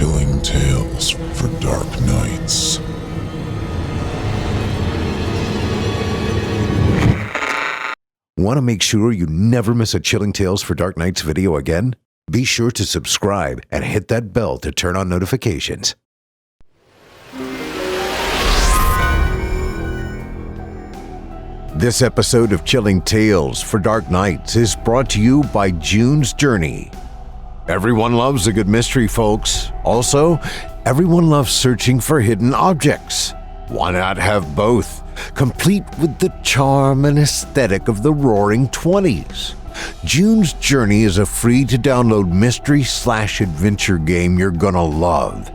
Chilling tales for dark nights. Want to make sure you never miss a Chilling Tales for Dark Nights video again? Be sure to subscribe and hit that bell to turn on notifications. This episode of Chilling Tales for Dark Nights is brought to you by June's Journey. Everyone loves a good mystery, folks. Also, everyone loves searching for hidden objects. Why not have both, complete with the charm and aesthetic of the Roaring '20s? June's Journey is a free-to-download mystery/adventure game you're gonna love.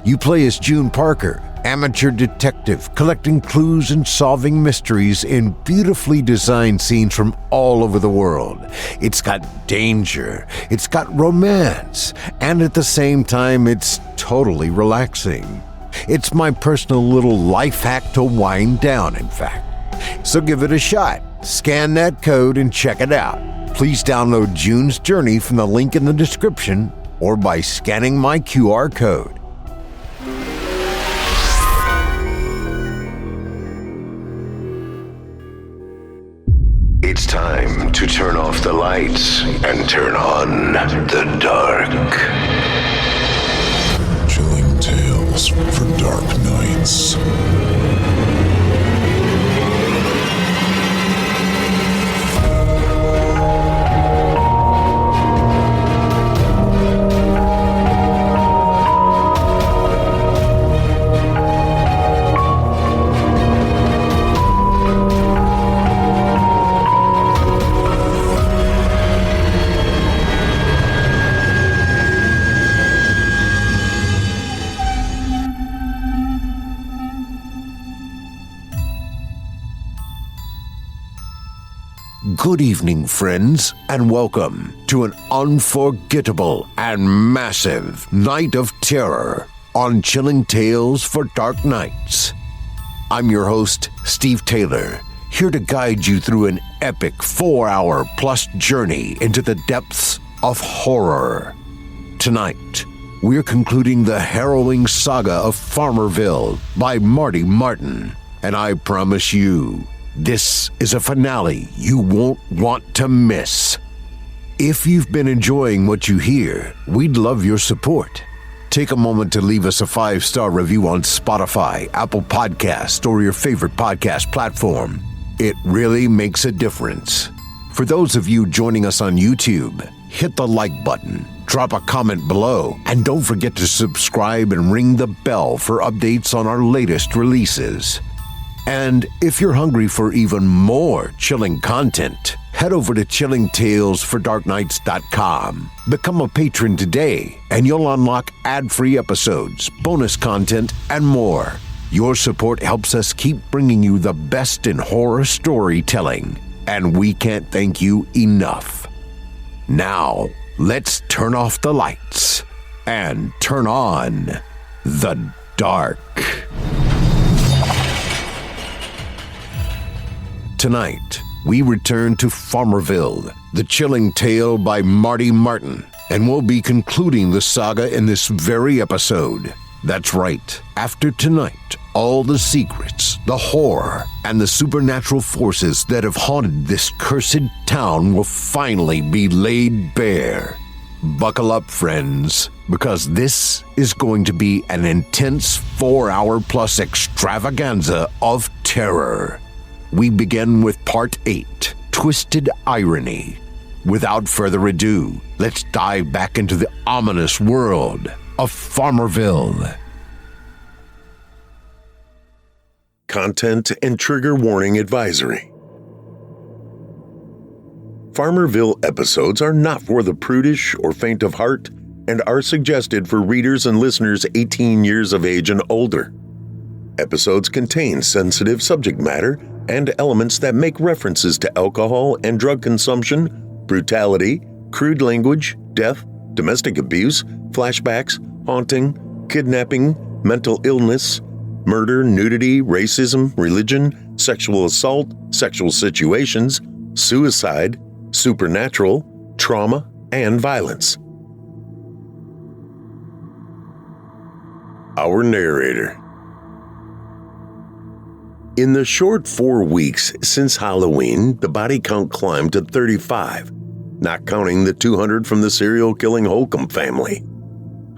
You play as June Parker, amateur detective, collecting clues and solving mysteries in beautifully designed scenes from all over the world. It's got danger, it's got romance, and at the same time, it's totally relaxing. It's my personal little life hack to wind down, in fact. So give it a shot. Scan that code and check it out. Please download June's Journey from the link in the description or by scanning my QR code. It's time to turn off the lights and turn on the dark. Chilling tales for dark nights. Good evening, friends, and welcome to an unforgettable and massive night of terror on Chilling Tales for Dark Nights. I'm your host, Steve Taylor, here to guide you through an epic 4-hour-plus journey into the depths of horror. Tonight, we're concluding the harrowing saga of Farmerville by Marty Martin, and I promise you, this is a finale you won't want to miss. If you've been enjoying what you hear, we'd love your support. Take a moment to leave us a 5-star review on Spotify, Apple Podcasts, or your favorite podcast platform. It really makes a difference. For those of you joining us on YouTube, hit the like button, drop a comment below, and don't forget to subscribe and ring the bell for updates on our latest releases. And if you're hungry for even more chilling content, head over to chillingtalesfordarknights.com. Become a patron today, and you'll unlock ad-free episodes, bonus content, and more. Your support helps us keep bringing you the best in horror storytelling, and we can't thank you enough. Now, let's turn off the lights and turn on the dark. Tonight, we return to Farmerville, the chilling tale by Marty Martin, and we'll be concluding the saga in this very episode. That's right, after tonight, all the secrets, the horror, and the supernatural forces that have haunted this cursed town will finally be laid bare. Buckle up, friends, because this is going to be an intense 4-hour-plus extravaganza of terror. We begin with Part 8, Twisted Irony. Without further ado, let's dive back into the ominous world of Farmerville. Content and trigger warning advisory. Farmerville episodes are not for the prudish or faint of heart and are suggested for readers and listeners 18 years of age and older. Episodes contain sensitive subject matter and elements that make references to alcohol and drug consumption, brutality, crude language, death, domestic abuse, flashbacks, haunting, kidnapping, mental illness, murder, nudity, racism, religion, sexual assault, sexual situations, suicide, supernatural, trauma, and violence. our narrator. In the short 4 weeks since Halloween, the body count climbed to 35, not counting the 200 from the serial-killing Holcomb family.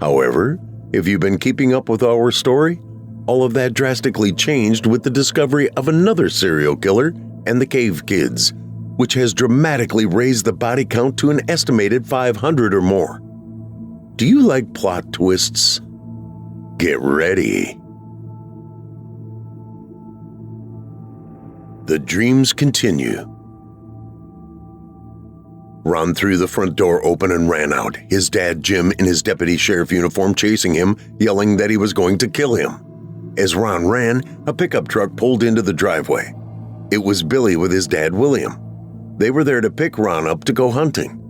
However, if you've been keeping up with our story, all of that drastically changed with the discovery of another serial killer and the Cave Kids, which has dramatically raised the body count to an estimated 500 or more. Do you like plot twists? Get ready. The dreams continue. Ron threw the front door open and ran out, his dad Jim in his deputy sheriff uniform chasing him, yelling that he was going to kill him. As Ron ran, a pickup truck pulled into the driveway. It was Billy with his dad William. They were there to pick Ron up to go hunting.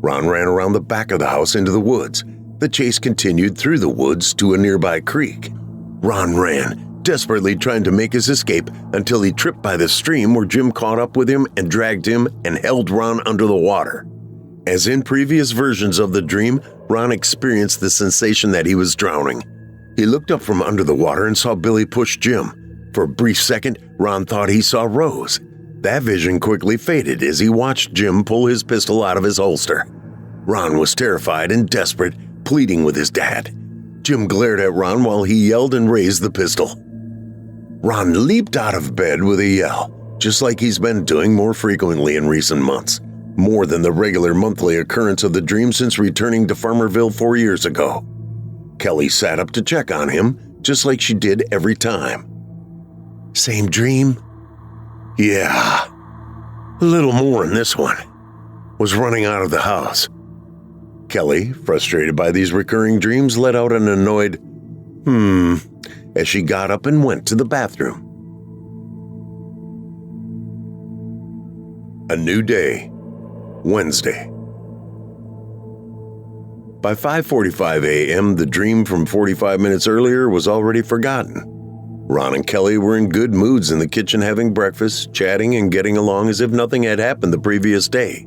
Ron ran around the back of the house into the woods. The chase continued through the woods to a nearby creek. Ron ran, desperately trying to make his escape until he tripped by the stream where Jim caught up with him and dragged him and held Ron under the water. As in previous versions of the dream, Ron experienced the sensation that he was drowning. He looked up from under the water and saw Billy push Jim. For a brief second, Ron thought he saw Rose. That vision quickly faded as he watched Jim pull his pistol out of his holster. Ron was terrified and desperate, pleading with his dad. Jim glared at Ron while he yelled and raised the pistol. Ron leaped out of bed with a yell, just like he's been doing more frequently in recent months, more than the regular monthly occurrence of the dream since returning to Farmerville 4 years ago. Kelly sat up to check on him, just like she did every time. Same dream? Yeah. A little more in this one. Was running out of the house. Kelly, frustrated by these recurring dreams, let out an annoyed, as she got up and went to the bathroom. A new day. Wednesday. By 5:45 a.m., the dream from 45 minutes earlier was already forgotten. Ron and Kelly were in good moods in the kitchen having breakfast, chatting and getting along as if nothing had happened the previous day.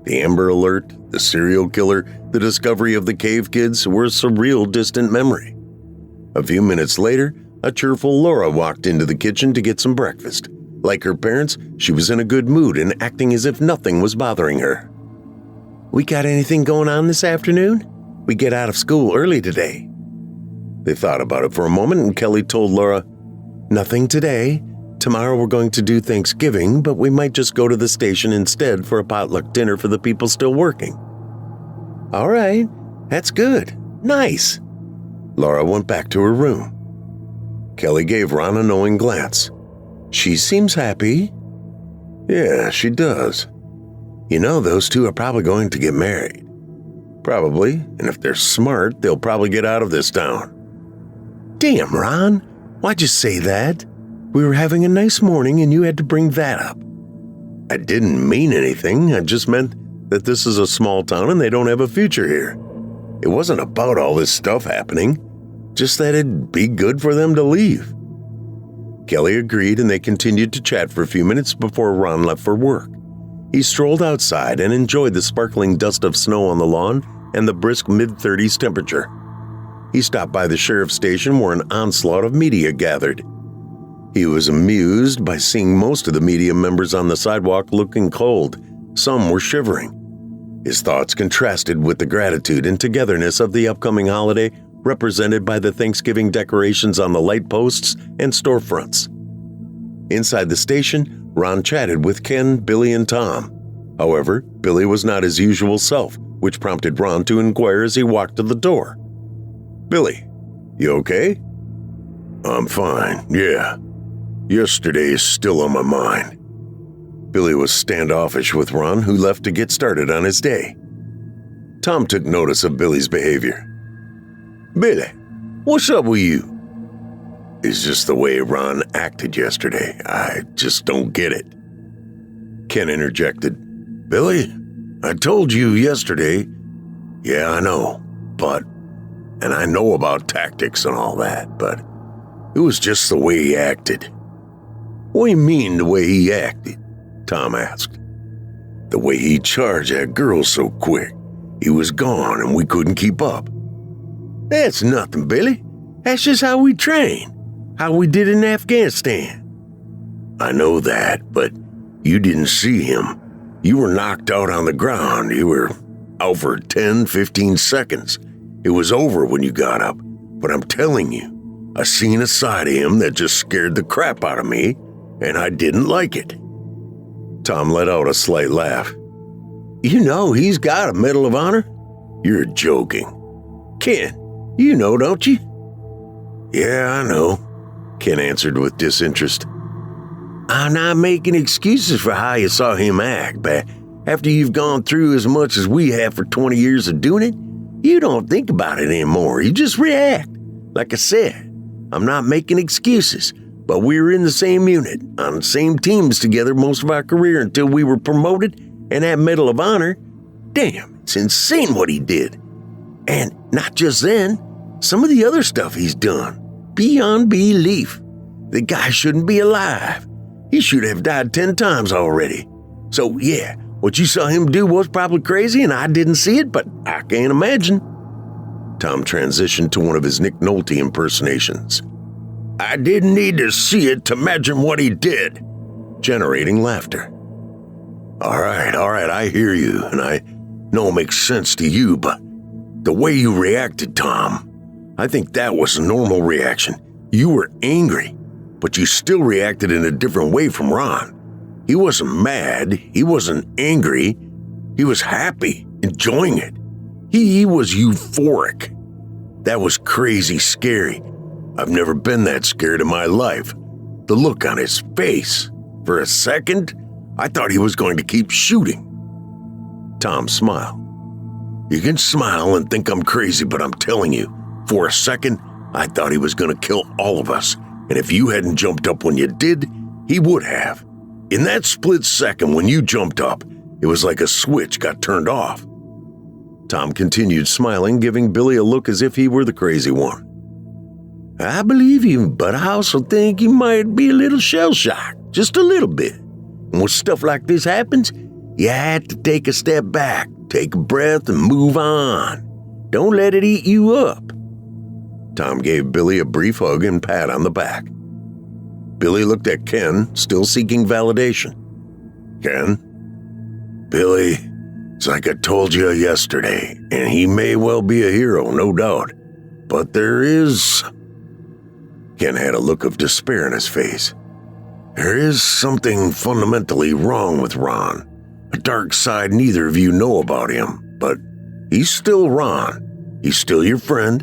The Amber Alert, the serial killer, the discovery of the Cave Kids were a surreal distant memory. A few minutes later, a cheerful Laura walked into the kitchen to get some breakfast. Like her parents, she was in a good mood and acting as if nothing was bothering her. "We got anything going on this afternoon? We get out of school early today." They thought about it for a moment and Kelly told Laura, "Nothing today. Tomorrow we're going to do Thanksgiving, but we might just go to the station instead for a potluck dinner for the people still working." "All right, that's good. Nice." Laura went back to her room. Kelly gave Ron a knowing glance. "She seems happy." "Yeah, she does. You know, those two are probably going to get married." "Probably, and if they're smart, they'll probably get out of this town." "Damn, Ron, why'd you say that? We were having a nice morning and you had to bring that up." "I didn't mean anything. I just meant that this is a small town and they don't have a future here. It wasn't about all this stuff happening, just that it'd be good for them to leave." Kelly agreed and they continued to chat for a few minutes before Ron left for work. He strolled outside and enjoyed the sparkling dust of snow on the lawn and the brisk mid-30s temperature. He stopped by the sheriff's station where an onslaught of media gathered. He was amused by seeing most of the media members on the sidewalk looking cold. Some were shivering. His thoughts contrasted with the gratitude and togetherness of the upcoming holiday, represented by the Thanksgiving decorations on the light posts and storefronts. Inside the station, Ron chatted with Ken, Billy, and Tom. However, Billy was not his usual self, which prompted Ron to inquire as he walked to the door. "Billy, you okay?" "I'm fine, yeah. Yesterday is still on my mind." Billy was standoffish with Ron, who left to get started on his day. Tom took notice of Billy's behavior. "Billy, what's up with you?" "It's just the way Ron acted yesterday. I just don't get it." Ken interjected. "Billy, I told you yesterday." "Yeah, I know, and I know about tactics and all that, but it was just the way he acted." "What do you mean the way he acted?" Tom asked. "The way he charged that girl so quick. He was gone and we couldn't keep up." "That's nothing, Billy. That's just how we train. How we did in Afghanistan. I know that, but you didn't see him. You were knocked out on the ground. You were out for 10, 15 seconds. It was over when you got up. But I'm telling you, I seen a side of him that just scared the crap out of me, and I didn't like it. Tom let out a slight laugh. You know he's got a Medal of Honor? You're joking. Ken, you know, don't you? Yeah, I know, Ken answered with disinterest. I'm not making excuses for how you saw him act, but after you've gone through as much as we have for 20 years of doing it, you don't think about it anymore. You just react. Like I said, I'm not making excuses, but we were in the same unit, on the same teams together most of our career until we were promoted and that Medal of Honor. Damn, it's insane what he did. And not just then, some of the other stuff he's done. Beyond belief. The guy shouldn't be alive. He should have died 10 times already. So yeah, what you saw him do was probably crazy and I didn't see it, but I can't imagine. Tom transitioned to one of his Nick Nolte impersonations. I didn't need to see it to imagine what he did. Generating laughter. All right, I hear you, and I know it makes sense to you, but the way you reacted, Tom, I think that was a normal reaction. You were angry, but you still reacted in a different way from Ron. He wasn't mad, he wasn't angry, he was happy, enjoying it. He was euphoric. That was crazy scary. I've never been that scared in my life. The look on his face. For a second, I thought he was going to keep shooting. Tom smiled. You can smile and think I'm crazy, but I'm telling you, for a second, I thought he was going to kill all of us. And if you hadn't jumped up when you did, he would have. In that split second when you jumped up, it was like a switch got turned off. Tom continued smiling, giving Billy a look as if he were the crazy one. I believe you, but I also think you might be a little shell-shocked, just a little bit. And when stuff like this happens, you have to take a step back, take a breath, and move on. Don't let it eat you up. Tom gave Billy a brief hug and pat on the back. Billy looked at Ken, still seeking validation. Ken? Billy, it's like I told you yesterday, and he may well be a hero, no doubt. But there is... Ken had a look of despair in his face. There is something fundamentally wrong with Ron. A dark side neither of you know about him, but he's still Ron. He's still your friend,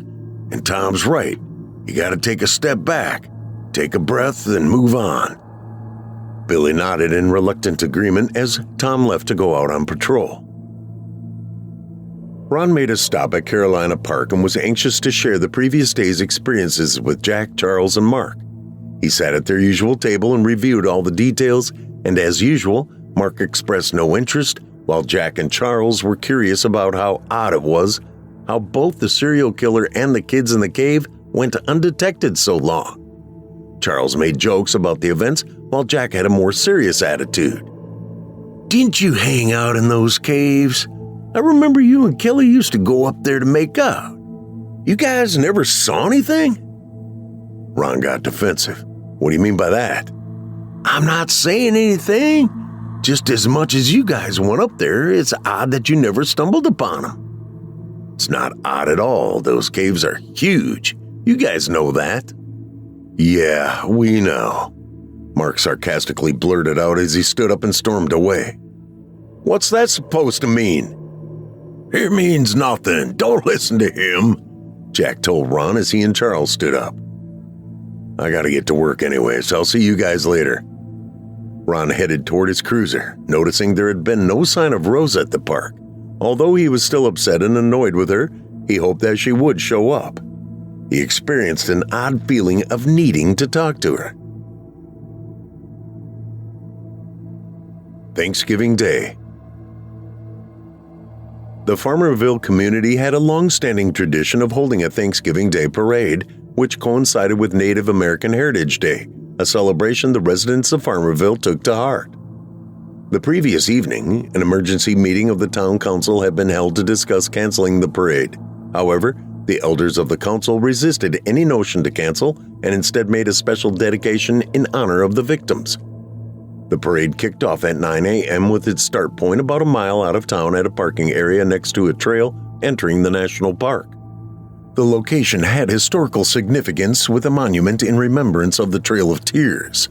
and Tom's right. You gotta take a step back, take a breath, and move on. Billy nodded in reluctant agreement as Tom left to go out on patrol. Ron made a stop at Carolina Park and was anxious to share the previous day's experiences with Jack, Charles, and Mark. He sat at their usual table and reviewed all the details, and as usual, Mark expressed no interest, while Jack and Charles were curious about how odd it was how both the serial killer and the kids in the cave went undetected so long. Charles made jokes about the events, while Jack had a more serious attitude. Didn't you hang out in those caves? I remember you and Kelly used to go up there to make out. You guys never saw anything? Ron got defensive. What do you mean by that? I'm not saying anything. Just as much as you guys went up there, it's odd that you never stumbled upon them. It's not odd at all. Those caves are huge. You guys know that. Yeah, we know. Mark sarcastically blurted out as he stood up and stormed away. What's that supposed to mean? It means nothing. Don't listen to him, Jack told Ron as he and Charles stood up. I gotta get to work anyway, so I'll see you guys later. Ron headed toward his cruiser, noticing there had been no sign of Rose at the park. Although he was still upset and annoyed with her, he hoped that she would show up. He experienced an odd feeling of needing to talk to her. Thanksgiving Day. The Farmerville community had a long-standing tradition of holding a Thanksgiving Day parade, which coincided with Native American Heritage Day, a celebration the residents of Farmerville took to heart. The previous evening, an emergency meeting of the town council had been held to discuss canceling the parade. However, The elders of the council resisted any notion to cancel and instead made a special dedication in honor of the victims. The parade kicked off at 9 a.m. with its start point about a mile out of town at a parking area next to a trail entering the national park. The location had historical significance with a monument in remembrance of the Trail of Tears.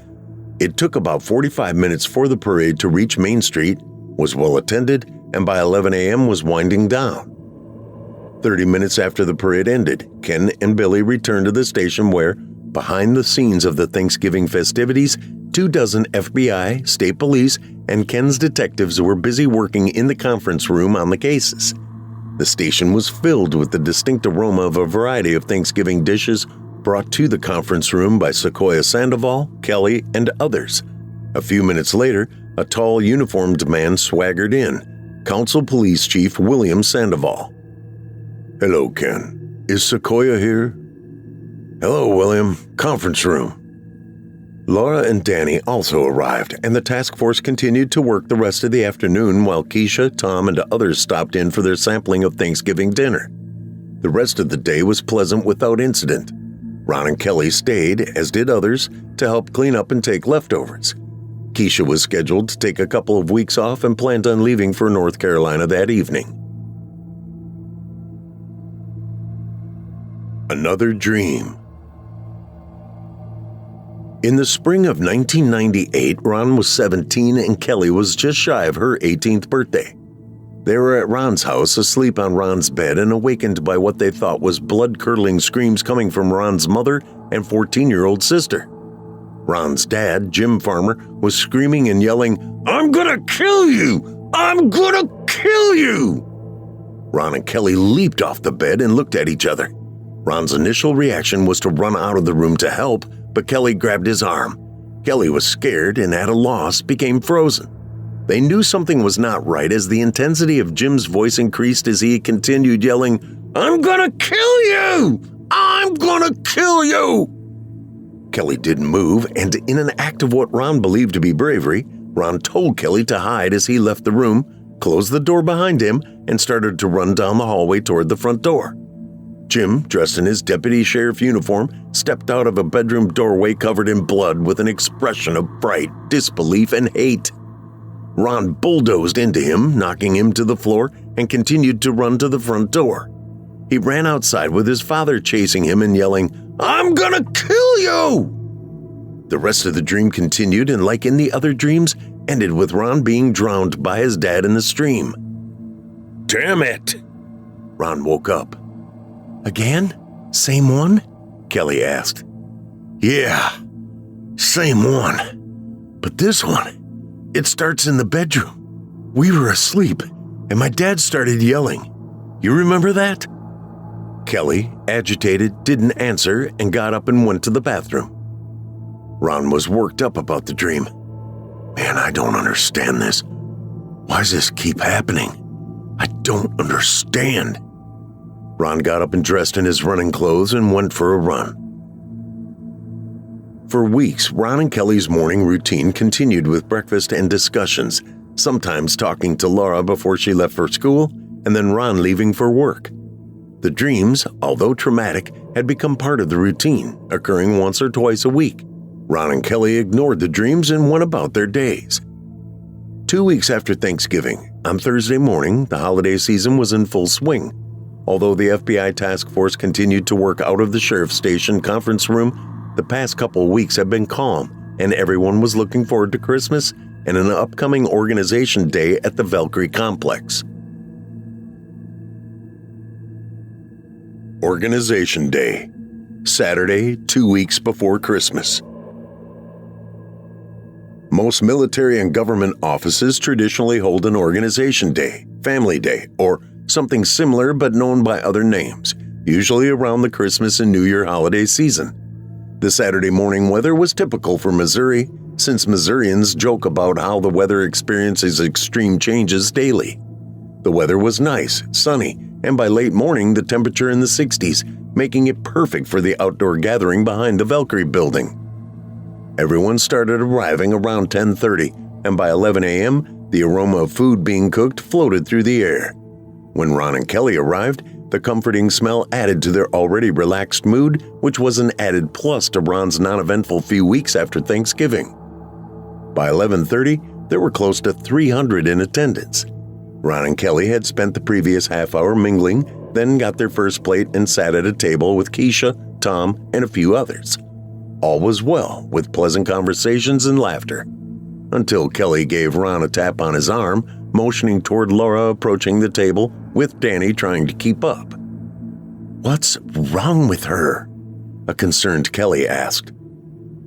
It took about 45 minutes for the parade to reach Main Street, was well attended, and by 11 a.m. was winding down. 30 minutes after the parade ended, Ken and Billy returned to the station where, behind the scenes of the Thanksgiving festivities, 24 FBI, state police, and Ken's detectives were busy working in the conference room on the cases. The station was filled with the distinct aroma of a variety of Thanksgiving dishes brought to the conference room by Sequoia Sandoval, Kelly, and others. A few minutes later, a tall, uniformed man swaggered in, Council Police Chief William Sandoval. "Hello, Ken. Is Sequoia here?" "Hello, William. Conference room." Laura and Danny also arrived, and the task force continued to work the rest of the afternoon while Keisha, Tom, and others stopped in for their sampling of Thanksgiving dinner. The rest of the day was pleasant without incident. Ron and Kelly stayed, as did others, to help clean up and take leftovers. Keisha was scheduled to take a couple of weeks off and planned on leaving for North Carolina that evening. Another dream. In the spring of 1998, Ron was 17 and Kelly was just shy of her 18th birthday. They were at Ron's house, asleep on Ron's bed and awakened by what they thought was blood-curdling screams coming from Ron's mother and 14-year-old sister. Ron's dad, Jim Farmer, was screaming and yelling, "I'm gonna kill you! I'm gonna kill you!" Ron and Kelly leaped off the bed and looked at each other. Ron's initial reaction was to run out of the room to help, but Kelly grabbed his arm. Kelly was scared and at a loss, became frozen. They knew something was not right as the intensity of Jim's voice increased as he continued yelling, "I'm gonna kill you! I'm gonna kill you!" Kelly didn't move, and in an act of what Ron believed to be bravery, Ron told Kelly to hide as he left the room, closed the door behind him, and started to run down the hallway toward the front door. Jim, dressed in his deputy sheriff uniform, stepped out of a bedroom doorway covered in blood with an expression of fright, disbelief, and hate. Ron bulldozed into him, knocking him to the floor, and continued to run to the front door. He ran outside with his father chasing him and yelling, "I'm gonna kill you!" The rest of the dream continued and, like in the other dreams, ended with Ron being drowned by his dad in the stream. "Damn it!" Ron woke up. "Again? Same one?" Kelly asked. "Yeah, same one. But this one, it starts in the bedroom. We were asleep, and my dad started yelling. You remember that?" Kelly, agitated, didn't answer and got up and went to the bathroom. Ron was worked up about the dream. "Man, I don't understand this. Why does this keep happening? I don't understand." Ron got up and dressed in his running clothes and went for a run. For weeks, Ron and Kelly's morning routine continued with breakfast and discussions, sometimes talking to Laura before she left for school, and then Ron leaving for work. The dreams, although traumatic, had become part of the routine, occurring once or twice a week. Ron and Kelly ignored the dreams and went about their days. 2 weeks after Thanksgiving, on Thursday morning, the holiday season was in full swing. Although the FBI task force continued to work out of the sheriff's station conference room, the past couple weeks had been calm, and everyone was looking forward to Christmas and an upcoming organization day at the Valkyrie complex. Organization Day, Saturday, 2 weeks before Christmas. Most military and government offices traditionally hold an Organization Day, Family Day, or something similar but known by other names, usually around the Christmas and New Year holiday season. The Saturday morning weather was typical for Missouri, since Missourians joke about how the weather experiences extreme changes daily. The weather was nice, sunny, and by late morning the temperature in the 60s, making it perfect for the outdoor gathering behind the Valkyrie building. Everyone started arriving around 10:30, and by 11 a.m., the aroma of food being cooked floated through the air. When Ron and Kelly arrived, The comforting smell added to their already relaxed mood, which was an added plus to Ron's non-eventful few weeks after Thanksgiving. By 11:30, there were close to 300 in attendance. Ron and Kelly had spent the previous half hour mingling, then got their first plate and sat at a table with Keisha, Tom, and a few others. All was well, with pleasant conversations and laughter, until Kelly gave Ron a tap on his arm, motioning toward Laura approaching the table, with Danny trying to keep up. "What's wrong with her?" a concerned Kelly asked.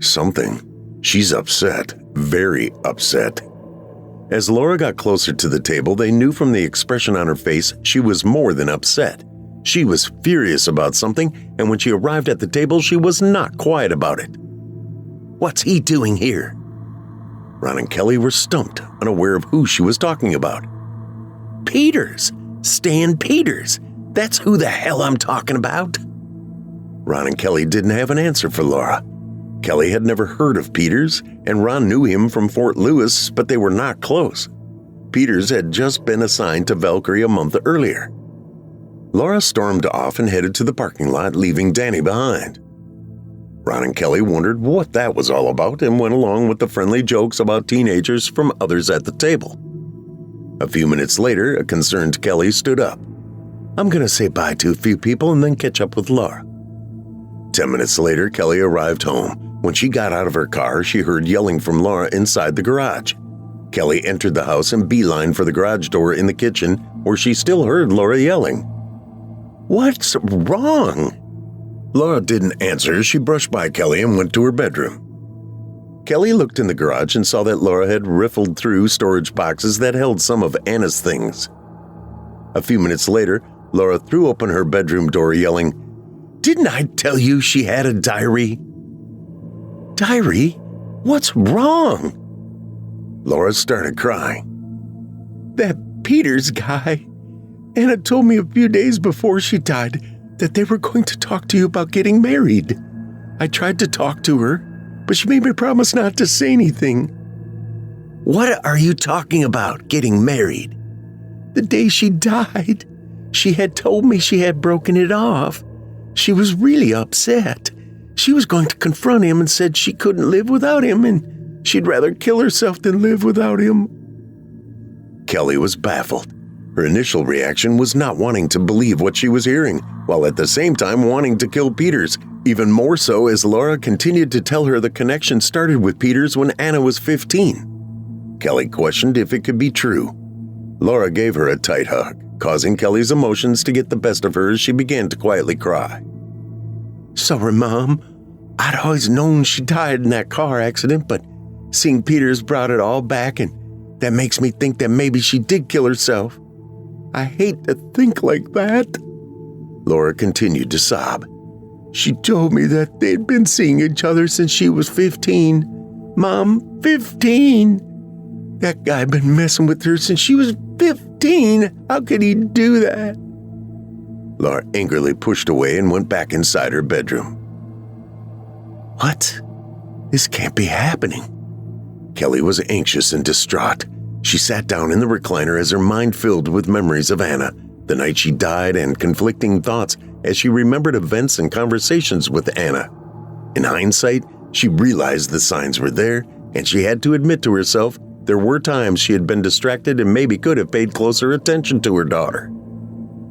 "Something. She's upset, very upset." As Laura got closer to the table, they knew from the expression on her face she was more than upset. She was furious about something, and when she arrived at the table, she was not quiet about it. "What's he doing here?" Ron and Kelly were stumped, unaware of who she was talking about. "Peters! Stan Peters! That's who the hell I'm talking about!" Ron and Kelly didn't have an answer for Laura. Kelly had never heard of Peters, and Ron knew him from Fort Lewis, but they were not close. Peters had just been assigned to Valkyrie a month earlier. Laura stormed off and headed to the parking lot, leaving Danny behind. Ron and Kelly wondered what that was all about and went along with the friendly jokes about teenagers from others at the table. A few minutes later, a concerned Kelly stood up. "I'm going to say bye to a few people and then catch up with Laura." 10 minutes later, Kelly arrived home. When she got out of her car, she heard yelling from Laura inside the garage. Kelly entered the house and beelined for the garage door in the kitchen, where she still heard Laura yelling. "What's wrong?" Laura didn't answer. She brushed by Kelly and went to her bedroom. Kelly looked in the garage and saw that Laura had riffled through storage boxes that held some of Anna's things. A few minutes later, Laura threw open her bedroom door, yelling, "Didn't I tell you she had a diary?" "Diary? What's wrong?" Laura started crying. "That Peters guy. Anna told me a few days before she died that they were going to talk to you about getting married. I tried to talk to her, but she made me promise not to say anything." "What are you talking about, getting married?" "The day she died, she had told me she had broken it off. She was really upset. She was going to confront him and said she couldn't live without him and she'd rather kill herself than live without him." Kelly was baffled. Her initial reaction was not wanting to believe what she was hearing, while at the same time wanting to kill Peters, even more so as Laura continued to tell her the connection started with Peters when Anna was 15. Kelly questioned if it could be true. Laura gave her a tight hug, causing Kelly's emotions to get the best of her as she began to quietly cry. "Sorry, Mom. I'd always known she died in that car accident, but seeing Peters brought it all back, and that makes me think that maybe she did kill herself. I hate to think like that." Laura continued to sob. "She told me that they'd been seeing each other since she was 15. Mom, 15! That guy had been messing with her since she was 15. How could he do that?" Laura angrily pushed away and went back inside her bedroom. "What? This can't be happening." Kelly was anxious and distraught. She sat down in the recliner as her mind filled with memories of Anna, the night she died, and conflicting thoughts as she remembered events and conversations with Anna. In hindsight, she realized the signs were there, and she had to admit to herself there were times she had been distracted and maybe could have paid closer attention to her daughter.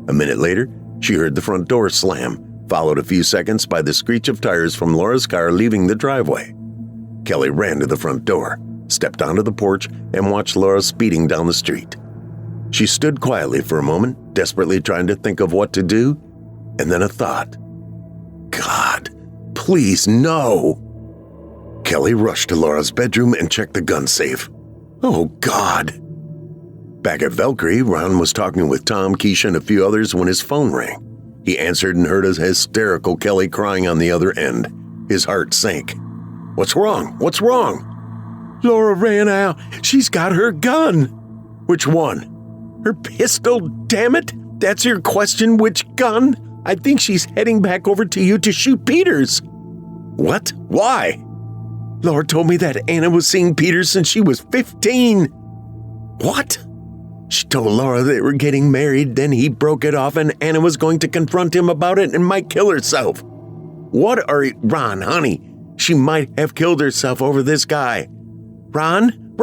A minute later, she heard the front door slam, followed a few seconds by the screech of tires from Laura's car leaving the driveway. Kelly ran to the front door, stepped onto the porch, and watched Laura speeding down the street. She stood quietly for a moment, desperately trying to think of what to do, and then a thought. "God, please no!" Kelly rushed to Laura's bedroom and checked the gun safe. Oh, God! Back at Valkyrie, Ron was talking with Tom, Keisha, and a few others when his phone rang. He answered and heard a hysterical Kelly crying on the other end. His heart sank. "What's wrong? What's wrong?" "Laura ran out. She's got her gun." "Which one?" "Her pistol, damn it! That's your question, which gun? I think she's heading back over to you to shoot Peters." "What? Why?" "Laura told me that Anna was seeing Peters since she was 15. "What?" She told Laura they were getting married, then he broke it off and Anna was going to confront him about it and might kill herself. What are you— Ron, honey, she might have killed herself over this guy. Ron!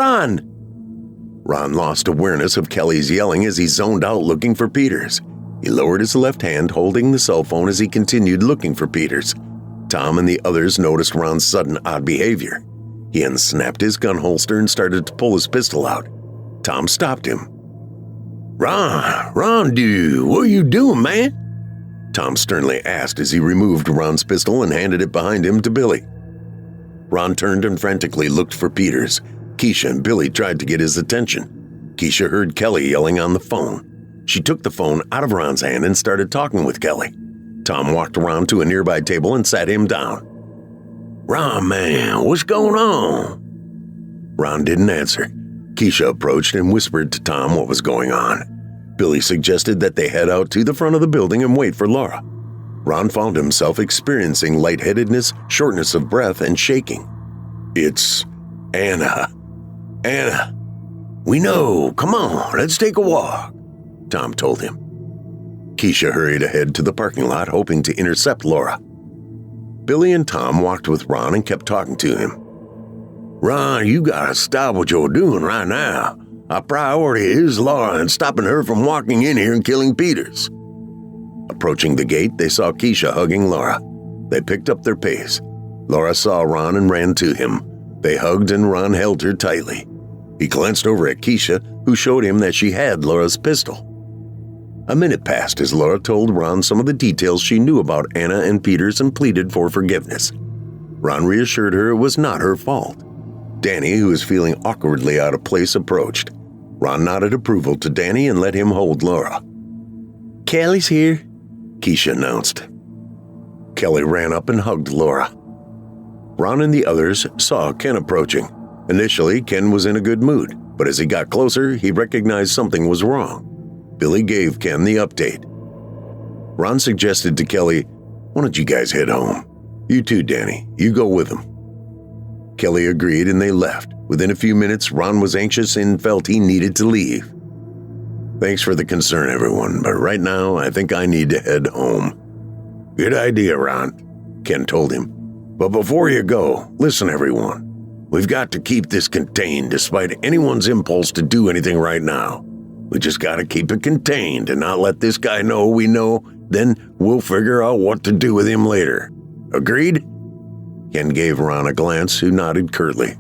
Ron lost awareness of Kelly's yelling as he zoned out looking for Peters. He lowered his left hand, holding the cell phone as he continued looking for Peters. Tom and the others noticed Ron's sudden odd behavior. He unsnapped his gun holster and started to pull his pistol out. Tom stopped him. Ron, dude, what are you doing, man? Tom sternly asked as he removed Ron's pistol and handed it behind him to Billy. Ron turned and frantically looked for Peters. Keisha and Billy tried to get his attention. Keisha heard Kelly yelling on the phone. She took the phone out of Ron's hand and started talking with Kelly. Tom walked around to a nearby table and sat him down. Ron, man, what's going on? Ron didn't answer. Keisha approached and whispered to Tom what was going on. Billy suggested that they head out to the front of the building and wait for Laura. Ron found himself experiencing lightheadedness, shortness of breath, and shaking. It's Anna. Anna. We know. Come on, let's take a walk, Tom told him. Keisha hurried ahead to the parking lot, hoping to intercept Laura. Billy and Tom walked with Ron and kept talking to him. Ron, you gotta stop what you're doing right now. Our priority is Laura and stopping her from walking in here and killing Peters. Approaching the gate, they saw Keisha hugging Laura. They picked up their pace. Laura saw Ron and ran to him. They hugged and Ron held her tightly. He glanced over at Keisha, who showed him that she had Laura's pistol. A minute passed as Laura told Ron some of the details she knew about Anna and Peters and pleaded for forgiveness. Ron reassured her it was not her fault. Danny, who was feeling awkwardly out of place, approached. Ron nodded approval to Danny and let him hold Laura. Kelly's here, Keisha announced. Kelly ran up and hugged Laura. Ron and the others saw Ken approaching. Initially, Ken was in a good mood, but as he got closer, he recognized something was wrong. Billy gave Ken the update. Ron suggested to Kelly, why don't you guys head home? You too, Danny. You go with them. Kelly agreed and they left. Within a few minutes, Ron was anxious and felt he needed to leave. Thanks for the concern, everyone, but right now I think I need to head home. Good idea, Ron, Ken told him. But before you go, listen, everyone. We've got to keep this contained despite anyone's impulse to do anything right now. We just gotta keep it contained and not let this guy know we know, then we'll figure out what to do with him later. Agreed? Ken gave Ron a glance, who nodded curtly.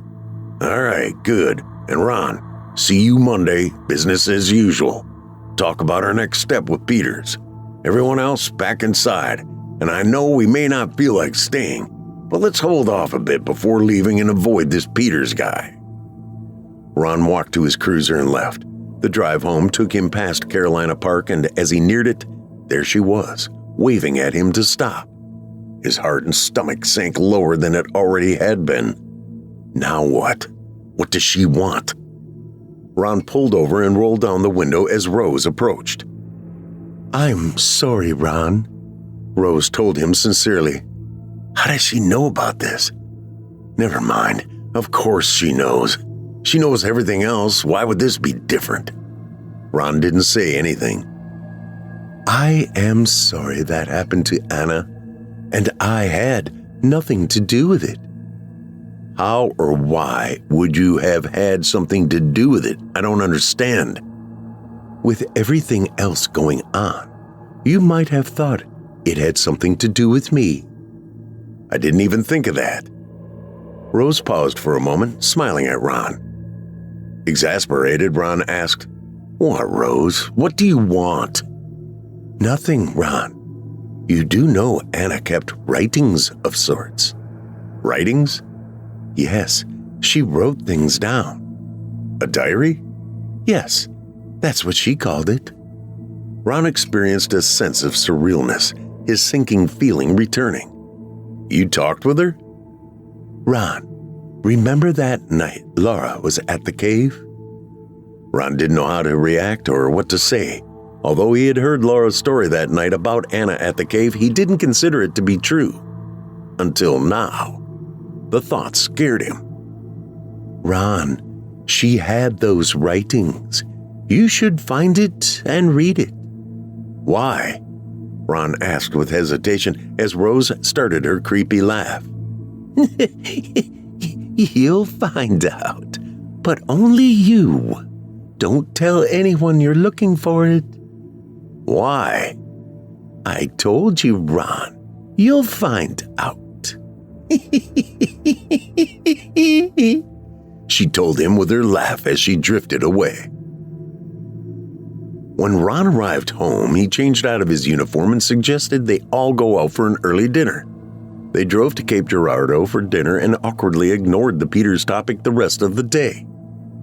All right, good. And Ron, see you Monday, business as usual. Talk about our next step with Peters. Everyone else back inside. And I know we may not feel like staying, but let's hold off a bit before leaving and avoid this Peters guy. Ron walked to his cruiser and left. The drive home took him past Carolina Park, and as he neared it, there she was, waving at him to stop. His heart and stomach sank lower than it already had been. Now what? What does she want? Ron pulled over and rolled down the window as Rose approached. I'm sorry, Ron, Rose told him sincerely. How does she know about this? Never mind. Of course she knows. She knows everything else. Why would this be different? Ron didn't say anything. I am sorry that happened to Anna, and I had nothing to do with it. How or why would you have had something to do with it? I don't understand. With everything else going on, you might have thought it had something to do with me. I didn't even think of that. Rose paused for a moment, smiling at Ron. Exasperated, Ron asked, What, Rose? What do you want? Nothing, Ron. You do know Anna kept writings of sorts. Writings? Yes, she wrote things down. A diary? Yes, that's what she called it. Ron experienced a sense of surrealness, his sinking feeling returning. You talked with her? Ron, remember that night Laura was at the cave? Ron didn't know how to react or what to say. Although he had heard Laura's story that night about Anna at the cave, he didn't consider it to be true. Until now. The thought scared him. Ron, she had those writings. You should find it and read it." "Why?" Ron asked with hesitation as Rose started her creepy laugh. "You'll find out, but only you. Don't tell anyone you're looking for it." "Why?" "I told you, Ron. You'll find out." She told him with her laugh as she drifted away. When Ron arrived home, he changed out of his uniform and suggested they all go out for an early dinner. They drove to Cape Girardeau for dinner and awkwardly ignored the Peters topic the rest of the day.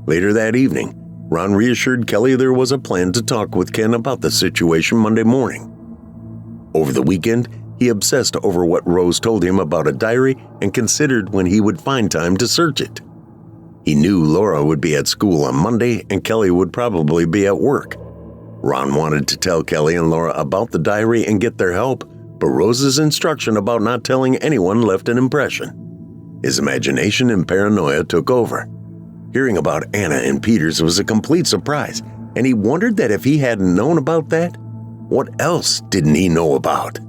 Later that evening, Ron reassured Kelly there was a plan to talk with Ken about the situation Monday morning. Over the weekend, he obsessed over what Rose told him about a diary and considered when he would find time to search it. He knew Laura would be at school on Monday and Kelly would probably be at work. Ron wanted to tell Kelly and Laura about the diary and get their help, but Rose's instruction about not telling anyone left an impression. His imagination and paranoia took over. Hearing about Anna and Peters was a complete surprise, and he wondered that if he hadn't known about that, what else didn't he know about?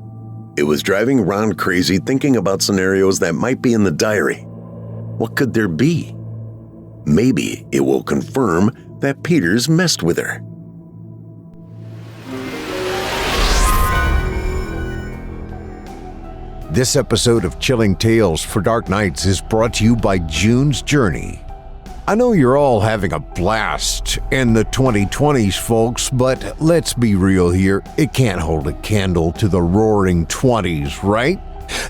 It was driving Ron crazy thinking about scenarios that might be in the diary. What could there be? Maybe it will confirm that Peters messed with her. This episode of Chilling Tales for Dark Nights is brought to you by June's Journey. I know you're all having a blast in the 2020s, folks, but let's be real here. It can't hold a candle to the roaring 20s, right?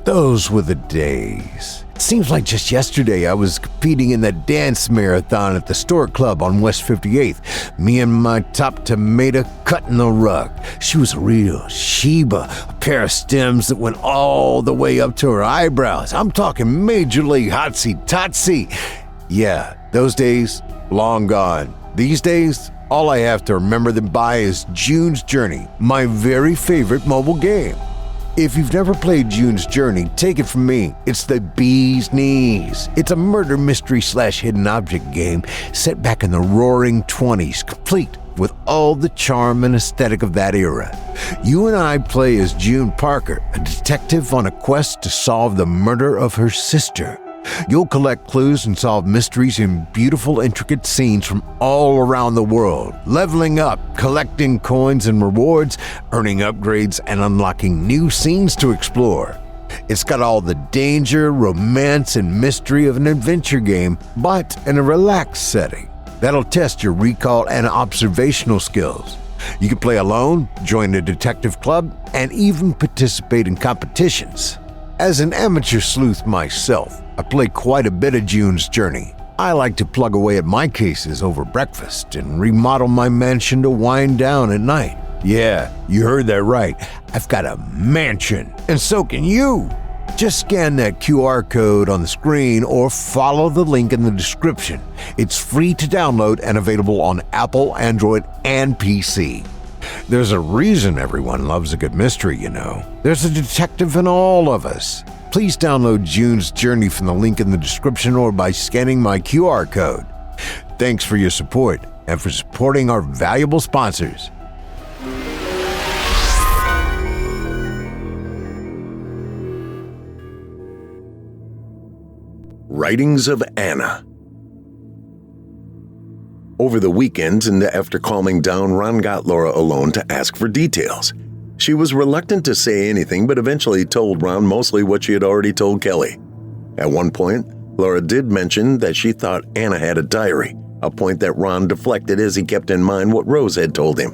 Those were the days. It seems like just yesterday I was competing in the dance marathon at the Stork Club on West 58th. Me and my top tomato cutting the rug. She was a real Sheba, a pair of stems that went all the way up to her eyebrows. I'm talking major league hotsy-totsy. Yeah, those days, long gone. These days, all I have to remember them by is June's Journey, my very favorite mobile game. If you've never played June's Journey, take it from me. It's the bee's knees. It's a murder mystery / hidden object game set back in the roaring 20s, complete with all the charm and aesthetic of that era. You and I play as June Parker, a detective on a quest to solve the murder of her sister. You'll collect clues and solve mysteries in beautiful, intricate scenes from all around the world, leveling up, collecting coins and rewards, earning upgrades, and unlocking new scenes to explore. It's got all the danger, romance, and mystery of an adventure game, but in a relaxed setting. That'll test your recall and observational skills. You can play alone, join a detective club, and even participate in competitions. As an amateur sleuth myself, I play quite a bit of June's Journey. I like to plug away at my cases over breakfast and remodel my mansion to wind down at night. Yeah, you heard that right. I've got a mansion, and so can you. Just scan that QR code on the screen or follow the link in the description. It's free to download and available on Apple, Android, and PC. There's a reason everyone loves a good mystery, you know. There's a detective in all of us. Please download June's Journey from the link in the description or by scanning my QR code. Thanks for your support and for supporting our valuable sponsors. Writings of Anna. Over the weekend and after calming down, Ron got Laura alone to ask for details. She was reluctant to say anything, but eventually told Ron mostly what she had already told Kelly. At one point, Laura did mention that she thought Anna had a diary, a point that Ron deflected as he kept in mind what Rose had told him.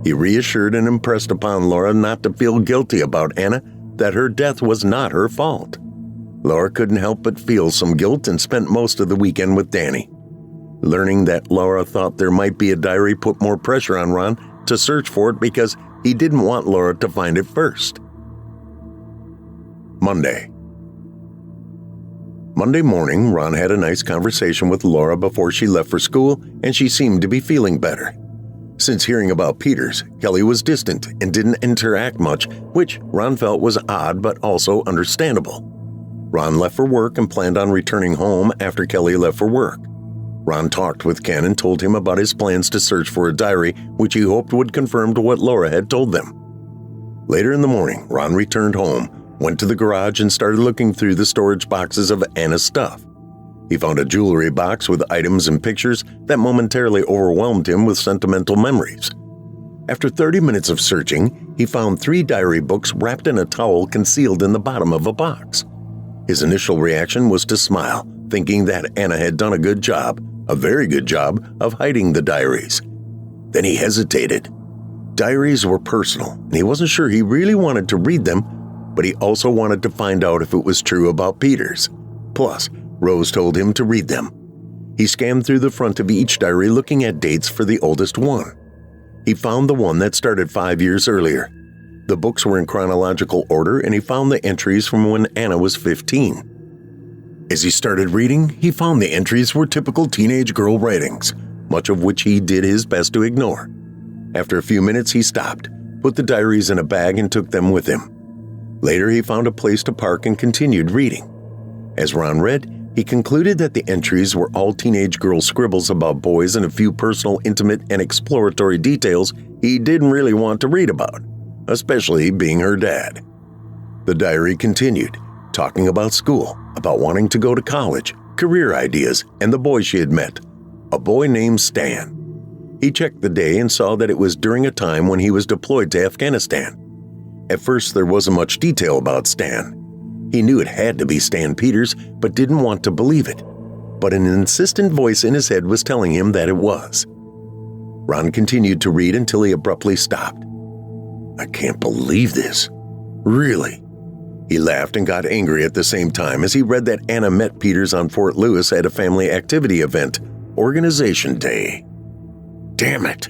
He reassured and impressed upon Laura not to feel guilty about Anna, that her death was not her fault. Laura couldn't help but feel some guilt and spent most of the weekend with Danny. Learning that Laura thought there might be a diary put more pressure on Ron to search for it because he didn't want Laura to find it first. Monday morning, Ron had a nice conversation with Laura before she left for school, and she seemed to be feeling better. Since hearing about Peters, Kelly was distant and didn't interact much, which Ron felt was odd but also understandable. Ron left for work and planned on returning home after Kelly left for work. Ron talked with Ken and told him about his plans to search for a diary which he hoped would confirm what Laura had told them. Later in the morning, Ron returned home, went to the garage and started looking through the storage boxes of Anna's stuff. He found a jewelry box with items and pictures that momentarily overwhelmed him with sentimental memories. After 30 minutes of searching, he found 3 diary books wrapped in a towel concealed in the bottom of a box. His initial reaction was to smile, thinking that Anna had done a good job, a very good job, of hiding the diaries. Then he hesitated. Diaries were personal, and he wasn't sure he really wanted to read them, but he also wanted to find out if it was true about Peter's. Plus, Rose told him to read them. He scanned through the front of each diary looking at dates for the oldest one. He found the one that started 5 years earlier. The books were in chronological order, and he found the entries from when Anna was 15. As he started reading, he found the entries were typical teenage girl writings, much of which he did his best to ignore. After a few minutes, he stopped, put the diaries in a bag, and took them with him. Later, he found a place to park and continued reading. As Ron read, he concluded that the entries were all teenage girl scribbles about boys and a few personal, intimate, and exploratory details he didn't really want to read about, especially being her dad. The diary continued, talking about school, about wanting to go to college, career ideas, and the boy she had met, a boy named Stan. He checked the day and saw that it was during a time when he was deployed to Afghanistan. At first, there wasn't much detail about Stan. He knew it had to be Stan Peters, but didn't want to believe it. But an insistent voice in his head was telling him that it was. Ron continued to read until he abruptly stopped. I can't believe this. Really? He laughed and got angry at the same time as he read that Anna met Peters on Fort Lewis at a family activity event, Organization Day. Damn it.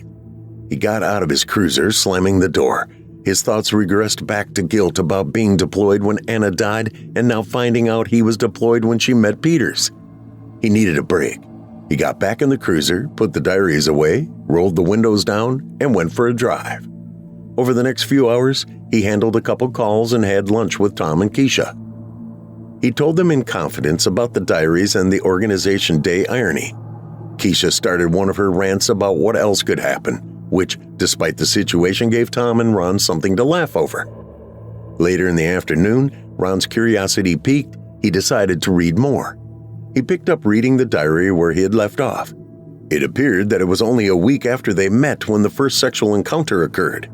He got out of his cruiser, slamming the door. His thoughts regressed back to guilt about being deployed when Anna died and now finding out he was deployed when she met Peters. He needed a break. He got back in the cruiser, put the diaries away, rolled the windows down, and went for a drive. Over the next few hours, he handled a couple calls and had lunch with Tom and Keisha. He told them in confidence about the diaries and the Organization Day irony. Keisha started one of her rants about what else could happen, which, despite the situation, gave Tom and Ron something to laugh over. Later in the afternoon, Ron's curiosity piqued. He decided to read more. He picked up reading the diary where he had left off. It appeared that it was only a week after they met when the first sexual encounter occurred.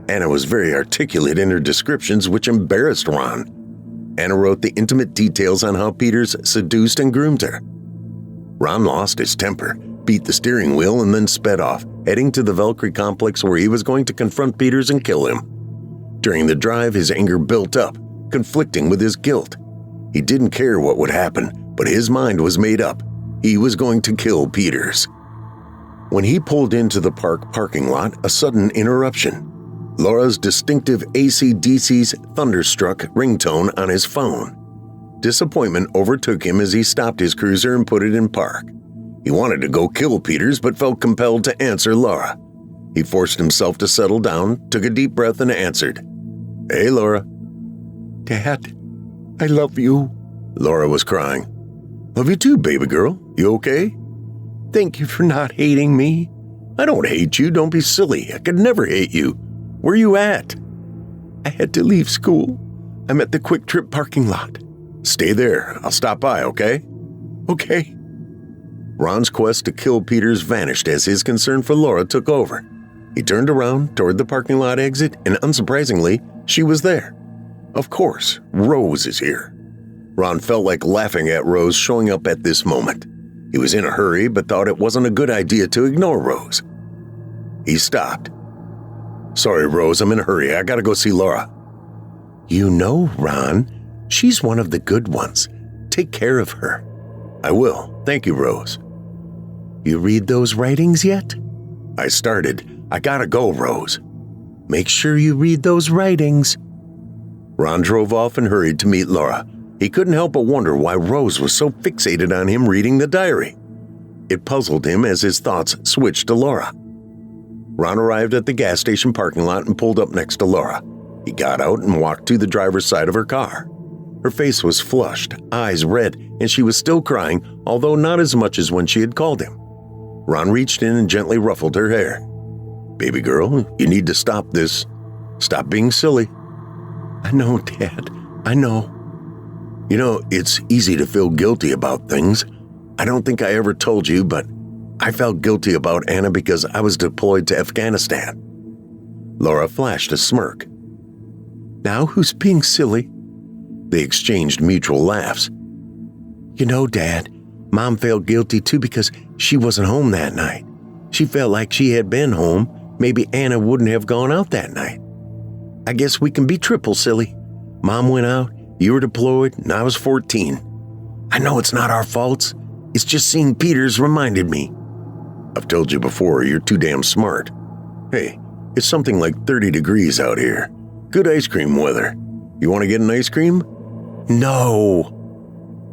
Anna was very articulate in her descriptions, which embarrassed Ron. Anna wrote the intimate details on how Peters seduced and groomed her. Ron lost his temper, beat the steering wheel, and then sped off, heading to the Valkyrie complex where he was going to confront Peters and kill him. During the drive, his anger built up, conflicting with his guilt. He didn't care what would happen, but his mind was made up. He was going to kill Peters. When he pulled into the parking lot, a sudden interruption. Laura's distinctive AC/DC's Thunderstruck ringtone on his phone. Disappointment overtook him as he stopped his cruiser and put it in park. He wanted to go kill Peters, but felt compelled to answer Laura. He forced himself to settle down, took a deep breath, and answered. Hey, Laura. Dad, I love you. Laura was crying. Love you too, baby girl. You okay? Thank you for not hating me. I don't hate you. Don't be silly. I could never hate you. Where you at? I had to leave school. I'm at the Quick Trip parking lot. Stay there. I'll stop by, okay? Okay. Ron's quest to kill Peters vanished as his concern for Laura took over. He turned around toward the parking lot exit, and unsurprisingly, she was there. Of course, Rose is here. Ron felt like laughing at Rose showing up at this moment. He was in a hurry, but thought it wasn't a good idea to ignore Rose. He stopped. Sorry, Rose, I'm in a hurry. I gotta go see Laura. You know, Ron, she's one of the good ones. Take care of her. I will. Thank you, Rose. You read those writings yet? I started. I gotta go, Rose. Make sure you read those writings. Ron drove off and hurried to meet Laura. He couldn't help but wonder why Rose was so fixated on him reading the diary. It puzzled him as his thoughts switched to Laura. Ron arrived at the gas station parking lot and pulled up next to Laura. He got out and walked to the driver's side of her car. Her face was flushed, eyes red, and she was still crying, although not as much as when she had called him. Ron reached in and gently ruffled her hair. "Baby girl, you need to stop this. Stop being silly." "I know, Dad. I know." "You know, it's easy to feel guilty about things. I don't think I ever told you, but I felt guilty about Anna because I was deployed to Afghanistan." Laura flashed a smirk. "Now who's being silly?" They exchanged mutual laughs. "You know, Dad, Mom felt guilty too because she wasn't home that night. She felt like she had been home. Maybe Anna wouldn't have gone out that night. I guess we can be triple silly. Mom went out, you were deployed, and I was 14. I know it's not our faults. It's just seeing Peters reminded me." "I've told you before, you're too damn smart. Hey, it's something like 30 degrees out here. Good ice cream weather. You want to get an ice cream?" "No."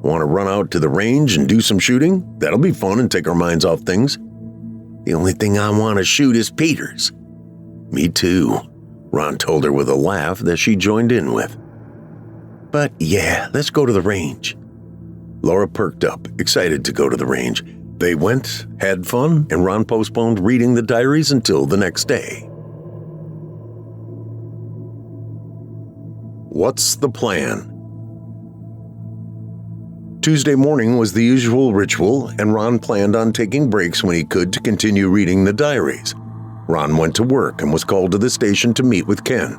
"Want to run out to the range and do some shooting? That'll be fun and take our minds off things." "The only thing I want to shoot is Peters." "Me too," Ron told her with a laugh that she joined in with. "But yeah, let's go to the range." Laura perked up, excited to go to the range. They went, had fun, and Ron postponed reading the diaries until the next day. What's the plan? Tuesday morning was the usual ritual, and Ron planned on taking breaks when he could to continue reading the diaries. Ron went to work and was called to the station to meet with Ken.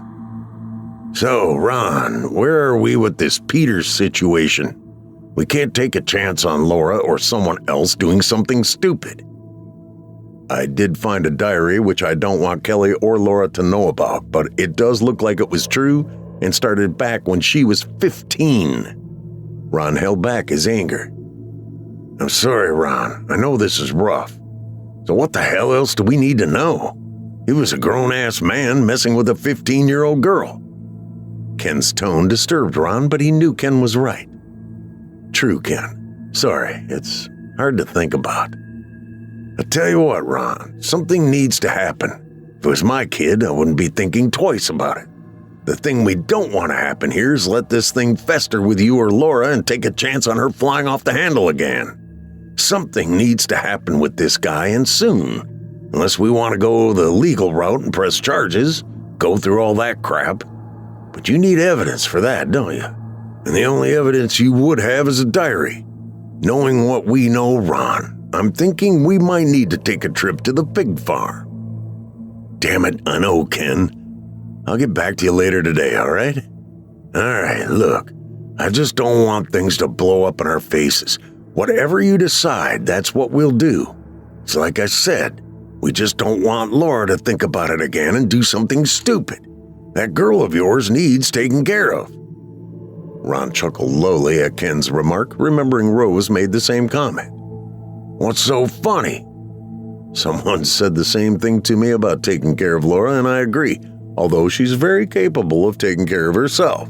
"So, Ron, where are we with this Peters situation? We can't take a chance on Laura or someone else doing something stupid." "I did find a diary which I don't want Kelly or Laura to know about, but it does look like it was true and started back when she was 15. Ron held back his anger. "I'm sorry, Ron. I know this is rough. So what the hell else do we need to know? He was a grown-ass man messing with a 15-year-old girl." Ken's tone disturbed Ron, but he knew Ken was right. "True, Ken. Sorry, it's hard to think about. I tell you what, Ron, something needs to happen. If it was my kid, I wouldn't be thinking twice about it. The thing we don't want to happen here is let this thing fester with you or Laura and take a chance on her flying off the handle again. Something needs to happen with this guy, and soon. Unless we want to go the legal route and press charges, go through all that crap. But you need evidence for that, don't you? And the only evidence you would have is a diary. Knowing what we know, Ron, I'm thinking we might need to take a trip to the pig farm." "Damn it, I know, Ken. I'll get back to you later today, all right?" "All right, look, I just don't want things to blow up in our faces. Whatever you decide, that's what we'll do. It's like I said, we just don't want Laura to think about it again and do something stupid. That girl of yours needs taken care of." Ron chuckled lowly at Ken's remark, remembering Rose made the same comment. "What's so funny?" "Someone said the same thing to me about taking care of Laura, and I agree, although she's very capable of taking care of herself."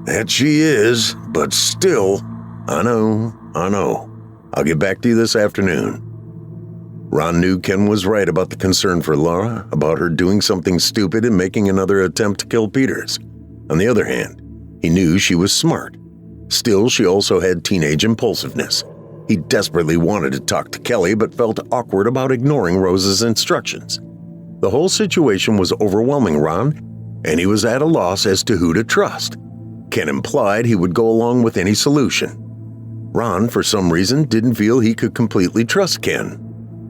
"That she is, but still, I know. I'll get back to you this afternoon." Ron knew Ken was right about the concern for Laura, about her doing something stupid and making another attempt to kill Peters. On the other hand, he knew she was smart. Still, she also had teenage impulsiveness. He desperately wanted to talk to Kelly, but felt awkward about ignoring Rose's instructions. The whole situation was overwhelming Ron, and he was at a loss as to who to trust. Ken implied he would go along with any solution. Ron, for some reason, didn't feel he could completely trust Ken.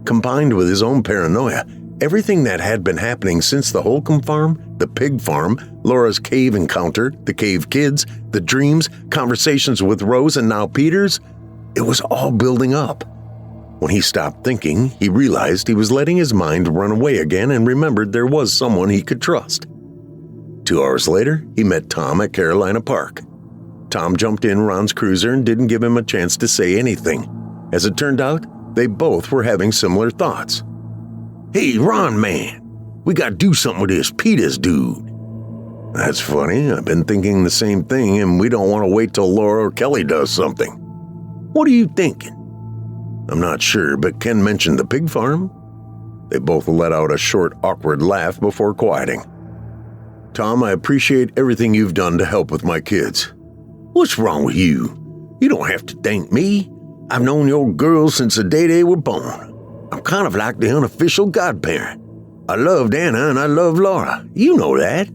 Combined with his own paranoia, everything that had been happening since the Holcomb farm, the pig farm, Laura's cave encounter, the cave kids, the dreams, conversations with Rose, and now Peters, it was all building up. When he stopped thinking, he realized he was letting his mind run away again and remembered there was someone he could trust. 2 hours later, he met Tom at Carolina Park. Tom jumped in Ron's cruiser and didn't give him a chance to say anything. As it turned out, they both were having similar thoughts. "Hey, Ron, man, we gotta do something with this Peters dude." "That's funny. I've been thinking the same thing, and we don't want to wait till Laura or Kelly does something." "What are you thinking?" "I'm not sure, but Ken mentioned the pig farm." They both let out a short, awkward laugh before quieting. "Tom, I appreciate everything you've done to help with my kids." What's wrong with you? You don't have to thank me. I've known your girls since the day they were born. I'm kind of like the unofficial godparent. I loved Anna and I love Laura. You know that."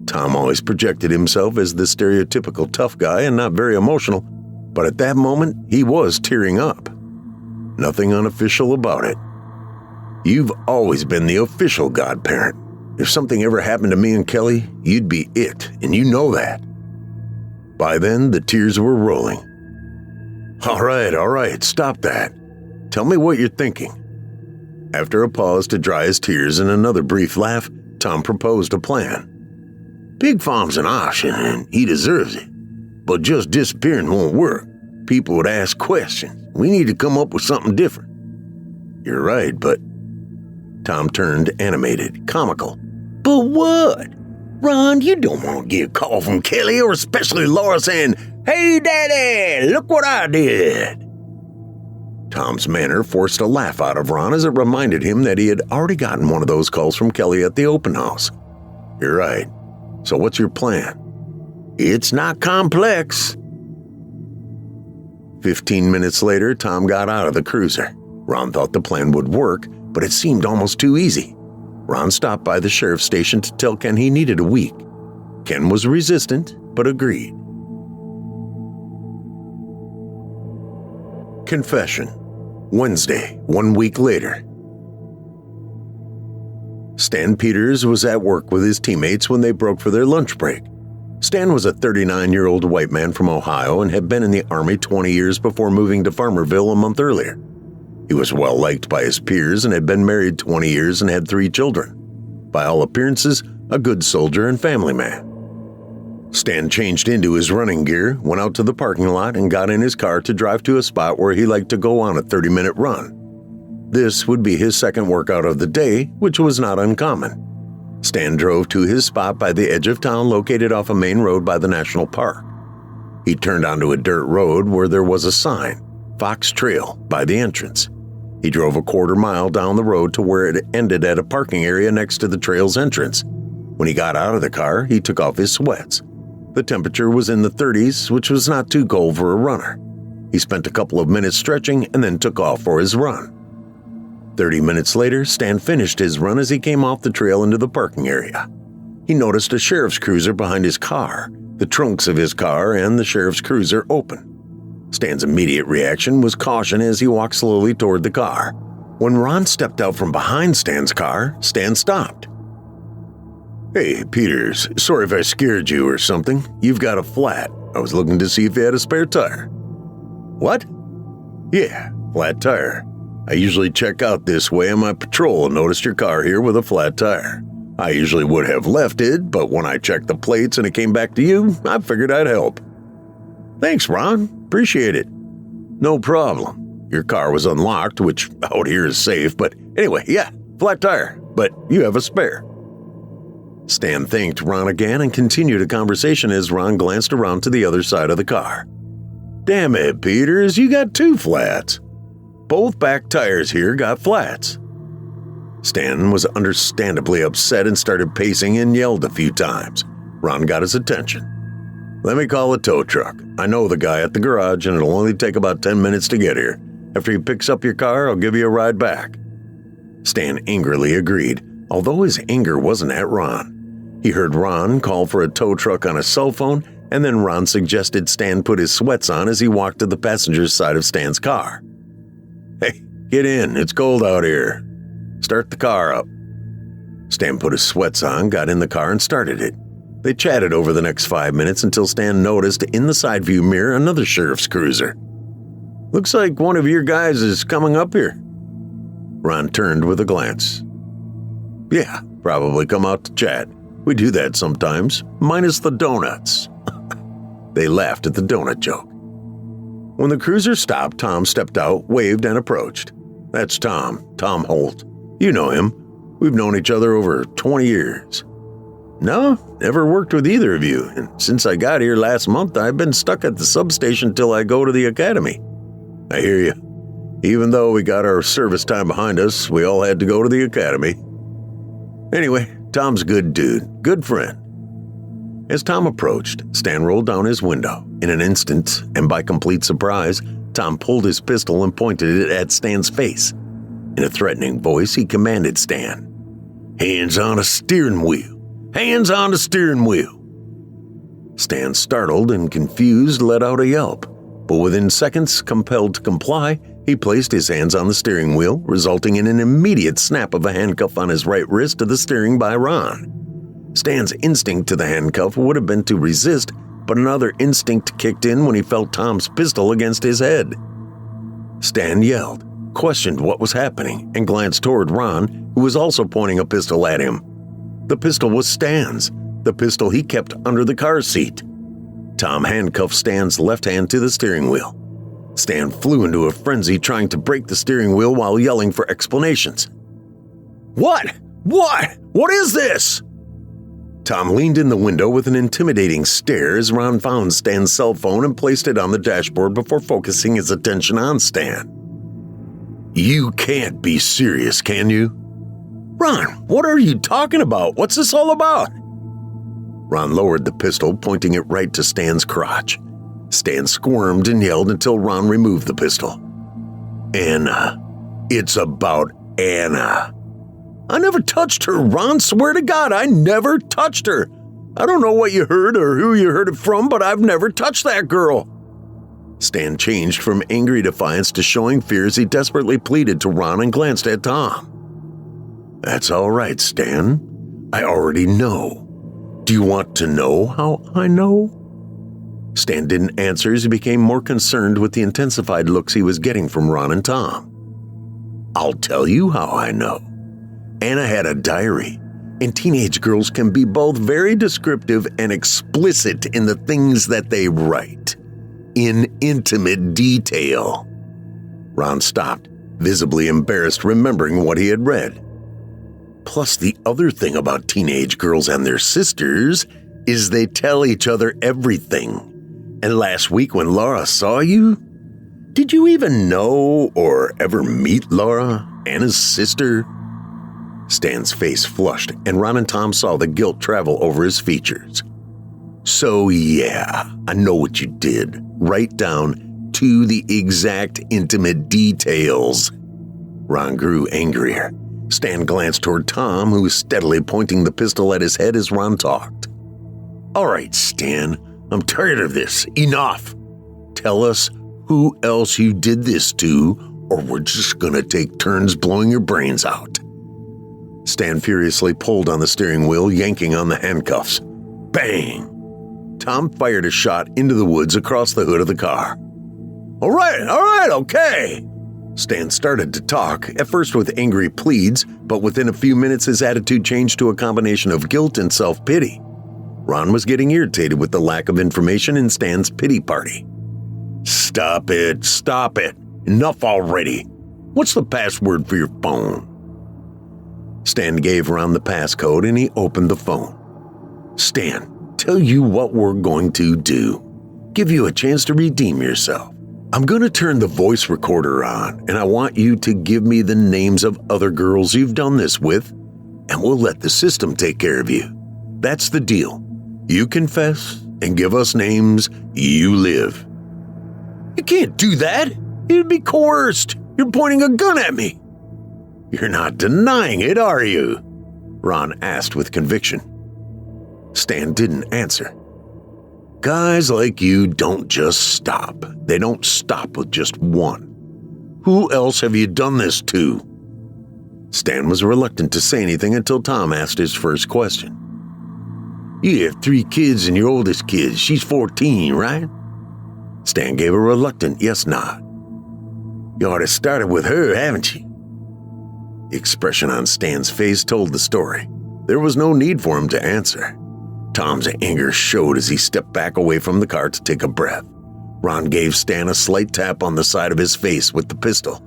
Tom always projected himself as the stereotypical tough guy and not very emotional, but at that moment, he was tearing up. Nothing unofficial about it. "You've always been the official godparent. If something ever happened to me and Kelly, you'd be it, and you know that." By then, the tears were rolling. All right, stop that. Tell me what you're thinking." After a pause to dry his tears and another brief laugh, Tom proposed a plan. "Pig Farm's an option, and he deserves it. But just disappearing won't work. People would ask questions. We need to come up with something different." "You're right, but..." Tom turned animated, comical. "But what? Ron, you don't want to get a call from Kelly or especially Laura saying, 'Hey, Daddy, look what I did.'" Tom's manner forced a laugh out of Ron as it reminded him that he had already gotten one of those calls from Kelly at the open house. "You're right. So what's your plan?" "It's not complex." 15 minutes later, Tom got out of the cruiser. Ron thought the plan would work, but it seemed almost too easy. Ron stopped by the sheriff's station to tell Ken he needed a week. Ken was resistant, but agreed. Confession. Wednesday, 1 week later. Stan Peters was at work with his teammates when they broke for their lunch break. Stan was a 39-year-old white man from Ohio and had been in the Army 20 years before moving to Farmerville a month earlier. He was well-liked by his peers and had been married 20 years and had 3 children. By all appearances, a good soldier and family man. Stan changed into his running gear, went out to the parking lot, and got in his car to drive to a spot where he liked to go on a 30-minute run. This would be his second workout of the day, which was not uncommon. Stan drove to his spot by the edge of town located off a main road by the National Park. He turned onto a dirt road where there was a sign, Fox Trail, by the entrance. He drove a quarter mile down the road to where it ended at a parking area next to the trail's entrance. When he got out of the car, he took off his sweats. The temperature was in the 30s, which was not too cold for a runner. He spent a couple of minutes stretching and then took off for his run. 30 minutes later, Stan finished his run as he came off the trail into the parking area. He noticed a sheriff's cruiser behind his car, the trunks of his car and the sheriff's cruiser open. Stan's immediate reaction was caution as he walked slowly toward the car. When Ron stepped out from behind Stan's car, Stan stopped. "Hey, Peters, sorry if I scared you or something. You've got a flat. I was looking to see if you had a spare tire." "What?" "Yeah, flat tire. I usually check out this way on my patrol and noticed your car here with a flat tire. I usually would have left it, but when I checked the plates and it came back to you, I figured I'd help." "Thanks, Ron. Appreciate it." "No problem. Your car was unlocked, which out here is safe, but anyway, yeah, flat tire, but you have a spare." Stan thanked Ron again and continued a conversation as Ron glanced around to the other side of the car. "Damn it, Peters, you got 2 flats. Both back tires here got flats." Stan was understandably upset and started pacing and yelled a few times. Ron got his attention. "Let me call a tow truck. I know the guy at the garage and it'll only take about 10 minutes to get here. After he picks up your car, I'll give you a ride back." Stan angrily agreed, although his anger wasn't at Ron. He heard Ron call for a tow truck on his cell phone, and then Ron suggested Stan put his sweats on as he walked to the passenger's side of Stan's car. "Hey, get in. It's cold out here. Start the car up." Stan put his sweats on, got in the car, and started it. They chatted over the next 5 minutes until Stan noticed in the side view mirror another sheriff's cruiser. "Looks like one of your guys is coming up here." Ron turned with a glance. "Yeah, probably come out to chat. We do that sometimes, minus the donuts." They laughed at the donut joke. When the cruiser stopped, Tom stepped out, waved, and approached. "That's Tom Holt. You know him. We've known each other over 20 years. "No, never worked with either of you, and since I got here last month, I've been stuck at the substation till I go to the academy." "I hear you. Even though we got our service time behind us, we all had to go to the academy. Anyway, Tom's a good dude, good friend." As Tom approached, Stan rolled down his window. In an instant, and by complete surprise, Tom pulled his pistol and pointed it at Stan's face. In a threatening voice, he commanded Stan, "Hands on the steering wheel! Hands on the steering wheel!" Stan, startled and confused, let out a yelp, but within seconds, compelled to comply, he placed his hands on the steering wheel, resulting in an immediate snap of a handcuff on his right wrist to the steering by Ron. Stan's instinct to the handcuff would have been to resist, but another instinct kicked in when he felt Tom's pistol against his head. Stan yelled, questioned what was happening, and glanced toward Ron, who was also pointing a pistol at him. The pistol was Stan's, the pistol he kept under the car seat. Tom handcuffed Stan's left hand to the steering wheel. Stan flew into a frenzy, trying to break the steering wheel while yelling for explanations. What? What is this?" Tom leaned in the window with an intimidating stare as Ron found Stan's cell phone and placed it on the dashboard before focusing his attention on Stan. "You can't be serious, can you?" "Ron, what are you talking about? What's this all about?" Ron lowered the pistol, pointing it right to Stan's crotch. Stan squirmed and yelled until Ron removed the pistol. "Anna. It's about Anna." "I never touched her, Ron. Swear to God, I never touched her. I don't know what you heard or who you heard it from, but I've never touched that girl." Stan changed from angry defiance to showing fear as he desperately pleaded to Ron and glanced at Tom. "That's all right, Stan. I already know. Do you want to know how I know?" Stan didn't answer as he became more concerned with the intensified looks he was getting from Ron and Tom. "I'll tell you how I know. Anna had a diary, and teenage girls can be both very descriptive and explicit in the things that they write, in intimate detail." Ron stopped, visibly embarrassed, remembering what he had read. "Plus, the other thing about teenage girls and their sisters is they tell each other everything. And last week when Laura saw you, did you even know or ever meet Laura, Anna's sister?" Stan's face flushed, and Ron and Tom saw the guilt travel over his features. "So yeah, I know what you did. Right down to the exact intimate details." Ron grew angrier. Stan glanced toward Tom, who was steadily pointing the pistol at his head as Ron talked. "All right, Stan, I'm tired of this. Enough. Tell us who else you did this to, or we're just gonna take turns blowing your brains out." Stan furiously pulled on the steering wheel, yanking on the handcuffs. Bang! Tom fired a shot into the woods across the hood of the car. All right, okay. Stan started to talk, at first with angry pleads, but within a few minutes his attitude changed to a combination of guilt and self-pity. Ron was getting irritated with the lack of information in Stan's pity party. Stop it. Enough already. What's the password for your phone? Stan gave Ron the passcode and he opened the phone. Stan, tell you what we're going to do. Give you a chance to redeem yourself. I'm going to turn the voice recorder on, and I want you to give me the names of other girls you've done this with, and we'll let the system take care of you. That's the deal. You confess and give us names, you live. You can't do that. You'd be coerced. You're pointing a gun at me. You're not denying it, are you? Ron asked with conviction. Stan didn't answer. Guys like you don't just stop. They don't stop with just one. Who else have you done this to? Stan was reluctant to say anything until Tom asked his first question. You have 3 kids and your oldest kid, she's 14, right? Stan gave a reluctant yes nod. You ought to started with her, haven't you? The expression on Stan's face told the story. There was no need for him to answer. Tom's anger showed as he stepped back away from the car to take a breath. Ron gave Stan a slight tap on the side of his face with the pistol.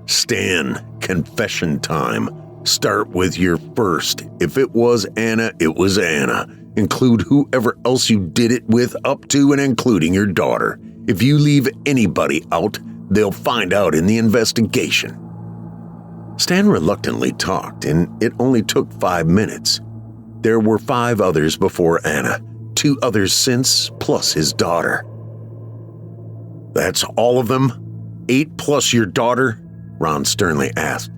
Stan, confession time. Start with your first. If it was Anna, it was Anna. Include whoever else you did it with up to and including your daughter. If you leave anybody out, they'll find out in the investigation. Stan reluctantly talked, and it only took 5 minutes. There were 5 others before Anna, 2 others since, plus his daughter. "That's all of them? 8 plus your daughter?" Ron sternly asked.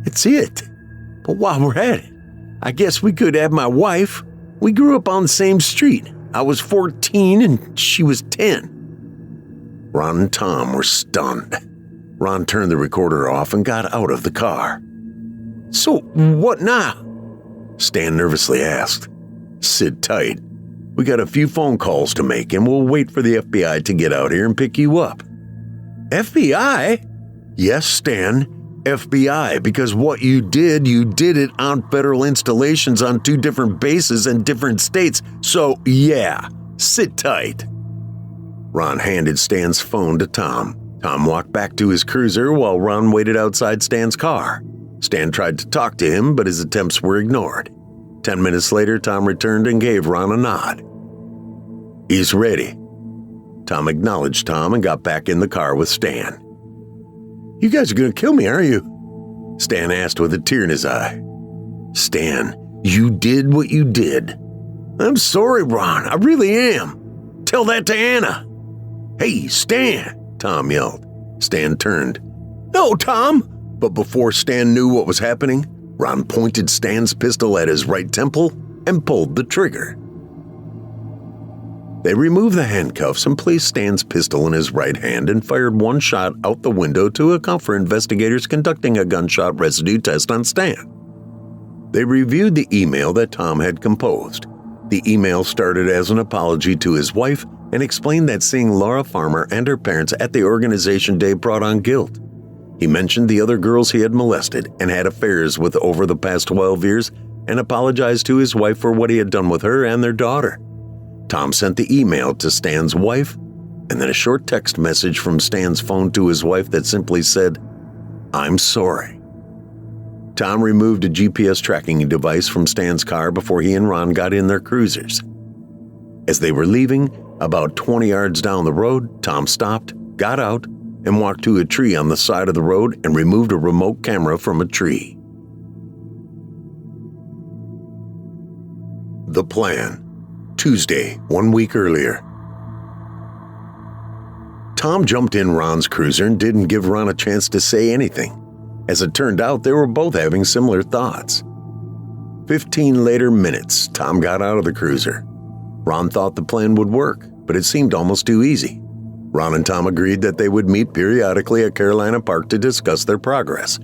"It's it. But while we're at it, I guess we could have my wife. We grew up on the same street. I was 14 and she was 10. Ron and Tom were stunned. Ron turned the recorder off and got out of the car. "So, what now?" Stan nervously asked. "Sit tight. We got a few phone calls to make and we'll wait for the FBI to get out here and pick you up." "FBI?" "Yes, Stan. FBI, because what you did it on federal installations on 2 different bases in different states. So, yeah, sit tight." Ron handed Stan's phone to Tom. Tom walked back to his cruiser while Ron waited outside Stan's car. Stan tried to talk to him, but his attempts were ignored. 10 minutes later, Tom returned and gave Ron a nod. "He's ready." Tom acknowledged Tom and got back in the car with Stan. "You guys are going to kill me, aren't you?" Stan asked with a tear in his eye. "Stan, you did what you did." "I'm sorry, Ron. I really am. Tell that to Anna." "Hey, Stan," Tom yelled. Stan turned. "No, Tom." But before Stan knew what was happening, Ron pointed Stan's pistol at his right temple and pulled the trigger. They removed the handcuffs and placed Stan's pistol in his right hand and fired 1 shot out the window to account for investigators conducting a gunshot residue test on Stan. They reviewed the email that Tom had composed. The email started as an apology to his wife and explained that seeing Laura Farmer and her parents at the organization day brought on guilt. He mentioned the other girls he had molested and had affairs with over the past 12 years and apologized to his wife for what he had done with her and their daughter. Tom sent the email to Stan's wife and then a short text message from Stan's phone to his wife that simply said, "I'm sorry." Tom removed a GPS tracking device from Stan's car before he and Ron got in their cruisers. As they were leaving, about 20 yards down the road, Tom stopped, got out, and walked to a tree on the side of the road and removed a remote camera from a tree. The plan. Tuesday, 1 week earlier. Tom jumped in Ron's cruiser and didn't give Ron a chance to say anything. As it turned out, they were both having similar thoughts. 15 later minutes, Tom got out of the cruiser. Ron thought the plan would work, but it seemed almost too easy. Ron and Tom agreed that they would meet periodically at Carolina Park to discuss their progress.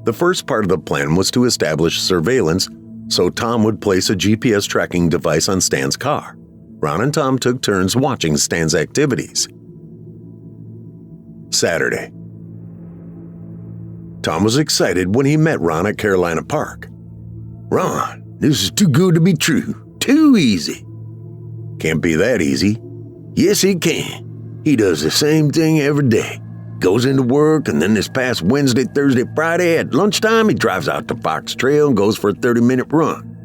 The first part of the plan was to establish surveillance, so Tom would place a GPS tracking device on Stan's car. Ron and Tom took turns watching Stan's activities. Saturday. Tom was excited when he met Ron at Carolina Park. "Ron, this is too good to be true. Too easy." "Can't be that easy." "Yes, it can. He does the same thing every day. Goes into work, and then this past Wednesday, Thursday, Friday at lunchtime, he drives out to Fox Trail and goes for a 30-minute run.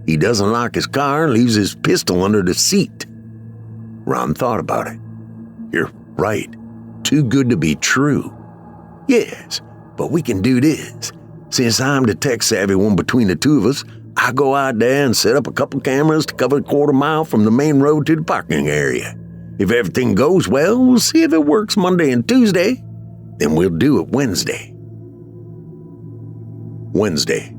He doesn't lock his car and leaves his pistol under the seat." Ron thought about it. "You're right. Too good to be true." "Yes, but we can do this. Since I'm the tech-savvy one between the two of us, I go out there and set up a couple cameras to cover a quarter mile from the main road to the parking area. If everything goes well, we'll see if it works Monday and Tuesday. Then we'll do it Wednesday." Wednesday.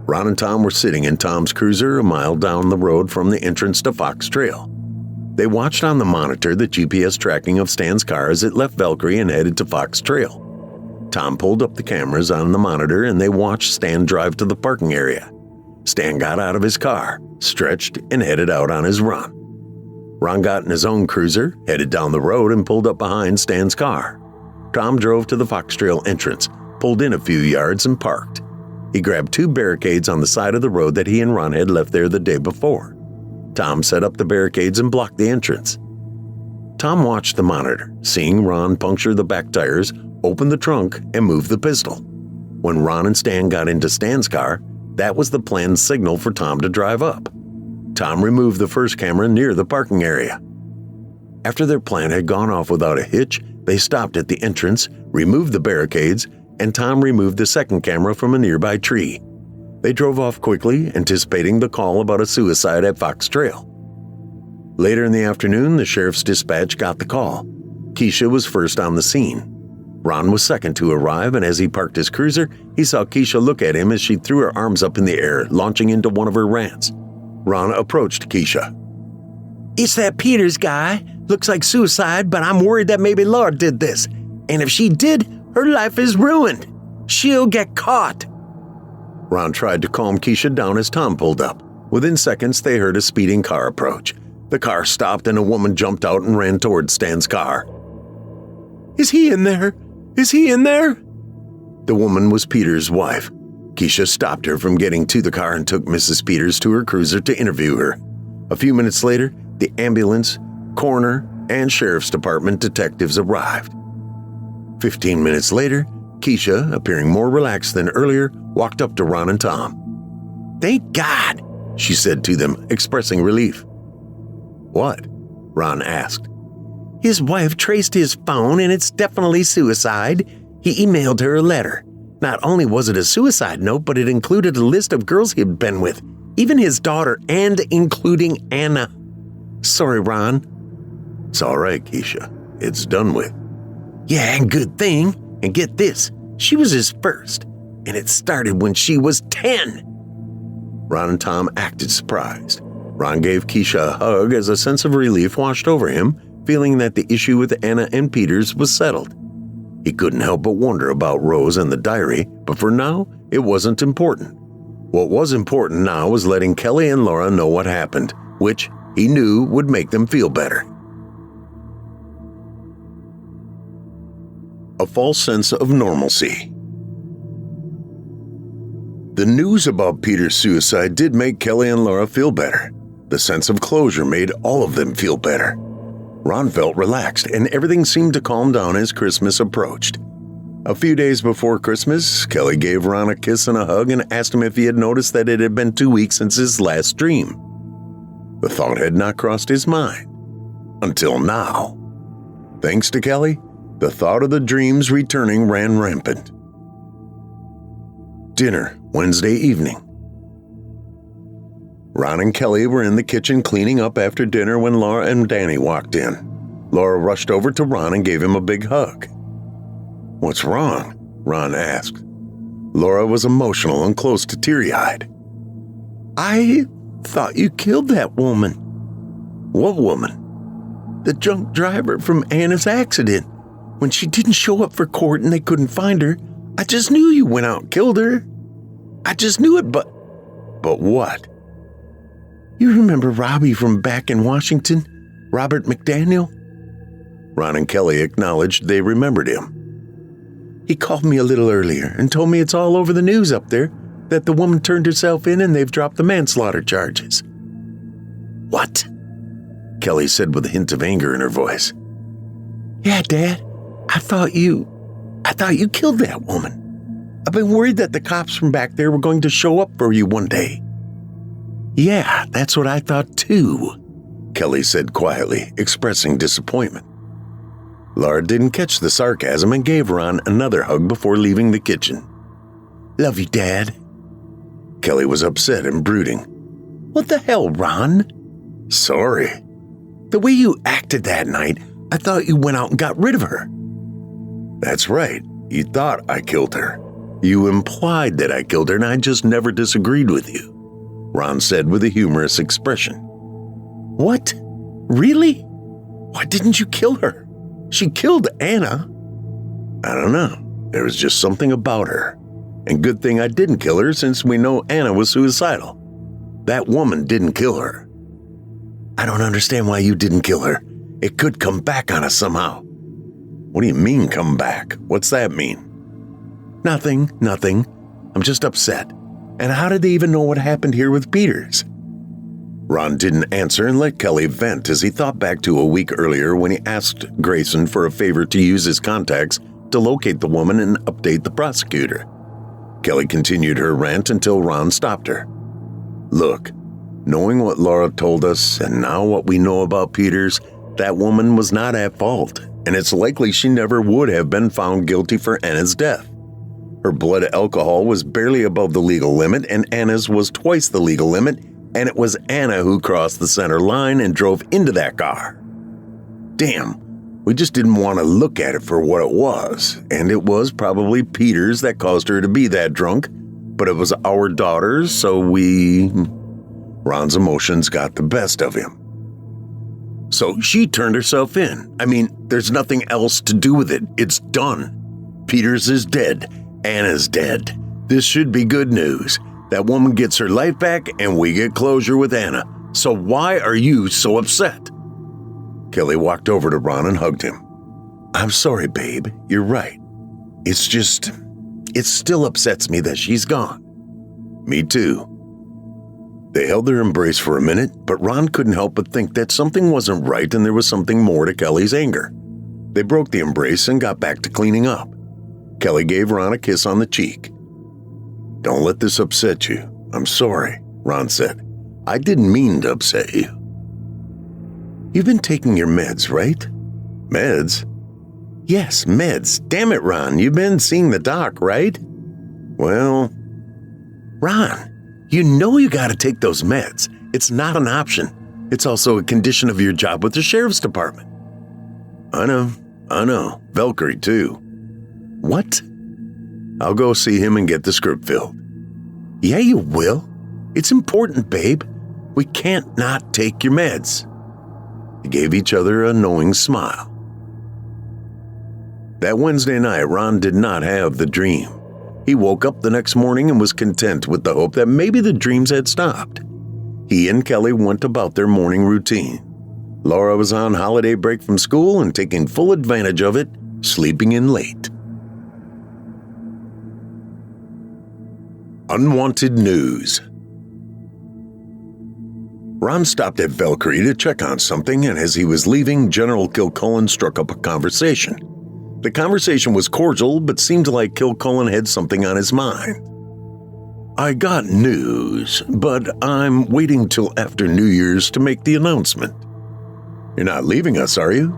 Ron and Tom were sitting in Tom's cruiser a mile down the road from the entrance to Fox Trail. They watched on the monitor the GPS tracking of Stan's car as it left Valkyrie and headed to Fox Trail. Tom pulled up the cameras on the monitor and they watched Stan drive to the parking area. Stan got out of his car, stretched, and headed out on his run. Ron got in his own cruiser, headed down the road, and pulled up behind Stan's car. Tom drove to the Fox Trail entrance, pulled in a few yards, and parked. He grabbed 2 barricades on the side of the road that he and Ron had left there the day before. Tom set up the barricades and blocked the entrance. Tom watched the monitor, seeing Ron puncture the back tires, open the trunk, and move the pistol. When Ron and Stan got into Stan's car, that was the planned signal for Tom to drive up. Tom removed the first camera near the parking area. After their plan had gone off without a hitch, they stopped at the entrance, removed the barricades, and Tom removed the second camera from a nearby tree. They drove off quickly, anticipating the call about a suicide at Fox Trail. Later in the afternoon, the sheriff's dispatch got the call. Keisha was first on the scene. Ron was second to arrive, and as he parked his cruiser, he saw Keisha look at him as she threw her arms up in the air, launching into one of her rants. Ron approached Keisha. "It's that Peters guy. Looks like suicide, but I'm worried that maybe Laura did this. And if she did, her life is ruined. She'll get caught." Ron tried to calm Keisha down as Tom pulled up. Within seconds, they heard a speeding car approach. The car stopped and a woman jumped out and ran toward Stan's car. "Is he in there? Is he in there?" The woman was Peters' wife. Keisha stopped her from getting to the car and took Mrs. Peters to her cruiser to interview her. A few minutes later, the ambulance, coroner, and sheriff's department detectives arrived. 15 minutes later, Keisha, appearing more relaxed than earlier, walked up to Ron and Tom. "Thank God," she said to them, expressing relief. "What?" Ron asked. "His wife traced his phone and it's definitely suicide. He emailed her a letter. Not only was it a suicide note, but it included a list of girls he'd been with, even his daughter and including Anna. Sorry, Ron." "It's all right, Keisha. It's done with." "Yeah, and good thing. And get this, she was his first, and it started when she was 10. Ron and Tom acted surprised. Ron gave Keisha a hug as a sense of relief washed over him, feeling that the issue with Anna and Peters was settled. He couldn't help but wonder about Rose and the diary, but for now, it wasn't important. What was important now was letting Kelly and Laura know what happened, which he knew would make them feel better. A false sense of normalcy. The news about Peter's suicide did make Kelly and Laura feel better. The sense of closure made all of them feel better. Ron felt relaxed, and everything seemed to calm down as Christmas approached. A few days before Christmas, Kelly gave Ron a kiss and a hug and asked him if he had noticed that it had been 2 weeks since his last dream. The thought had not crossed his mind. Until now. Thanks to Kelly, the thought of the dreams returning ran rampant. Dinner, Wednesday evening. Ron and Kelly were in the kitchen cleaning up after dinner when Laura and Danny walked in. Laura rushed over to Ron and gave him a big hug. "What's wrong?" Ron asked. Laura was emotional and close to teary-eyed. "I thought you killed that woman." "What woman?" "The drunk driver from Anna's accident. When she didn't show up for court and they couldn't find her, I just knew you went out and killed her. I just knew it, but..." "But what?" "You remember Robbie from back in Washington? Robert McDaniel?" Ron and Kelly acknowledged they remembered him. "He called me a little earlier and told me it's all over the news up there, that the woman turned herself in and they've dropped the manslaughter charges." "What?" Kelly said with a hint of anger in her voice. "Yeah, Dad. I thought you killed that woman. I've been worried that the cops from back there were going to show up for you one day." "Yeah, that's what I thought too," Kelly said quietly, expressing disappointment. Laura didn't catch the sarcasm and gave Ron another hug before leaving the kitchen. "Love you, Dad." Kelly was upset and brooding. "What the hell, Ron?" "Sorry." "The way you acted that night, I thought you went out and got rid of her." "That's right. You thought I killed her. You implied that I killed her, and I just never disagreed with you," Ron said with a humorous expression. "What? Really? Why didn't you kill her? She killed Anna." "I don't know. There was just something about her. And good thing I didn't kill her since we know Anna was suicidal. That woman didn't kill her." "I don't understand why you didn't kill her. It could come back on us somehow." "What do you mean come back? What's that mean?" Nothing. I'm just upset. And how did they even know what happened here with Peters?" Ron didn't answer and let Kelly vent as he thought back to a week earlier when he asked Grayson for a favor to use his contacts to locate the woman and update the prosecutor. Kelly continued her rant until Ron stopped her. "Look, knowing what Laura told us and now what we know about Peters, that woman was not at fault, and it's likely she never would have been found guilty for Anna's death. Her blood alcohol was barely above the legal limit, and Anna's was twice the legal limit, and it was Anna who crossed the center line and drove into that car. Damn, we just didn't want to look at it for what it was, and it was probably Peter's that caused her to be that drunk, but it was our daughter's, so Ron's emotions got the best of him. So she turned herself in. I mean, there's nothing else to do with it. It's done. Peter's is dead. Anna's dead. This should be good news. That woman gets her life back and we get closure with Anna. So why are you so upset? Kelly walked over to Ron and hugged him. I'm sorry, babe. You're right. It still upsets me that she's gone. Me too. They held their embrace for a minute, but Ron couldn't help but think that something wasn't right and there was something more to Kelly's anger. They broke the embrace and got back to cleaning up. Kelly gave Ron a kiss on the cheek. Don't let this upset you. I'm sorry, Ron said. I didn't mean to upset you. You've been taking your meds, right? Meds? Yes, meds. Damn it, Ron. You've been seeing the doc, right? Well, Ron, you know you gotta take those meds. It's not an option. It's also a condition of your job with the sheriff's department. I know. Valkyrie, too. What? I'll go see him and get the script filled. Yeah, you will. It's important, babe. We can't not take your meds. They gave each other a knowing smile. That Wednesday night, Ron did not have the dream. He woke up the next morning and was content with the hope that maybe the dreams had stopped. He and Kelly went about their morning routine. Laura was on holiday break from school and taking full advantage of it, sleeping in late. Unwanted news. Ron stopped at Valkyrie to check on something, and as he was leaving, General Kilcullen struck up a conversation. The conversation was cordial, but seemed like Kilcullen had something on his mind. I got news, but I'm waiting till after New Year's to make the announcement. You're not leaving us, are you?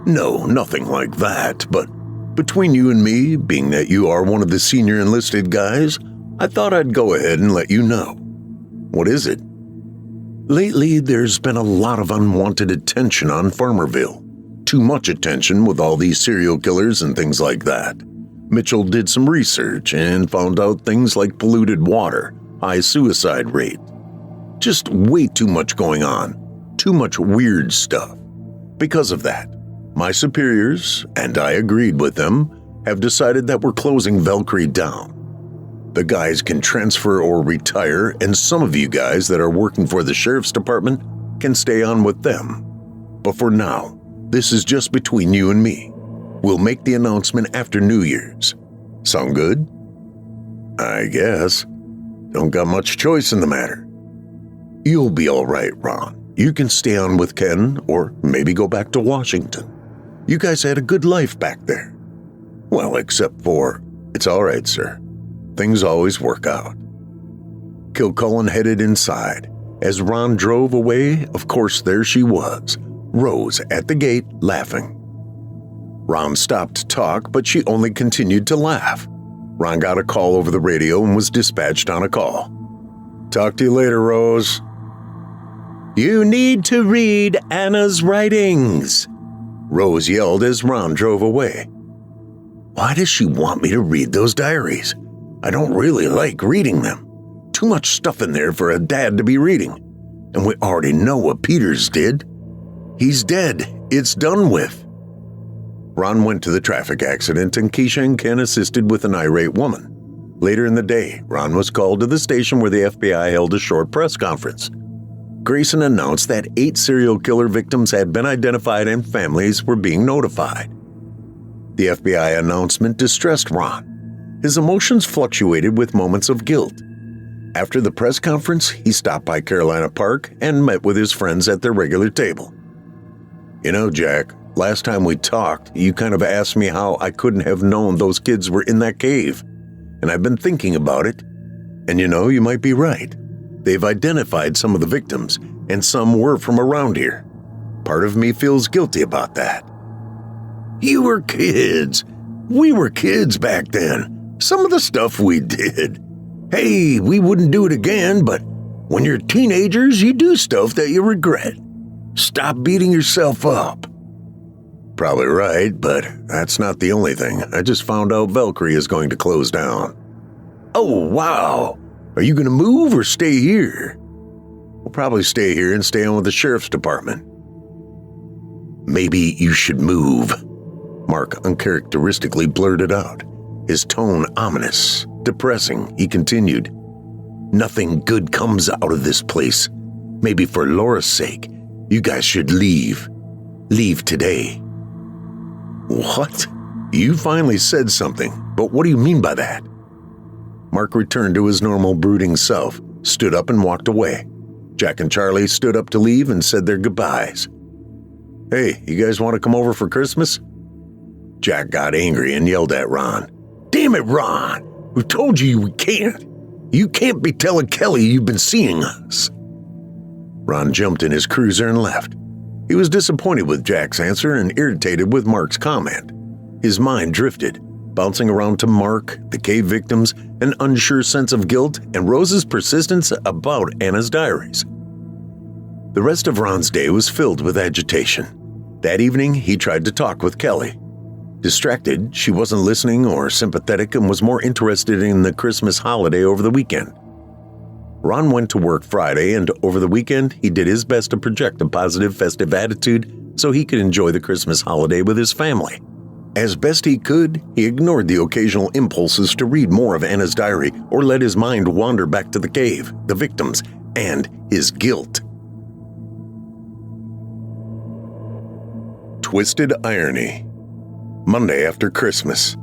No, nothing like that, but between you and me, being that you are one of the senior enlisted guys, I thought I'd go ahead and let you know. What is it? Lately, there's been a lot of unwanted attention on Farmerville. Too much attention with all these serial killers and things like that. Mitchell did some research and found out things like polluted water, high suicide rate. Just way too much going on. Too much weird stuff. Because of that, my superiors, and I agreed with them, have decided that we're closing Valkyrie down. The guys can transfer or retire, and some of you guys that are working for the sheriff's department can stay on with them. But for now, this is just between you and me. We'll make the announcement after New Year's. Sound good? I guess. Don't got much choice in the matter. You'll be all right, Ron. You can stay on with Ken, or maybe go back to Washington. You guys had a good life back there. Well, except for, it's all right, sir. Things always work out. Kilcullen headed inside. As Ron drove away, of course there she was, Rose at the gate, laughing. Ron stopped to talk, but she only continued to laugh. Ron got a call over the radio and was dispatched on a call. Talk to you later, Rose. You need to read Anna's writings, Rose yelled as Ron drove away. Why does she want me to read those diaries? I don't really like reading them. Too much stuff in there for a dad to be reading. And we already know what Peters did. He's dead. It's done with. Ron went to the traffic accident and Keisha and Ken assisted with an irate woman. Later in the day, Ron was called to the station where the FBI held a short press conference. Grayson announced that 8 serial killer victims had been identified and families were being notified. The FBI announcement distressed Ron. His emotions fluctuated with moments of guilt. After the press conference, he stopped by Carolina Park and met with his friends at their regular table. You know, Jack, last time we talked, you kind of asked me how I couldn't have known those kids were in that cave. And I've been thinking about it. And you know, you might be right. They've identified some of the victims, and some were from around here. Part of me feels guilty about that. You were kids. We were kids back then. Some of the stuff we did. Hey, we wouldn't do it again, but when you're teenagers, you do stuff that you regret. Stop beating yourself up. Probably right, but that's not the only thing. I just found out Valkyrie is going to close down. Oh, wow. Are you going to move or stay here? We'll probably stay here and stay on with the sheriff's department. Maybe you should move, Mark uncharacteristically blurted out, his tone ominous, depressing. He continued, nothing good comes out of this place. Maybe for Laura's sake, you guys should leave. Leave today. What? You finally said something, but what do you mean by that? Mark returned to his normal brooding self, stood up and walked away. Jack and Charlie stood up to leave and said their goodbyes. Hey, you guys want to come over for Christmas? Jack got angry and yelled at Ron. Damn it, Ron! We told you we can't. You can't be telling Kelly you've been seeing us. Ron jumped in his cruiser and left. He was disappointed with Jack's answer and irritated with Mark's comment. His mind drifted, bouncing around to Mark, the cave victims, an unsure sense of guilt, and Rose's persistence about Anna's diaries. The rest of Ron's day was filled with agitation. That evening, he tried to talk with Kelly. Distracted, she wasn't listening or sympathetic and was more interested in the Christmas holiday over the weekend. Ron went to work Friday, and over the weekend, he did his best to project a positive, festive attitude so he could enjoy the Christmas holiday with his family. As best he could, he ignored the occasional impulses to read more of Anna's diary or let his mind wander back to the cave, the victims, and his guilt. Twisted irony. Monday after Christmas.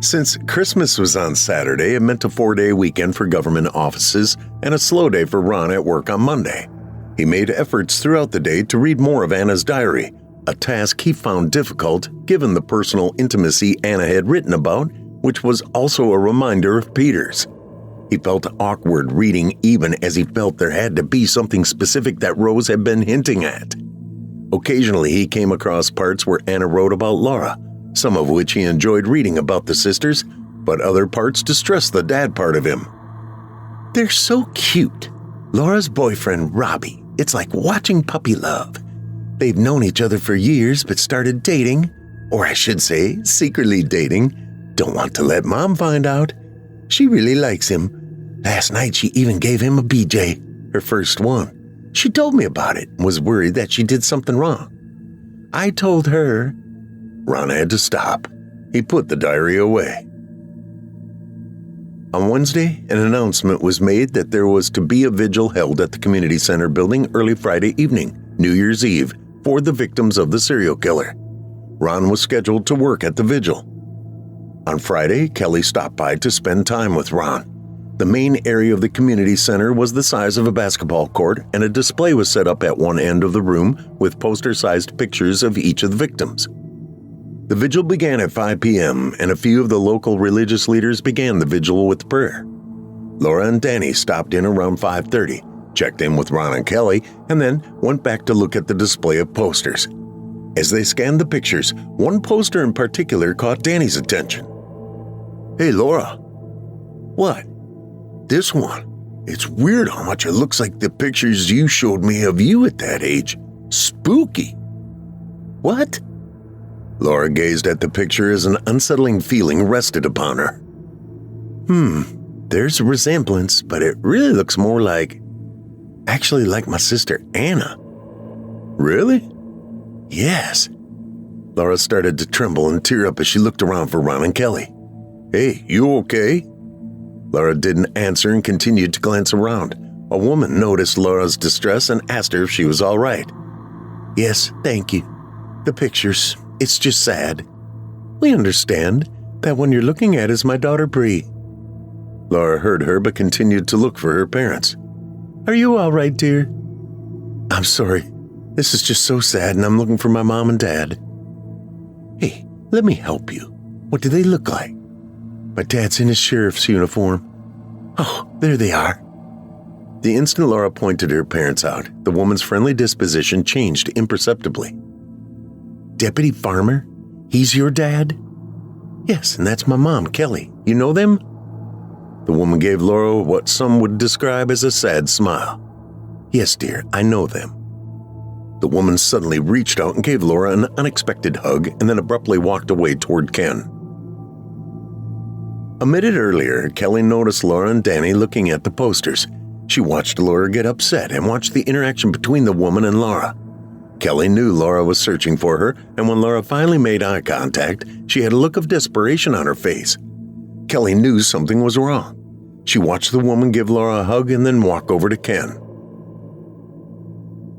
Since Christmas was on Saturday, it meant a 4-day weekend for government offices and a slow day for Ron at work on Monday. He made efforts throughout the day to read more of Anna's diary, a task he found difficult given the personal intimacy Anna had written about, which was also a reminder of Peter's. He felt awkward reading even as he felt there had to be something specific that Rose had been hinting at. Occasionally he came across parts where Anna wrote about Laura, some of which he enjoyed reading about the sisters, but other parts distressed the dad part of him. They're so cute. Laura's boyfriend, Robbie, it's like watching puppy love. They've known each other for years but started dating, or I should say, secretly dating. Don't want to let Mom find out. She really likes him. Last night she even gave him a BJ, her first one. She told me about it and was worried that she did something wrong. I told her. Ron had to stop. He put the diary away. On Wednesday, an announcement was made that there was to be a vigil held at the community center building early Friday evening, New Year's Eve, for the victims of the serial killer. Ron was scheduled to work at the vigil. On Friday, Kelly stopped by to spend time with Ron. The main area of the community center was the size of a basketball court, and a display was set up at one end of the room with poster-sized pictures of each of the victims. The vigil began at 5 p.m., and a few of the local religious leaders began the vigil with prayer. Laura and Danny stopped in around 5:30, checked in with Ron and Kelly, and then went back to look at the display of posters. As they scanned the pictures, one poster in particular caught Danny's attention. Hey, Laura. What? This one. It's weird how much it looks like the pictures you showed me of you at that age. Spooky. What? Laura gazed at the picture as an unsettling feeling rested upon her. There's a resemblance, but it really looks more actually like my sister Anna. Really? Yes. Laura started to tremble and tear up as she looked around for Ron and Kelly. Hey, you okay? Laura didn't answer and continued to glance around. A woman noticed Laura's distress and asked her if she was all right. Yes, thank you. The pictures, it's just sad. We understand. That one you're looking at is my daughter Bree. Laura heard her but continued to look for her parents. Are you all right, dear? I'm sorry. This is just so sad and I'm looking for my mom and dad. Hey, let me help you. What do they look like? My dad's in his sheriff's uniform. Oh, there they are. The instant Laura pointed her parents out, the woman's friendly disposition changed imperceptibly. Deputy Farmer? He's your dad? Yes, and that's my mom, Kelly. You know them? The woman gave Laura what some would describe as a sad smile. Yes, dear, I know them. The woman suddenly reached out and gave Laura an unexpected hug and then abruptly walked away toward Ken. A minute earlier, Kelly noticed Laura and Danny looking at the posters. She watched Laura get upset and watched the interaction between the woman and Laura. Kelly knew Laura was searching for her, and when Laura finally made eye contact, she had a look of desperation on her face. Kelly knew something was wrong. She watched the woman give Laura a hug and then walk over to Ken.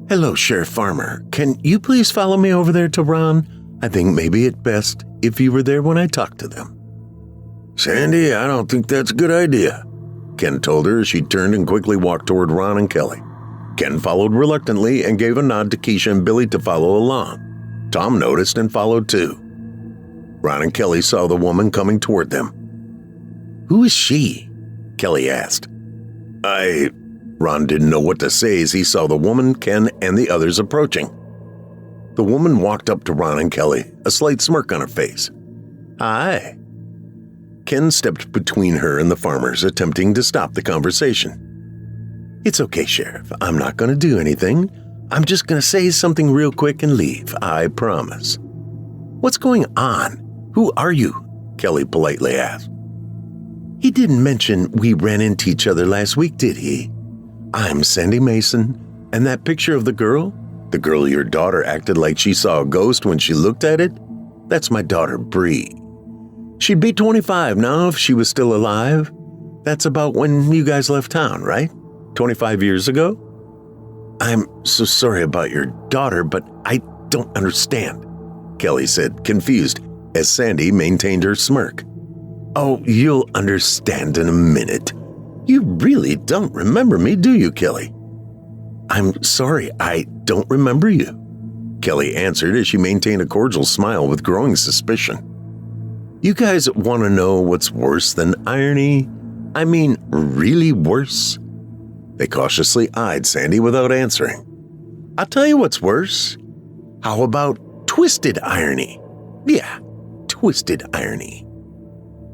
Hello, Sheriff Farmer. Can you please follow me over there to Ron? I think maybe it's best if you were there when I talk to them. Sandy, I don't think that's a good idea, Ken told her as she turned and quickly walked toward Ron and Kelly. Ken followed reluctantly and gave a nod to Keisha and Billy to follow along. Tom noticed and followed too. Ron and Kelly saw the woman coming toward them. Who is she? Kelly asked. Ron didn't know what to say as he saw the woman, Ken, and the others approaching. The woman walked up to Ron and Kelly, a slight smirk on her face. Hi. Ken stepped between her and the farmers, attempting to stop the conversation. It's okay, Sheriff. I'm not going to do anything. I'm just going to say something real quick and leave, I promise. What's going on? Who are you? Kelly politely asked. He didn't mention we ran into each other last week, did he? I'm Sandy Mason, and that picture of the girl your daughter acted like she saw a ghost when she looked at it, that's my daughter, Bree. She'd be 25 now if she was still alive. That's about when you guys left town, right? 25 years ago? I'm so sorry about your daughter, but I don't understand, Kelly said, confused, as Sandy maintained her smirk. Oh, you'll understand in a minute. You really don't remember me, do you, Kelly? I'm sorry, I don't remember you, Kelly answered as she maintained a cordial smile with growing suspicion. You guys want to know what's worse than irony? I mean, really worse? They cautiously eyed Sandy without answering. I'll tell you what's worse. How about twisted irony? Yeah, twisted irony.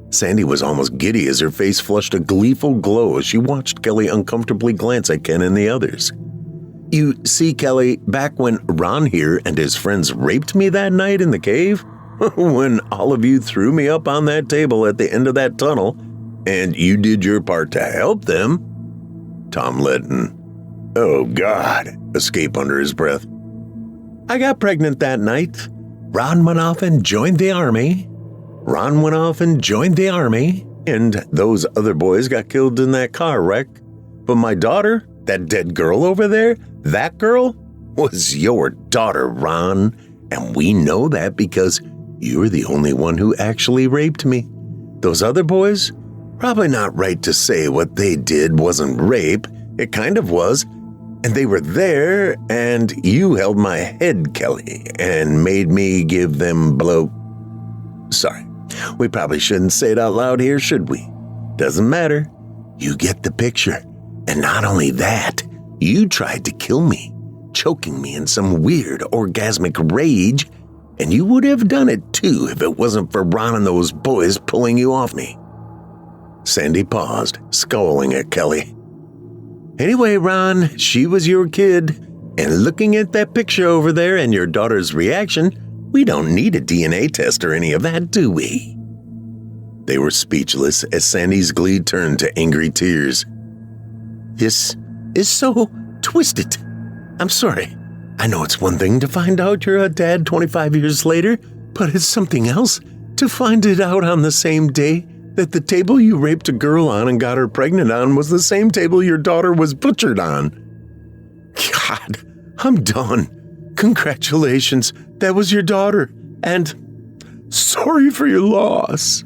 Sandy was almost giddy as her face flushed a gleeful glow as she watched Kelly uncomfortably glance at Ken and the others. You see, Kelly, back when Ron here and his friends raped me that night in the cave, when all of you threw me up on that table at the end of that tunnel, and you did your part to help them, Tom let "Oh, God," escape under his breath. I got pregnant that night. Ron went off and joined the army, and those other boys got killed in that car wreck. But my daughter, that dead girl over there, that girl was your daughter, Ron, and we know that because you're the only one who actually raped me. Those other boys, probably not right to say what they did wasn't rape. It kind of was. And they were there, and you held my head, Kelly, and made me give them blow. Sorry, we probably shouldn't say it out loud here, should we? Doesn't matter. You get the picture. And not only that, you tried to kill me, choking me in some weird orgasmic rage, and you would have done it too if it wasn't for Ron and those boys pulling you off me. Sandy paused, scowling at Kelly. Anyway, Ron, she was your kid, and looking at that picture over there and your daughter's reaction, we don't need a DNA test or any of that, do we? They were speechless as Sandy's glee turned to angry tears. This is so twisted. I'm sorry. I know it's one thing to find out you're a dad 25 years later, but it's something else to find it out on the same day that the table you raped a girl on and got her pregnant on was the same table your daughter was butchered on. God, I'm done. Congratulations, that was your daughter, and sorry for your loss.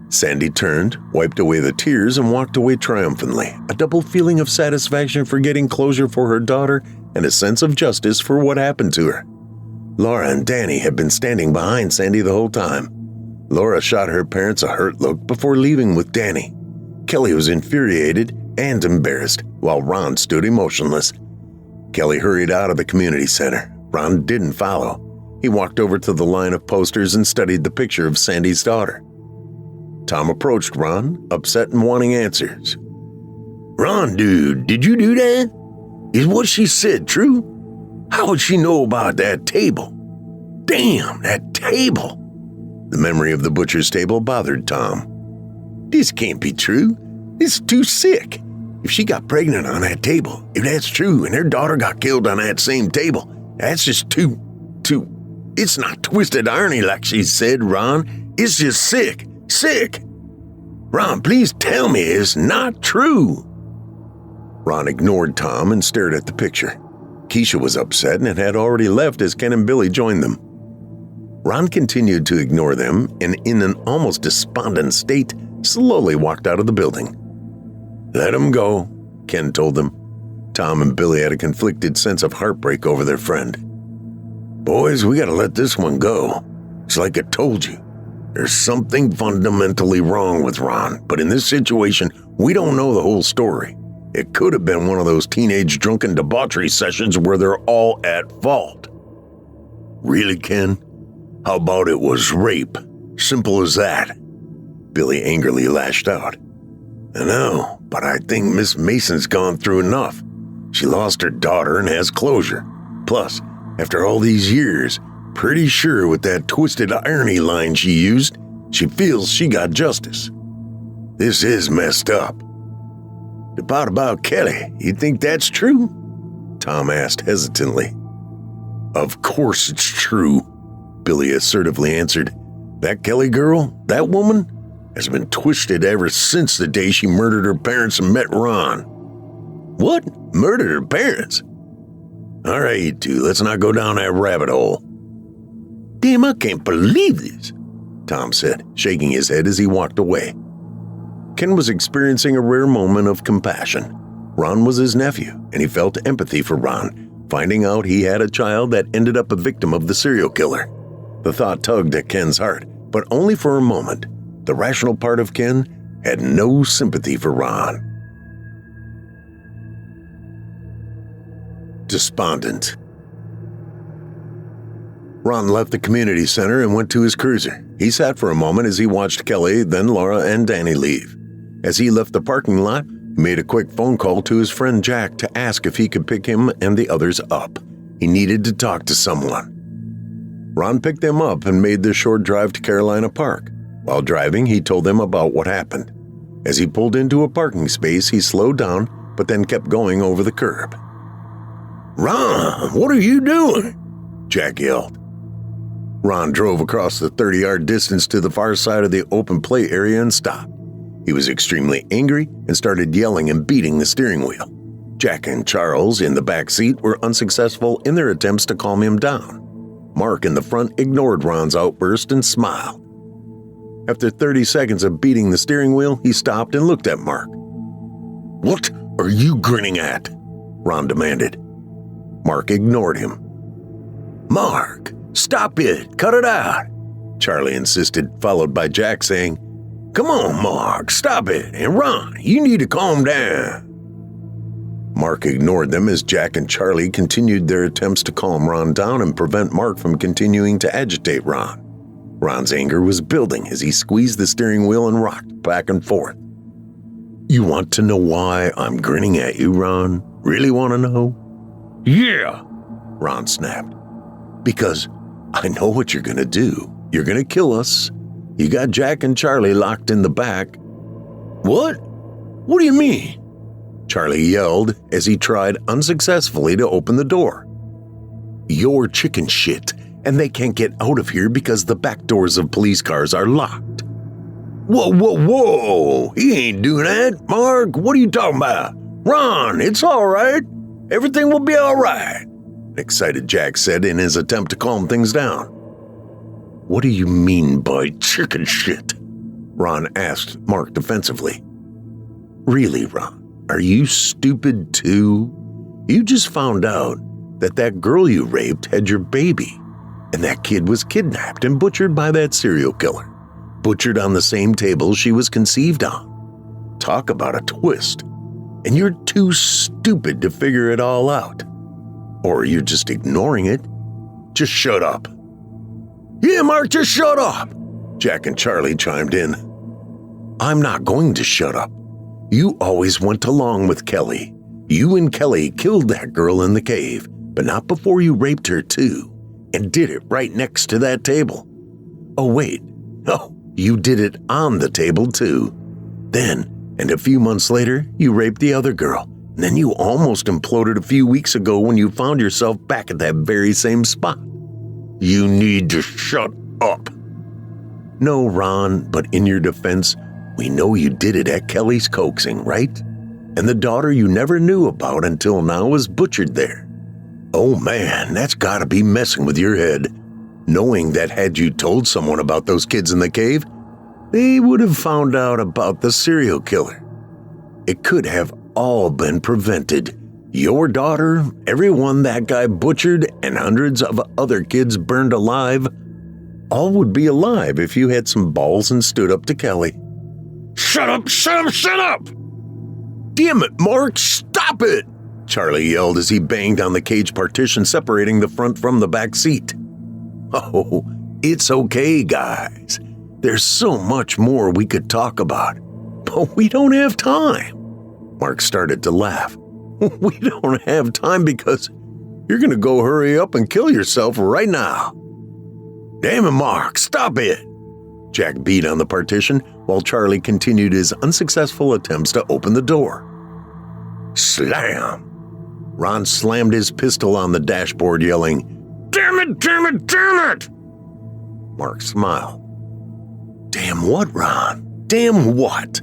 Sandy turned, wiped away the tears, and walked away triumphantly, a double feeling of satisfaction for getting closure for her daughter and a sense of justice for what happened to her. Laura and Danny had been standing behind Sandy the whole time. Laura shot her parents a hurt look before leaving with Danny. Kelly was infuriated and embarrassed, while Ron stood emotionless. Kelly hurried out of the community center. Ron didn't follow. He walked over to the line of posters and studied the picture of Sandy's daughter. Tom approached Ron, upset and wanting answers. Ron, dude, did you do that? Is what she said true? How would she know about that table? Damn, that table. The memory of the butcher's table bothered Tom. This can't be true. This is too sick. If she got pregnant on that table, if that's true, and her daughter got killed on that same table, that's just too... It's not twisted irony like she said, Ron. It's just sick. Sick. Ron, please tell me it's not true. Ron ignored Tom and stared at the picture. Keisha was upset and had already left as Ken and Billy joined them. Ron continued to ignore them and, in an almost despondent state, slowly walked out of the building. Let him go, Ken told them. Tom and Billy had a conflicted sense of heartbreak over their friend. Boys, we gotta let this one go. It's like I told you. There's something fundamentally wrong with Ron, but in this situation, we don't know the whole story. It could have been one of those teenage drunken debauchery sessions where they're all at fault. Really, Ken? How about it was rape? Simple as that. Billy angrily lashed out. I know, but I think Miss Mason's gone through enough. She lost her daughter and has closure. Plus, after all these years, pretty sure with that twisted irony line she used, she feels she got justice. This is messed up. The part about Kelly, you think that's true? Tom asked hesitantly. Of course it's true, Billy assertively answered. That Kelly girl, that woman, has been twisted ever since the day she murdered her parents and met Ron. What? Murdered her parents? All right, you two, let's not go down that rabbit hole. Damn, I can't believe this, Tom said, shaking his head as he walked away. Ken was experiencing a rare moment of compassion. Ron was his nephew, and he felt empathy for Ron, finding out he had a child that ended up a victim of the serial killer. The thought tugged at Ken's heart, but only for a moment. The rational part of Ken had no sympathy for Ron. Despondent. Ron left the community center and went to his cruiser. He sat for a moment as he watched Kelly, then Laura and Danny leave. As he left the parking lot, he made a quick phone call to his friend Jack to ask if he could pick him and the others up. He needed to talk to someone. Ron picked them up and made the short drive to Carolina Park. While driving, he told them about what happened. As he pulled into a parking space, he slowed down, but then kept going over the curb. Ron, what are you doing? Jack yelled. Ron drove across the 30-yard distance to the far side of the open play area and stopped. He was extremely angry and started yelling and beating the steering wheel. Jack and Charles in the back seat were unsuccessful in their attempts to calm him down. Mark in the front ignored Ron's outburst and smiled. After 30 seconds of beating the steering wheel, he stopped and looked at Mark. What are you grinning at? Ron demanded. Mark ignored him. Mark, stop it. Cut it out, Charlie insisted, followed by Jack saying, Come on, Mark, stop it. And Ron, you need to calm down. Mark ignored them as Jack and Charlie continued their attempts to calm Ron down and prevent Mark from continuing to agitate Ron. Ron's anger was building as he squeezed the steering wheel and rocked back and forth. You want to know why I'm grinning at you, Ron? Really want to know? Yeah, Ron snapped. Because I know what you're going to do. You're going to kill us. You got Jack and Charlie locked in the back. What? What do you mean? Charlie yelled as he tried unsuccessfully to open the door. You're chicken shit, and they can't get out of here because the back doors of police cars are locked. Whoa. He ain't doing that, Mark. What are you talking about? Ron, it's all right. Everything will be all right, excited Jack said in his attempt to calm things down. What do you mean by chicken shit? Ron asked Mark defensively. Really, Ron, are you stupid too? You just found out that girl you raped had your baby, and that kid was kidnapped and butchered by that serial killer. Butchered on the same table she was conceived on. Talk about a twist. And you're too stupid to figure it all out. Or you're just ignoring it. Just shut up, Yeah, Mark, just shut up, Jack and Charlie chimed in. I'm not going to shut up. You always went along with Kelly. You and Kelly killed that girl in the cave, but not before you raped her too, and did it right next to that table. Oh, wait. No, you did it on the table too. Then, and a few months later, you raped the other girl. And then you almost imploded a few weeks ago when you found yourself back at that very same spot. You need to shut up. No, Ron, but in your defense, we know you did it at Kelly's coaxing, right? And the daughter you never knew about until now was butchered there. Oh man, that's gotta be messing with your head. Knowing that had you told someone about those kids in the cave, they would have found out about the serial killer. It could have all been prevented. Your daughter, everyone that guy butchered, and hundreds of other kids burned alive, all would be alive if you had some balls and stood up to Kelly. Shut up, shut up, shut up! Damn it, Mark, stop it! Charlie yelled as he banged on the cage partition separating the front from the back seat. Oh, it's okay, guys. There's so much more we could talk about, but we don't have time. Mark started to laugh. We don't have time because you're going to go hurry up and kill yourself right now. Damn it, Mark, stop it! Jack beat on the partition while Charlie continued his unsuccessful attempts to open the door. Slam! Ron slammed his pistol on the dashboard, yelling, Damn it, damn it, damn it! Mark smiled. Damn what, Ron? Damn what?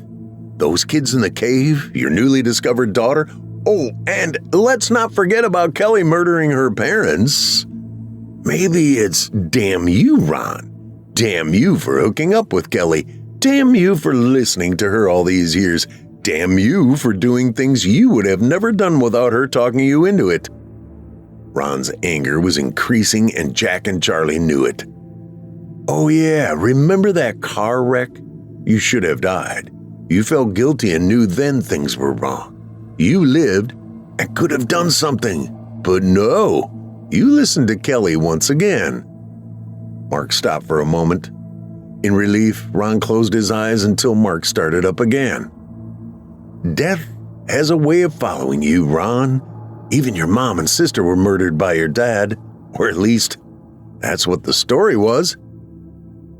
Those kids in the cave, your newly discovered daughter? Oh, and let's not forget about Kelly murdering her parents. Maybe it's damn you, Ron. Damn you for hooking up with Kelly. Damn you for listening to her all these years. Damn you for doing things you would have never done without her talking you into it. Ron's anger was increasing and Jack and Charlie knew it. Oh yeah, remember that car wreck? You should have died. You felt guilty and knew then things were wrong. You lived and could have done something, but no, you listened to Kelly once again. Mark stopped for a moment. In relief, Ron closed his eyes until Mark started up again. Death has a way of following you, Ron. Even your mom and sister were murdered by your dad, or at least that's what the story was.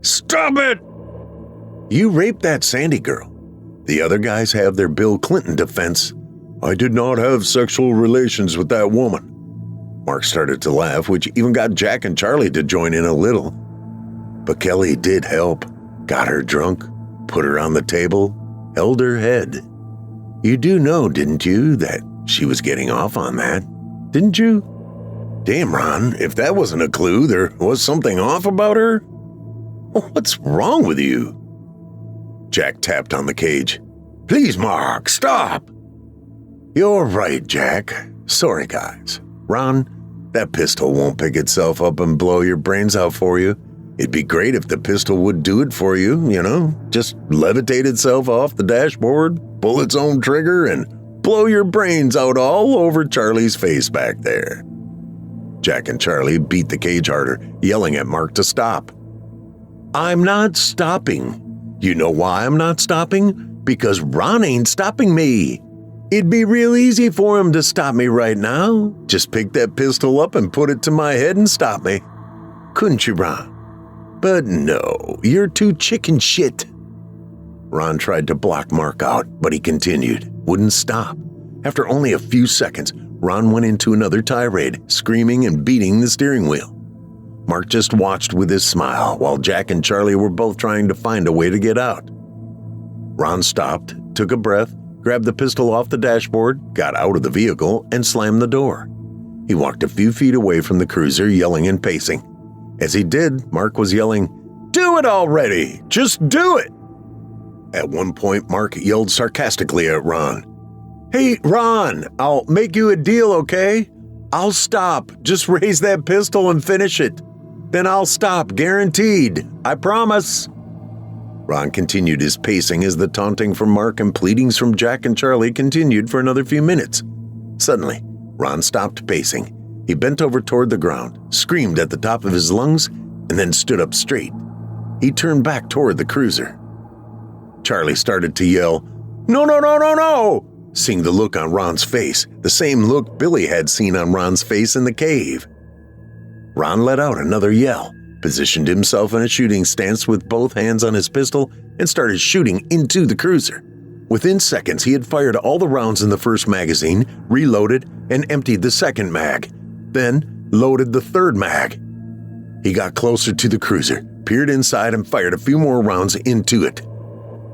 Stop it! You raped that Sandy girl. The other guys have their Bill Clinton defense. I did not have sexual relations with that woman. Mark started to laugh, which even got Jack and Charlie to join in a little. But Kelly did help. Got her drunk, put her on the table, held her head. You do know, didn't you, that she was getting off on that? Didn't you? Damn, Ron, if that wasn't a clue, there was something off about her? What's wrong with you? Jack tapped on the cage. Please, Mark, stop! You're right, Jack. Sorry, guys. Ron, that pistol won't pick itself up and blow your brains out for you. It'd be great if the pistol would do it for you, just levitate itself off the dashboard, pull its own trigger, and blow your brains out all over Charlie's face back there. Jack and Charlie beat the cage harder, yelling at Mark to stop. I'm not stopping. You know why I'm not stopping? Because Ron ain't stopping me. It'd be real easy for him to stop me right now. Just pick that pistol up and put it to my head and stop me. Couldn't you, Ron? But no, you're too chicken shit. Ron tried to block Mark out, but he continued, wouldn't stop. After only a few seconds, Ron went into another tirade, screaming and beating the steering wheel. Mark just watched with his smile while Jack and Charlie were both trying to find a way to get out. Ron stopped, took a breath, grabbed the pistol off the dashboard, got out of the vehicle, and slammed the door. He walked a few feet away from the cruiser, yelling and pacing. As he did, Mark was yelling, Do it already! Just do it! At one point, Mark yelled sarcastically at Ron. Hey, Ron, I'll make you a deal, okay? I'll stop. Just raise that pistol and finish it. Then I'll stop, guaranteed. I promise. Ron continued his pacing as the taunting from Mark and pleadings from Jack and Charlie continued for another few minutes. Suddenly, Ron stopped pacing. He bent over toward the ground, screamed at the top of his lungs, and then stood up straight. He turned back toward the cruiser. Charlie started to yell, "No, no, no, no, no!" seeing the look on Ron's face, the same look Billy had seen on Ron's face in the cave. Ron let out another yell, positioned himself in a shooting stance with both hands on his pistol, and started shooting into the cruiser. Within seconds, he had fired all the rounds in the first magazine, reloaded, and emptied the second mag, then loaded the third mag. He got closer to the cruiser, peered inside, and fired a few more rounds into it.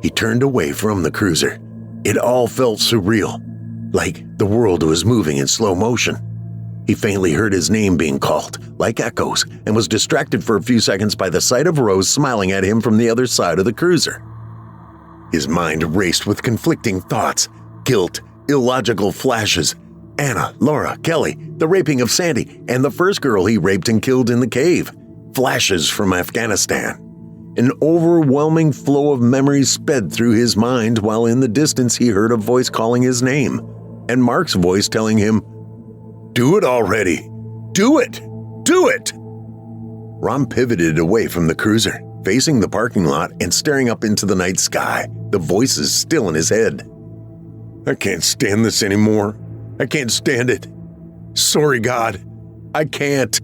He turned away from the cruiser. It all felt surreal, like the world was moving in slow motion. He faintly heard his name being called, like echoes, and was distracted for a few seconds by the sight of Rose smiling at him from the other side of the cruiser. His mind raced with conflicting thoughts, guilt, illogical flashes. Anna, Laura, Kelly, the raping of Sandy, and the first girl he raped and killed in the cave. Flashes from Afghanistan. An overwhelming flow of memories sped through his mind while in the distance he heard a voice calling his name, and Mark's voice telling him, "Do it already! Do it! Do it!" Ron pivoted away from the cruiser, facing the parking lot and staring up into the night sky, the voices still in his head. "I can't stand this anymore. I can't stand it. Sorry, God. I can't."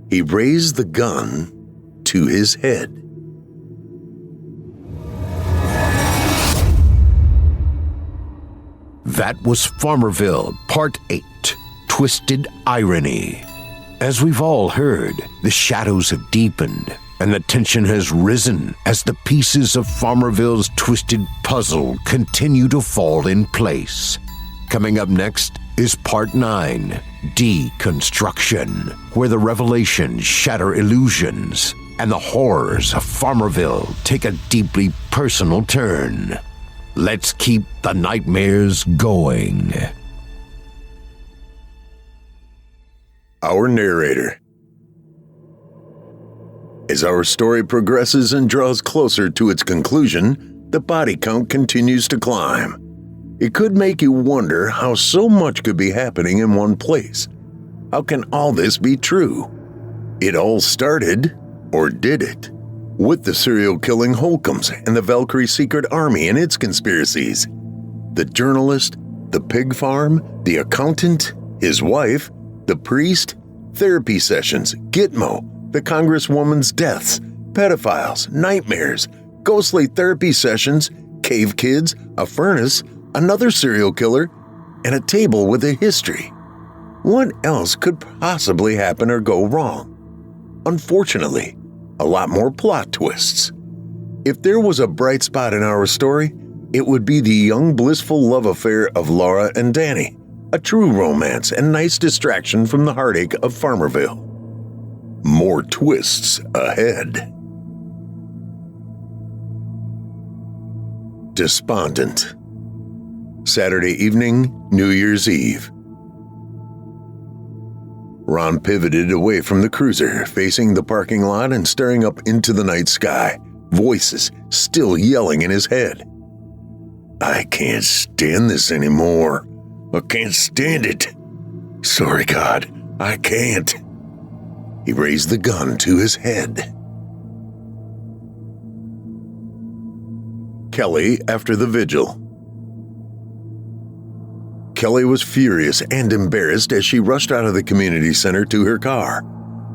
He raised the gun to his head. That was Farmerville, Part 8, Twisted Irony. As we've all heard, the shadows have deepened, and the tension has risen as the pieces of Farmerville's twisted puzzle continue to fall in place. Coming up next is Part 9, Deconstruction, where the revelations shatter illusions, and the horrors of Farmerville take a deeply personal turn. Let's keep the nightmares going. Our narrator. As our story progresses and draws closer to its conclusion, the body count continues to climb. It could make you wonder how so much could be happening in one place. How can all this be true? It all started, or did it, with the serial killing Holcombs and the Valkyrie Secret Army and its conspiracies. The journalist, the pig farm, the accountant, his wife, the priest, therapy sessions, Gitmo, the congresswoman's deaths, pedophiles, nightmares, ghostly therapy sessions, cave kids, a furnace, another serial killer, and a table with a history. What else could possibly happen or go wrong? Unfortunately, a lot more plot twists. If there was a bright spot in our story, it would be the young, blissful love affair of Laura and Danny, a true romance and nice distraction from the heartache of Farmerville. More twists ahead. Despondent. Saturday evening, New Year's Eve. Ron pivoted away from the cruiser, facing the parking lot and staring up into the night sky, voices still yelling in his head. "I can't stand this anymore. I can't stand it. Sorry, God, I can't." He raised the gun to his head. Kelly after the vigil. Kelly was furious and embarrassed as she rushed out of the community center to her car.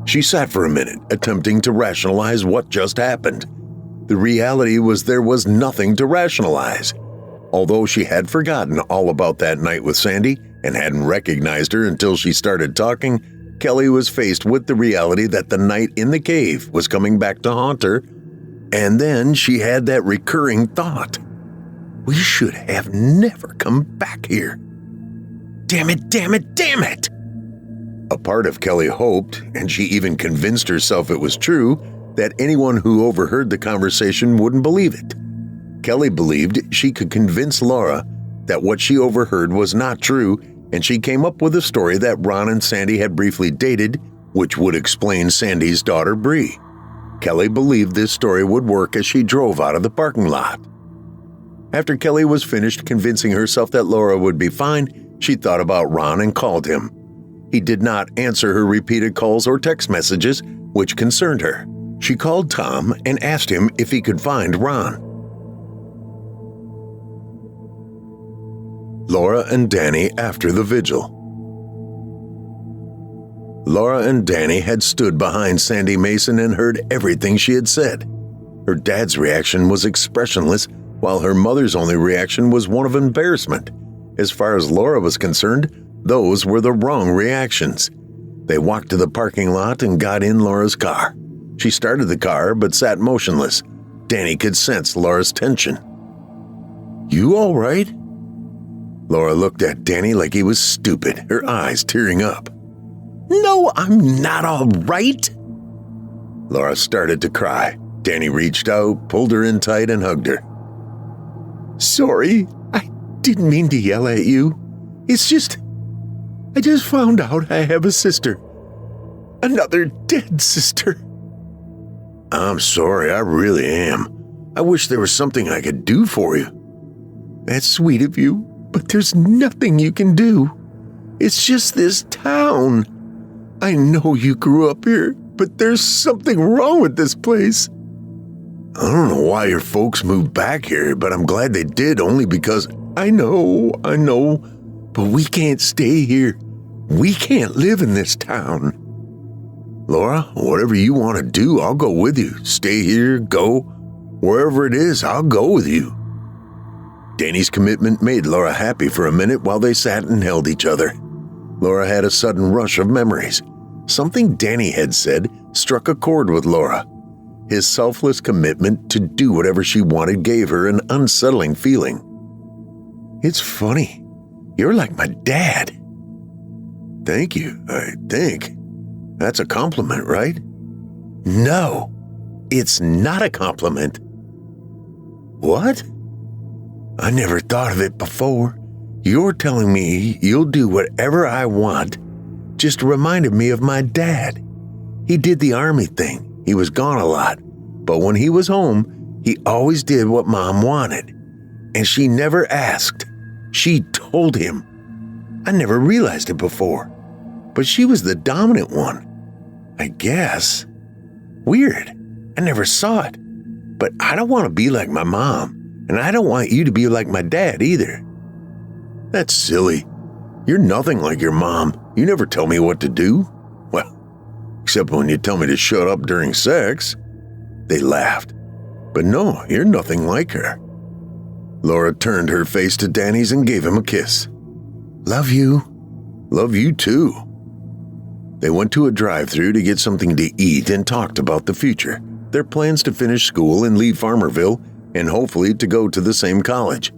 She sat for a minute, attempting to rationalize what just happened. The reality was there was nothing to rationalize. Although she had forgotten all about that night with Sandy and hadn't recognized her until she started talking, Kelly was faced with the reality that the night in the cave was coming back to haunt her. And then she had that recurring thought. We should have never come back here. Damn it, damn it, damn it! A part of Kelly hoped, and she even convinced herself it was true, that anyone who overheard the conversation wouldn't believe it. Kelly believed she could convince Laura that what she overheard was not true, and she came up with a story that Ron and Sandy had briefly dated, which would explain Sandy's daughter, Bree. Kelly believed this story would work as she drove out of the parking lot. After Kelly was finished convincing herself that Laura would be fine, she thought about Ron and called him. He did not answer her repeated calls or text messages, which concerned her. She called Tom and asked him if he could find Ron. Laura and Danny after the vigil. Laura and Danny had stood behind Sandy Mason and heard everything she had said. Her dad's reaction was expressionless, while her mother's only reaction was one of embarrassment. As far as Laura was concerned, those were the wrong reactions. They walked to the parking lot and got in Laura's car. She started the car but sat motionless. Danny could sense Laura's tension. "You all right?" Laura looked at Danny like he was stupid, her eyes tearing up. "No, I'm not all right." Laura started to cry. Danny reached out, pulled her in tight, and hugged her. "Sorry, I didn't mean to yell at you. I just found out I have a sister. Another dead sister." "I'm sorry, I really am. I wish there was something I could do for you." "That's sweet of you, but there's nothing you can do. It's just this town. I know you grew up here, but there's something wrong with this place." "I don't know why your folks moved back here, but I'm glad they did, only because..." I know, but we can't stay here. We can't live in this town." "Laura, whatever you want to do, I'll go with you. Stay here, go. Wherever it is, I'll go with you." Danny's commitment made Laura happy for a minute while they sat and held each other. Laura had a sudden rush of memories. Something Danny had said struck a chord with Laura. His selfless commitment to do whatever she wanted gave her an unsettling feeling. "It's funny. You're like my dad." "Thank you, I think. That's a compliment, right?" "No, it's not a compliment." "What?" "I never thought of it before. You're telling me you'll do whatever I want just reminded me of my dad. He did the army thing. He was gone a lot, but when he was home, he always did what Mom wanted. And she never asked. She told him. I never realized it before, but she was the dominant one, I guess. Weird. I never saw it. But I don't want to be like my mom, and I don't want you to be like my dad either." "That's silly. You're nothing like your mom. You never tell me what to do. Well, except when you tell me to shut up during sex." They laughed. "But no, you're nothing like her." Laura turned her face to Danny's and gave him a kiss. "Love you." "Love you too." They went to a drive-thru to get something to eat and talked about the future, their plans to finish school and leave Farmerville, and hopefully to go to the same college.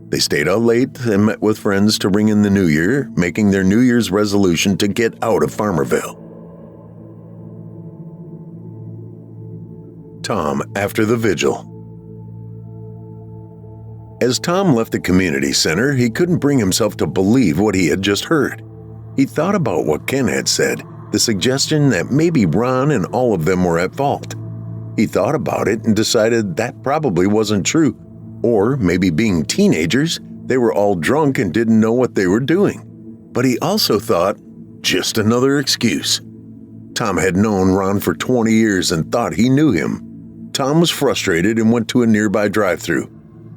They stayed out late and met with friends to ring in the new year, making their New Year's resolution to get out of Farmerville. Tom after the vigil. As Tom left the community center, he couldn't bring himself to believe what he had just heard. He thought about what Ken had said, the suggestion that maybe Ron and all of them were at fault. He thought about it and decided that probably wasn't true. Or maybe being teenagers, they were all drunk and didn't know what they were doing. But he also thought, just another excuse. Tom had known Ron for 20 years and thought he knew him. Tom was frustrated and went to a nearby drive-thru.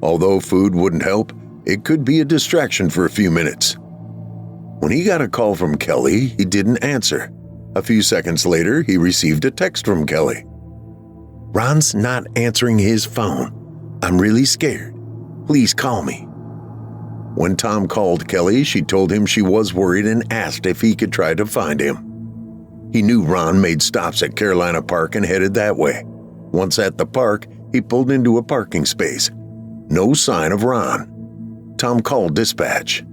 Although food wouldn't help, it could be a distraction for a few minutes. When he got a call from Kelly, he didn't answer. A few seconds later, he received a text from Kelly. "Ron's not answering his phone. I'm really scared. Please call me." When Tom called Kelly, she told him she was worried and asked if he could try to find him. He knew Ron made stops at Carolina Park and headed that way. Once at the park, he pulled into a parking space. No sign of Ron. Tom called dispatch.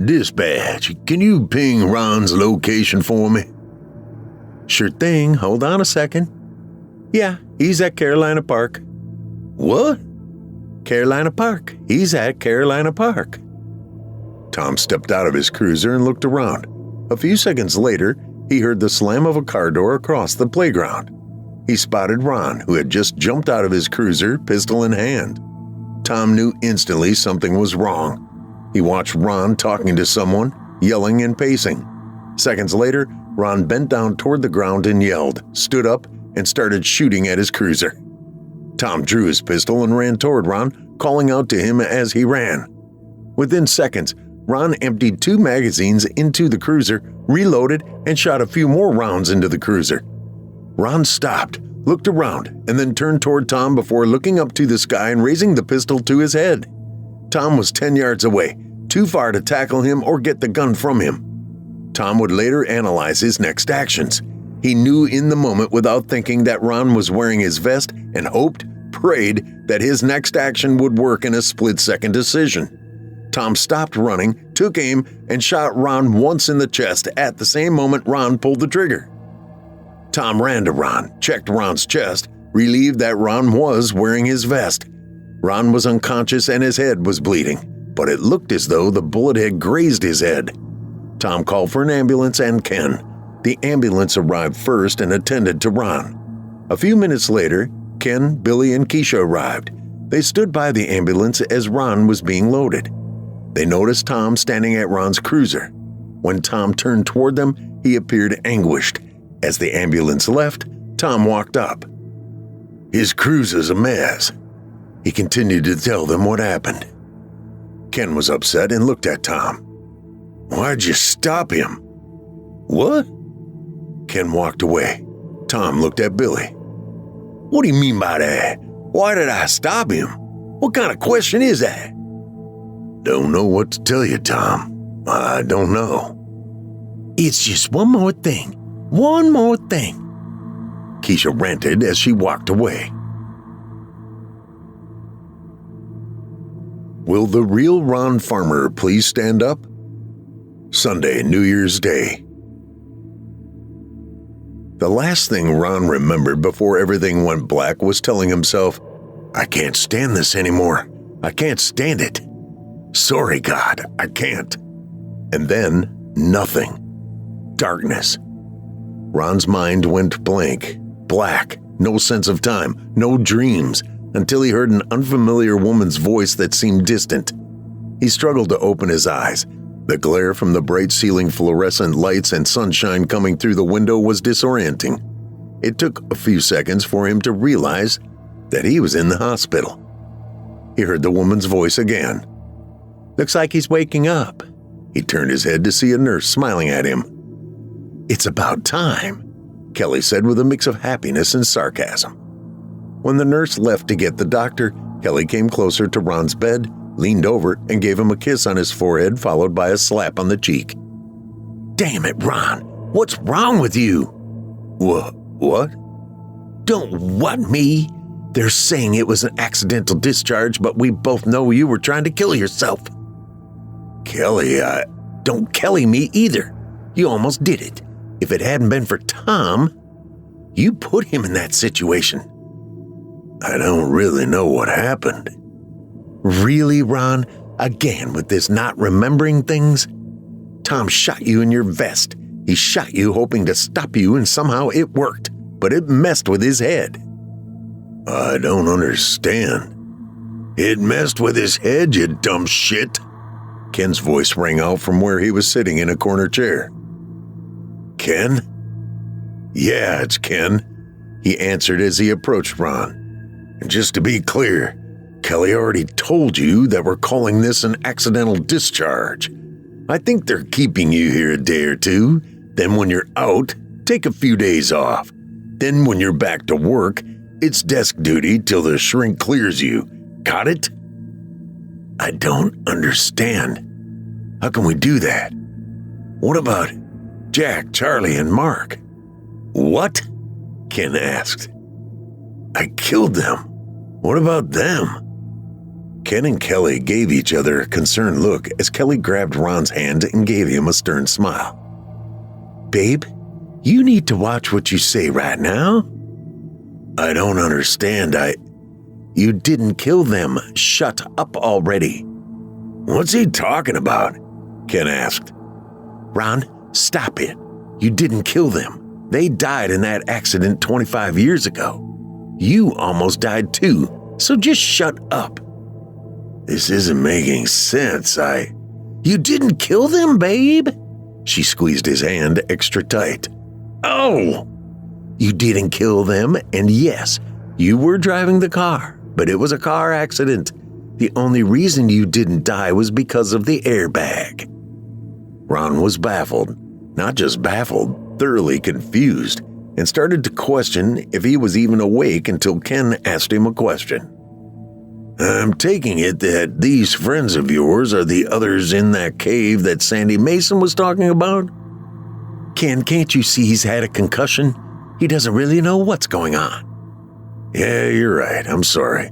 "Dispatch, can you ping Ron's location for me?" "Sure thing. Hold on a second. Yeah, he's at Carolina Park." "What?" "Carolina Park. He's at Carolina Park." Tom stepped out of his cruiser and looked around. A few seconds later, he heard the slam of a car door across the playground. He spotted Ron, who had just jumped out of his cruiser, pistol in hand. Tom knew instantly something was wrong. He watched Ron talking to someone, yelling and pacing. Seconds later, Ron bent down toward the ground and yelled, stood up, and started shooting at his cruiser. Tom drew his pistol and ran toward Ron, calling out to him as he ran. Within seconds, Ron emptied 2 magazines into the cruiser, reloaded, and shot a few more rounds into the cruiser. Ron stopped, looked around, and then turned toward Tom before looking up to the sky and raising the pistol to his head. Tom was 10 yards away, too far to tackle him or get the gun from him. Tom would later analyze his next actions. He knew in the moment without thinking that Ron was wearing his vest and hoped, prayed that his next action would work in a split-second decision. Tom stopped running, took aim, and shot Ron once in the chest at the same moment Ron pulled the trigger. Tom ran to Ron, checked Ron's chest, relieved that Ron was wearing his vest. Ron was unconscious and his head was bleeding, but it looked as though the bullet had grazed his head. Tom called for an ambulance and Ken. The ambulance arrived first and attended to Ron. A few minutes later, Ken, Billy, and Keisha arrived. They stood by the ambulance as Ron was being loaded. They noticed Tom standing at Ron's cruiser. When Tom turned toward them, he appeared anguished. As the ambulance left, Tom walked up. "His cruiser's a mess." He continued to tell them what happened. Ken was upset and looked at Tom. "Why'd you stop him?" "What?" Ken walked away. Tom looked at Billy. "What do you mean by that? Why did I stop him? What kind of question is that?" "Don't know what to tell you, Tom. I don't know." "It's just one more thing. One more thing," Keisha ranted as she walked away. Will the real Ron Farmer please stand up? Sunday, New Year's Day. The last thing Ron remembered before everything went black was telling himself, "I can't stand this anymore. I can't stand it. Sorry, God, I can't." And then, nothing. Darkness. Ron's mind went blank, black, no sense of time, no dreams, until he heard an unfamiliar woman's voice that seemed distant. He struggled to open his eyes. The glare from the bright ceiling fluorescent lights and sunshine coming through the window was disorienting. It took a few seconds for him to realize that he was in the hospital. He heard the woman's voice again. "Looks like he's waking up." He turned his head to see a nurse smiling at him. "It's about time," Kelly said with a mix of happiness and sarcasm. When the nurse left to get the doctor, Kelly came closer to Ron's bed, leaned over, and gave him a kiss on his forehead, followed by a slap on the cheek. "Damn it, Ron! What's wrong with you?" What? "Don't what me? They're saying it was an accidental discharge, but we both know you were trying to kill yourself." "Kelly, Don't Kelly me either. You almost did it. If it hadn't been for Tom, you put him in that situation." "I don't really know what happened." "Really, Ron? Again with this not remembering things? Tom shot you in your vest. He shot you hoping to stop you, and somehow it worked, but it messed with his head." "I don't understand." "It messed with his head, you dumb shit." Ken's voice rang out from where he was sitting in a corner chair. "Ken?" "Yeah, it's Ken," he answered as he approached Ron. "And just to be clear, Kelly already told you that we're calling this an accidental discharge. I think they're keeping you here a day or two. Then when you're out, take a few days off. Then when you're back to work, it's desk duty till the shrink clears you. Got it?" "I don't understand. How can we do that? What about Jack, Charlie, and Mark?" "What?" Ken asked. "I killed them. What about them?" Ken and Kelly gave each other a concerned look as Kelly grabbed Ron's hand and gave him a stern smile. "Babe, you need to watch what you say right now." "I don't understand. You didn't kill them. Shut up already." "What's he talking about?" Ken asked. "Ron, stop it. You didn't kill them. They died in that accident 25 years ago. You almost died too, so just shut up." "This isn't making sense. You didn't kill them, babe." She squeezed his hand extra tight. Oh! You didn't kill them, and yes, you were driving the car, but it was a car accident. The only reason you didn't die was because of the airbag. Ron was baffled, not just baffled, thoroughly confused, and started to question if he was even awake until Ken asked him a question. I'm taking it that these friends of yours are the others in that cave that Sandy Mason was talking about? Ken, can't you see he's had a concussion? He doesn't really know what's going on. Yeah, you're right. I'm sorry.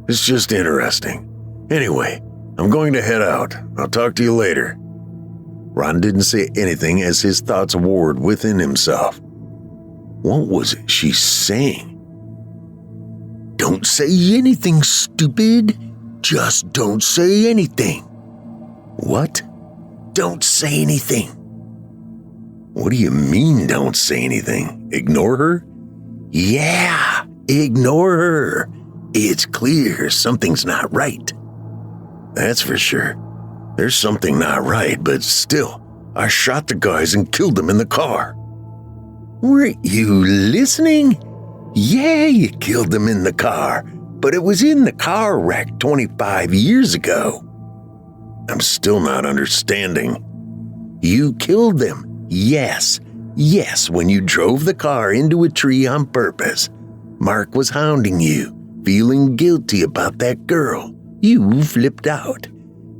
It's just interesting. Anyway, I'm going to head out. I'll talk to you later. Ron didn't say anything as his thoughts warred within himself. What was she saying? Don't say anything, stupid. Just don't say anything. What? Don't say anything. What do you mean, don't say anything? Ignore her? Yeah, ignore her. It's clear something's not right. That's for sure. There's something not right, but still, I shot the guys and killed them in the car. Weren't you listening? Yeah, you killed them in the car, but it was in the car wreck 25 years ago. I'm still not understanding. You killed them, yes, when you drove the car into a tree on purpose. Mark was hounding you, feeling guilty about that girl. You flipped out.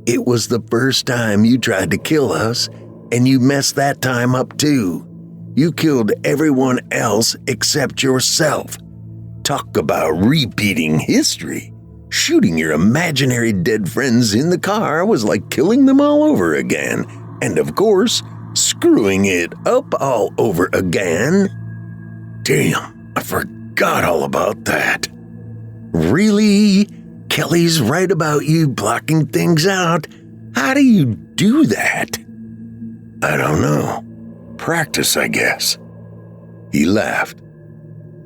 It was the first time you tried to kill us, and you messed that time up too. You killed everyone else except yourself. Talk about repeating history. Shooting your imaginary dead friends in the car was like killing them all over again. And of course, screwing it up all over again. Damn, I forgot all about that. Really? Kelly's right about you blocking things out. How do you do that? I don't know. Practice, I guess. He laughed.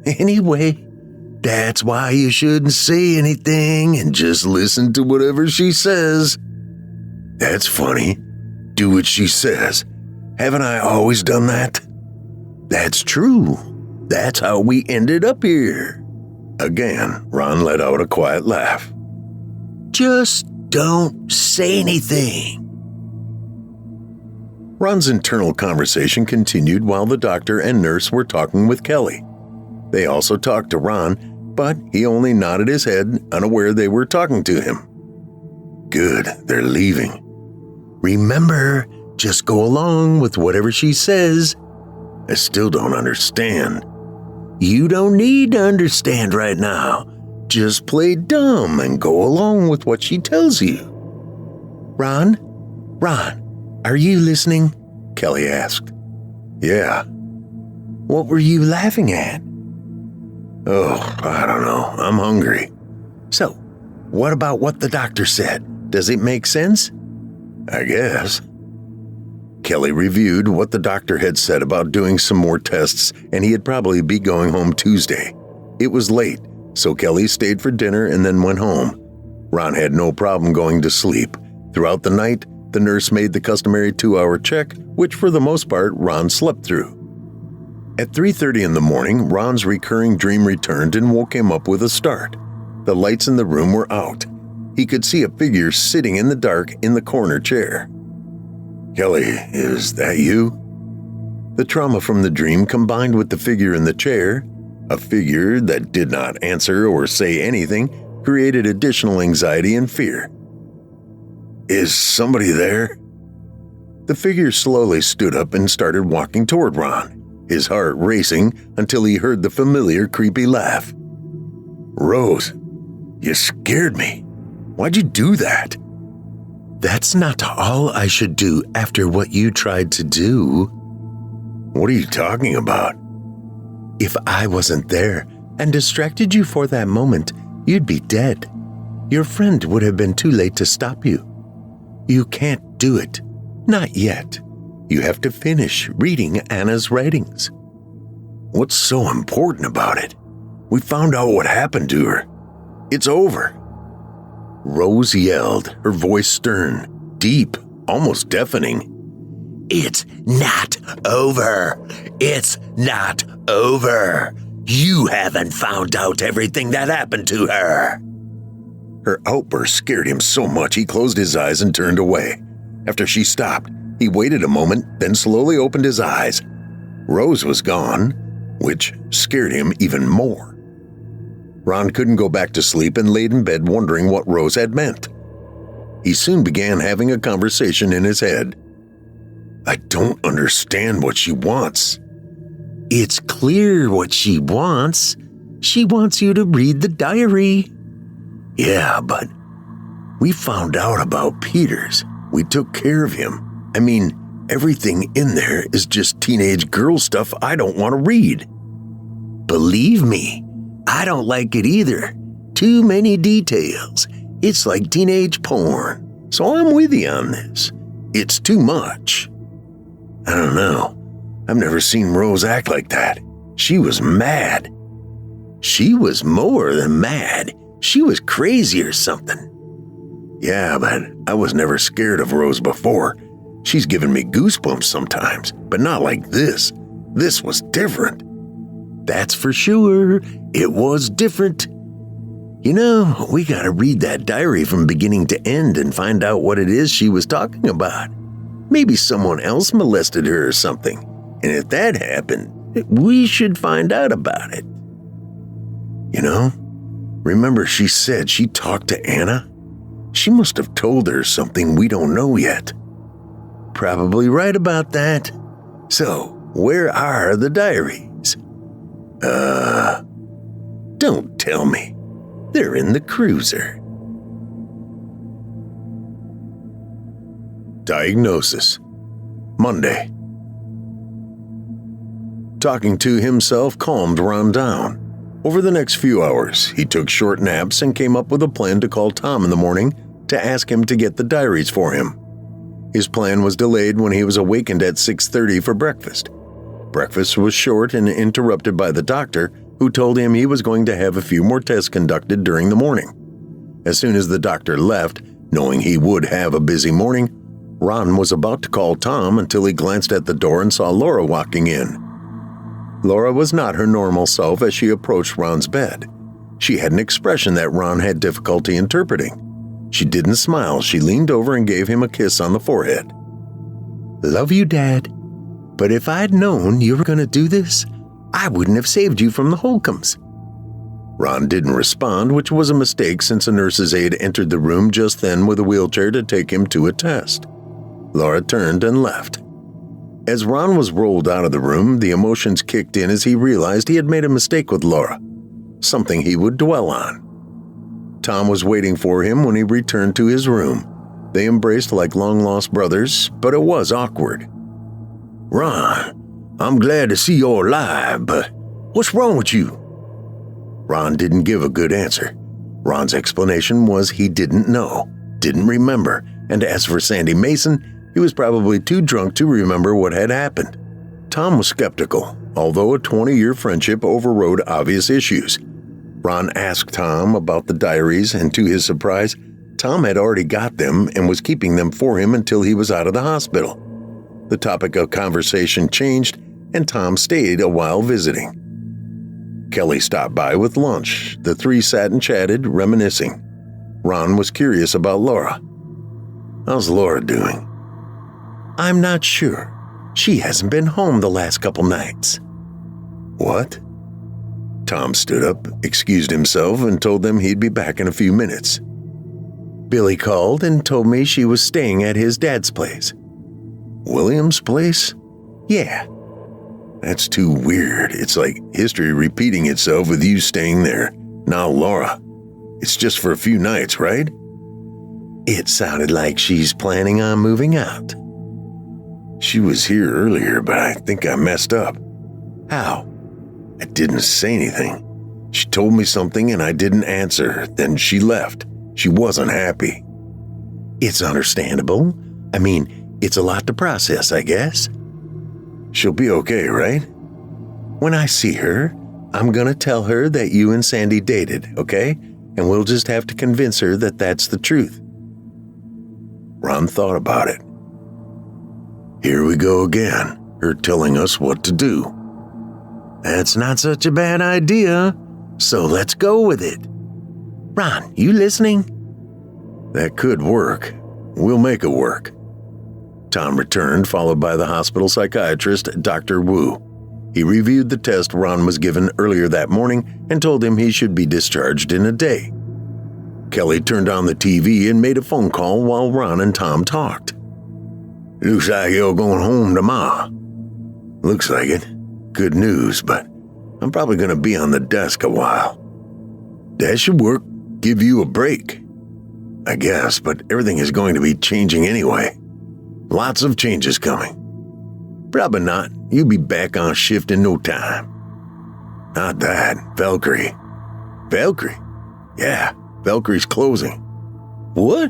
Anyway, that's why you shouldn't say anything and just listen to whatever she says. That's funny. Do what she says. Haven't I always done that? That's true. That's how we ended up here. Again, Ron let out a quiet laugh. Just don't say anything. Ron's internal conversation continued while the doctor and nurse were talking with Kelly. They also talked to Ron, but he only nodded his head, unaware they were talking to him. Good, they're leaving. Remember, just go along with whatever she says. I still don't understand. You don't need to understand right now. Just play dumb and go along with what she tells you. Ron, are you listening? Kelly asked. Yeah. What were you laughing at? Oh, I don't know. I'm hungry. So, what about what the doctor said? Does it make sense? I guess. Kelly reviewed what the doctor had said about doing some more tests, and he'd probably be going home Tuesday. It was late, so Kelly stayed for dinner and then went home. Ron had no problem going to sleep. Throughout the night, the nurse made the customary 2-hour check, which for the most part, Ron slept through. At 3:30 in the morning, Ron's recurring dream returned and woke him up with a start. The lights in the room were out. He could see a figure sitting in the dark in the corner chair. Kelly, is that you? The trauma from the dream combined with the figure in the chair, a figure that did not answer or say anything, created additional anxiety and fear. Is somebody there? The figure slowly stood up and started walking toward Ron, his heart racing until he heard the familiar creepy laugh. Rose, you scared me. Why'd you do that? That's not all I should do after what you tried to do. What are you talking about? If I wasn't there and distracted you for that moment, you'd be dead. Your friend would have been too late to stop you. You can't do it. Not yet. You have to finish reading Anna's writings. What's so important about it? We found out what happened to her. It's over. Rose yelled, her voice stern, deep, almost deafening. It's not over. It's not over. You haven't found out everything that happened to her. Her outburst scared him so much he closed his eyes and turned away. After she stopped, he waited a moment, then slowly opened his eyes. Rose was gone, which scared him even more. Ron couldn't go back to sleep and laid in bed wondering what Rose had meant. He soon began having a conversation in his head. I don't understand what she wants. It's clear what she wants. She wants you to read the diary. Yeah, but we found out about Peters. We took care of him. I mean, everything in there is just teenage girl stuff I don't want to read. Believe me, I don't like it either. Too many details. It's like teenage porn. So I'm with you on this. It's too much. I don't know. I've never seen Rose act like that. She was mad. She was more than mad. She was crazy or something. Yeah, but I was never scared of Rose before. She's given me goosebumps sometimes, but not like this. This was different. That's for sure. It was different. You know, we gotta read that diary from beginning to end and find out what it is she was talking about. Maybe someone else molested her or something. And if that happened, we should find out about it. You know, remember she said she talked to Anna? She must have told her something we don't know yet. Probably right about that. So, where are the diaries? Don't tell me. They're in the cruiser. Diagnosis. Monday. Talking to himself calmed Ron down. Over the next few hours, he took short naps and came up with a plan to call Tom in the morning to ask him to get the diaries for him. His plan was delayed when he was awakened at 6:30 for breakfast. Breakfast was short and interrupted by the doctor, who told him he was going to have a few more tests conducted during the morning. As soon as the doctor left, knowing he would have a busy morning, Ron was about to call Tom until he glanced at the door and saw Laura walking in. Laura was not her normal self as she approached Ron's bed. She had an expression that Ron had difficulty interpreting. She didn't smile. She leaned over and gave him a kiss on the forehead. Love you, Dad. But if I'd known you were going to do this, I wouldn't have saved you from the Holcombs. Ron didn't respond, which was a mistake since a nurse's aide entered the room just then with a wheelchair to take him to a test. Laura turned and left. As Ron was rolled out of the room, the emotions kicked in as he realized he had made a mistake with Laura, something he would dwell on. Tom was waiting for him when he returned to his room. They embraced like long-lost brothers, but it was awkward. Ron, I'm glad to see you're alive, but what's wrong with you? Ron didn't give a good answer. Ron's explanation was he didn't know, didn't remember, and as for Sandy Mason, he was probably too drunk to remember what had happened. Tom was skeptical, although a 20-year friendship overrode obvious issues. Ron asked Tom about the diaries, and to his surprise, Tom had already got them and was keeping them for him until he was out of the hospital. The topic of conversation changed, and Tom stayed a while visiting. Kelly stopped by with lunch. The three sat and chatted, reminiscing. Ron was curious about Laura. How's Laura doing? I'm not sure. She hasn't been home the last couple nights. What? Tom stood up, excused himself, and told them he'd be back in a few minutes. Billy called and told me she was staying at his dad's place. William's place? Yeah. That's too weird. It's like history repeating itself with you staying there. Now Laura. It's just for a few nights, right? It sounded like she's planning on moving out. She was here earlier, but I think I messed up. How? I didn't say anything. She told me something and I didn't answer. Then she left. She wasn't happy. It's understandable. I mean, it's a lot to process, I guess. She'll be okay, right? When I see her, I'm gonna tell her that you and Sandy dated, okay? And we'll just have to convince her that that's the truth. Ron thought about it. Here we go again, her telling us what to do. That's not such a bad idea, so let's go with it. Ron, you listening? That could work. We'll make it work. Tom returned, followed by the hospital psychiatrist, Dr. Wu. He reviewed the test Ron was given earlier that morning and told him he should be discharged in a day. Kelly turned on the TV and made a phone call while Ron and Tom talked. Looks like you're going home tomorrow. Looks like it. Good news, but I'm probably going to be on the desk a while. That should work. Give you a break. I guess, but everything is going to be changing anyway. Lots of changes coming. Probably not. You'll be back on shift in no time. Not that. Valkyrie. Valkyrie? Yeah, Valkyrie's closing. What?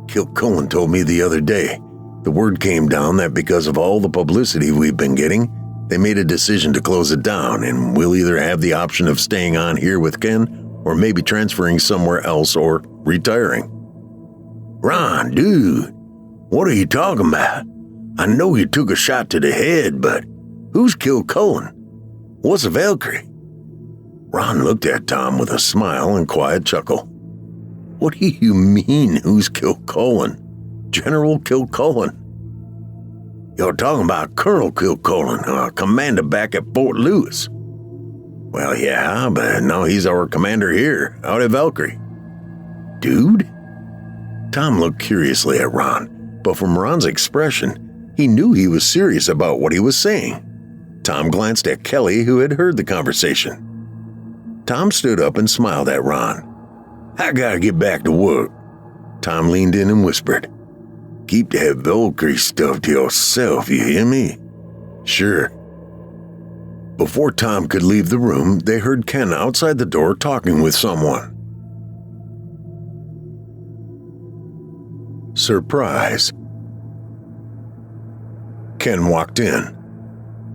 Kilcullen told me the other day. The word came down that because of all the publicity we've been getting, they made a decision to close it down, and we'll either have the option of staying on here with Ken or maybe transferring somewhere else or retiring. Ron, dude, what are you talking about? I know you took a shot to the head, but who's Kilcullen? What's a Valkyrie? Ron looked at Tom with a smile and quiet chuckle. What do you mean, who's Kilcullen? General Kilcullen? You're talking about Colonel Kilcullen, commander back at Fort Lewis. Well, yeah, but now he's our commander here, out at Valkyrie. Dude? Tom looked curiously at Ron, but from Ron's expression, he knew he was serious about what he was saying. Tom glanced at Kelly, who had heard the conversation. Tom stood up and smiled at Ron. I gotta get back to work. Tom leaned in and whispered, Keep that Valkyrie stuff to yourself, you hear me? Sure. Before Tom could leave the room, they heard Ken outside the door talking with someone. Surprise. Ken walked in.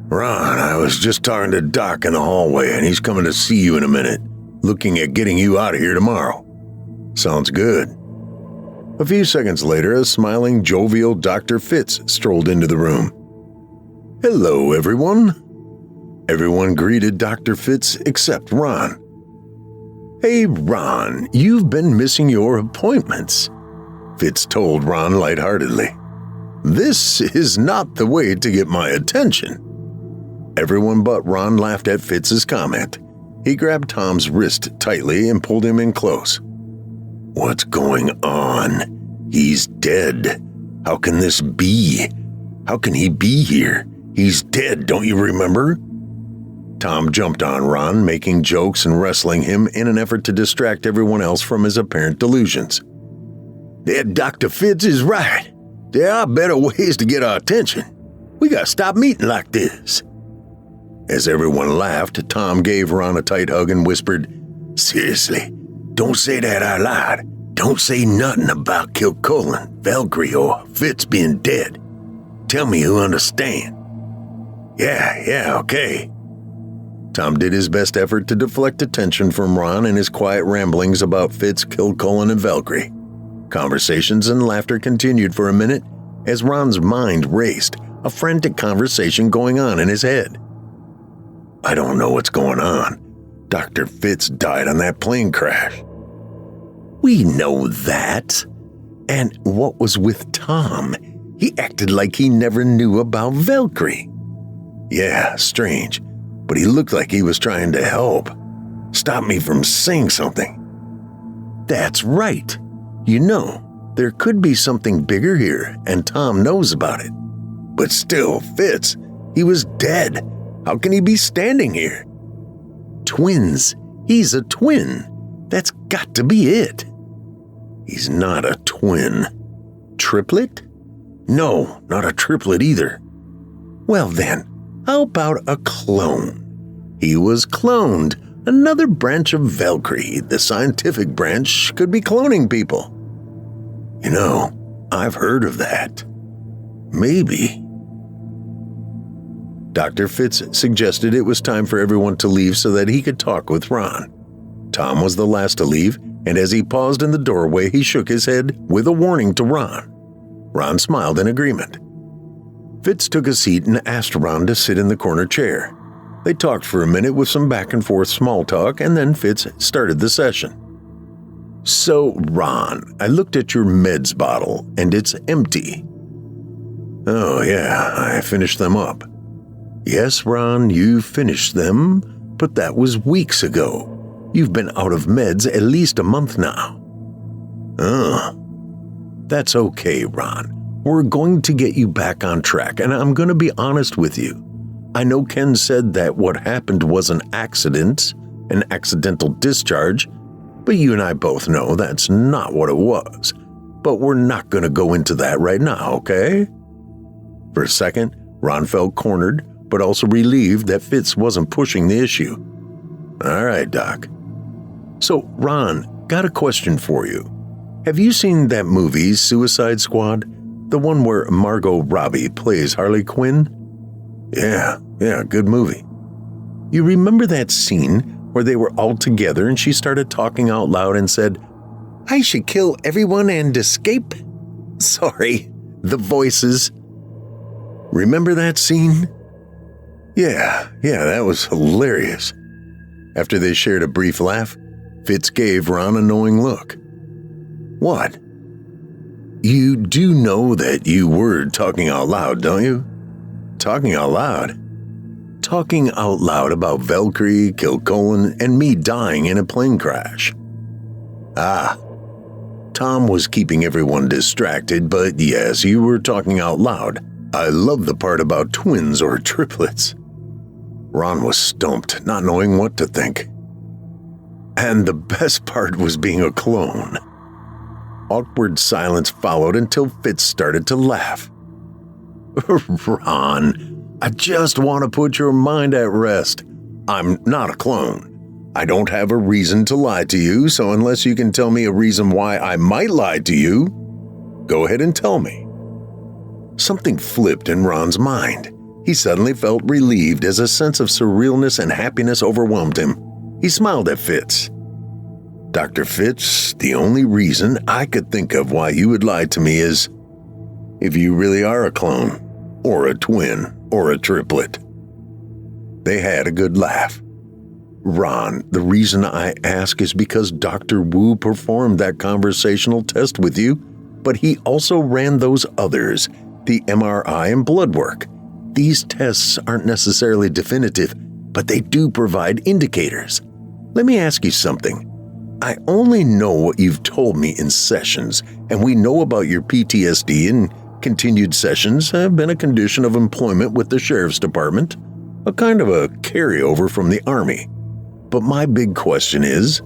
Ron, I was just talking to Doc in the hallway, and he's coming to see you in a minute, looking at getting you out of here tomorrow. Sounds good. A few seconds later, a smiling, jovial Dr. Fitz strolled into the room. Hello, everyone. Everyone greeted Dr. Fitz except Ron. Hey, Ron, you've been missing your appointments, Fitz told Ron lightheartedly. This is not the way to get my attention. Everyone but Ron laughed at Fitz's comment. He grabbed Tom's wrist tightly and pulled him in close. What's going on? He's dead. How can this be? How can he be here? He's dead, don't you remember? Tom jumped on Ron, making jokes and wrestling him in an effort to distract everyone else from his apparent delusions. That Dr. Fitz is right. There are better ways to get our attention. We gotta stop meeting like this. As everyone laughed, Tom gave Ron a tight hug and whispered, Seriously, don't say that out loud. Don't say nothing about Kilcullen, Valkyrie, or Fitz being dead. Tell me you understand. Yeah, okay. Tom did his best effort to deflect attention from Ron and his quiet ramblings about Fitz, Kilcullen, and Valkyrie. Conversations and laughter continued for a minute as Ron's mind raced, a frantic conversation going on in his head. I don't know what's going on. Dr. Fitz died on that plane crash. We know that. And what was with Tom? He acted like he never knew about Valkyrie. Yeah, strange. But he looked like he was trying to help. Stop me from saying something. That's right. You know, there could be something bigger here, and Tom knows about it. But still, Fitz, he was dead. How can he be standing here? Twins. He's a twin. That's got to be it. He's not a twin. Triplet? No, not a triplet either. Well then, how about a clone? He was cloned. Another branch of Valkyrie, the scientific branch, could be cloning people. You know, I've heard of that. Maybe. Dr. Fitz suggested it was time for everyone to leave so that he could talk with Ron. Tom was the last to leave, and as he paused in the doorway, he shook his head with a warning to Ron. Ron smiled in agreement. Fitz took a seat and asked Ron to sit in the corner chair. They talked for a minute with some back and forth small talk, and then Fitz started the session. "So, Ron, I looked at your meds bottle, and it's empty." "Oh, yeah, I finished them up." "Yes, Ron, you finished them, but that was weeks ago. You've been out of meds at least a month now." "Oh, that's okay, Ron. We're going to get you back on track, and I'm going to be honest with you. I know Ken said that what happened was an accident, an accidental discharge, but you and I both know that's not what it was. But we're not going to go into that right now, okay?" For a second, Ron felt cornered, but also relieved that Fitz wasn't pushing the issue. "All right, Doc." "So, Ron, got a question for you. Have you seen that movie, Suicide Squad? The one where Margot Robbie plays Harley Quinn?" Yeah, good movie." "You remember that scene where they were all together and she started talking out loud and said, 'I should kill everyone and escape'? Sorry, the voices. Remember that scene?" Yeah, that was hilarious." After they shared a brief laugh, Fitz gave Ron a knowing look. "What?" "You do know that you were talking out loud, don't you?" "Talking out loud?" "Talking out loud about Valkyrie, Kilcullen, and me dying in a plane crash." "Ah. Tom was keeping everyone distracted, but yes, you were talking out loud. I love the part about twins or triplets." Ron was stumped, not knowing what to think. "And the best part was being a clone." Awkward silence followed until Fitz started to laugh. "Ron, I just want to put your mind at rest. I'm not a clone. I don't have a reason to lie to you, so unless you can tell me a reason why I might lie to you, go ahead and tell me." Something flipped in Ron's mind. He suddenly felt relieved as a sense of surrealness and happiness overwhelmed him. He smiled at Fitz. "Dr. Fitz, the only reason I could think of why you would lie to me is if you really are a clone, or a twin, or a triplet." They had a good laugh. "Ron, the reason I ask is because Dr. Wu performed that conversational test with you, but he also ran those others, the MRI and blood work. These tests aren't necessarily definitive, but they do provide indicators. Let me ask you something. I only know what you've told me in sessions, and we know about your PTSD, and continued sessions have been a condition of employment with the Sheriff's Department, a kind of a carryover from the Army. But my big question is,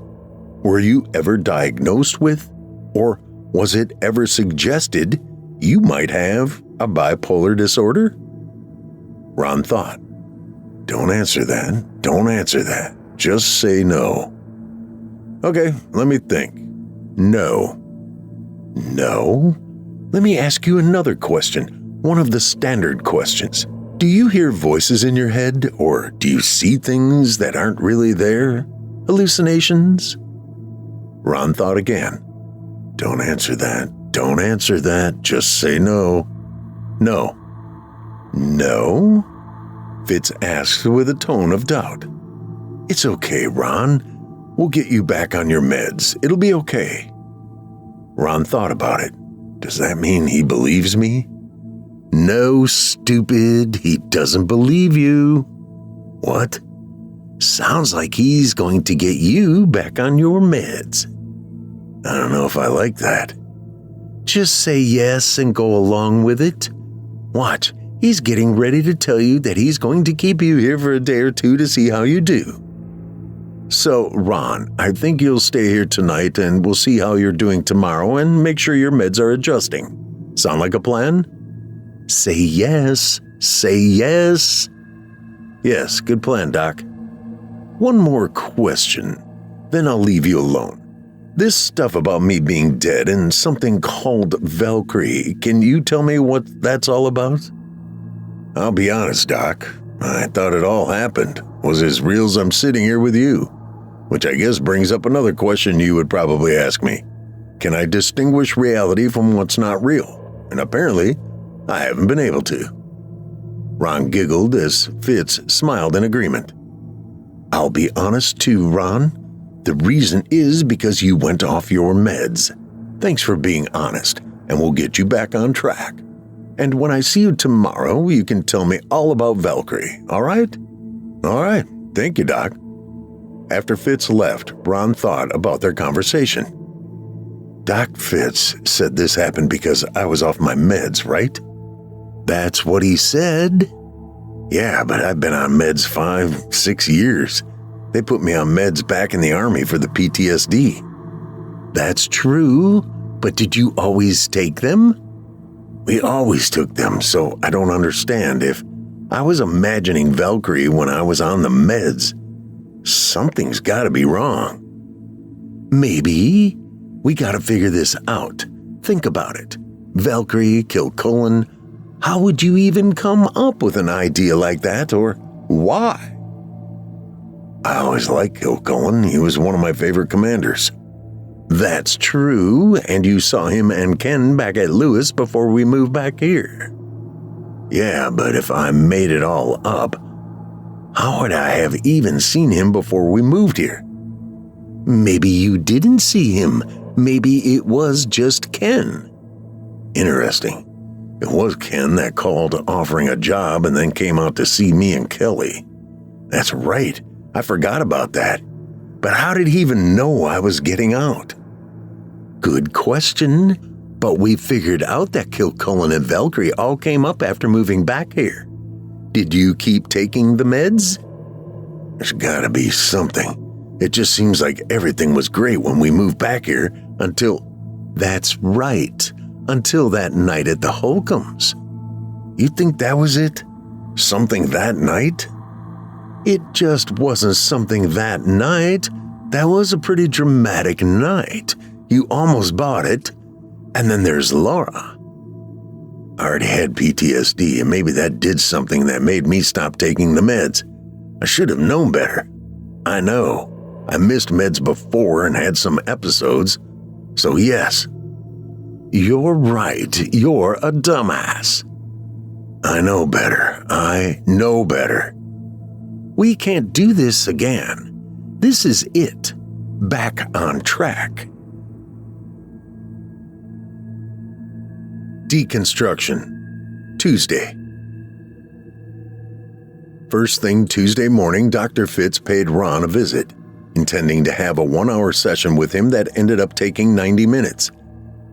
were you ever diagnosed with, or was it ever suggested you might have a bipolar disorder?" Ron thought. Don't answer that. Just say no." "Okay, let me think. No." "No? Let me ask you another question, one of the standard questions. Do you hear voices in your head, or do you see things that aren't really there? Hallucinations?" Ron thought again. Don't answer that. Just say no." "No." "No?" Fitz asked with a tone of doubt. "It's okay, Ron. We'll get you back on your meds. It'll be okay." Ron thought about it. Does that mean he believes me? "No, stupid. He doesn't believe you." "What?" "Sounds like he's going to get you back on your meds." "I don't know if I like that." "Just say yes and go along with it. Watch, he's getting ready to tell you that he's going to keep you here for a day or two to see how you do." "So, Ron, I think you'll stay here tonight and we'll see how you're doing tomorrow and make sure your meds are adjusting. Sound like a plan?" "Say yes. Say yes." "Yes, good plan, Doc." "One more question, then I'll leave you alone. This stuff about me being dead and something called Valkyrie, can you tell me what that's all about?" "I'll be honest, Doc. I thought it all happened, was as real as I'm sitting here with you. Which I guess brings up another question you would probably ask me. Can I distinguish reality from what's not real? And apparently, I haven't been able to. Ron giggled as Fitz smiled in agreement. I'll be honest too, Ron. The reason is because you went off your meds. Thanks for being honest, and we'll get you back on track. And when I see you tomorrow, you can tell me all about Valkyrie, all right? All right, thank you, Doc. After Fitz left, Ron thought about their conversation. Doc Fitz said this happened because I was off my meds, right? That's what he said. Yeah, but I've been on meds 5-6 years. They put me on meds back in the Army for the PTSD. That's true, but did you always take them? We always took them, so I don't understand if I was imagining Valkyrie when I was on the meds. Something's gotta be wrong. Maybe. We gotta figure this out. Think about it. Valkyrie, Kilcullen. How would you even come up with an idea like that, or why? I always liked Kilcullen. He was one of my favorite commanders. That's true, and you saw him and Ken back at Lewis before we moved back here. Yeah, but if I made it all up, how would I have even seen him before we moved here? Maybe you didn't see him. Maybe it was just Ken. Interesting. It was Ken that called offering a job and then came out to see me and Kelly. That's right. I forgot about that. But how did he even know I was getting out? Good question. But we figured out that Kilcullen and Valkyrie all came up after moving back here. Did you keep taking the meds? There's gotta be something. It just seems like everything was great when we moved back here until... That's right. Until that night at the Holcombs. You think that was it? Something that night? It just wasn't something that night. That was a pretty dramatic night. You almost bought it. And then there's Laura. I already had PTSD, and maybe that did something that made me stop taking the meds. I should have known better. I know. I missed meds before and had some episodes. So yes. You're right. You're a dumbass. I know better. I know better. We can't do this again. This is it. Back on track. Deconstruction. Tuesday. First thing Tuesday morning, Dr. Fitz paid Ron a visit, intending to have a 1-hour session with him that ended up taking 90 minutes.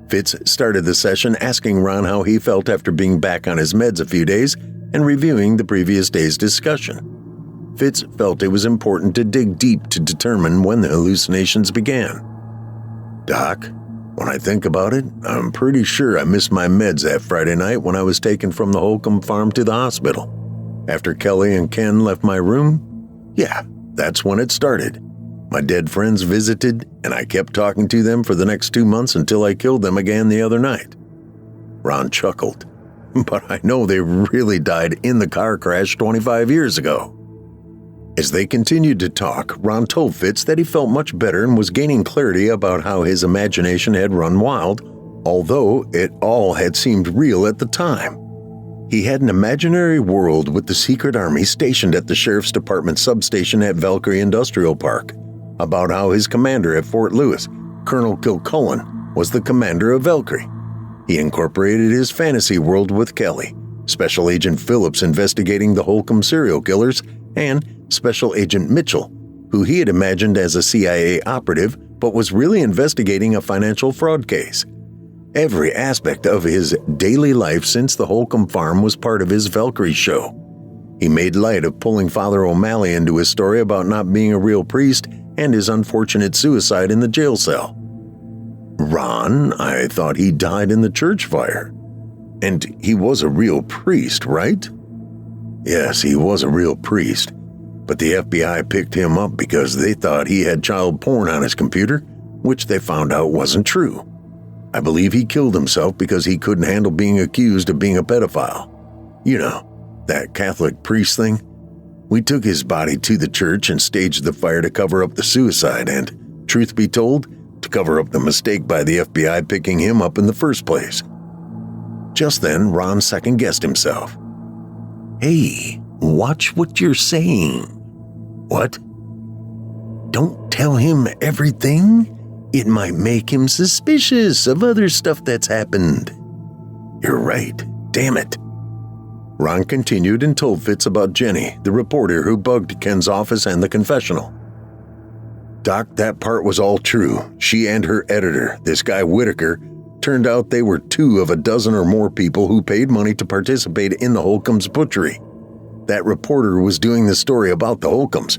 Fitz started the session asking Ron how he felt after being back on his meds a few days and reviewing the previous day's discussion. Fitz felt it was important to dig deep to determine when the hallucinations began. Doc, when I think about it, I'm pretty sure I missed my meds that Friday night when I was taken from the Holcomb farm to the hospital. After Kelly and Ken left my room, yeah, that's when it started. My dead friends visited, and I kept talking to them for the next 2 months until I killed them again the other night. Ron chuckled, but I know they really died in the car crash 25 years ago. As they continued to talk, Ron told Fitz that he felt much better and was gaining clarity about how his imagination had run wild, although it all had seemed real at the time. He had an imaginary world with the secret army stationed at the Sheriff's Department substation at Valkyrie Industrial Park, about how his commander at Fort Lewis, Colonel Kilcullen, was the commander of Valkyrie. He incorporated his fantasy world with Kelly, Special Agent Phillips investigating the Holcomb serial killers, and Special Agent Mitchell, who he had imagined as a CIA operative but was really investigating a financial fraud case. Every aspect of his daily life since the Holcomb farm was part of his Valkyrie show. He made light of pulling Father O'Malley into his story about not being a real priest and his unfortunate suicide in the jail cell. Ron, I thought he died in the church fire. And he was a real priest, right? Yes, he was a real priest, but the FBI picked him up because they thought he had child porn on his computer, which they found out wasn't true. I believe he killed himself because he couldn't handle being accused of being a pedophile. You know, that Catholic priest thing? We took his body to the church and staged the fire to cover up the suicide and, truth be told, to cover up the mistake by the FBI picking him up in the first place. Just then, Ron second-guessed himself. Hey, watch what you're saying. What? Don't tell him everything. It might make him suspicious of other stuff that's happened. You're right. Damn it. Ron continued and told Fitz about Jenny, the reporter who bugged Ken's office and the confessional. Doc, that part was all true. She and her editor, this guy Whitaker, turned out they were 2 of a dozen or more people who paid money to participate in the Holcombs butchery. That reporter was doing the story about the Holcombs.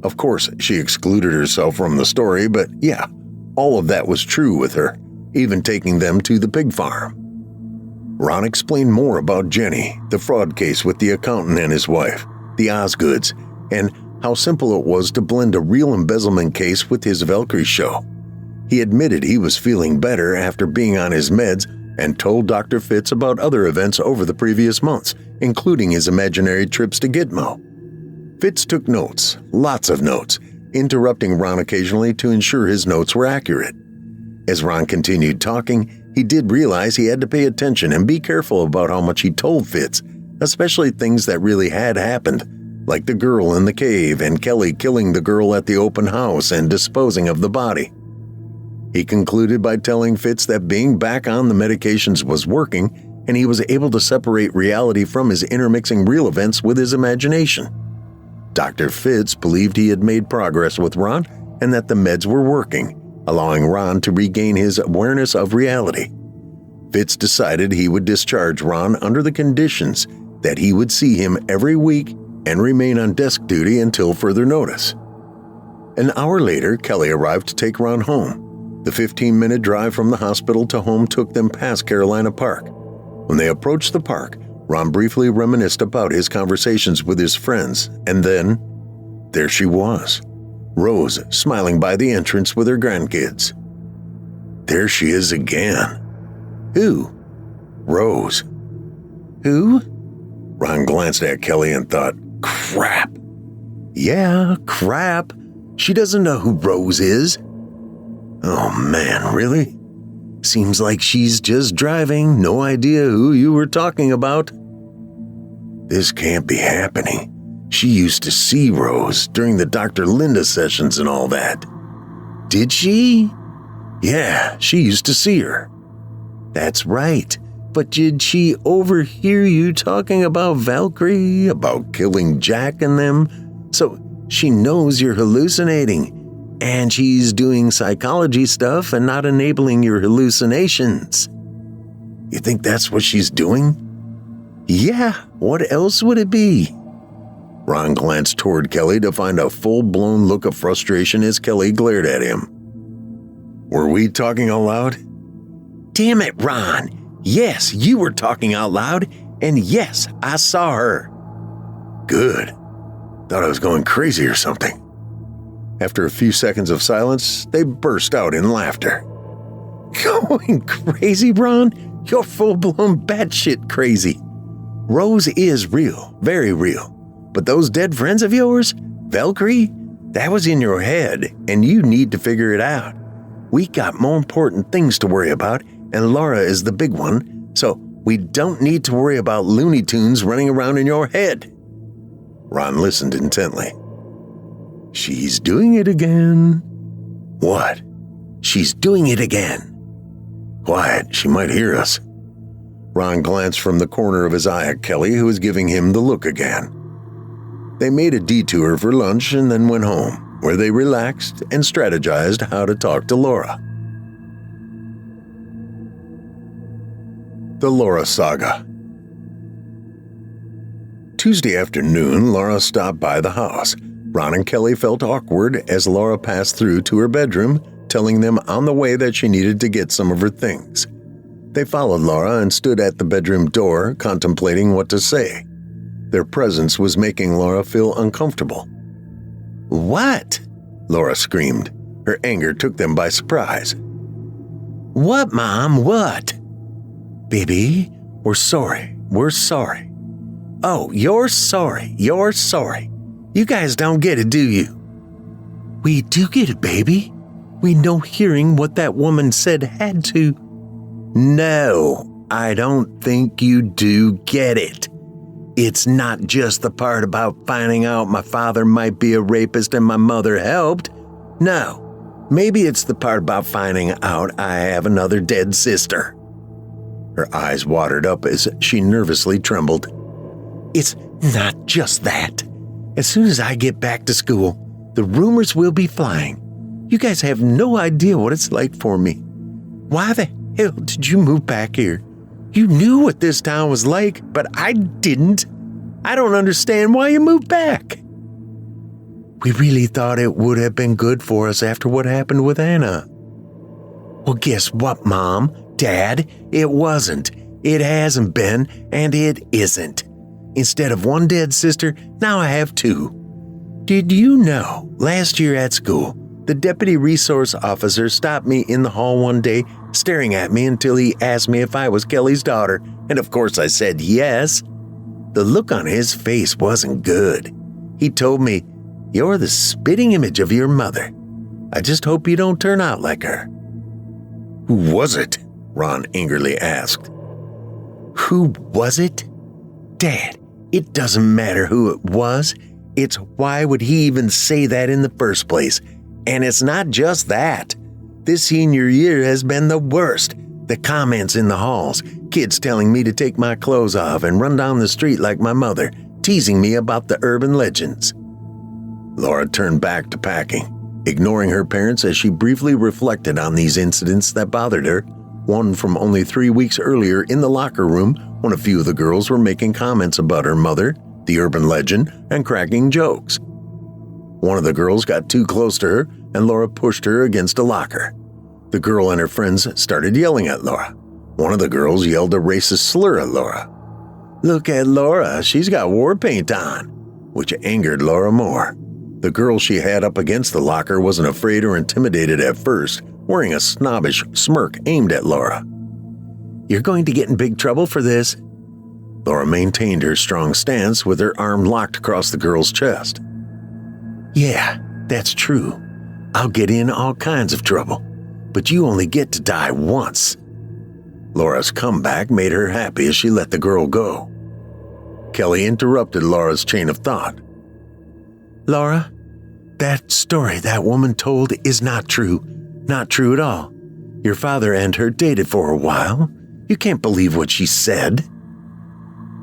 Of course, she excluded herself from the story, but yeah, all of that was true with her, even taking them to the pig farm. Ron explained more about Jenny, the fraud case with the accountant and his wife, the Osgoods, and how simple it was to blend a real embezzlement case with his Valkyrie show. He admitted he was feeling better after being on his meds and told Dr. Fitz about other events over the previous months, including his imaginary trips to Gitmo. Fitz took notes, lots of notes, interrupting Ron occasionally to ensure his notes were accurate. As Ron continued talking, he did realize he had to pay attention and be careful about how much he told Fitz, especially things that really had happened, like the girl in the cave and Kelly killing the girl at the open house and disposing of the body. He concluded by telling Fitz that being back on the medications was working, and he was able to separate reality from his intermixing real events with his imagination. Dr. Fitz believed he had made progress with Ron and that the meds were working, allowing Ron to regain his awareness of reality. Fitz decided he would discharge Ron under the conditions that he would see him every week and remain on desk duty until further notice. An hour later, Kelly arrived to take Ron home. The 15-minute drive from the hospital to home took them past Carolina Park. When they approached the park, Ron briefly reminisced about his conversations with his friends, and then, there she was, Rose, smiling by the entrance with her grandkids. There she is again. Who? Rose. Who? Ron glanced at Kelly and thought, crap. Yeah, crap. She doesn't know who Rose is. Oh man, really? Seems like she's just driving, no idea who you were talking about. This can't be happening. She used to see Rose during the Dr. Linda sessions and all that. Did she? Yeah, she used to see her. That's right. But did she overhear you talking about Valkyrie, about killing Jack and them? So she knows you're hallucinating. And she's doing psychology stuff and not enabling your hallucinations. You think that's what she's doing? Yeah, what else would it be? Ron glanced toward Kelly to find a full-blown look of frustration as Kelly glared at him. Were we talking out loud? Damn it, Ron. Yes, you were talking out loud, and yes, I saw her. Good. Thought I was going crazy or something. After a few seconds of silence, they burst out in laughter. Going crazy, Ron? You're full-blown batshit crazy. Rose is real, very real. But those dead friends of yours, Valkyrie, that was in your head, and you need to figure it out. We got more important things to worry about, and Laura is the big one, so we don't need to worry about Looney Tunes running around in your head. Ron listened intently. She's doing it again. What? She's doing it again. Quiet, she might hear us. Ron glanced from the corner of his eye at Kelly, who was giving him the look again. They made a detour for lunch and then went home, where they relaxed and strategized how to talk to Laura. The Laura Saga. Tuesday afternoon, Laura stopped by the house. Ron and Kelly felt awkward as Laura passed through to her bedroom, telling them on the way that she needed to get some of her things. They followed Laura and stood at the bedroom door, contemplating what to say. Their presence was making Laura feel uncomfortable. What? Laura screamed. Her anger took them by surprise. What, Mom? What? Baby, we're sorry. We're sorry. Oh, you're sorry. You're sorry. You guys don't get it, do you? We do get it, baby. We know hearing what that woman said had to. No, I don't think you do get it. It's not just the part about finding out my father might be a rapist and my mother helped. No, maybe it's the part about finding out I have another dead sister. Her eyes watered up as she nervously trembled. It's not just that. As soon as I get back to school, the rumors will be flying. You guys have no idea what it's like for me. Why the hell did you move back here? You knew what this town was like, but I didn't. I don't understand why you moved back. We really thought it would have been good for us after what happened with Anna. Well, guess what, Mom? Dad? It wasn't. It hasn't been, and it isn't. Instead of one dead sister, now I have two. Did you know, last year at school, the deputy resource officer stopped me in the hall one day, staring at me until he asked me if I was Kelly's daughter, and of course I said yes. The look on his face wasn't good. He told me, "You're the spitting image of your mother. I just hope you don't turn out like her." Who was it? Ron angrily asked. Who was it? Dad, it doesn't matter who it was. It's why would he even say that in the first place? And it's not just that. This senior year has been the worst. The comments in the halls, kids telling me to take my clothes off and run down the street like my mother, teasing me about the urban legends. Laura turned back to packing, ignoring her parents as she briefly reflected on these incidents that bothered her. One from only 3 weeks earlier in the locker room when a few of the girls were making comments about her mother, the urban legend, and cracking jokes. One of the girls got too close to her and Laura pushed her against a locker. The girl and her friends started yelling at Laura. One of the girls yelled a racist slur at Laura. "Look at Laura, she's got war paint on," which angered Laura more. The girl she had up against the locker wasn't afraid or intimidated at first, wearing a snobbish smirk aimed at Laura. "You're going to get in big trouble for this." Laura maintained her strong stance with her arm locked across the girl's chest. "Yeah, that's true. I'll get in all kinds of trouble, but you only get to die once." Laura's comeback made her happy as she let the girl go. Kelly interrupted Laura's chain of thought. "Laura, that story that woman told is not true. Not true at all. Your father and her dated for a while. You can't believe what she said."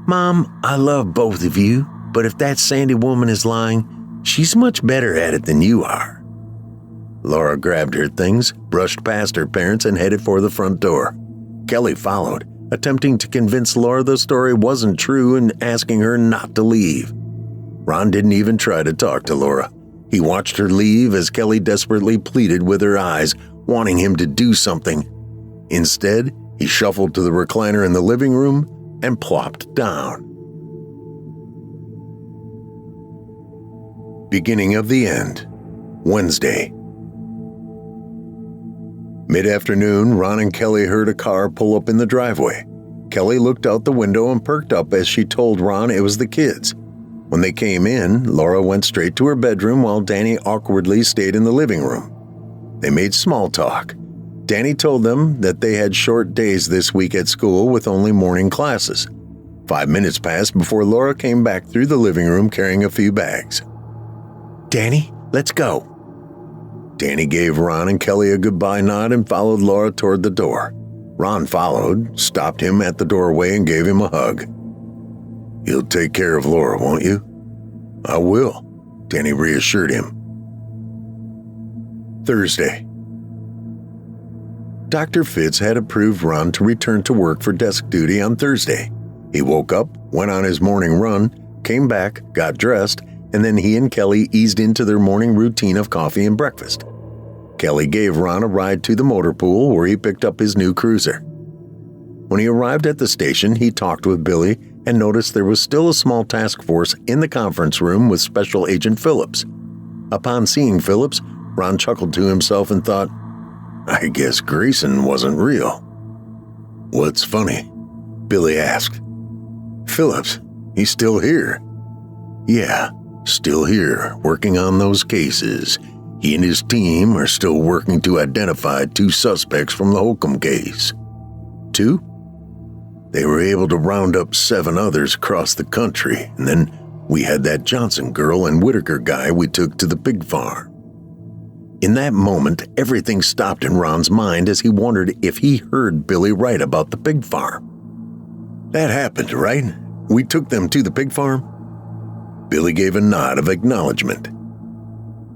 "Mom, I love both of you, but if that Sandy woman is lying, she's much better at it than you are." Laura grabbed her things, brushed past her parents, and headed for the front door. Kelly followed, attempting to convince Laura the story wasn't true and asking her not to leave. Ron didn't even try to talk to Laura. He watched her leave as Kelly desperately pleaded with her eyes, wanting him to do something. Instead, he shuffled to the recliner in the living room and plopped down. Beginning of the end. Wednesday. Mid-afternoon, Ron and Kelly heard a car pull up in the driveway. Kelly looked out the window and perked up as she told Ron it was the kids. When they came in, Laura went straight to her bedroom while Danny awkwardly stayed in the living room. They made small talk. Danny told them that they had short days this week at school with only morning classes. 5 minutes passed before Laura came back through the living room carrying a few bags. "Danny, let's go." Danny gave Ron and Kelly a goodbye nod and followed Laura toward the door. Ron followed, stopped him at the doorway, and gave him a hug. "You'll take care of Laura, won't you?" "I will," Danny reassured him. Thursday. Dr. Fitz had approved Ron to return to work for desk duty on Thursday. He woke up, went on his morning run, came back, got dressed, and then he and Kelly eased into their morning routine of coffee and breakfast. Kelly gave Ron a ride to the motor pool where he picked up his new cruiser. When he arrived at the station, he talked with Billy and noticed there was still a small task force in the conference room with Special Agent Phillips. Upon seeing Phillips, Ron chuckled to himself and thought, "I guess Grayson wasn't real." "What's funny?" Billy asked. "Phillips, he's still here." "Yeah, still here, working on those cases. He and his team are still working to identify 2 suspects from the Holcomb case." "2?" They were able to round up 7 others across the country, and then we had that Johnson girl and Whitaker guy we took to the pig farm. In that moment, everything stopped in Ron's mind as he wondered if he heard Billy right about the pig farm. That happened, right? We took them to the pig farm? Billy gave a nod of acknowledgement.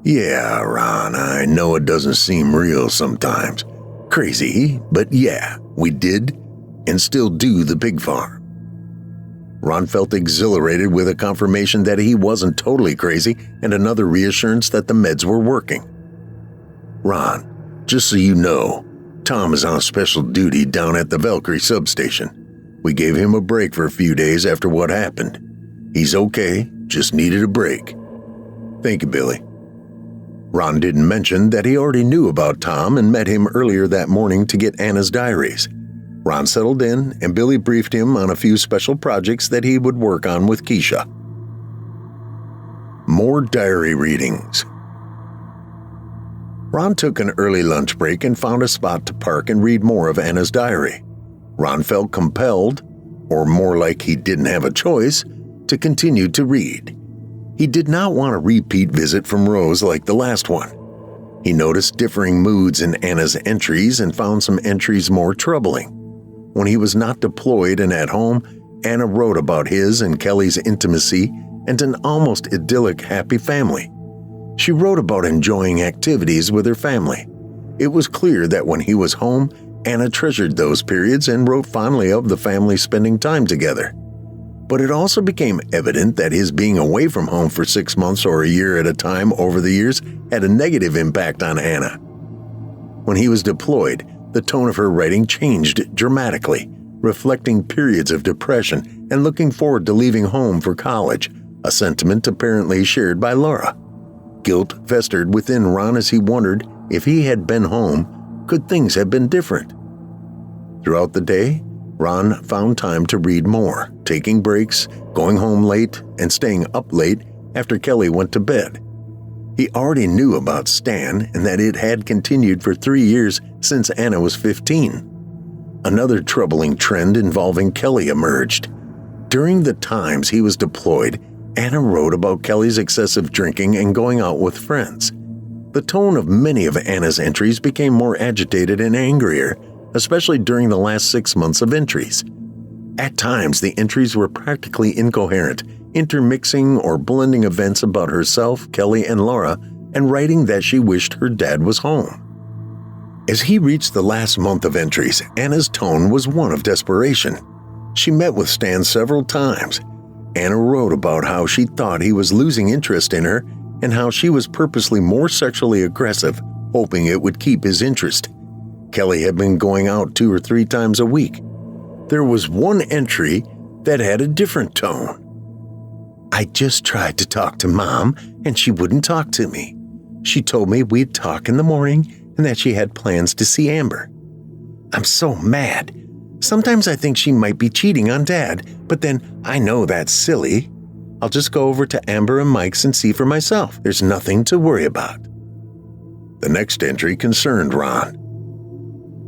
Yeah, Ron, I know it doesn't seem real sometimes. Crazy, but yeah, we did and still do the pig farm. Ron felt exhilarated with a confirmation that he wasn't totally crazy and another reassurance that the meds were working. Ron, just so you know, Tom is on special duty down at the Valkyrie substation. We gave him a break for a few days after what happened. He's okay, just needed a break. Thank you, Billy. Ron didn't mention that he already knew about Tom and met him earlier that morning to get Anna's diaries. Ron settled in, and Billy briefed him on a few special projects that he would work on with Keisha. More diary readings. Ron took an early lunch break and found a spot to park and read more of Anna's diary. Ron felt compelled, or more like he didn't have a choice, to continue to read. He did not want a repeat visit from Rose like the last one. He noticed differing moods in Anna's entries and found some entries more troubling. When he was not deployed and at home, Anna wrote about his and Kelly's intimacy and an almost idyllic happy family. She wrote about enjoying activities with her family. It was clear that when he was home, Anna treasured those periods and wrote fondly of the family spending time together. But it also became evident that his being away from home for 6 months or a year at a time over the years had a negative impact on Anna. When he was deployed, the tone of her writing changed dramatically, reflecting periods of depression and looking forward to leaving home for college, a sentiment apparently shared by Laura. Guilt festered within Ron as he wondered if he had been home, could things have been different? Throughout the day, Ron found time to read more, taking breaks, going home late, and staying up late after Kelly went to bed. He already knew about Stan and that it had continued for 3 years since Anna was 15. Another troubling trend involving Kelly emerged. During the times he was deployed, Anna wrote about Kelly's excessive drinking and going out with friends. The tone of many of Anna's entries became more agitated and angrier, especially during the last 6 months of entries. At times, the entries were practically incoherent, intermixing or blending events about herself, Kelly, and Laura, and writing that she wished her dad was home. As he reached the last month of entries, Anna's tone was one of desperation. She met with Stan several times. Anna wrote about how she thought he was losing interest in her and how she was purposely more sexually aggressive, hoping it would keep his interest. Kelly had been going out 2 or 3 times a week. There was one entry that had a different tone. I just tried to talk to Mom, and she wouldn't talk to me. She told me we'd talk in the morning and that she had plans to see Amber. I'm so mad. Sometimes I think she might be cheating on Dad, but then I know that's silly. I'll just go over to Amber and Mike's and see for myself. There's nothing to worry about. The next entry concerned Ron.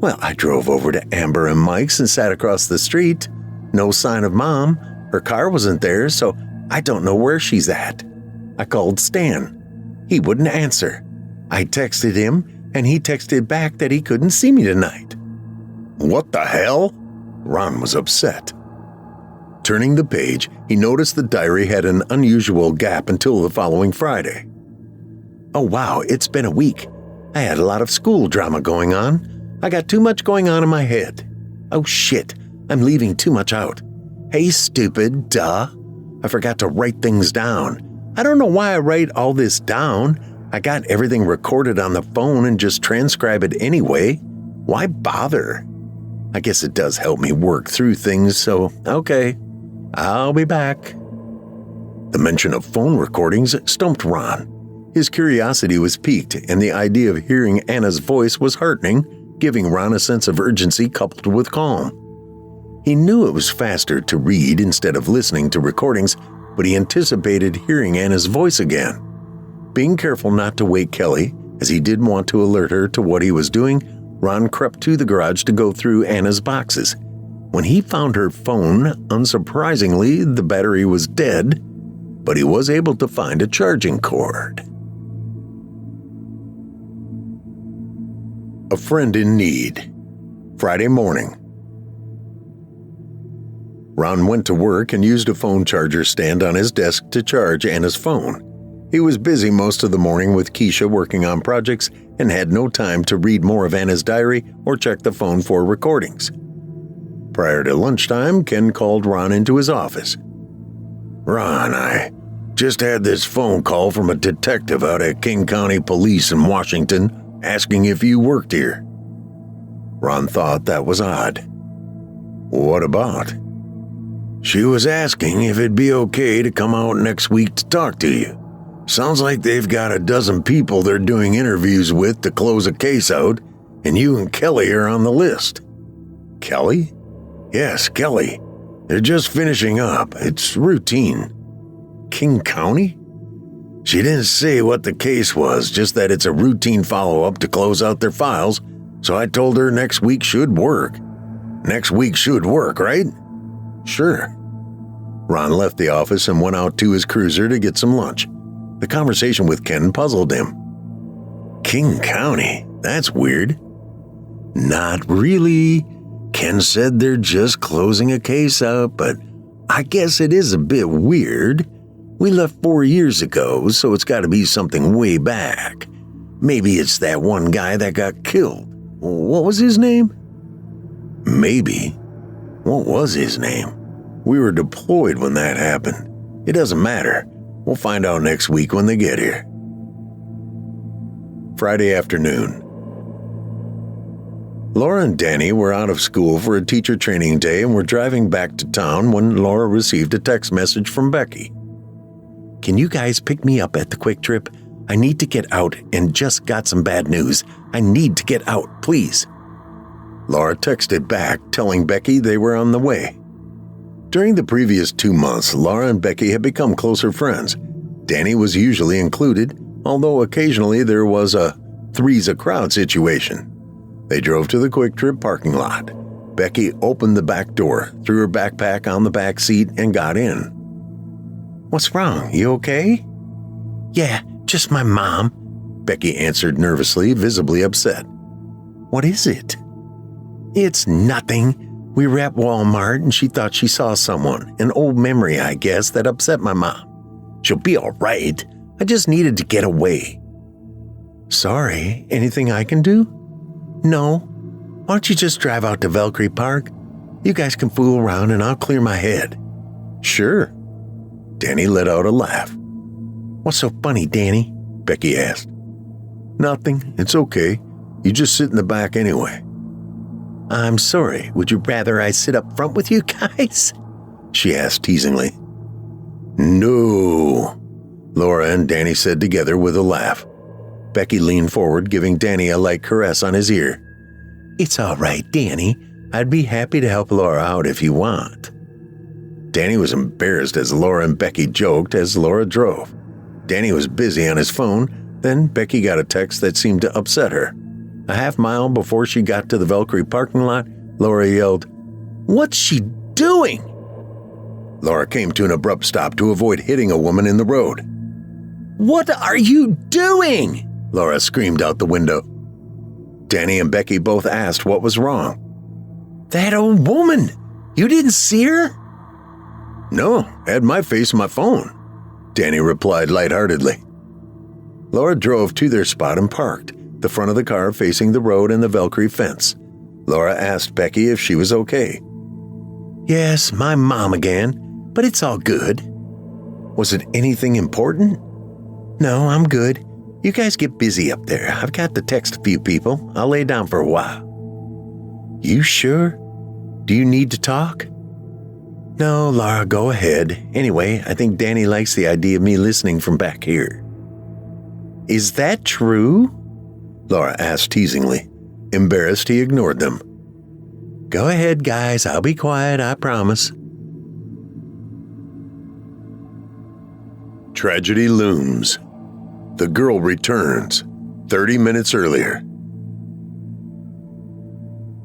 Well, I drove over to Amber and Mike's and sat across the street. No sign of Mom. Her car wasn't there, so I don't know where she's at. I called Stan. He wouldn't answer. I texted him, and he texted back that he couldn't see me tonight. What the hell? Ron was upset. Turning the page, he noticed the diary had an unusual gap until the following Friday. Oh wow, it's been a week. I had a lot of school drama going on. I got too much going on in my head. Oh shit, I'm leaving too much out. Hey stupid, duh. I forgot to write things down. I don't know why I write all this down. I got everything recorded on the phone and just transcribe it anyway. Why bother? I guess it does help me work through things, so okay. I'll be back. The mention of phone recordings stumped Ron. His curiosity was piqued, and the idea of hearing Anna's voice was heartening, giving Ron a sense of urgency coupled with calm. He knew it was faster to read instead of listening to recordings, but he anticipated hearing Anna's voice again. Being careful not to wake Kelly, as he didn't want to alert her to what he was doing, Ron crept to the garage to go through Anna's boxes. When he found her phone, unsurprisingly, the battery was dead, but he was able to find a charging cord. A friend in need. Friday morning. Ron went to work and used a phone charger stand on his desk to charge Anna's phone. He was busy most of the morning with Keisha working on projects and had no time to read more of Anna's diary or check the phone for recordings. Prior to lunchtime, Ken called Ron into his office. "Ron, I just had this phone call from a detective out at King County Police in Washington asking if you worked here." Ron thought that was odd. "What about?" "She was asking if it'd be okay to come out next week to talk to you. Sounds like they've got a dozen people they're doing interviews with to close a case out, and you and Kelly are on the list." "Kelly?" "Yes, Kelly. They're just finishing up. It's routine." "King County?" "She didn't say what the case was, just that it's a routine follow-up to close out their files, so I told her next week should work." "Next week should work, right?" "Sure." Ron left the office and went out to his cruiser to get some lunch. The conversation with Ken puzzled him. "King County? That's weird." "Not really. Ken said they're just closing a case out, but I guess it is a bit weird. We left 4 years ago, so it's got to be something way back. Maybe it's that one guy that got killed. What was his name?" "Maybe. What was his name? We were deployed when that happened. It doesn't matter. We'll find out next week when they get here." Friday afternoon. Laura and Danny were out of school for a teacher training day and were driving back to town when Laura received a text message from Becky. "Can you guys pick me up at the Quick Trip? I need to get out and just got some bad news. I need to get out, please." Laura texted back, telling Becky they were on the way. During the previous 2 months, Laura and Becky had become closer friends. Danny was usually included, although occasionally there was a three's a crowd situation. They drove to the Quick Trip parking lot. Becky opened the back door, threw her backpack on the back seat, and got in. "What's wrong? You okay?" "Yeah, just my mom," Becky answered nervously, visibly upset. "What is it?" "It's nothing. We were at Walmart and she thought she saw someone, an old memory, I guess, that upset my mom. She'll be all right. I just needed to get away." "Sorry, anything I can do?" "No. Why don't you just drive out to Valkyrie Park? You guys can fool around and I'll clear my head." "Sure." Danny let out a laugh. "What's so funny, Danny?" Becky asked. "Nothing. It's okay. You just sit in the back anyway." "I'm sorry. Would you rather I sit up front with you guys?" she asked teasingly. "No," Laura and Danny said together with a laugh. Becky leaned forward, giving Danny a light caress on his ear. "It's all right, Danny. I'd be happy to help Laura out if you want." Danny was embarrassed as Laura and Becky joked as Laura drove. Danny was busy on his phone, then Becky got a text that seemed to upset her. A half mile before she got to the Valkyrie parking lot, Laura yelled, "What's she doing?" Laura came to an abrupt stop to avoid hitting a woman in the road. "What are you doing?" Laura screamed out the window. Danny and Becky both asked what was wrong. "That old woman! You didn't see her?" "No, had my face on my phone," Danny replied lightheartedly. Laura drove to their spot and parked, the front of the car facing the road and the Valkyrie fence. Laura asked Becky if she was okay. "Yes, my mom again, but it's all good." "Was it anything important?" "No, I'm good. You guys get busy up there. I've got to text a few people. I'll lay down for a while." "You sure? Do you need to talk?" "No, Laura, go ahead. Anyway, I think Danny likes the idea of me listening from back here." "Is that true?" Laura asked teasingly. Embarrassed, he ignored them. "Go ahead, guys. I'll be quiet, I promise." Tragedy looms. The girl returns 30 minutes earlier.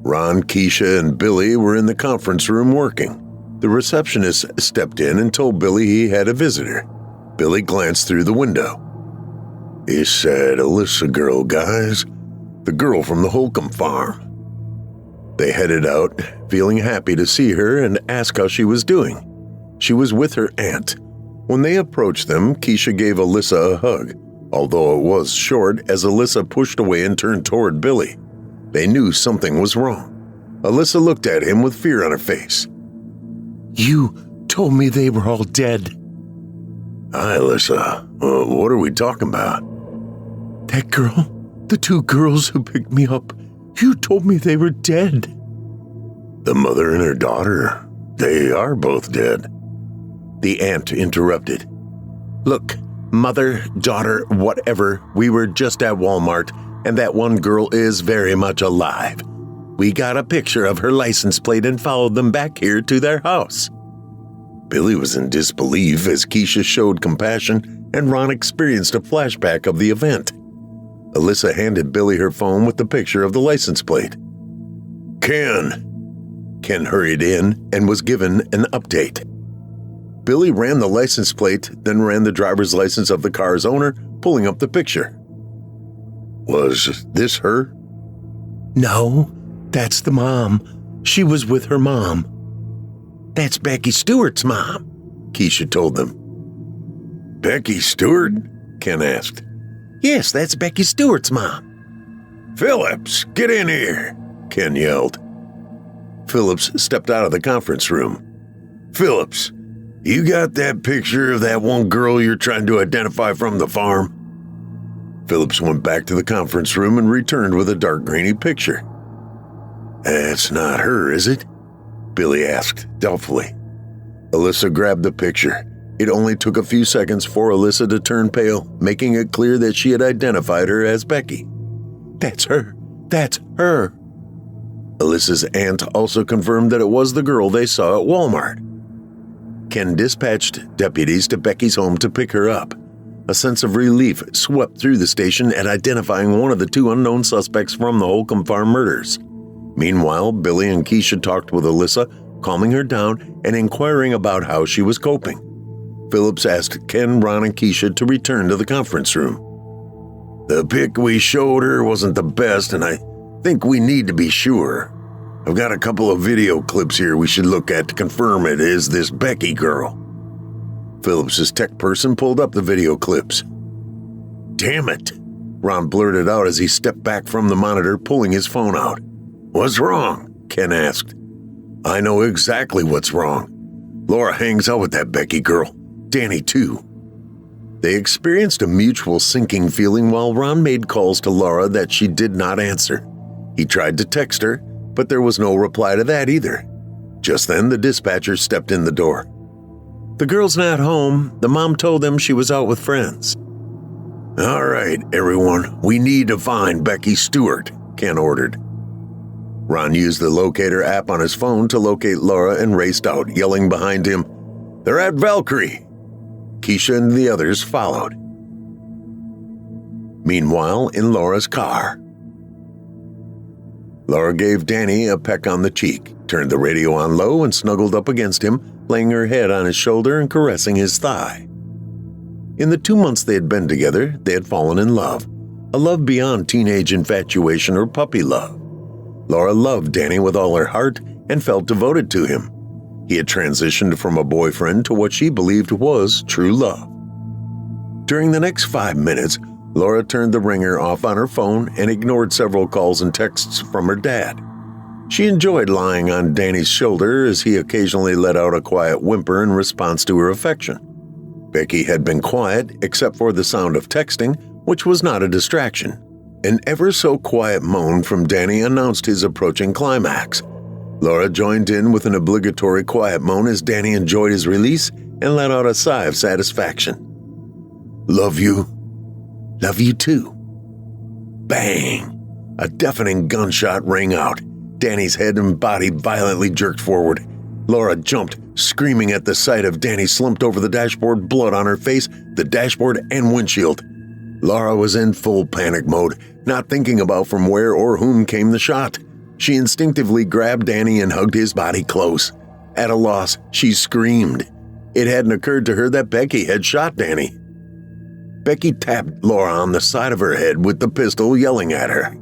Ron, Keisha, and Billy were in the conference room working. The receptionist stepped in and told Billy he had a visitor. Billy glanced through the window. "It's that Alyssa girl, guys. The girl from the Holcomb farm." They headed out, feeling happy to see her and asked how she was doing. She was with her aunt. When they approached them, Keisha gave Alyssa a hug, although it was short as Alyssa pushed away and turned toward Billy. They knew something was wrong. Alyssa looked at him with fear on her face. "You told me they were all dead." "Hi, Alyssa. What are we talking about?" "That girl, the two girls who picked me up, you told me they were dead." "The mother and her daughter, they are both dead." The aunt interrupted. "Look, mother, daughter, whatever, we were just at Walmart, and that one girl is very much alive. We got a picture of her license plate and followed them back here to their house." Billy was in disbelief as Keisha showed compassion and Ron experienced a flashback of the event. Alyssa handed Billy her phone with the picture of the license plate. Ken hurried in and was given an update. Billy ran the license plate, then ran the driver's license of the car's owner, pulling up the picture. "Was this her?" "No, that's the mom. She was with her mom." "That's Becky Stewart's mom," Keisha told them. "Becky Stewart?" Ken asked. "Yes, that's Becky Stewart's mom." "Phillips, get in here," Ken yelled. Phillips stepped out of the conference room. "Phillips, you got that picture of that one girl you're trying to identify from the farm?" Phillips went back to the conference room and returned with a dark grainy picture. "That's not her, is it?" Billy asked doubtfully. Alyssa grabbed the picture. It only took a few seconds for Alyssa to turn pale, making it clear that she had identified her as Becky. "That's her. That's her." Alyssa's aunt also confirmed that it was the girl they saw at Walmart. Ken dispatched deputies to Becky's home to pick her up. A sense of relief swept through the station at identifying one of the two unknown suspects from the Holcomb Farm murders. Meanwhile, Billy and Keisha talked with Alyssa, calming her down and inquiring about how she was coping. Phillips asked Ken, Ron, and Keisha to return to the conference room. "The pic we showed her wasn't the best, and I think we need to be sure. I've got a couple of video clips here we should look at to confirm it is this Becky girl." Phillips's tech person pulled up the video clips. "Damn it," Ron blurted out as he stepped back from the monitor, pulling his phone out. "What's wrong?" Ken asked. "I know exactly what's wrong. Laura hangs out with that Becky girl. Danny, too." They experienced a mutual sinking feeling while Ron made calls to Laura that she did not answer. He tried to text her, but there was no reply to that either. Just then, the dispatcher stepped in the door. "The girl's not home. The mom told them she was out with friends." "All right, everyone, we need to find Becky Stewart," Ken ordered. Ron used the locator app on his phone to locate Laura and raced out, yelling behind him, "They're at Valkyrie!" Keisha and the others followed. Meanwhile, in Laura's car, Laura gave Danny a peck on the cheek, turned the radio on low, and snuggled up against him, laying her head on his shoulder and caressing his thigh. In the 2 months they had been together, they had fallen in love, a love beyond teenage infatuation or puppy love. Laura loved Danny with all her heart and felt devoted to him. He had transitioned from a boyfriend to what she believed was true love. During the next 5 minutes, Laura turned the ringer off on her phone and ignored several calls and texts from her dad. She enjoyed lying on Danny's shoulder as he occasionally let out a quiet whimper in response to her affection. Becky had been quiet except for the sound of texting, which was not a distraction. An ever-so-quiet moan from Danny announced his approaching climax. Laura joined in with an obligatory quiet moan as Danny enjoyed his release and let out a sigh of satisfaction. "Love you." "Love you too." Bang! A deafening gunshot rang out. Danny's head and body violently jerked forward. Laura jumped, screaming at the sight of Danny slumped over the dashboard, blood on her face, the dashboard, and windshield. Laura was in full panic mode, not thinking about from where or whom came the shot. She instinctively grabbed Danny and hugged his body close. At a loss, she screamed. It hadn't occurred to her that Becky had shot Danny. Becky tapped Laura on the side of her head with the pistol, yelling at her.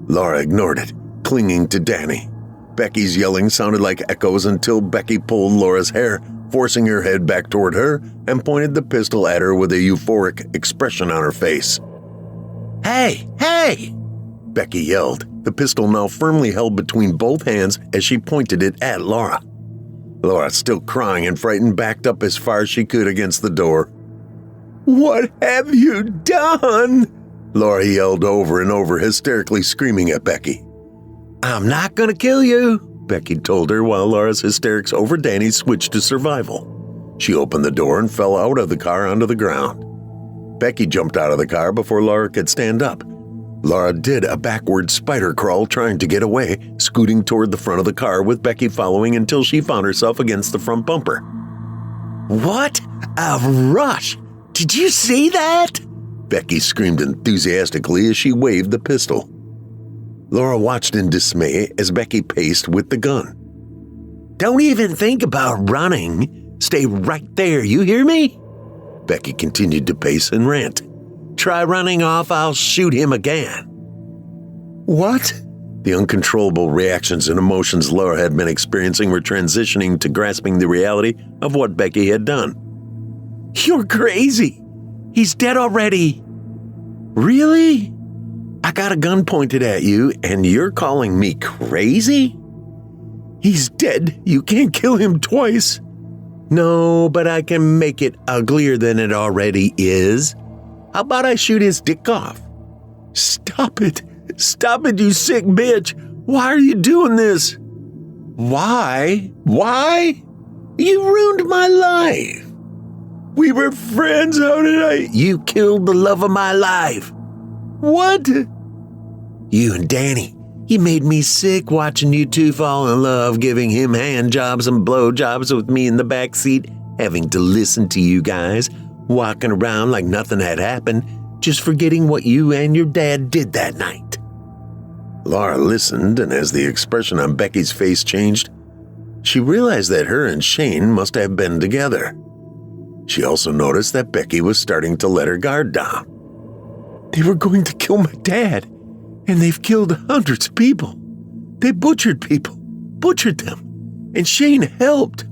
Laura ignored it, clinging to Danny. Becky's yelling sounded like echoes until Becky pulled Laura's hair, forcing her head back toward her, and pointed the pistol at her with a euphoric expression on her face. Hey, hey! Becky yelled, the pistol now firmly held between both hands as she pointed it at Laura. Laura, still crying and frightened, backed up as far as she could against the door. What have you done? Laura yelled over and over, hysterically screaming at Becky. I'm not gonna kill you, Becky told her while Laura's hysterics over Danny switched to survival. She opened the door and fell out of the car onto the ground. Becky jumped out of the car before Laura could stand up. Laura did a backward spider crawl trying to get away, scooting toward the front of the car with Becky following until she found herself against the front bumper. What a rush! Did you see that? Becky screamed enthusiastically as she waved the pistol. Laura watched in dismay as Becky paced with the gun. Don't even think about running. Stay right there, you hear me? Becky continued to pace and rant. Try running off, I'll shoot him again. What? The uncontrollable reactions and emotions Laura had been experiencing were transitioning to grasping the reality of what Becky had done. You're crazy. He's dead already. Really? I got a gun pointed at you and you're calling me crazy? He's dead. You can't kill him twice. No, but I can make it uglier than it already is. How about I shoot his dick off? Stop it. Stop it, you sick bitch. Why are you doing this? Why? Why? You ruined my life. We were friends. How did I? You killed the love of my life. What? You and Danny. You made me sick watching you two fall in love, giving him hand jobs and blow jobs with me in the back seat, having to listen to you guys, walking around like nothing had happened, just forgetting what you and your dad did that night. Laura listened, and as the expression on Becky's face changed, she realized that her and Shane must have been together. She also noticed that Becky was starting to let her guard down. They were going to kill my dad, and they've killed hundreds of people. They butchered people, butchered them, and Shane helped.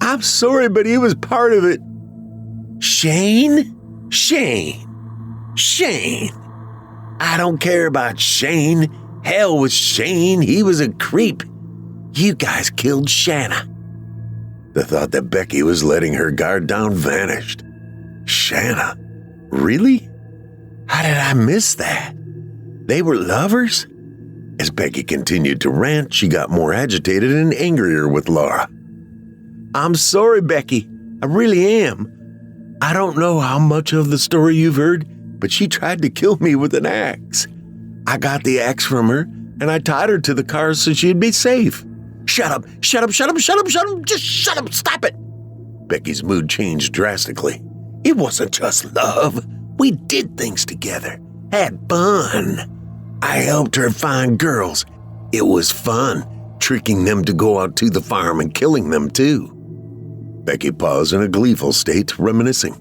I'm sorry, but he was part of it. Shane? I don't care about Shane. Hell with Shane, he was a creep. You guys killed Shanna. The thought that Becky was letting her guard down vanished. Shanna? Really? How did I miss that? They were lovers? As Becky continued to rant, she got more agitated and angrier with Laura. I'm sorry, Becky. I really am. I don't know how much of the story you've heard, but she tried to kill me with an axe. I got the axe from her, and I tied her to the car so she'd be safe. Shut up, just shut up, stop it. Becky's mood changed drastically. It wasn't just love. We did things together, had fun. I helped her find girls. It was fun, tricking them to go out to the farm and killing them too. Becky paused in a gleeful state, reminiscing.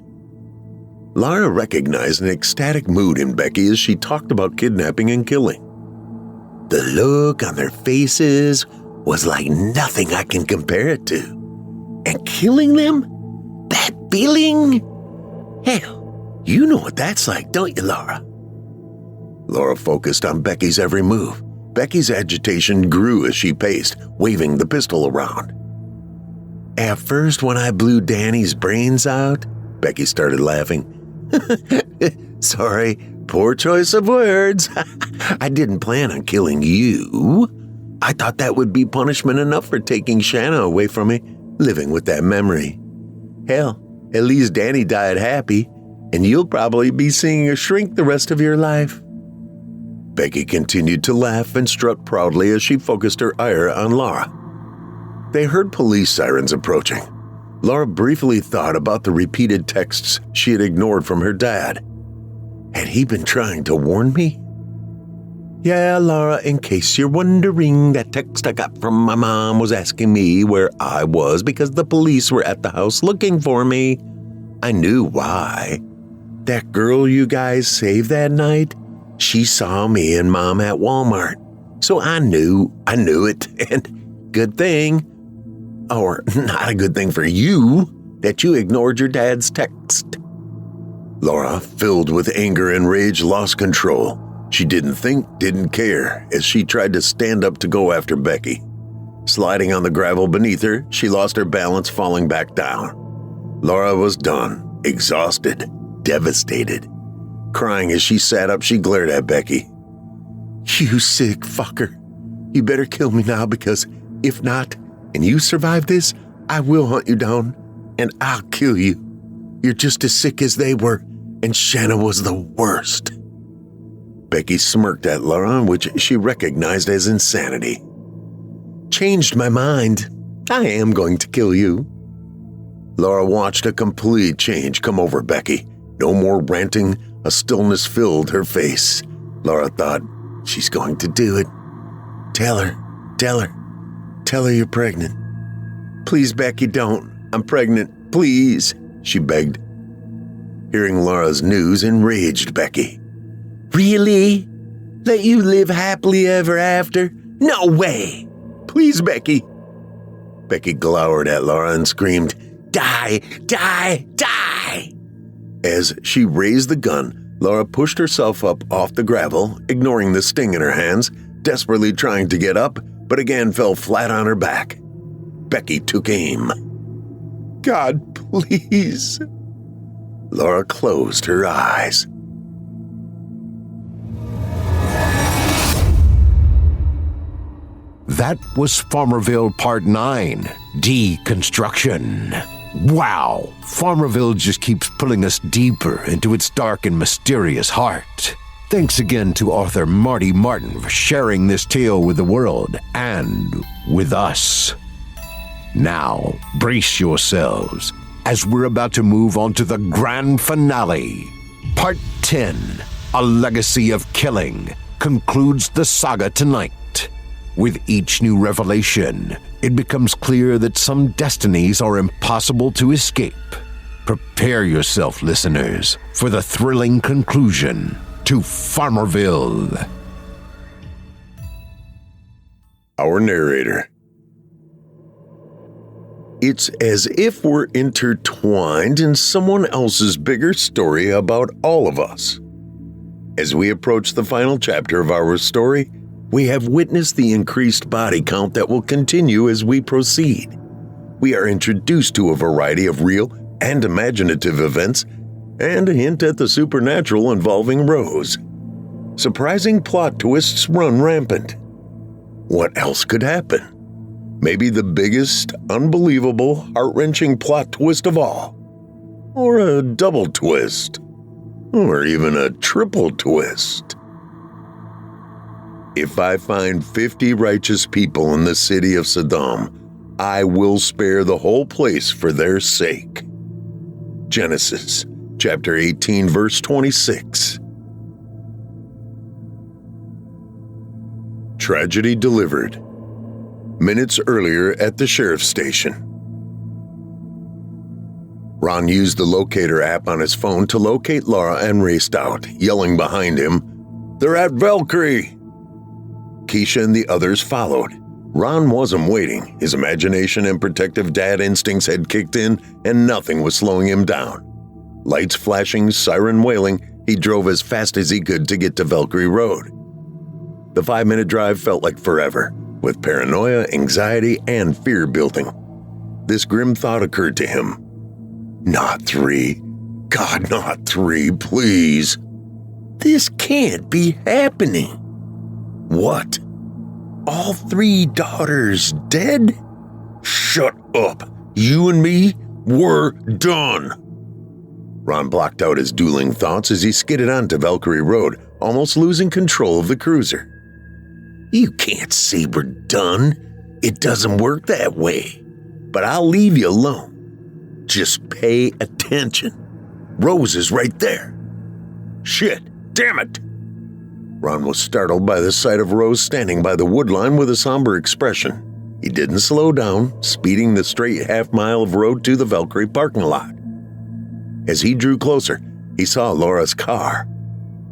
Laura recognized an ecstatic mood in Becky as she talked about kidnapping and killing. The look on their faces was like nothing I can compare it to. And killing them? That feeling? Hell, you know what that's like, don't you, Laura? Laura focused on Becky's every move. Becky's agitation grew as she paced, waving the pistol around. At first, when I blew Danny's brains out, Becky started laughing. Sorry, poor choice of words. I didn't plan on killing you. I thought that would be punishment enough for taking Shanna away from me, living with that memory. Hell, at least Danny died happy, and you'll probably be seeing her shrink the rest of your life. Becky continued to laugh and strut proudly as she focused her ire on Laura. They heard police sirens approaching. Laura briefly thought about the repeated texts she had ignored from her dad. Had he been trying to warn me? Yeah, Laura, in case you're wondering, that text I got from my mom was asking me where I was because the police were at the house looking for me. I knew why. That girl you guys saved that night, she saw me and Mom at Walmart. So I knew it, and good thing, or not a good thing for you, that you ignored your dad's text. Laura, filled with anger and rage, lost control. She didn't think, didn't care, as she tried to stand up to go after Becky. Sliding on the gravel beneath her, she lost her balance, falling back down. Laura was done, exhausted, devastated. Crying as she sat up, she glared at Becky. You sick fucker. You better kill me now, because if not, and you survive this, I will hunt you down, and I'll kill you. You're just as sick as they were, and Shanna was the worst. Becky smirked at Laura, which she recognized as insanity. Changed my mind. I am going to kill you. Laura watched a complete change come over Becky. No more ranting, a stillness filled her face. Laura thought, she's going to do it. Tell her you're pregnant. Please, Becky, don't. I'm pregnant, please, she begged. Hearing Laura's news enraged Becky. Really? Let you live happily ever after? No way! Please, Becky. Becky glowered at Laura and screamed, Die, die, die! As she raised the gun, Laura pushed herself up off the gravel, ignoring the sting in her hands, desperately trying to get up, but again fell flat on her back. Becky took aim. God, please. Laura closed her eyes. That was Farmerville Part 9, Deconstruction. Wow, Farmerville just keeps pulling us deeper into its dark and mysterious heart. Thanks again to author Marty Martin for sharing this tale with the world and with us. Now, brace yourselves, as we're about to move on to the grand finale. Part 10, A Legacy of Killing, concludes the saga tonight. With each new revelation, it becomes clear that some destinies are impossible to escape. Prepare yourself, listeners, for the thrilling conclusion to Farmerville. Our narrator. It's as if we're intertwined in someone else's bigger story about all of us. As we approach the final chapter of our story, we have witnessed the increased body count that will continue as we proceed. We are introduced to a variety of real and imaginative events, and a hint at the supernatural involving Rose. Surprising plot twists run rampant. What else could happen? Maybe the biggest, unbelievable, heart-wrenching plot twist of all. Or a double twist. Or even a triple twist. If I find 50 righteous people in the city of Sodom, I will spare the whole place for their sake. Genesis, chapter 18, verse 26. Tragedy delivered. Minutes earlier at the sheriff's station. Ron used the locator app on his phone to locate Laura and raced out, yelling behind him, "They're at Valkyrie!" Keisha and the others followed. Ron wasn't waiting. His imagination and protective dad instincts had kicked in, and nothing was slowing him down. Lights flashing, siren wailing, he drove as fast as he could to get to Valkyrie Road. The 5-minute drive felt like forever, with paranoia, anxiety, and fear building. This grim thought occurred to him. Not 3. God, not 3, please. This can't be happening. What? All 3 daughters dead? Shut up. You and me, we're done. Ron blocked out his dueling thoughts as he skidded onto Valkyrie Road, almost losing control of the cruiser. You can't say we're done. It doesn't work that way. But I'll leave you alone. Just pay attention. Rose is right there. Shit, damn it. Ron was startled by the sight of Rose standing by the wood line with a somber expression. He didn't slow down, speeding the straight half-mile of road to the Valkyrie parking lot. As he drew closer, he saw Laura's car.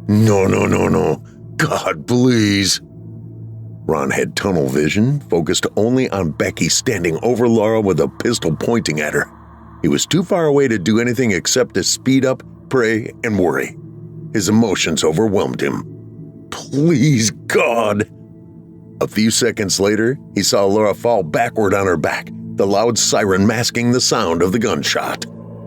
No. God, please. Ron had tunnel vision, focused only on Becky standing over Laura with a pistol pointing at her. He was too far away to do anything except to speed up, pray, and worry. His emotions overwhelmed him. Please, God. A few seconds later, he saw Laura fall backward on her back, the loud siren masking the sound of the gunshot.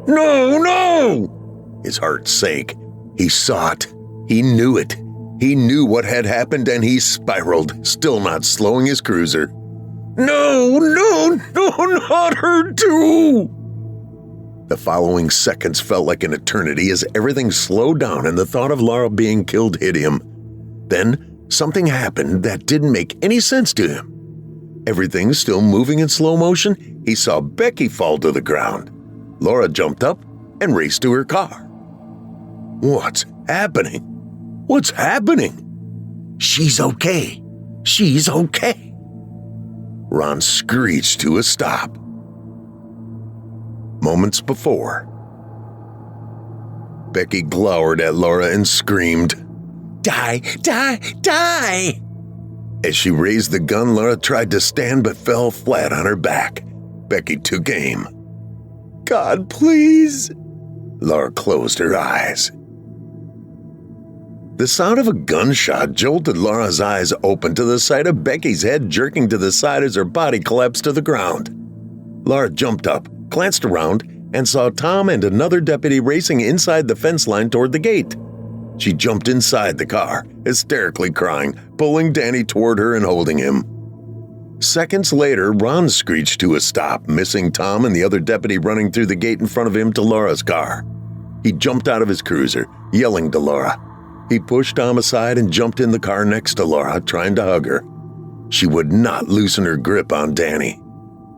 No! His heart sank. He saw it. He knew it. He knew what had happened, and he spiraled, still not slowing his cruiser. No, not her too! The following seconds felt like an eternity as everything slowed down and the thought of Laura being killed hit him. Then, something happened that didn't make any sense to him. Everything still moving in slow motion, he saw Becky fall to the ground. Laura jumped up and raced to her car. What's happening? What's happening? She's okay. She's okay. Ron screeched to a stop. Moments before, Becky glowered at Laura and screamed, Die! As she raised the gun, Laura tried to stand but fell flat on her back. Becky took aim. God, please! Laura closed her eyes. The sound of a gunshot jolted Laura's eyes open to the sight of Becky's head jerking to the side as her body collapsed to the ground. Laura jumped up, glanced around, and saw Tom and another deputy racing inside the fence line toward the gate. She jumped inside the car, hysterically crying, pulling Danny toward her and holding him. Seconds later, Ron screeched to a stop, missing Tom and the other deputy running through the gate in front of him to Laura's car. He jumped out of his cruiser, yelling to Laura. He pushed Tom aside and jumped in the car next to Laura, trying to hug her. She would not loosen her grip on Danny.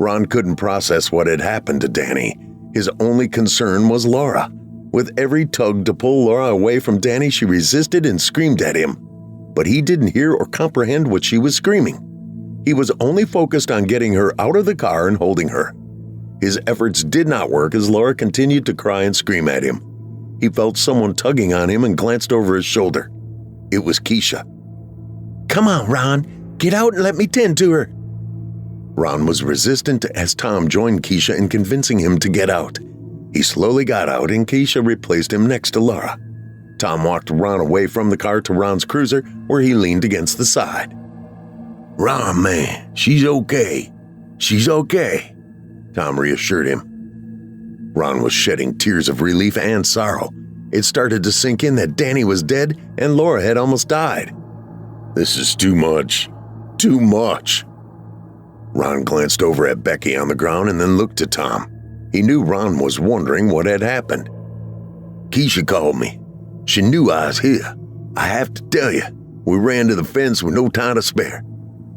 Ron couldn't process what had happened to Danny. His only concern was Laura. With every tug to pull Laura away from Danny, she resisted and screamed at him. But he didn't hear or comprehend what she was screaming. He was only focused on getting her out of the car and holding her. His efforts did not work as Laura continued to cry and scream at him. He felt someone tugging on him and glanced over his shoulder. It was Keisha. Come on, Ron. Get out and let me tend to her. Ron was resistant as Tom joined Keisha in convincing him to get out. He slowly got out and Keisha replaced him next to Laura. Tom walked Ron away from the car to Ron's cruiser where he leaned against the side. Ron, man, she's okay. She's okay, Tom reassured him. Ron was shedding tears of relief and sorrow. It started to sink in that Danny was dead and Laura had almost died. This is too much. Too much. Ron glanced over at Becky on the ground and then looked to Tom. He knew Ron was wondering what had happened. Keisha called me. She knew I was here. I have to tell you, we ran to the fence with no time to spare.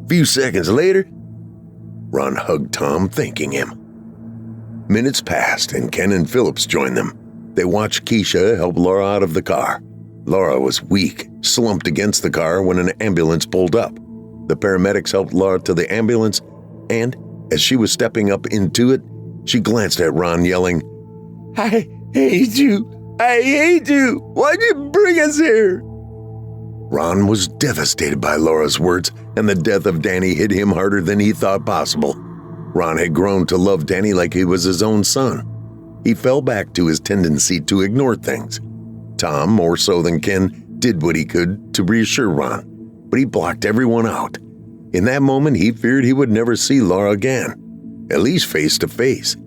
A few seconds later, Ron hugged Tom, thanking him. Minutes passed and Ken and Phillips joined them. They watched Keisha help Laura out of the car. Laura was weak, slumped against the car when an ambulance pulled up. The paramedics helped Laura to the ambulance, and as she was stepping up into it, she glanced at Ron, yelling, I hate you! I hate you! Why'd you bring us here? Ron was devastated by Laura's words, and the death of Danny hit him harder than he thought possible. Ron had grown to love Danny like he was his own son. He fell back to his tendency to ignore things. Tom, more so than Ken, did what he could to reassure Ron, but he blocked everyone out. In that moment, he feared he would never see Laura again, at least face to face.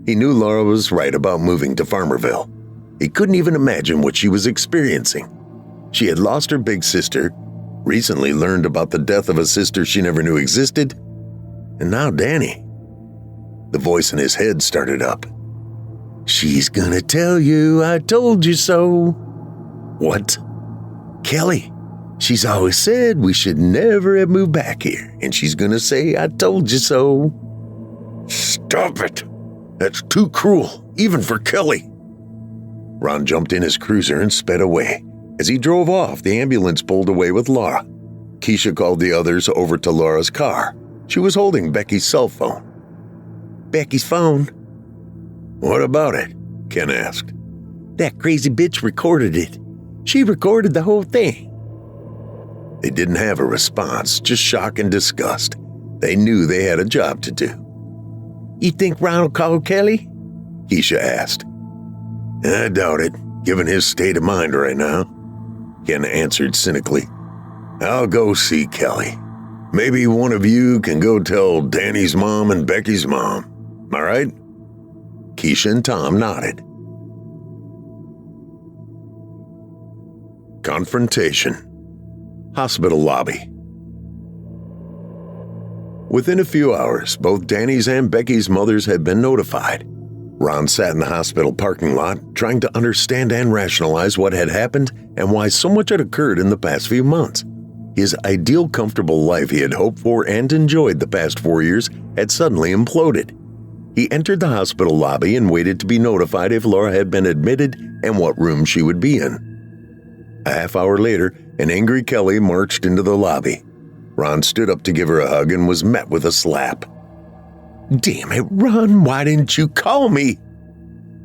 He knew Laura was right about moving to Farmerville. He couldn't even imagine what she was experiencing. She had lost her big sister, recently learned about the death of a sister she never knew existed, and now Danny. The voice in his head started up. She's gonna tell you I told you so. What? Kelly. She's always said we should never have moved back here, and she's gonna say I told you so. Stop it. That's too cruel, even for Kelly. Ron jumped in his cruiser and sped away. As he drove off, the ambulance pulled away with Laura. Keisha called the others over to Laura's car. She was holding Becky's cell phone. Becky's phone? What about it? Ken asked. That crazy bitch recorded it. She recorded the whole thing. They didn't have a response, just shock and disgust. They knew they had a job to do. You think Ron will call Kelly? Keisha asked. I doubt it, given his state of mind right now. Ken answered cynically. I'll go see Kelly. Maybe one of you can go tell Danny's mom and Becky's mom. All right? Keisha and Tom nodded. Confrontation. Hospital lobby. Within a few hours, both Danny's and Becky's mothers had been notified. Ron sat in the hospital parking lot, trying to understand and rationalize what had happened and why so much had occurred in the past few months. His ideal, comfortable life he had hoped for and enjoyed the past 4 years had suddenly imploded. He entered the hospital lobby and waited to be notified if Laura had been admitted and what room she would be in. A half hour later, an angry Kelly marched into the lobby. Ron stood up to give her a hug and was met with a slap. Damn it, Ron, why didn't you call me?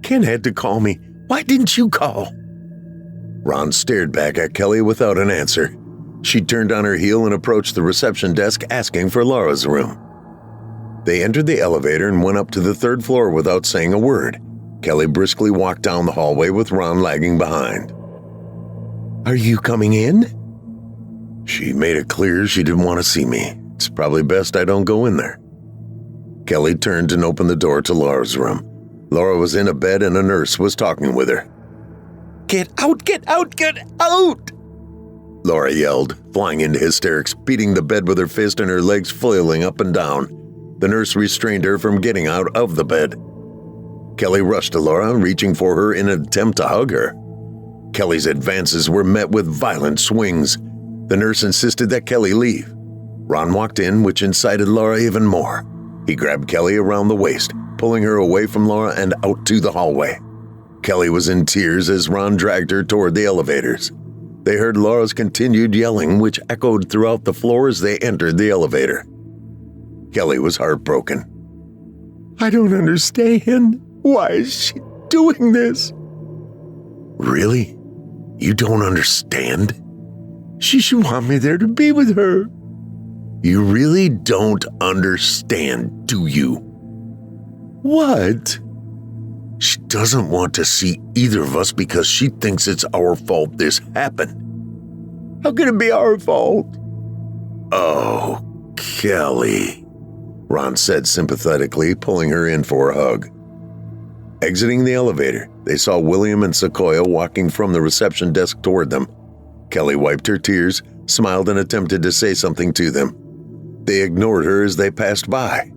Ken had to call me. Why didn't you call? Ron stared back at Kelly without an answer. She turned on her heel and approached the reception desk asking for Laura's room. They entered the elevator and went up to the 3rd floor without saying a word. Kelly briskly walked down the hallway with Ron lagging behind. Are you coming in? She made it clear she didn't want to see me. It's probably best I don't go in there. Kelly turned and opened the door to Laura's room. Laura was in a bed and a nurse was talking with her. Get out, get out, get out! Laura yelled, flying into hysterics, beating the bed with her fist and her legs flailing up and down. The nurse restrained her from getting out of the bed. Kelly rushed to Laura, reaching for her in an attempt to hug her. Kelly's advances were met with violent swings. The nurse insisted that Kelly leave. Ron walked in, which incited Laura even more. He grabbed Kelly around the waist, pulling her away from Laura and out to the hallway. Kelly was in tears as Ron dragged her toward the elevators. They heard Laura's continued yelling, which echoed throughout the floor as they entered the elevator. Kelly was heartbroken. I don't understand. Why is she doing this? Really? You don't understand? She should want me there to be with her. You really don't understand, do you? What? She doesn't want to see either of us because she thinks it's our fault this happened. How can it be our fault? Oh, Kelly, Ron said sympathetically, pulling her in for a hug. Exiting the elevator, they saw William and Sequoia walking from the reception desk toward them. Kelly wiped her tears, smiled, and attempted to say something to them. They ignored her as they passed by.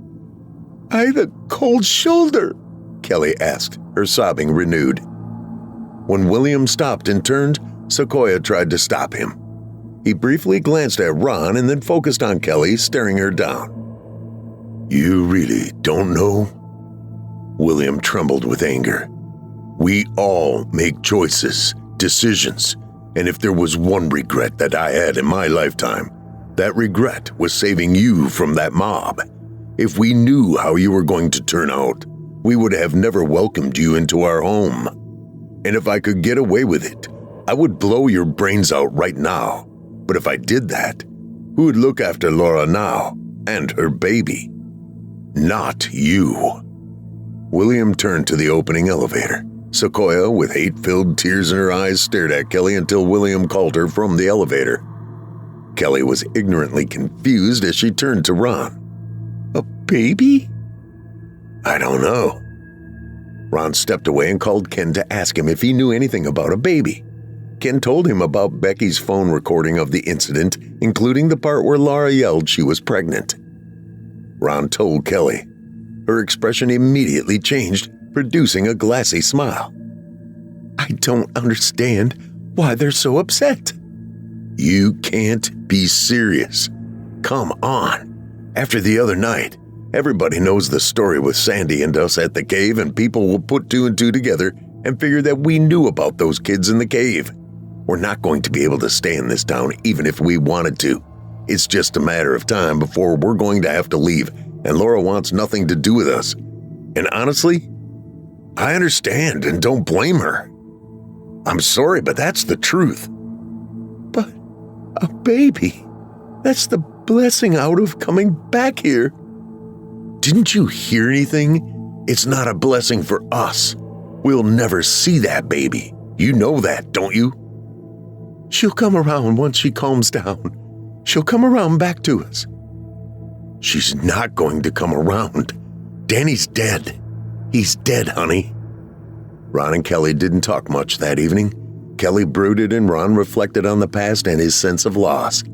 I had a cold shoulder, Kelly asked, her sobbing renewed. When William stopped and turned, Sequoia tried to stop him. He briefly glanced at Ron and then focused on Kelly, staring her down. You really don't know? William trembled with anger. We all make choices, decisions, and if there was one regret that I had in my lifetime, that regret was saving you from that mob. If we knew how you were going to turn out, we would have never welcomed you into our home. And if I could get away with it, I would blow your brains out right now. But if I did that, who would look after Laura now and her baby? Not you. William turned to the opening elevator. Sequoia, with hate-filled tears in her eyes, stared at Kelly until William called her from the elevator. Kelly was ignorantly confused as she turned to Ron. A baby? I don't know. Ron stepped away and called Ken to ask him if he knew anything about a baby. Ken told him about Becky's phone recording of the incident, including the part where Laura yelled she was pregnant. Ron told Kelly. Her expression immediately changed, producing a glassy smile. I don't understand why they're so upset. You can't be serious. Come on. After the other night, everybody knows the story with Sandy and us at the cave, and people will put two and two together and figure that we knew about those kids in the cave. We're not going to be able to stay in this town even if we wanted to. It's just a matter of time before we're going to have to leave, and Laura wants nothing to do with us. And honestly, I understand and don't blame her. I'm sorry, but that's the truth. But a baby, that's the blessing out of coming back here. Didn't you hear anything? It's not a blessing for us. We'll never see that baby. You know that, don't you? She'll come around once she calms down. She'll come around back to us. She's not going to come around. Danny's dead. He's dead, honey. Ron and Kelly didn't talk much that evening. Kelly brooded and Ron reflected on the past and his sense of loss.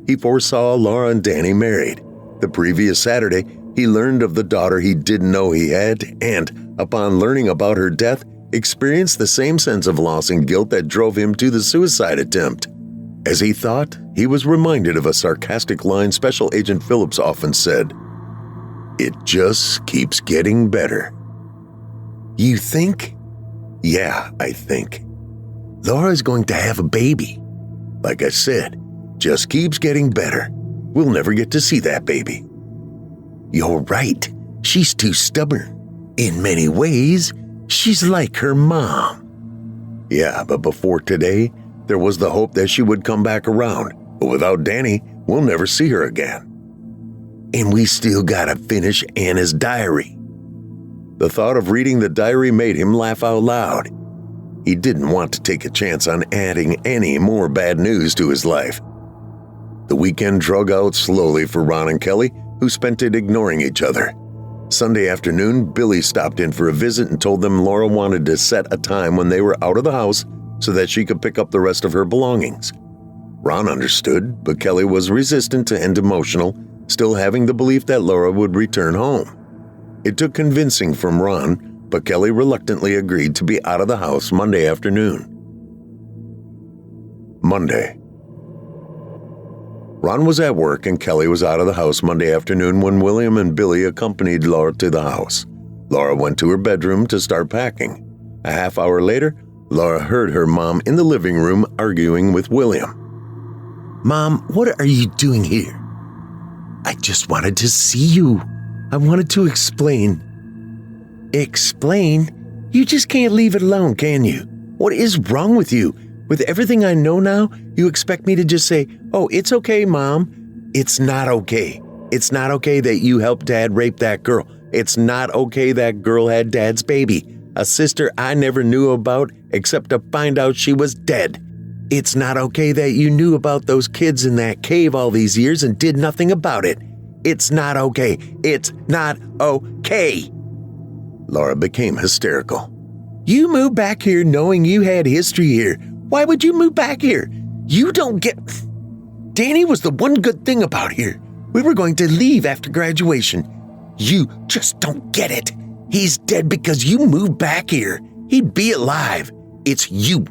He foresaw Laura and Danny married. The previous Saturday, he learned of the daughter he didn't know he had and, upon learning about her death, experienced the same sense of loss and guilt that drove him to the suicide attempt. As he thought, he was reminded of a sarcastic line Special Agent Phillips often said, "It just keeps getting better." You think? Yeah, I think. Laura's going to have a baby. Like I said, just keeps getting better. We'll never get to see that baby. You're right. She's too stubborn. In many ways, she's like her mom. Yeah, but before today, there was the hope that she would come back around. But without Danny, we'll never see her again. And we still gotta finish Anna's diary. The thought of reading the diary made him laugh out loud. He didn't want to take a chance on adding any more bad news to his life. The weekend drug out slowly for Ron and Kelly, who spent it ignoring each other. Sunday afternoon, Billy stopped in for a visit and told them Laura wanted to set a time when they were out of the house so that she could pick up the rest of her belongings. Ron understood, but Kelly was resistant and emotional, still having the belief that Laura would return home. It took convincing from Ron, but Kelly reluctantly agreed to be out of the house Monday afternoon. Monday. Ron was at work and Kelly was out of the house Monday afternoon when William and Billy accompanied Laura to the house. Laura went to her bedroom to start packing. A half hour later, Laura heard her mom in the living room arguing with William. "Mom, what are you doing here?" "I just wanted to see you. I wanted to explain." "Explain? You just can't leave it alone, can you? What is wrong with you? With everything I know now, you expect me to just say, 'Oh, it's okay, Mom.' It's not okay. It's not okay that you helped Dad rape that girl. It's not okay that girl had Dad's baby, a sister I never knew about except to find out she was dead. It's not okay that you knew about those kids in that cave all these years and did nothing about it. It's not okay. It's not okay." Laura became hysterical. "You moved back here knowing you had history here. Why would you move back here? You don't get... Danny was the one good thing about here. We were going to leave after graduation. You just don't get it. He's dead because you moved back here. He'd be alive. It's you.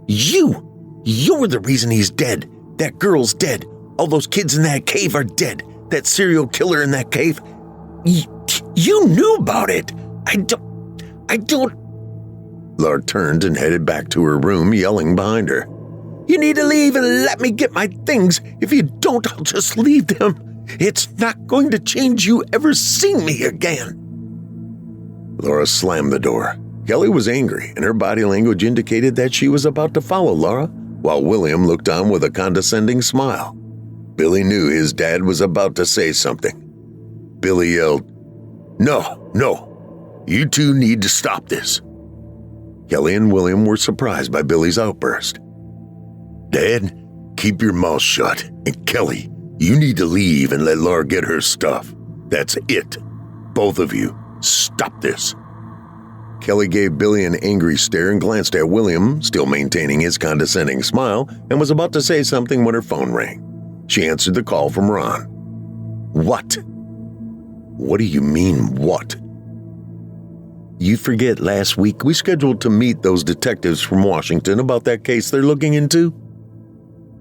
You. You're the reason he's dead. That girl's dead. All those kids in that cave are dead. That serial killer in that cave. You knew about it. I don't... Laura turned and headed back to her room, yelling behind her. "You need to leave and let me get my things. If you don't, I'll just leave them. It's not going to change you ever seeing me again." Laura slammed the door. Kelly was angry, and her body language indicated that she was about to follow Laura, while William looked on with a condescending smile. Billy knew his dad was about to say something. Billy yelled, No, you two need to stop this." Kelly and William were surprised by Billy's outburst. "Dad, keep your mouth shut, and Kelly, you need to leave and let Laura get her stuff. That's it. Both of you, stop this." Kelly gave Billy an angry stare and glanced at William, still maintaining his condescending smile, and was about to say something when her phone rang. She answered the call from Ron. "What?" "What do you mean, what?" "You forget last week we scheduled to meet those detectives from Washington about that case they're looking into?"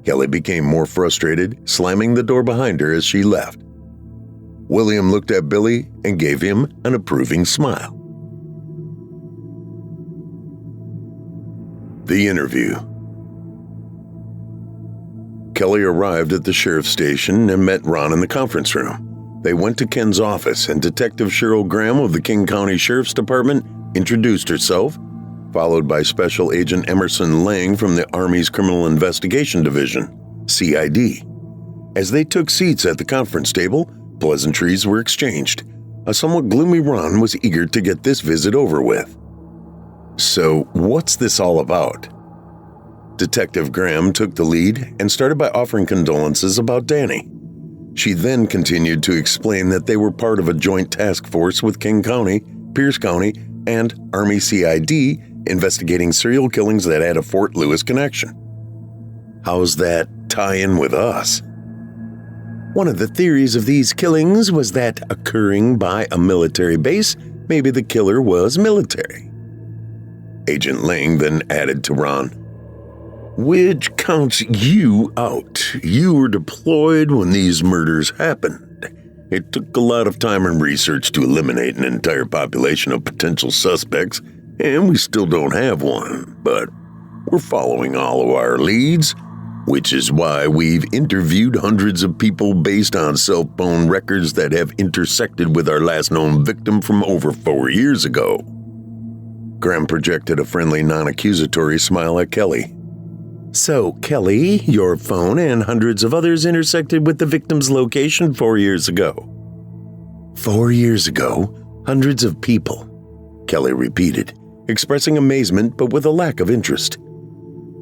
Kelly became more frustrated, slamming the door behind her as she left. William looked at Billy and gave him an approving smile. The interview. Kelly arrived at the sheriff's station and met Ron in the conference room. They went to Ken's office, and Detective Cheryl Graham of the King County Sheriff's Department introduced herself, followed by Special Agent Emerson Lang from the Army's Criminal Investigation Division, CID. As they took seats at the conference table, pleasantries were exchanged. A somewhat gloomy Ron was eager to get this visit over with. "So, what's this all about?" Detective Graham took the lead and started by offering condolences about Danny. She then continued to explain that they were part of a joint task force with King County, Pierce County, and Army CID investigating serial killings that had a Fort Lewis connection. "How's that tie in with us?" "One of the theories of these killings was that occurring by a military base, maybe the killer was military." Agent Lang then added to Ron, "Which counts you out. You were deployed when these murders happened. It took a lot of time and research to eliminate an entire population of potential suspects, and we still don't have one, but we're following all of our leads, which is why we've interviewed hundreds of people based on cell phone records that have intersected with our last known victim from over 4 years ago." Graham projected a friendly, non-accusatory smile at Kelly. "So, Kelly, your phone and hundreds of others intersected with the victim's location 4 years ago." 4 years ago, hundreds of people," Kelly repeated, expressing amazement but with a lack of interest.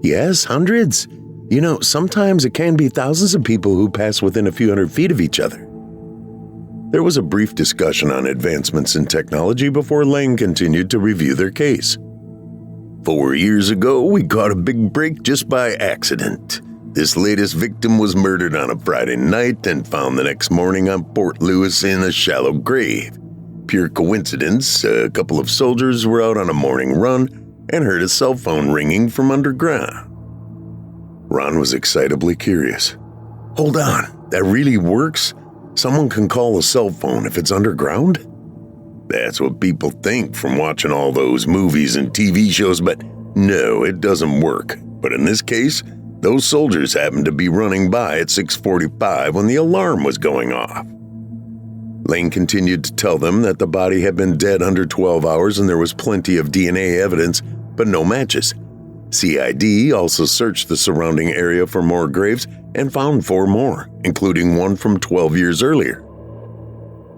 "Yes, hundreds. You know, sometimes it can be thousands of people who pass within a few hundred feet of each other." There was a brief discussion on advancements in technology before Lang continued to review their case. 4 years ago, we caught a big break just by accident. This latest victim was murdered on a Friday night and found the next morning on Fort Lewis in a shallow grave. Pure coincidence, a couple of soldiers were out on a morning run and heard a cell phone ringing from underground. Ron was excitably curious. "Hold on, that really works? Someone can call a cell phone if it's underground?" "That's what people think from watching all those movies and TV shows, but no, it doesn't work. But in this case, those soldiers happened to be running by at 6:45 when the alarm was going off." Lane continued to tell them that the body had been dead under 12 hours and there was plenty of DNA evidence, but no matches. CID also searched the surrounding area for more graves and found 4 more, including one from 12 years earlier.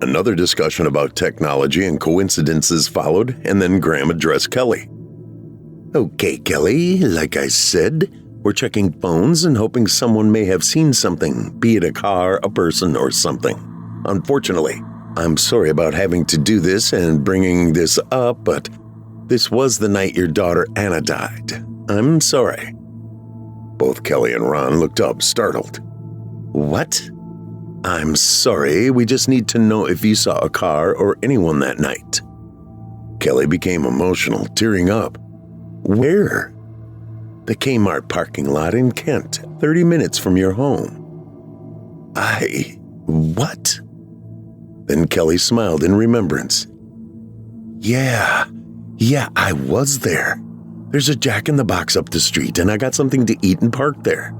Another discussion about technology and coincidences followed, and then Graham addressed Kelly. "Okay, Kelly, like I said, we're checking phones and hoping someone may have seen something, be it a car, a person, or something. Unfortunately, I'm sorry about having to do this and bringing this up, but this was the night your daughter Anna died. I'm sorry." Both Kelly and Ron looked up, startled. "What?" "I'm sorry, we just need to know if you saw a car or anyone that night." Kelly became emotional, tearing up. "Where?" "The Kmart parking lot in Kent, 30 minutes from your home." What?" Then Kelly smiled in remembrance. Yeah, I was there. There's a Jack in the Box up the street, and I got something to eat and parked there."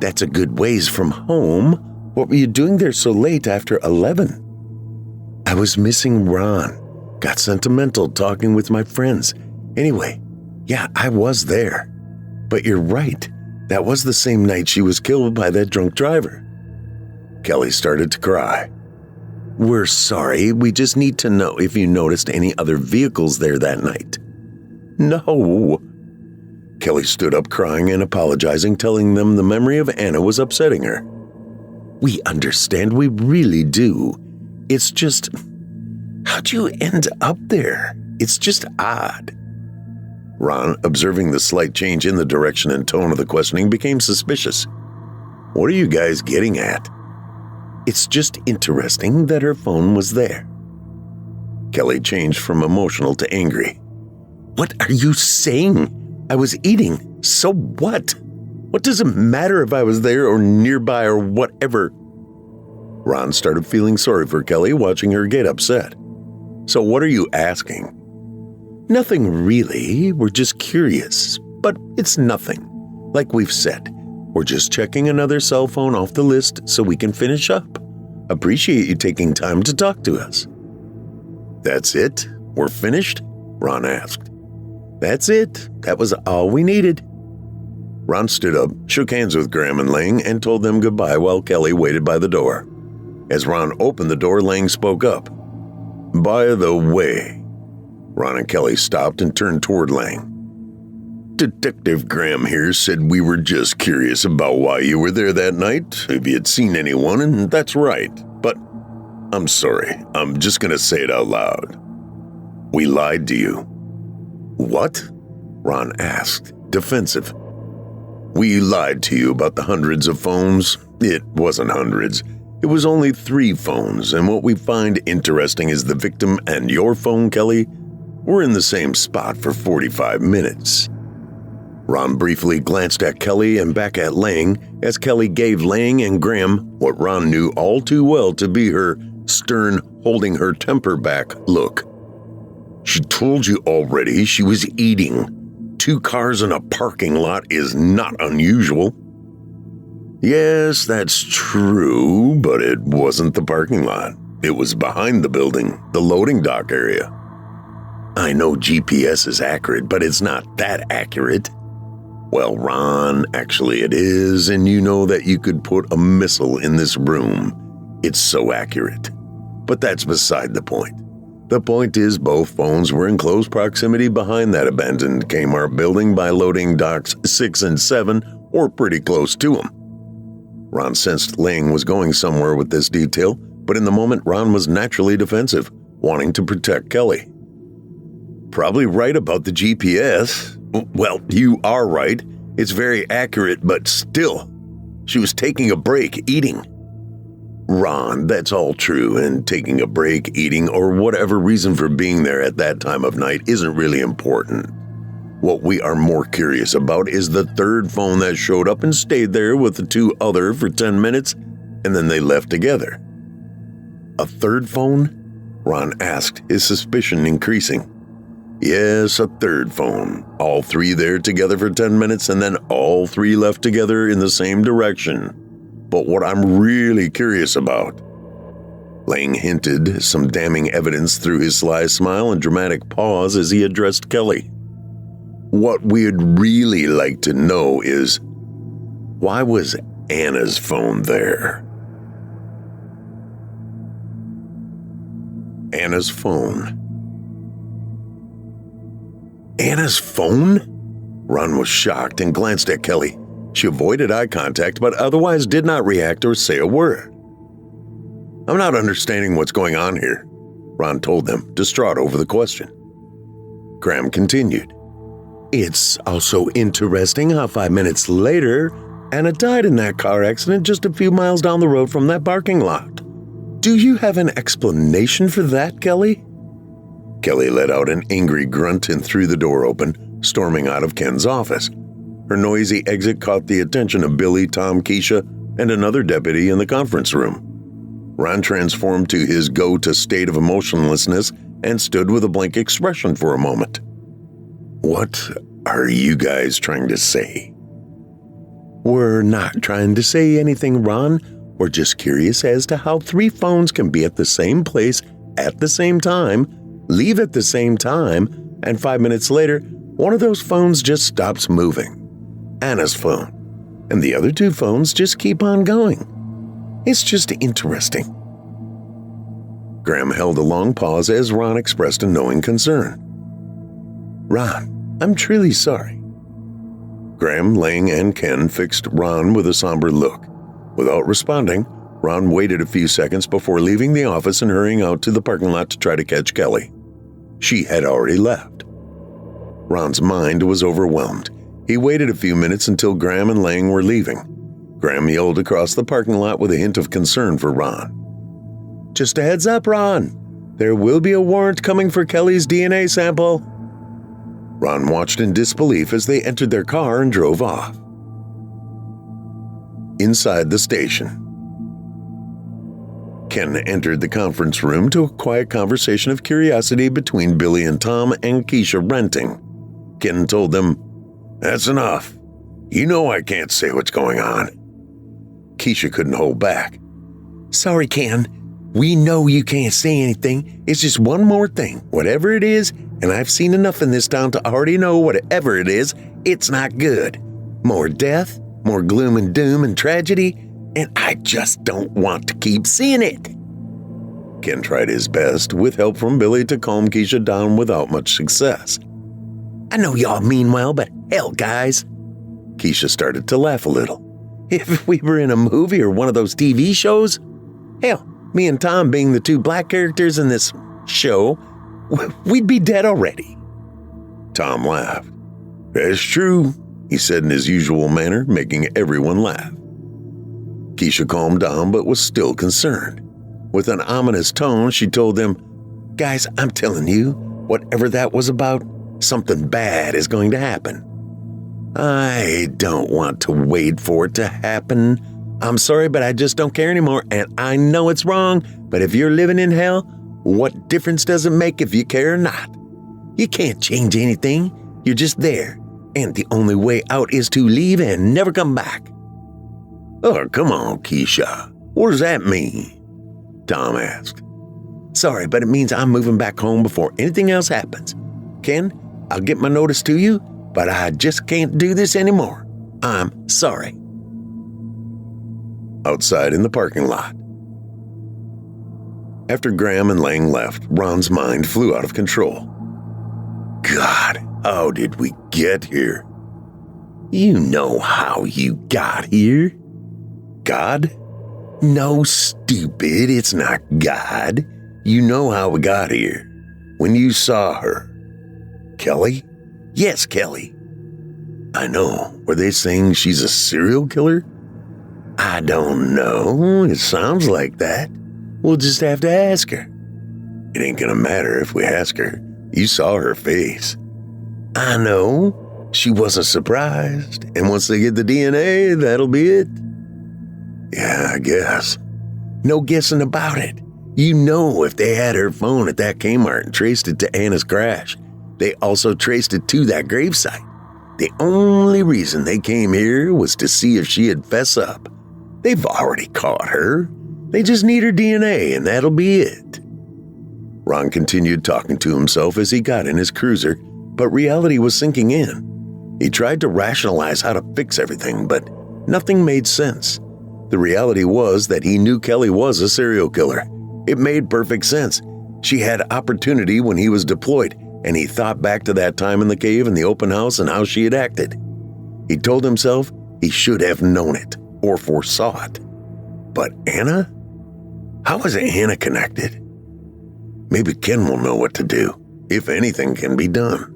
"That's a good ways from home. What were you doing there so late after 11? "I was missing Ron. Got sentimental talking with my friends. Anyway, yeah, I was there. But you're right. That was the same night she was killed by that drunk driver." Kelly started to cry. "We're sorry. We just need to know if you noticed any other vehicles there that night." "No." Kelly stood up crying and apologizing, telling them the memory of Anna was upsetting her. "We understand, we really do. It's just, how'd you end up there? It's just odd." Ron, observing the slight change in the direction and tone of the questioning, became suspicious. "What are you guys getting at?" "It's just interesting that her phone was there." Kelly changed from emotional to angry. "What are you saying? I was eating. So what? What does it matter if I was there or nearby or whatever?" Ron started feeling sorry for Kelly, watching her get upset. "So what are you asking?" "Nothing really. We're just curious. But it's nothing. Like we've said, We're just checking another cell phone off the list so we can finish up. Appreciate you taking time to talk to us." "That's it? We're finished?" Ron asked. "That's it. That was all we needed." Ron stood up, shook hands with Graham and Lang, and told them goodbye while Kelly waited by the door. As Ron opened the door, Lang spoke up. "By the way," Ron and Kelly stopped and turned toward Lang. "Detective Graham here said we were just curious about why you were there that night, if you had seen anyone, and that's right. But I'm sorry, I'm just going to say it out loud. We lied to you." "What?" Ron asked, defensive. "We lied to you about the hundreds of phones. It wasn't hundreds. It was only 3 phones, and what we find interesting is the victim and your phone, Kelly, were in the same spot for 45 minutes. Ron briefly glanced at Kelly and back at Lang as Kelly gave Lang and Graham what Ron knew all too well to be her stern, holding her temper back look. "She told you already she was eating. 2 cars in a parking lot is not unusual." "Yes, that's true, but it wasn't the parking lot. It was behind the building, the loading dock area." "I know GPS is accurate, but it's not that accurate." "Well, Ron, actually it is, and you know that you could put a missile in this room. It's so accurate. But that's beside the point. The point is both phones were in close proximity behind that abandoned Kmart building by loading docks 6 and 7, or pretty close to them." Ron sensed Lang was going somewhere with this detail, but in the moment Ron was naturally defensive, wanting to protect Kelly. "Probably right about the GPS. Well, you are right. It's very accurate, but still, she was taking a break, eating." "Ron, that's all true, and taking a break, eating, or whatever reason for being there at that time of night isn't really important. What we are more curious about is the 3rd phone that showed up and stayed there with the 2 other for 10 minutes, and then they left together." "A 3rd phone?" Ron asked, his suspicion increasing. "Yes, a 3rd phone. All 3 there together for 10 minutes, and then all 3 left together in the same direction. But what I'm really curious about," Lang hinted some damning evidence through his sly smile and dramatic pause as he addressed Kelly. "What we'd really like to know is, why was Anna's phone there?" Anna's phone. "Anna's phone?" Ron was shocked and glanced at Kelly. She avoided eye contact, but otherwise did not react or say a word. "I'm not understanding what's going on here," Ron told them, distraught over the question. Graham continued. "It's also interesting how 5 minutes later, Anna died in that car accident just a few miles down the road from that parking lot. Do you have an explanation for that, Kelly?" Kelly let out an angry grunt and threw the door open, storming out of Ken's office. Her noisy exit caught the attention of Billy, Tom, Keisha, and another deputy in the conference room. Ron transformed to his go-to state of emotionlessness and stood with a blank expression for a moment. "What are you guys trying to say?" "We're not trying to say anything, Ron. We're just curious as to how 3 phones can be at the same place at the same time, leave at the same time, and 5 minutes later, one of those phones just stops moving. Anna's phone. And the other 2 phones just keep on going. It's just interesting." Graham held a long pause as Ron expressed a knowing concern. "Ron, I'm truly sorry." Graham, Lang, and Ken fixed Ron with a somber look. Without responding, Ron waited a few seconds before leaving the office and hurrying out to the parking lot to try to catch Kelly. She had already left. Ron's mind was overwhelmed. He waited a few minutes until Graham and Lang were leaving. Graham yelled across the parking lot with a hint of concern for Ron. "Just a heads up, Ron. There will be a warrant coming for Kelly's DNA sample." Ron watched in disbelief as they entered their car and drove off. Inside the station, Ken entered the conference room to a quiet conversation of curiosity between Billy and Tom and Keisha renting. Ken told them, "That's enough." You know I can't say what's going on." Keisha couldn't hold back. "Sorry, Ken. We know you can't say anything. It's just one more thing. Whatever it is, and I've seen enough in this town to already know whatever it is, it's not good. More death, more gloom and doom and tragedy, and I just don't want to keep seeing it." Ken tried his best, with help from Billy, to calm Keisha down without much success. "I know y'all mean well, but hell, guys." Keisha started to laugh a little. "If we were in a movie or one of those TV shows, hell, me and Tom being the two black characters in this show, we'd be dead already." Tom laughed. "That's true," he said in his usual manner, making everyone laugh. Keisha calmed down but was still concerned. With an ominous tone, she told them, "Guys, I'm telling you, whatever that was about, something bad is going to happen. I don't want to wait for it to happen. I'm sorry, but I just don't care anymore, and I know it's wrong, but if you're living in hell, what difference does it make if you care or not? You can't change anything. You're just there, and the only way out is to leave and never come back." "Oh, come on, Keisha. What does that mean?" Tom asked. "Sorry, but it means I'm moving back home before anything else happens. Ken, I'll get my notice to you, but I just can't do this anymore. I'm sorry." Outside in the parking lot. After Graham and Lang left, Ron's mind flew out of control. "God, how did we get here?" "You know how you got here." "God?" "No, stupid, it's not God. You know how we got here. When you saw her." "Kelly?" "Yes, Kelly." "I know. Were they saying she's a serial killer?" "I don't know. It sounds like that. We'll just have to ask her." "It ain't gonna matter if we ask her. You saw her face." "I know. She wasn't surprised. And once they get the DNA, that'll be it." "Yeah, I guess." "No guessing about it. You know if they had her phone at that Kmart and traced it to Anna's crash, they also traced it to that gravesite. The only reason they came here was to see if she'd fess up. They've already caught her. They just need her DNA, and that'll be it." Ron continued talking to himself as he got in his cruiser, but reality was sinking in. He tried to rationalize how to fix everything, but nothing made sense. The reality was that he knew Kelly was a serial killer. It made perfect sense. She had opportunity when he was deployed, and he thought back to that time in the cave and the open house and how she had acted. He told himself he should have known it or foresaw it. But Anna? How was Anna connected? Maybe Ken will know what to do, if anything can be done.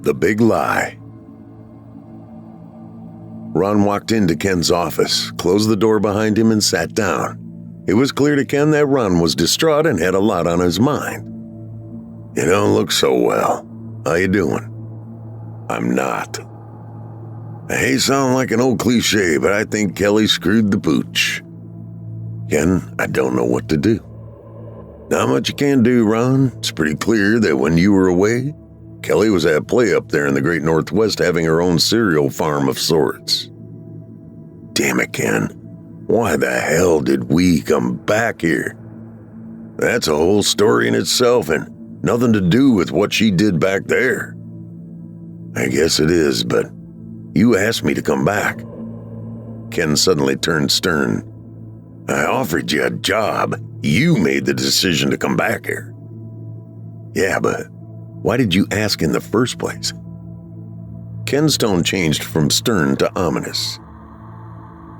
The Big Lie. Ron walked into Ken's office, closed the door behind him, and sat down. It was clear to Ken that Ron was distraught and had a lot on his mind. "You don't look so well. How you doing?" "I'm not." "I hate sounding like an old cliche, but I think Kelly screwed the pooch." "Ken, I don't know what to do." "Not much you can do, Ron. It's pretty clear that when you were away, Kelly was at play up there in the Great Northwest having her own cereal farm of sorts." "Damn it, Ken. Why the hell did we come back here?" "That's a whole story in itself and nothing to do with what she did back there." "I guess it is, but you asked me to come back." Ken suddenly turned stern. "I offered you a job. You made the decision to come back here." "Yeah, but why did you ask in the first place?" Ken's tone changed from stern to ominous.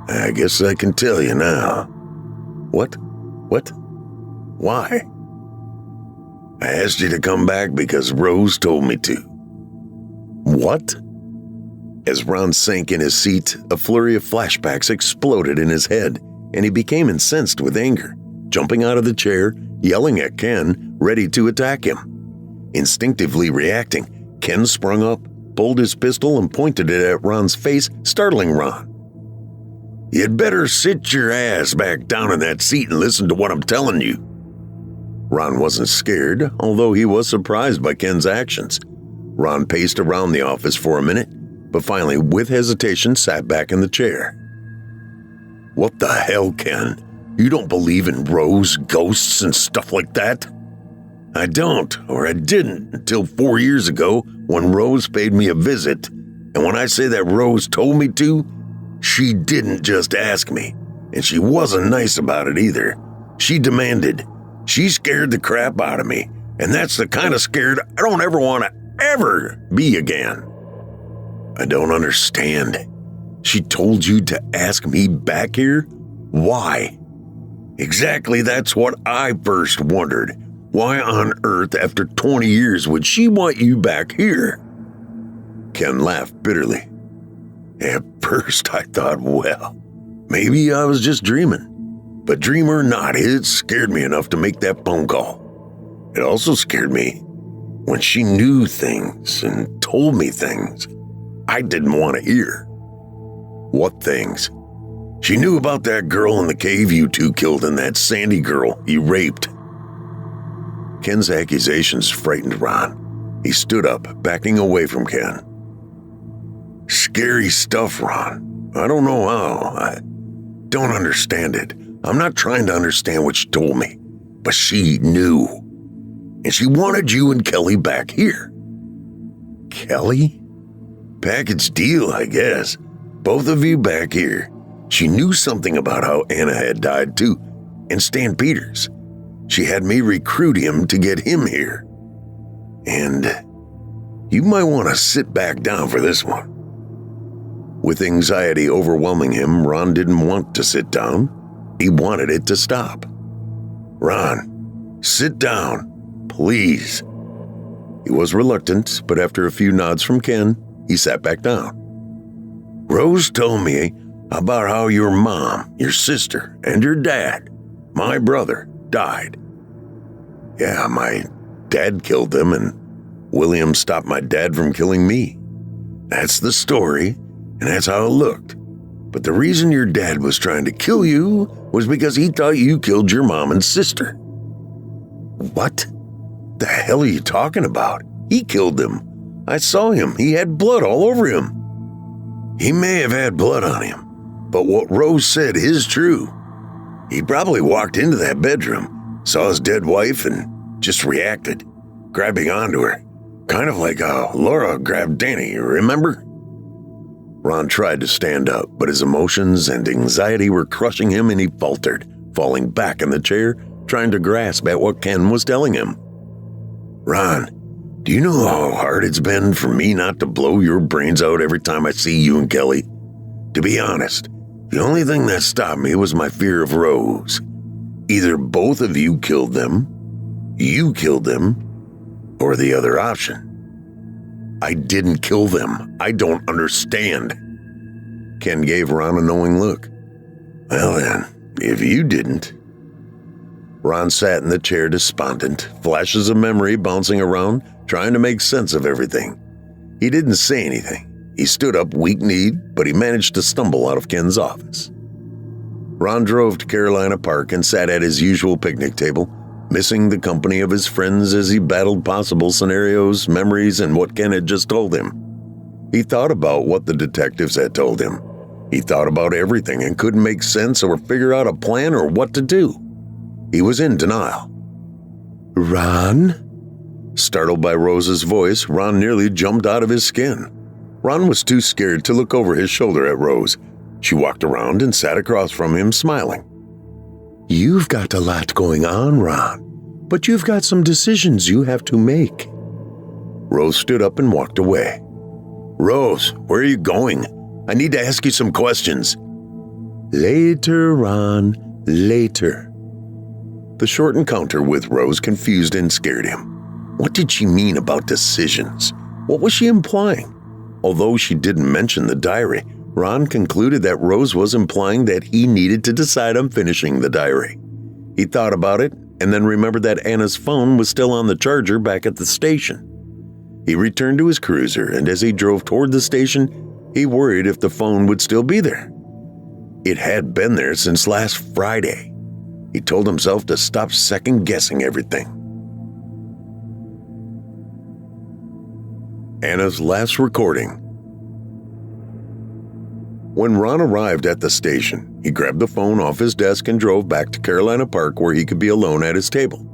"I guess I can tell you now." What? "Why?" "I asked you to come back because Rose told me to." "What?" As Ron sank in his seat, a flurry of flashbacks exploded in his head, and he became incensed with anger, jumping out of the chair, yelling at Ken, ready to attack him. Instinctively reacting, Ken sprung up, pulled his pistol, and pointed it at Ron's face, startling Ron. "You'd better sit your ass back down in that seat and listen to what I'm telling you." Ron wasn't scared, although he was surprised by Ken's actions. Ron paced around the office for a minute, but finally, with hesitation, sat back in the chair. What the hell, Ken? You don't believe in Rose, ghosts, and stuff like that? I don't, or I didn't, until 4 years ago when Rose paid me a visit. And when I say that Rose told me to, she didn't just ask me. And she wasn't nice about it either. She demanded. She scared the crap out of me. And that's the kind of scared I don't ever want to ever be again. I don't understand. She told you to ask me back here? Why? Exactly, that's what I first wondered. Why on earth, after 20 years, would she want you back here? Ken laughed bitterly. At first, I thought, well, maybe I was just dreaming. But dream or not, it scared me enough to make that phone call. It also scared me when she knew things and told me things I didn't want to hear. What things? She knew about that girl in the cave you two killed and that Sandy girl you raped. Ken's accusations frightened Ron. He stood up, backing away from Ken. Scary stuff, Ron. I don't know how. I don't understand it. I'm not trying to understand what she told me, but she knew. And she wanted you and Kelly back here. Kelly? Package deal, I guess. Both of you back here. She knew something about how Anna had died too, and Stan Peters. She had me recruit him to get him here. And you might want to sit back down for this one. With anxiety overwhelming him, Ron didn't want to sit down. He wanted it to stop. Ron, sit down, please. He was reluctant, but after a few nods from Ken, he sat back down. Rose told me about how your mom, your sister, and your dad, my brother, died. Yeah, my dad killed them, and William stopped my dad from killing me. That's the story, and that's how it looked. But the reason your dad was trying to kill you was because he thought you killed your mom and sister. What the hell are you talking about? He killed them. I saw him. He had blood all over him. He may have had blood on him, but what Rose said is true. He probably walked into that bedroom, saw his dead wife, and just reacted, grabbing onto her. Kind of like how Laura grabbed Danny, remember? Ron tried to stand up, but his emotions and anxiety were crushing him and he faltered, falling back in the chair, trying to grasp at what Ken was telling him. Ron, do you know how hard it's been for me not to blow your brains out every time I see you and Kelly? To be honest, the only thing that stopped me was my fear of Rose. Either both of you killed them, or the other option. I didn't kill them. I don't understand. Ken gave Ron a knowing look. Well then, if you didn't. Ron sat in the chair despondent, flashes of memory bouncing around, trying to make sense of everything. He didn't say anything. He stood up weak-kneed, but he managed to stumble out of Ken's office. Ron drove to Carolina Park and sat at his usual picnic table, missing the company of his friends as he battled possible scenarios, memories, and what Ken had just told him. He thought about what the detectives had told him. He thought about everything and couldn't make sense or figure out a plan or what to do. He was in denial. Ron? Startled by Rose's voice, Ron nearly jumped out of his skin. Ron was too scared to look over his shoulder at Rose. She walked around and sat across from him, smiling. You've got a lot going on, Ron, but you've got some decisions you have to make. Rose stood up and walked away. Rose, where are you going? I need to ask you some questions. Later, Ron, later. The short encounter with Rose confused and scared him. What did she mean about decisions? What was she implying? Although she didn't mention the diary, Ron concluded that Rose was implying that he needed to decide on finishing the diary. He thought about it and then remembered that Anna's phone was still on the charger back at the station. He returned to his cruiser, and as he drove toward the station, he worried if the phone would still be there. It had been there since last Friday. He told himself to stop second-guessing everything. Anna's last recording. When Ron arrived at the station, he grabbed the phone off his desk and drove back to Carolina Park where he could be alone at his table.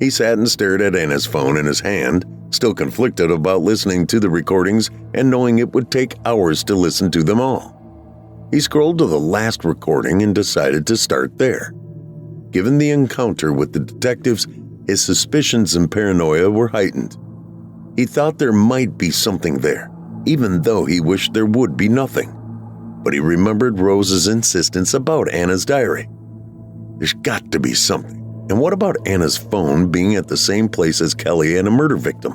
He sat and stared at Anna's phone in his hand, still conflicted about listening to the recordings and knowing it would take hours to listen to them all. He scrolled to the last recording and decided to start there. Given the encounter with the detectives, his suspicions and paranoia were heightened. He thought there might be something there, even though he wished there would be nothing. But he remembered Rose's insistence about Anna's diary. There's got to be something. And what about Anna's phone being at the same place as Kelly and a murder victim?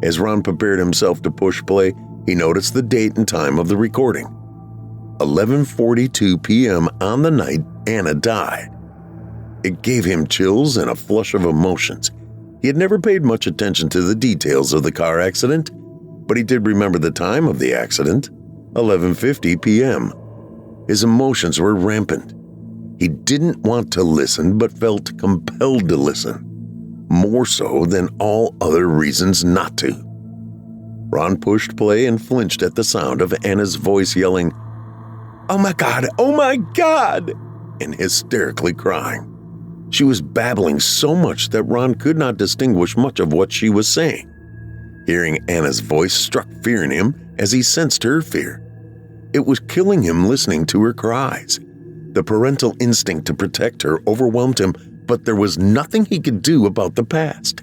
As Ron prepared himself to push play, he noticed the date and time of the recording. 11:42 p.m. on the night Anna died. It gave him chills and a flush of emotions. He had never paid much attention to the details of the car accident, but he did remember the time of the accident. 11:50 p.m. His emotions were rampant. He didn't want to listen, but felt compelled to listen, more so than all other reasons not to. Ron pushed play and flinched at the sound of Anna's voice yelling, "Oh my God, oh my God!" and hysterically crying. She was babbling so much that Ron could not distinguish much of what she was saying. Hearing Anna's voice struck fear in him as he sensed her fear. It was killing him listening to her cries. The parental instinct to protect her overwhelmed him, but there was nothing he could do about the past.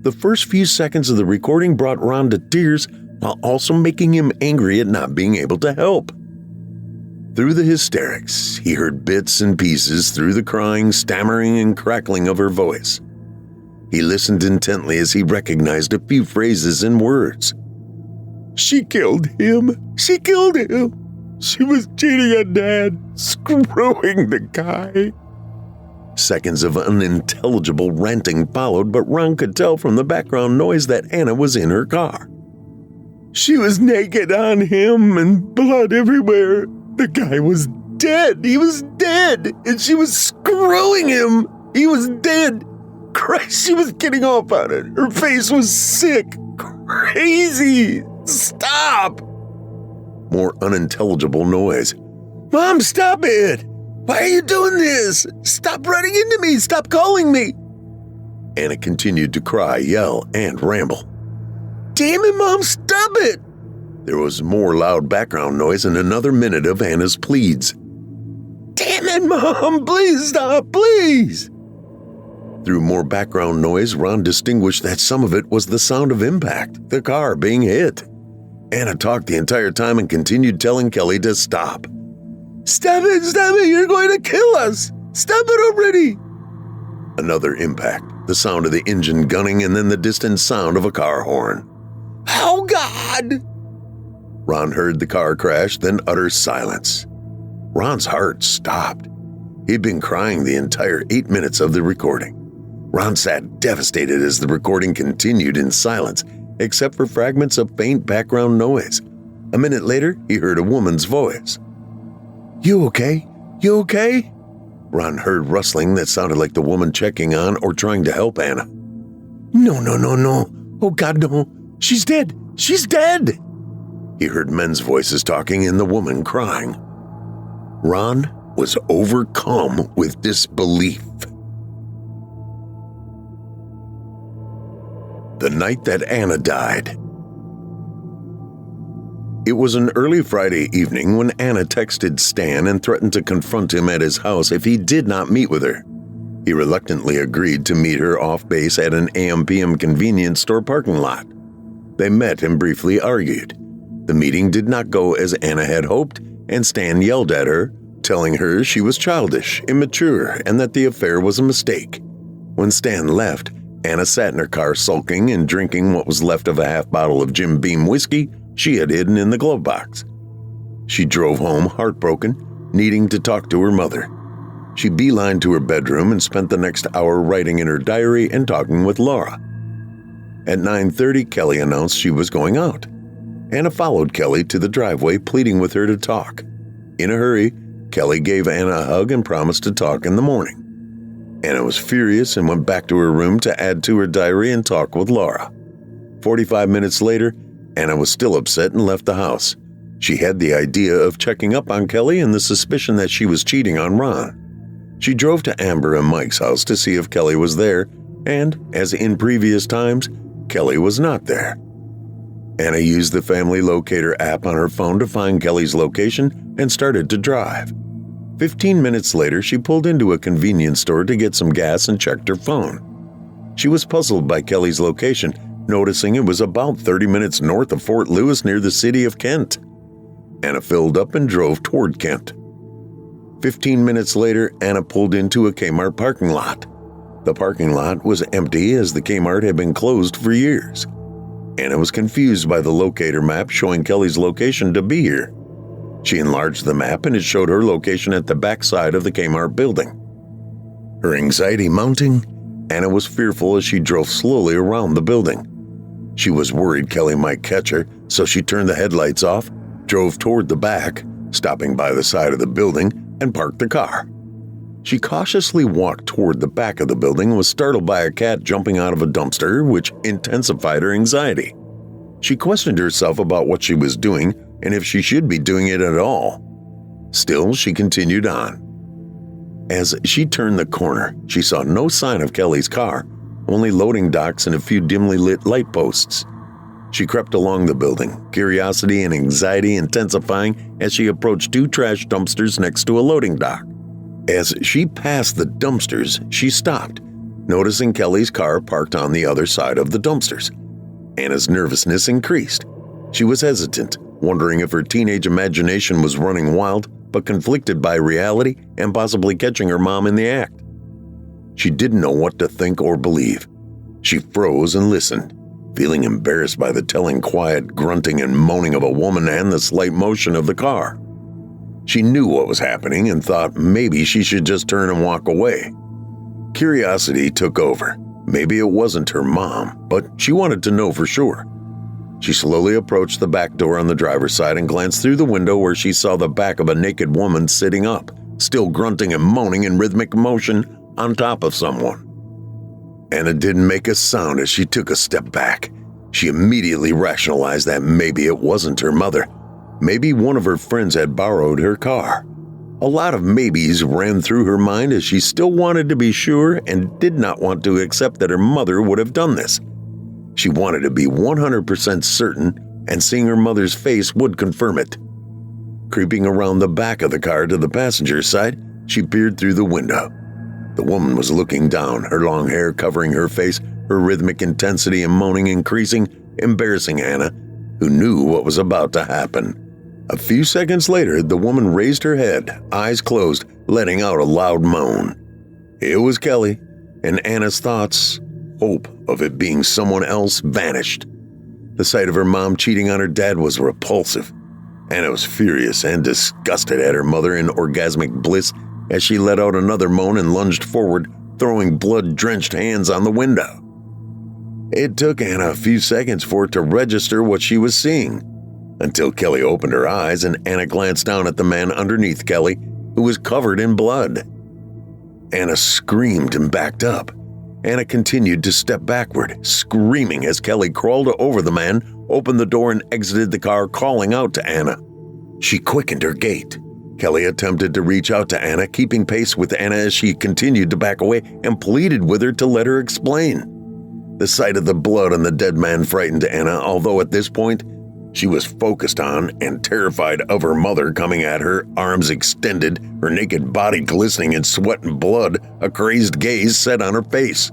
The first few seconds of the recording brought Ron to tears while also making him angry at not being able to help. Through the hysterics, he heard bits and pieces through the crying, stammering, and crackling of her voice. He listened intently as he recognized a few phrases and words. "She killed him. She killed him. She was cheating on Dad, screwing the guy." Seconds of unintelligible ranting followed, but Ron could tell from the background noise that Anna was in her car. "She was naked on him and blood everywhere. The guy was dead. He was dead. And she was screwing him. He was dead. Christ, she was getting off on it. Her face was sick. Crazy. Stop." More unintelligible noise. "Mom, stop it. Why are you doing this? Stop running into me. Stop calling me." Anna continued to cry, yell, and ramble. "Damn it, Mom, stop it." There was more loud background noise and another minute of Anna's pleads. "Damn it, Mom, please stop, please." Through more background noise, Ron distinguished that some of it was the sound of impact, the car being hit. Anna talked the entire time and continued telling Kelly to stop. Stop it, you're going to kill us. Stop it already." Another impact, the sound of the engine gunning and then the distant sound of a car horn. "Oh, God!" Ron heard the car crash, then utter silence. Ron's heart stopped. He'd been crying the entire 8 minutes of the recording. Ron sat devastated as the recording continued in silence, except for fragments of faint background noise. A minute later, he heard a woman's voice. "You okay? You okay?" Ron heard rustling that sounded like the woman checking on or trying to help Anna. No. Oh, God, no. She's dead. She's dead." He heard men's voices talking and the woman crying. Ron was overcome with disbelief. The night that Anna died. It was an early Friday evening when Anna texted Stan and threatened to confront him at his house if he did not meet with her. He reluctantly agreed to meet her off base at an AM/PM convenience store parking lot. They met and briefly argued. The meeting did not go as Anna had hoped, and Stan yelled at her, telling her she was childish, immature, and that the affair was a mistake. When Stan left, Anna sat in her car sulking and drinking what was left of a half bottle of Jim Beam whiskey she had hidden in the glove box. She drove home heartbroken, needing to talk to her mother. She beelined to her bedroom and spent the next hour writing in her diary and talking with Laura. At 9:30, Kelly announced she was going out. Anna followed Kelly to the driveway, pleading with her to talk. In a hurry, Kelly gave Anna a hug and promised to talk in the morning. Anna was furious and went back to her room to add to her diary and talk with Laura. 45 minutes later, Anna was still upset and left the house. She had the idea of checking up on Kelly and the suspicion that she was cheating on Ron. She drove to Amber and Mike's house to see if Kelly was there, and, as in previous times, Kelly was not there. Anna used the family locator app on her phone to find Kelly's location and started to drive. 15 minutes later, she pulled into a convenience store to get some gas and checked her phone. She was puzzled by Kelly's location, noticing it was about 30 minutes north of Fort Lewis near the city of Kent. Anna filled up and drove toward Kent. 15 minutes later, Anna pulled into a Kmart parking lot. The parking lot was empty as the Kmart had been closed for years. Anna was confused by the locator map showing Kelly's location to be here. She enlarged the map and it showed her location at the backside of the Kmart building. Her anxiety mounting, Anna was fearful as she drove slowly around the building. She was worried Kelly might catch her, so she turned the headlights off, drove toward the back, stopping by the side of the building, and parked the car. She cautiously walked toward the back of the building and was startled by a cat jumping out of a dumpster, which intensified her anxiety. She questioned herself about what she was doing and if she should be doing it at all. Still, she continued on. As she turned the corner, she saw no sign of Kelly's car, only loading docks and a few dimly lit light posts. She crept along the building, curiosity and anxiety intensifying as she approached two trash dumpsters next to a loading dock. As she passed the dumpsters, she stopped, noticing Kelly's car parked on the other side of the dumpsters. Anna's nervousness increased. She was hesitant, wondering if her teenage imagination was running wild, but conflicted by reality and possibly catching her mom in the act. She didn't know what to think or believe. She froze and listened, feeling embarrassed by the telling quiet grunting and moaning of a woman and the slight motion of the car. She knew what was happening and thought maybe she should just turn and walk away. Curiosity took over. Maybe it wasn't her mom, but she wanted to know for sure. She slowly approached the back door on the driver's side and glanced through the window where she saw the back of a naked woman sitting up, still grunting and moaning in rhythmic motion on top of someone. Anna didn't make a sound as she took a step back. She immediately rationalized that maybe it wasn't her mother. Maybe one of her friends had borrowed her car. A lot of maybes ran through her mind as she still wanted to be sure and did not want to accept that her mother would have done this. She wanted to be 100% certain, and seeing her mother's face would confirm it. Creeping around the back of the car to the passenger's side, she peered through the window. The woman was looking down, her long hair covering her face, her rhythmic intensity and moaning increasing, embarrassing Anna, who knew what was about to happen. A few seconds later, the woman raised her head, eyes closed, letting out a loud moan. It was Kelly, and Anna's thoughts, hope of it being someone else, vanished. The sight of her mom cheating on her dad was repulsive. Anna was furious and disgusted at her mother in orgasmic bliss as she let out another moan and lunged forward, throwing blood-drenched hands on the window. It took Anna a few seconds for it to register what she was seeing, until Kelly opened her eyes and Anna glanced down at the man underneath Kelly, who was covered in blood. Anna screamed and backed up. Anna continued to step backward, screaming as Kelly crawled over the man, opened the door and exited the car, calling out to Anna. She quickened her gait. Kelly attempted to reach out to Anna, keeping pace with Anna as she continued to back away and pleaded with her to let her explain. The sight of the blood on the dead man frightened Anna, although at this point, she was focused on and terrified of her mother coming at her, arms extended, her naked body glistening in sweat and blood, a crazed gaze set on her face.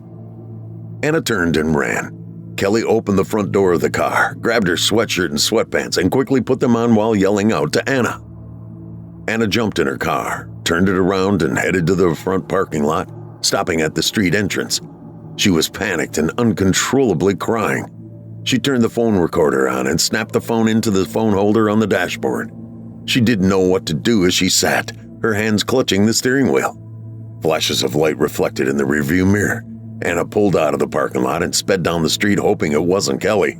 Anna turned and ran. Kelly opened the front door of the car, grabbed her sweatshirt and sweatpants, and quickly put them on while yelling out to Anna. Anna jumped in her car, turned it around, and headed to the front parking lot, stopping at the street entrance. She was panicked and uncontrollably crying. She turned the phone recorder on and snapped the phone into the phone holder on the dashboard. She didn't know what to do as she sat, her hands clutching the steering wheel. Flashes of light reflected in the rearview mirror. Anna pulled out of the parking lot and sped down the street, hoping it wasn't Kelly.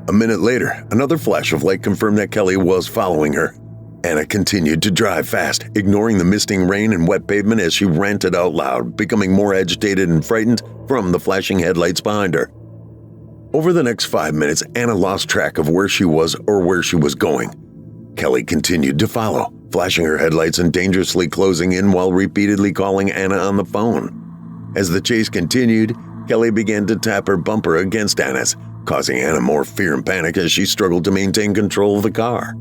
A minute later, another flash of light confirmed that Kelly was following her. Anna continued to drive fast, ignoring the misting rain and wet pavement as she ranted out loud, becoming more agitated and frightened from the flashing headlights behind her. Over the next 5 minutes, Anna lost track of where she was or where she was going. Kelly continued to follow, flashing her headlights and dangerously closing in while repeatedly calling Anna on the phone. As the chase continued, Kelly began to tap her bumper against Anna's, causing Anna more fear and panic as she struggled to maintain control of the car.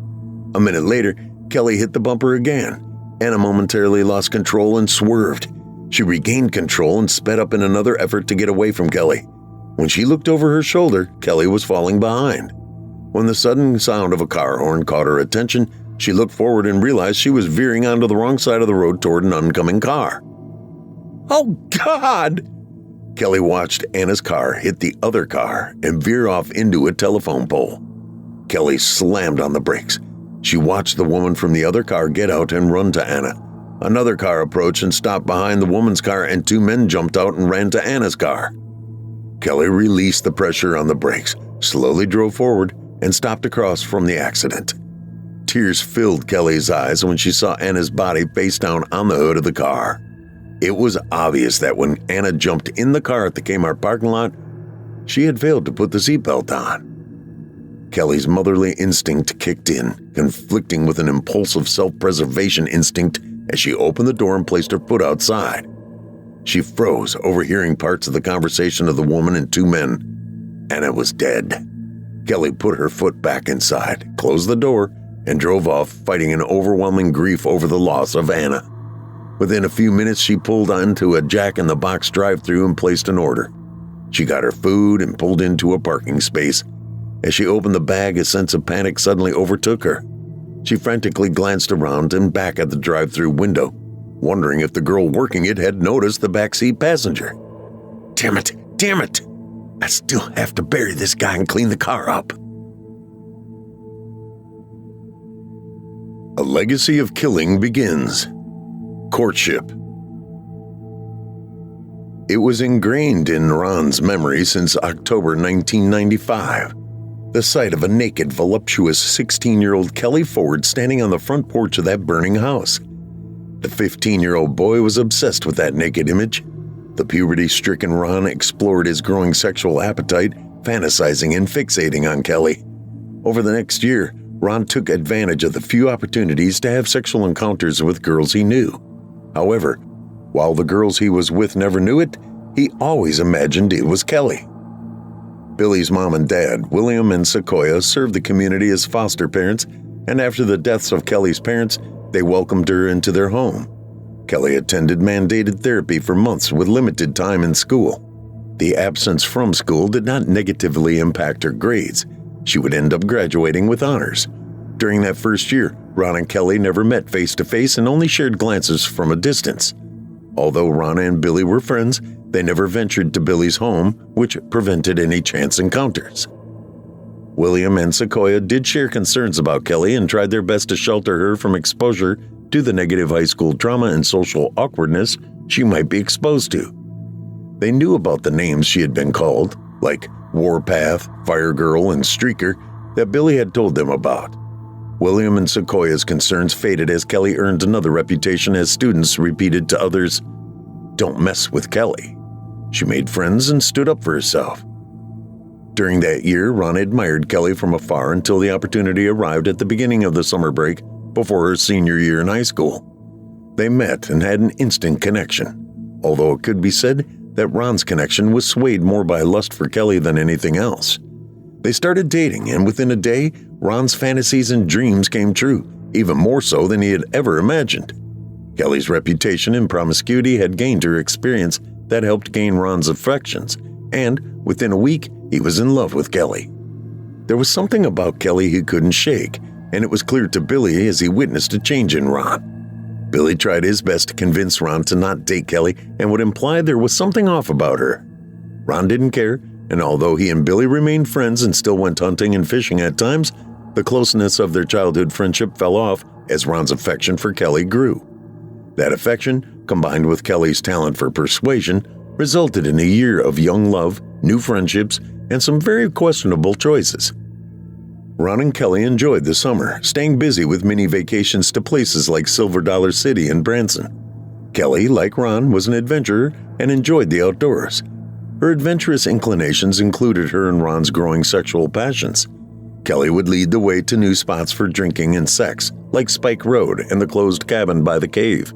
A minute later, Kelly hit the bumper again. Anna momentarily lost control and swerved. She regained control and sped up in another effort to get away from Kelly. When she looked over her shoulder, Kelly was falling behind. When the sudden sound of a car horn caught her attention, she looked forward and realized she was veering onto the wrong side of the road toward an oncoming car. "Oh, God!" Kelly watched Anna's car hit the other car and veer off into a telephone pole. Kelly slammed on the brakes. She watched the woman from the other car get out and run to Anna. Another car approached and stopped behind the woman's car, and 2 men jumped out and ran to Anna's car. Kelly released the pressure on the brakes, slowly drove forward, and stopped across from the accident. Tears filled Kelly's eyes when she saw Anna's body face down on the hood of the car. It was obvious that when Anna jumped in the car at the Kmart parking lot, she had failed to put the seatbelt on. Kelly's motherly instinct kicked in, conflicting with an impulsive self-preservation instinct as she opened the door and placed her foot outside. She froze, overhearing parts of the conversation of the woman and 2 men. Anna was dead. Kelly put her foot back inside, closed the door, and drove off, fighting an overwhelming grief over the loss of Anna. Within a few minutes, she pulled onto a Jack-in-the-Box drive-thru and placed an order. She got her food and pulled into a parking space. As she opened the bag, a sense of panic suddenly overtook her. She frantically glanced around and back at the drive-thru window, wondering if the girl working it had noticed the backseat passenger. Damn it! Damn it! I still have to bury this guy and clean the car up. A legacy of killing begins. Courtship. It was ingrained in Ron's memory since October 1995. The sight of a naked, voluptuous 16-year-old Kelly Ford standing on the front porch of that burning house. The 15-year-old boy was obsessed with that naked image. The puberty-stricken Ron explored his growing sexual appetite, fantasizing and fixating on Kelly. Over the next year, Ron took advantage of the few opportunities to have sexual encounters with girls he knew. However, while the girls he was with never knew it, he always imagined it was Kelly. Billy's mom and dad, William and Sequoia, served the community as foster parents, and after the deaths of Kelly's parents, they welcomed her into their home. Kelly attended mandated therapy for months with limited time in school. The absence from school did not negatively impact her grades. She would end up graduating with honors. During that first year, Ron and Kelly never met face-to-face and only shared glances from a distance. Although Ron and Billy were friends, they never ventured to Billy's home, which prevented any chance encounters. William and Sequoia did share concerns about Kelly and tried their best to shelter her from exposure to the negative high school trauma and social awkwardness she might be exposed to. They knew about the names she had been called, like Warpath, Fire Girl, and Streaker, that Billy had told them about. William and Sequoia's concerns faded as Kelly earned another reputation as students repeated to others, "Don't mess with Kelly." She made friends and stood up for herself. During that year, Ron admired Kelly from afar until the opportunity arrived at the beginning of the summer break before her senior year in high school. They met and had an instant connection, although it could be said that Ron's connection was swayed more by lust for Kelly than anything else. They started dating, and within a day, Ron's fantasies and dreams came true, even more so than he had ever imagined. Kelly's reputation and promiscuity had gained her experience that helped gain Ron's affections, and within a week, he was in love with Kelly. There was something about Kelly he couldn't shake, and it was clear to Billy as he witnessed a change in Ron. Billy tried his best to convince Ron to not date Kelly and would imply there was something off about her. Ron didn't care, and although he and Billy remained friends and still went hunting and fishing at times, the closeness of their childhood friendship fell off as Ron's affection for Kelly grew. That affection, combined with Kelly's talent for persuasion, resulted in a year of young love, new friendships, and some very questionable choices. Ron and Kelly enjoyed the summer, staying busy with mini vacations to places like Silver Dollar City and Branson. Kelly, like Ron, was an adventurer and enjoyed the outdoors. Her adventurous inclinations included her and Ron's growing sexual passions. Kelly would lead the way to new spots for drinking and sex, like Spike Road and the closed cabin by the cave.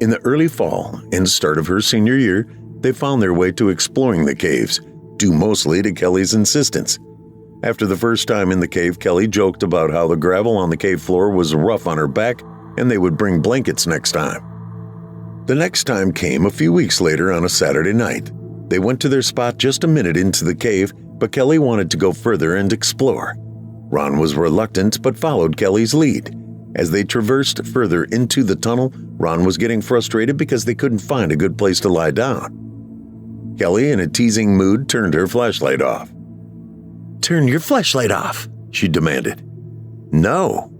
In the early fall and start of her senior year, they found their way to exploring the caves, due mostly to Kelly's insistence. After the first time in the cave, Kelly joked about how the gravel on the cave floor was rough on her back and they would bring blankets next time. The next time came a few weeks later on a Saturday night. They went to their spot just a minute into the cave, but Kelly wanted to go further and explore. Ron was reluctant but followed Kelly's lead. As they traversed further into the tunnel, Ron was getting frustrated because they couldn't find a good place to lie down. Kelly, in a teasing mood, turned her flashlight off. "Turn your flashlight off," she demanded. "No."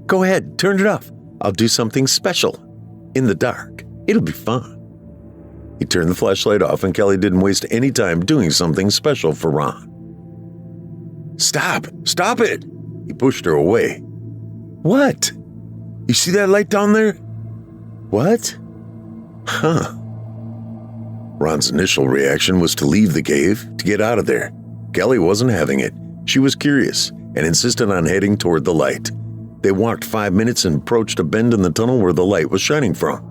"Go ahead, turn it off. I'll do something special. In the dark. It'll be fun." He turned the flashlight off and Kelly didn't waste any time doing something special for Ron. "Stop! Stop it!" He pushed her away. "What? You see that light down there?" What? Huh. Ron's initial reaction was to leave the cave, to get out of there. Kelly wasn't having it. She was curious and insisted on heading toward the light. They walked 5 minutes and approached a bend in the tunnel where the light was shining from.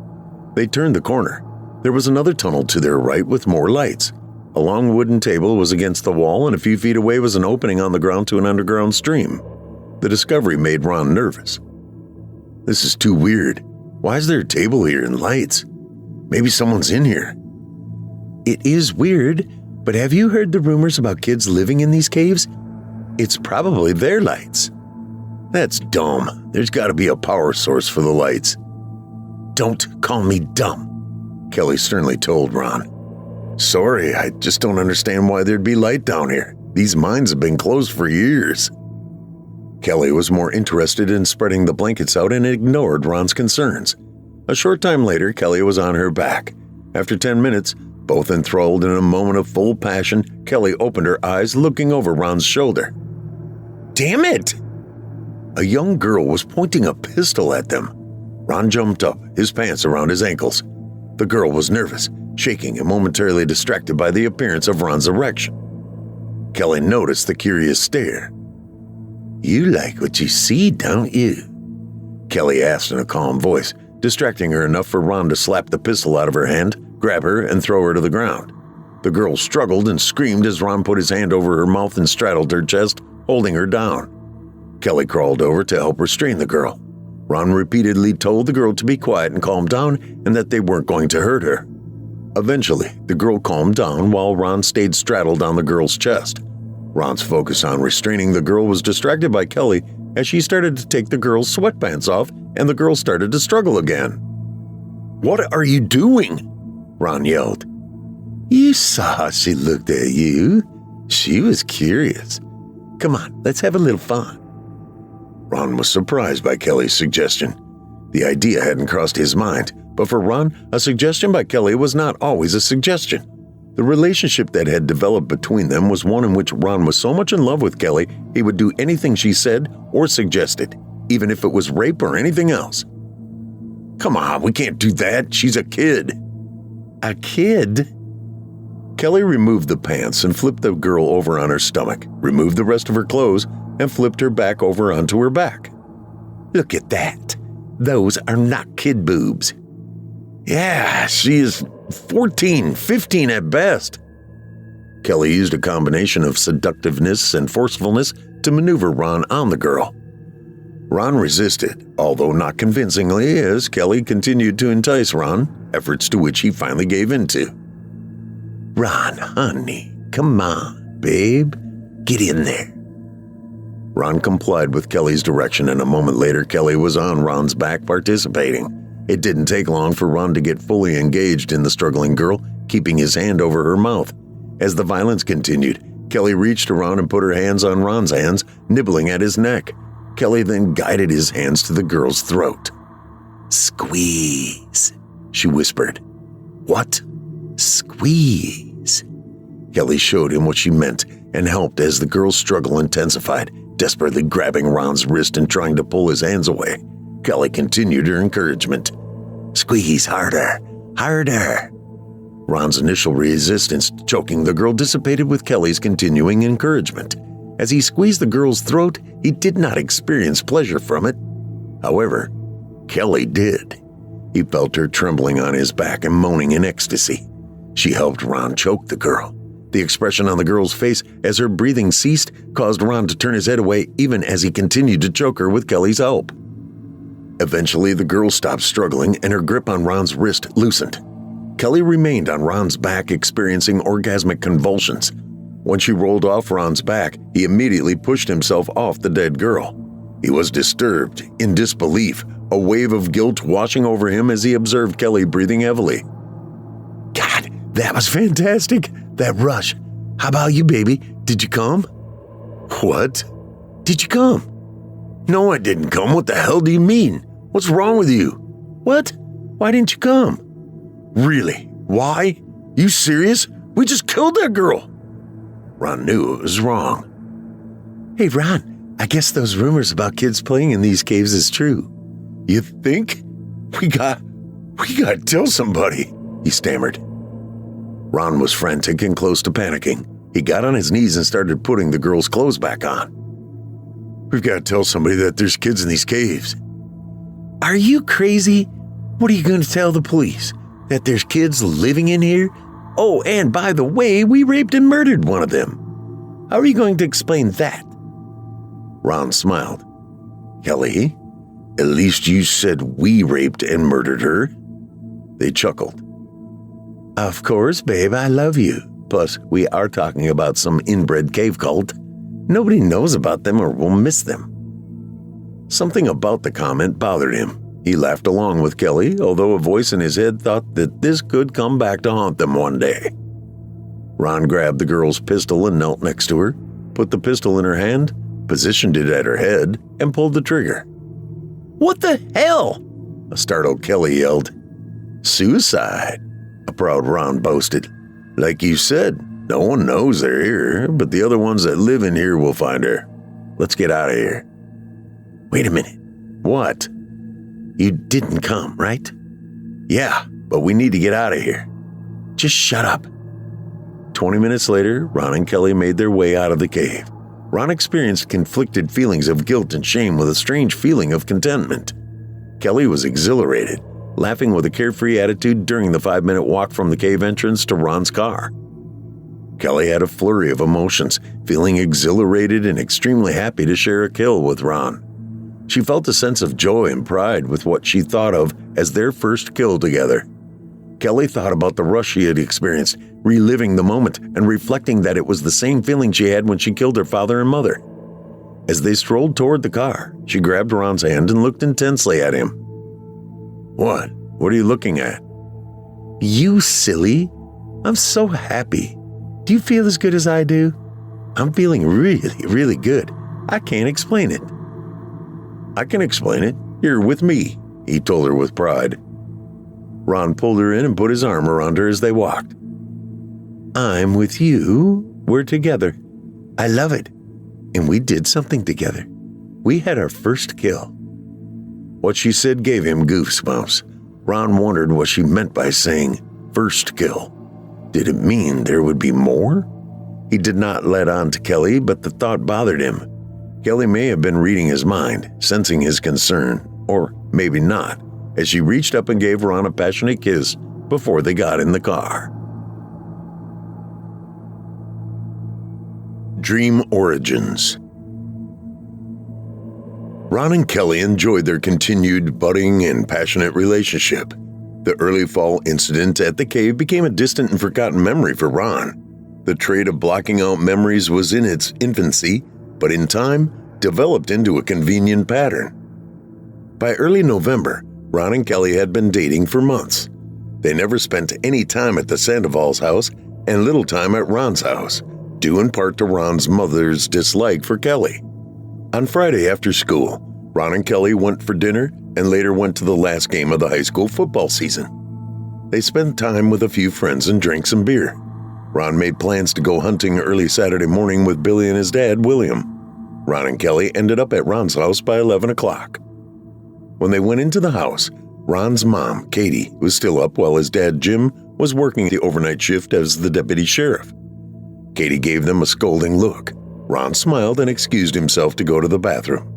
They turned the corner. There was another tunnel to their right with more lights. A long wooden table was against the wall, and a few feet away was an opening on the ground to an underground stream. The discovery made Ron nervous. This is too weird. Why is there a table here and lights? Maybe someone's in here. It is weird, but have you heard the rumors about kids living in these caves? It's probably their lights. That's dumb. There's got to be a power source for the lights. Don't call me dumb, Kelly sternly told Ron. Sorry, I just don't understand why there'd be light down here. These mines have been closed for years. Kelly was more interested in spreading the blankets out and ignored Ron's concerns. A short time later, Kelly was on her back. After 10 minutes, both enthralled in a moment of full passion, Kelly opened her eyes, looking over Ron's shoulder. Damn it! A young girl was pointing a pistol at them. Ron jumped up, his pants around his ankles. The girl was nervous, shaking and momentarily distracted by the appearance of Ron's erection. Kelly noticed the curious stare. You like what you see, don't you? Kelly asked in a calm voice, distracting her enough for Ron to slap the pistol out of her hand, grab her, and throw her to the ground. The girl struggled and screamed as Ron put his hand over her mouth and straddled her chest, holding her down. Kelly crawled over to help restrain the girl. Ron repeatedly told the girl to be quiet and calm down and that they weren't going to hurt her. Eventually, the girl calmed down while Ron stayed straddled on the girl's chest. Ron's focus on restraining the girl was distracted by Kelly as she started to take the girl's sweatpants off and the girl started to struggle again. What are you doing? Ron yelled. You saw she looked at you. She was curious. Come on, let's have a little fun. Ron was surprised by Kelly's suggestion. The idea hadn't crossed his mind, but for Ron, a suggestion by Kelly was not always a suggestion. The relationship that had developed between them was one in which Ron was so much in love with Kelly, he would do anything she said or suggested, even if it was rape or anything else. Come on, we can't do that. She's a kid. A kid? Kelly removed the pants and flipped the girl over on her stomach, removed the rest of her clothes, and flipped her back over onto her back. Look at that. Those are not kid boobs. Yeah, she is 14, 15 at best. Kelly used a combination of seductiveness and forcefulness to maneuver Ron on the girl. Ron resisted, although not convincingly, as Kelly continued to entice Ron, efforts to which he finally gave into. Ron, honey, come on, babe. Get in there. Ron complied with Kelly's direction, and a moment later, Kelly was on Ron's back participating. It didn't take long for Ron to get fully engaged in the struggling girl, keeping his hand over her mouth. As the violence continued, Kelly reached around and put her hands on Ron's hands, nibbling at his neck. Kelly then guided his hands to the girl's throat. Squeeze, she whispered. What? Squeeze. Kelly showed him what she meant and helped as the girl's struggle intensified, desperately grabbing Ron's wrist and trying to pull his hands away. Kelly continued her encouragement. Squeeze harder, harder. Ron's initial resistance to choking the girl dissipated with Kelly's continuing encouragement. As he squeezed the girl's throat, he did not experience pleasure from it. However, Kelly did. He felt her trembling on his back and moaning in ecstasy. She helped Ron choke the girl. The expression on the girl's face as her breathing ceased caused Ron to turn his head away even as he continued to choke her with Kelly's help. Eventually, the girl stopped struggling and her grip on Ron's wrist loosened. Kelly remained on Ron's back, experiencing orgasmic convulsions. When she rolled off Ron's back, he immediately pushed himself off the dead girl. He was disturbed, in disbelief, a wave of guilt washing over him as he observed Kelly breathing heavily. God, that was fantastic. That rush. How about you, baby? Did you come? What? Did you come? No, I didn't come. What the hell do you mean? What's wrong with you? What? Why didn't you come? Really? Why? You serious? We just killed that girl. Ron knew it was wrong. Hey, Ron, I guess those rumors about kids playing in these caves is true. You think? We got to tell somebody, he stammered. Ron was frantic and close to panicking. He got on his knees and started putting the girl's clothes back on. We've got to tell somebody that there's kids in these caves. Are you crazy? What are you going to tell the police? That there's kids living in here? Oh, and by the way, we raped and murdered one of them. How are you going to explain that? Ron smiled. Kelly, at least you said we raped and murdered her. They chuckled. Of course, babe, I love you. Plus, we are talking about some inbred cave cult. Nobody knows about them or will miss them. Something about the comment bothered him. He laughed along with Kelly, although a voice in his head thought that this could come back to haunt them one day. Ron grabbed the girl's pistol and knelt next to her, put the pistol in her hand, positioned it at her head, and pulled the trigger. What the hell? A startled Kelly yelled. Suicide, a proud Ron boasted. Like you said, no one knows they're here, but the other ones that live in here will find her. Let's get out of here. Wait a minute. What? You didn't come, right? Yeah, but we need to get out of here. Just shut up. 20 minutes later, Ron and Kelly made their way out of the cave. Ron experienced conflicted feelings of guilt and shame with a strange feeling of contentment. Kelly was exhilarated, laughing with a carefree attitude during the 5-minute walk from the cave entrance to Ron's car. Kelly had a flurry of emotions, feeling exhilarated and extremely happy to share a kill with Ron. She felt a sense of joy and pride with what she thought of as their first kill together. Kelly thought about the rush she had experienced, reliving the moment and reflecting that it was the same feeling she had when she killed her father and mother. As they strolled toward the car, she grabbed Ron's hand and looked intensely at him. What? What are you looking at? You silly. I'm so happy. Do you feel as good as I do? I'm feeling really, really good. I can't explain it. I can explain it. You're with me, he told her with pride. Ron pulled her in and put his arm around her as they walked. I'm with you. We're together. I love it. And we did something together. We had our first kill. What she said gave him goosebumps. Ron wondered what she meant by saying first kill. Did it mean there would be more? He did not let on to Kelly, but the thought bothered him. Kelly may have been reading his mind, sensing his concern, or maybe not, as she reached up and gave Ron a passionate kiss before they got in the car. Dream Origins. Ron and Kelly enjoyed their continued budding and passionate relationship. The early fall incident at the cave became a distant and forgotten memory for Ron. The trait of blocking out memories was in its infancy, but in time, developed into a convenient pattern. By early November, Ron and Kelly had been dating for months. They never spent any time at the Sandoval's house and little time at Ron's house, due in part to Ron's mother's dislike for Kelly. On Friday after school, Ron and Kelly went for dinner and later went to the last game of the high school football season. They spent time with a few friends and drank some beer. Ron made plans to go hunting early Saturday morning with Billy and his dad, William. Ron and Kelly ended up at Ron's house by 11 o'clock. When they went into the house, Ron's mom, Katie, was still up while his dad, Jim, was working the overnight shift as the deputy sheriff. Katie gave them a scolding look. Ron smiled and excused himself to go to the bathroom.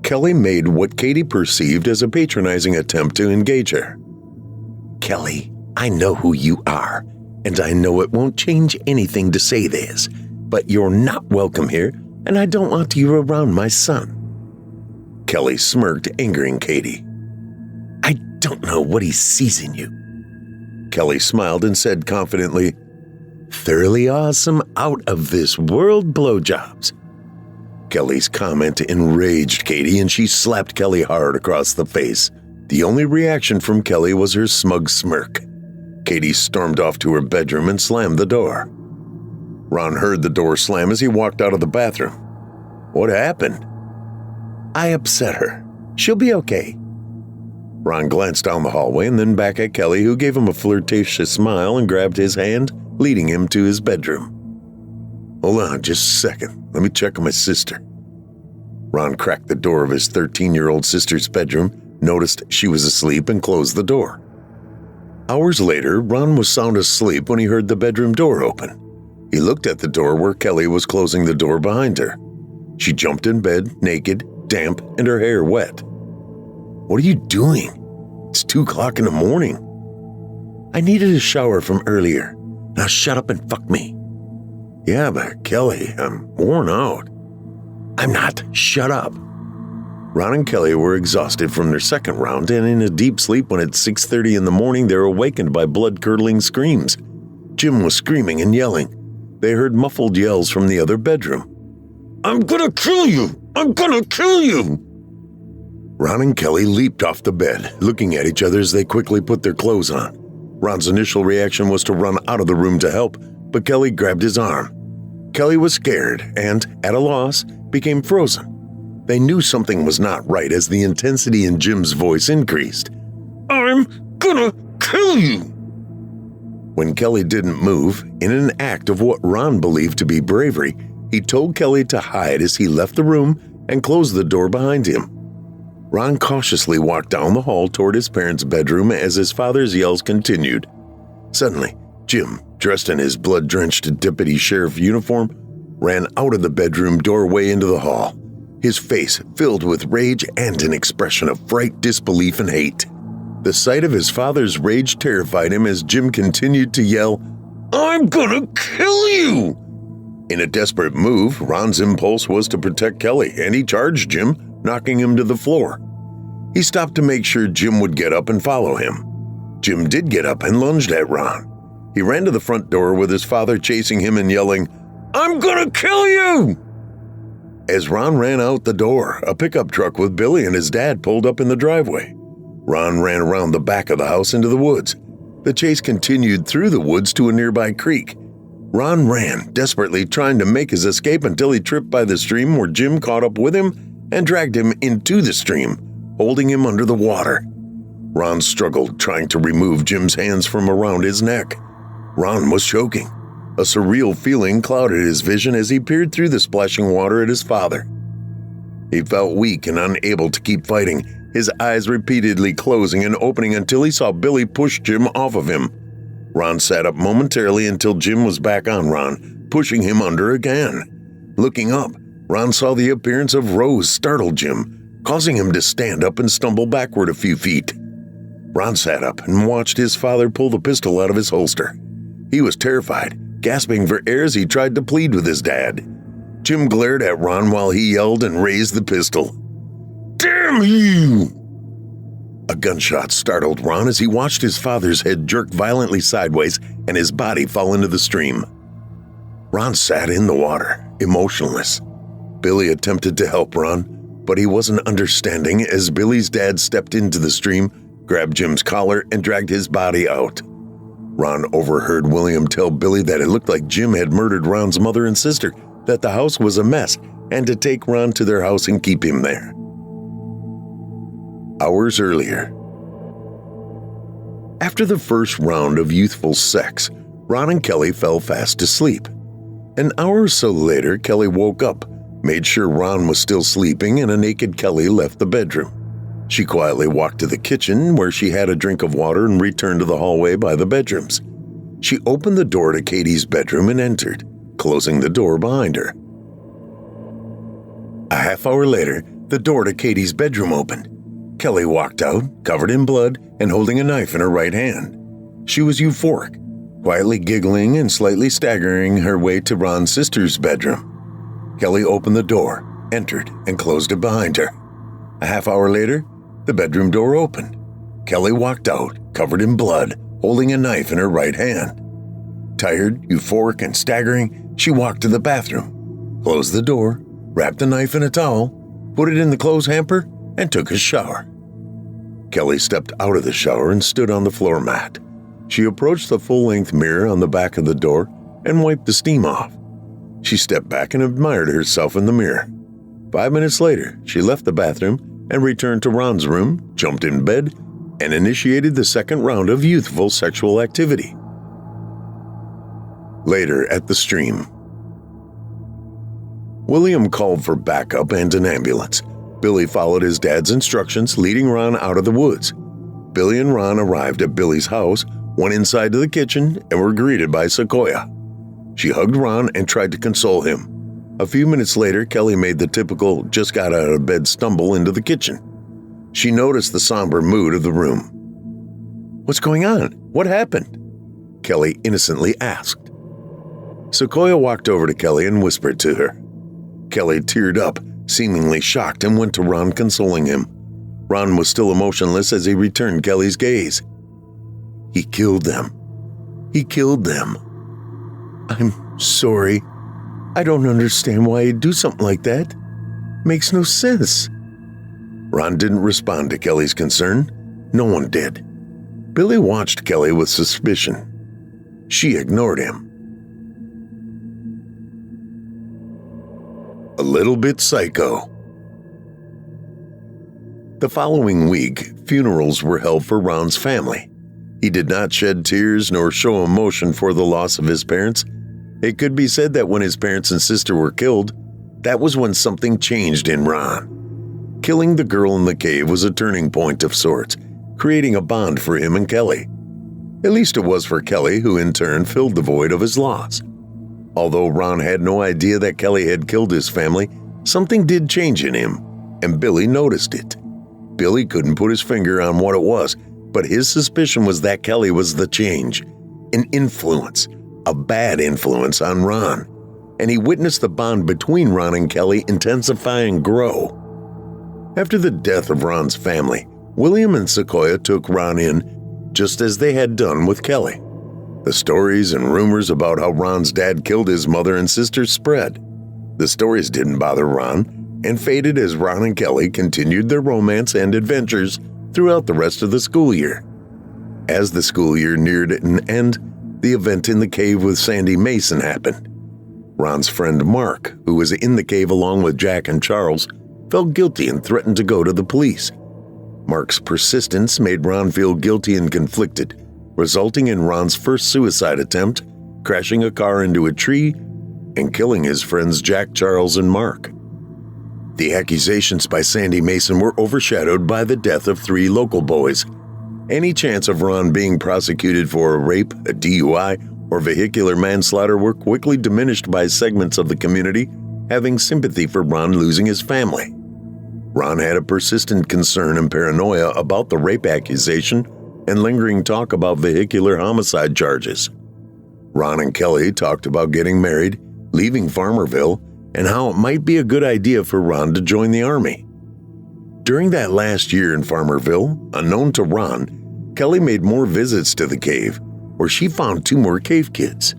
Kelly made what Katie perceived as a patronizing attempt to engage her. Kelly, I know who you are, and I know it won't change anything to say this, but you're not welcome here, and I don't want you around my son. Kelly smirked, angering Katie. I don't know what he sees in you. Kelly smiled and said confidently, Thoroughly awesome, out-of-this-world blowjobs. Kelly's comment enraged Katie, and she slapped Kelly hard across the face. The only reaction from Kelly was her smug smirk. Katie stormed off to her bedroom and slammed the door. Ron heard the door slam as he walked out of the bathroom. What happened? I upset her. She'll be okay. Ron glanced down the hallway and then back at Kelly, who gave him a flirtatious smile and grabbed his hand, leading him to his bedroom. Hold on just a second. Let me check on my sister. Ron cracked the door of his 13-year-old sister's bedroom, noticed she was asleep, and closed the door. Hours later, Ron was sound asleep when he heard the bedroom door open. He looked at the door where Kelly was closing the door behind her. She jumped in bed, naked, damp, and her hair wet. What are you doing? It's 2:00 in the morning. I needed a shower from earlier. Now shut up and fuck me. Yeah, but Kelly, I'm worn out. I'm not. Shut up. Ron and Kelly were exhausted from their second round and in a deep sleep when at 6:30 in the morning they were awakened by blood-curdling screams. Jim was screaming and yelling. They heard muffled yells from the other bedroom. I'm gonna kill you! I'm gonna kill you! Ron and Kelly leaped off the bed, looking at each other as they quickly put their clothes on. Ron's initial reaction was to run out of the room to help, but Kelly grabbed his arm. Kelly was scared and, at a loss, became frozen. They knew something was not right as the intensity in Jim's voice increased. I'm gonna kill you! When Kelly didn't move, in an act of what Ron believed to be bravery, he told Kelly to hide as he left the room and closed the door behind him. Ron cautiously walked down the hall toward his parents' bedroom as his father's yells continued. Suddenly, Jim, dressed in his blood-drenched deputy sheriff uniform, ran out of the bedroom doorway into the hall, his face filled with rage and an expression of fright, disbelief, and hate. The sight of his father's rage terrified him as Jim continued to yell, I'm gonna kill you! In a desperate move, Ron's impulse was to protect Kelly, and he charged Jim, knocking him to the floor. He stopped to make sure Jim would get up and follow him. Jim did get up and lunged at Ron. He ran to the front door with his father chasing him and yelling, I'm gonna kill you! As Ron ran out the door, a pickup truck with Billy and his dad pulled up in the driveway. Ron ran around the back of the house into the woods. The chase continued through the woods to a nearby creek. Ron ran, desperately trying to make his escape until he tripped by the stream where Jim caught up with him and dragged him into the stream, holding him under the water. Ron struggled, trying to remove Jim's hands from around his neck. Ron was choking. A surreal feeling clouded his vision as he peered through the splashing water at his father. He felt weak and unable to keep fighting, his eyes repeatedly closing and opening until he saw Billy push Jim off of him. Ron sat up momentarily until Jim was back on Ron, pushing him under again. Looking up, Ron saw the appearance of Rose startle Jim, causing him to stand up and stumble backward a few feet. Ron sat up and watched his father pull the pistol out of his holster. He was terrified, gasping for air as he tried to plead with his dad. Jim glared at Ron while he yelled and raised the pistol. Damn you! A gunshot startled Ron as he watched his father's head jerk violently sideways and his body fall into the stream. Ron sat in the water, emotionless. Billy attempted to help Ron, but he wasn't understanding as Billy's dad stepped into the stream, grabbed Jim's collar, and dragged his body out. Ron overheard William tell Billy that it looked like Jim had murdered Ron's mother and sister, that the house was a mess, and to take Ron to their house and keep him there. Hours earlier. After the first round of youthful sex, Ron and Kelly fell fast asleep. An hour or so later, Kelly woke up, made sure Ron was still sleeping, and a naked Kelly left the bedroom. She quietly walked to the kitchen where she had a drink of water and returned to the hallway by the bedrooms. She opened the door to Katie's bedroom and entered, closing the door behind her. A half hour later, the door to Katie's bedroom opened. Kelly walked out, covered in blood and holding a knife in her right hand. She was euphoric, quietly giggling and slightly staggering her way to Ron's sister's bedroom. Kelly opened the door, entered, and closed it behind her. A half hour later, the bedroom door opened. Kelly walked out, covered in blood, holding a knife in her right hand. Tired, euphoric, and staggering, she walked to the bathroom, closed the door, wrapped the knife in a towel, put it in the clothes hamper, and took a shower. Kelly stepped out of the shower and stood on the floor mat. She approached the full-length mirror on the back of the door and wiped the steam off. She stepped back and admired herself in the mirror. 5 minutes later, she left the bathroom and returned to Ron's room, jumped in bed, and initiated the second round of youthful sexual activity. Later at the stream, William called for backup and an ambulance. Billy followed his dad's instructions, leading Ron out of the woods. Billy and Ron arrived at Billy's house, went inside to the kitchen, and were greeted by Sequoia. She hugged Ron and tried to console him. A few minutes later, Kelly made the typical just-got-out-of-bed stumble into the kitchen. She noticed the somber mood of the room. "What's going on? What happened?" Kelly innocently asked. Sequoia walked over to Kelly and whispered to her. Kelly teared up, seemingly shocked, and went to Ron, consoling him. Ron was still emotionless as he returned Kelly's gaze. "He killed them. He killed them. I'm sorry. I don't understand why he'd do something like that. Makes no sense." Ron didn't respond to Kelly's concern. No one did. Billy watched Kelly with suspicion. She ignored him. A little bit psycho. The following week, funerals were held for Ron's family. He did not shed tears nor show emotion for the loss of his parents. It could be said that when his parents and sister were killed, that was when something changed in Ron. Killing the girl in the cave was a turning point of sorts, creating a bond for him and Kelly. At least it was for Kelly, who in turn filled the void of his loss. Although Ron had no idea that Kelly had killed his family, something did change in him, and Billy noticed it. Billy couldn't put his finger on what it was, but his suspicion was that Kelly was the change, an influence, a bad influence on Ron, and he witnessed the bond between Ron and Kelly intensify and grow. After the death of Ron's family, William and Sequoia took Ron in, just as they had done with Kelly. The stories and rumors about how Ron's dad killed his mother and sister spread. The stories didn't bother Ron and faded as Ron and Kelly continued their romance and adventures throughout the rest of the school year. As the school year neared an end, the event in the cave with Sandy Mason happened. Ron's friend Mark, who was in the cave along with Jack and Charles, felt guilty and threatened to go to the police. Mark's persistence made Ron feel guilty and conflicted, resulting in Ron's first suicide attempt, crashing a car into a tree and killing his friends Jack, Charles, and Mark. The accusations by Sandy Mason were overshadowed by the death of 3 local boys. Any chance of Ron being prosecuted for a rape, a DUI, or vehicular manslaughter were quickly diminished by segments of the community having sympathy for Ron losing his family. Ron had a persistent concern and paranoia about the rape accusation and lingering talk about vehicular homicide charges. Ron and Kelly talked about getting married, leaving Farmerville, and how it might be a good idea for Ron to join the army. During that last year in Farmerville, unknown to Ron, Kelly made more visits to the cave, where she found 2 more cave kids.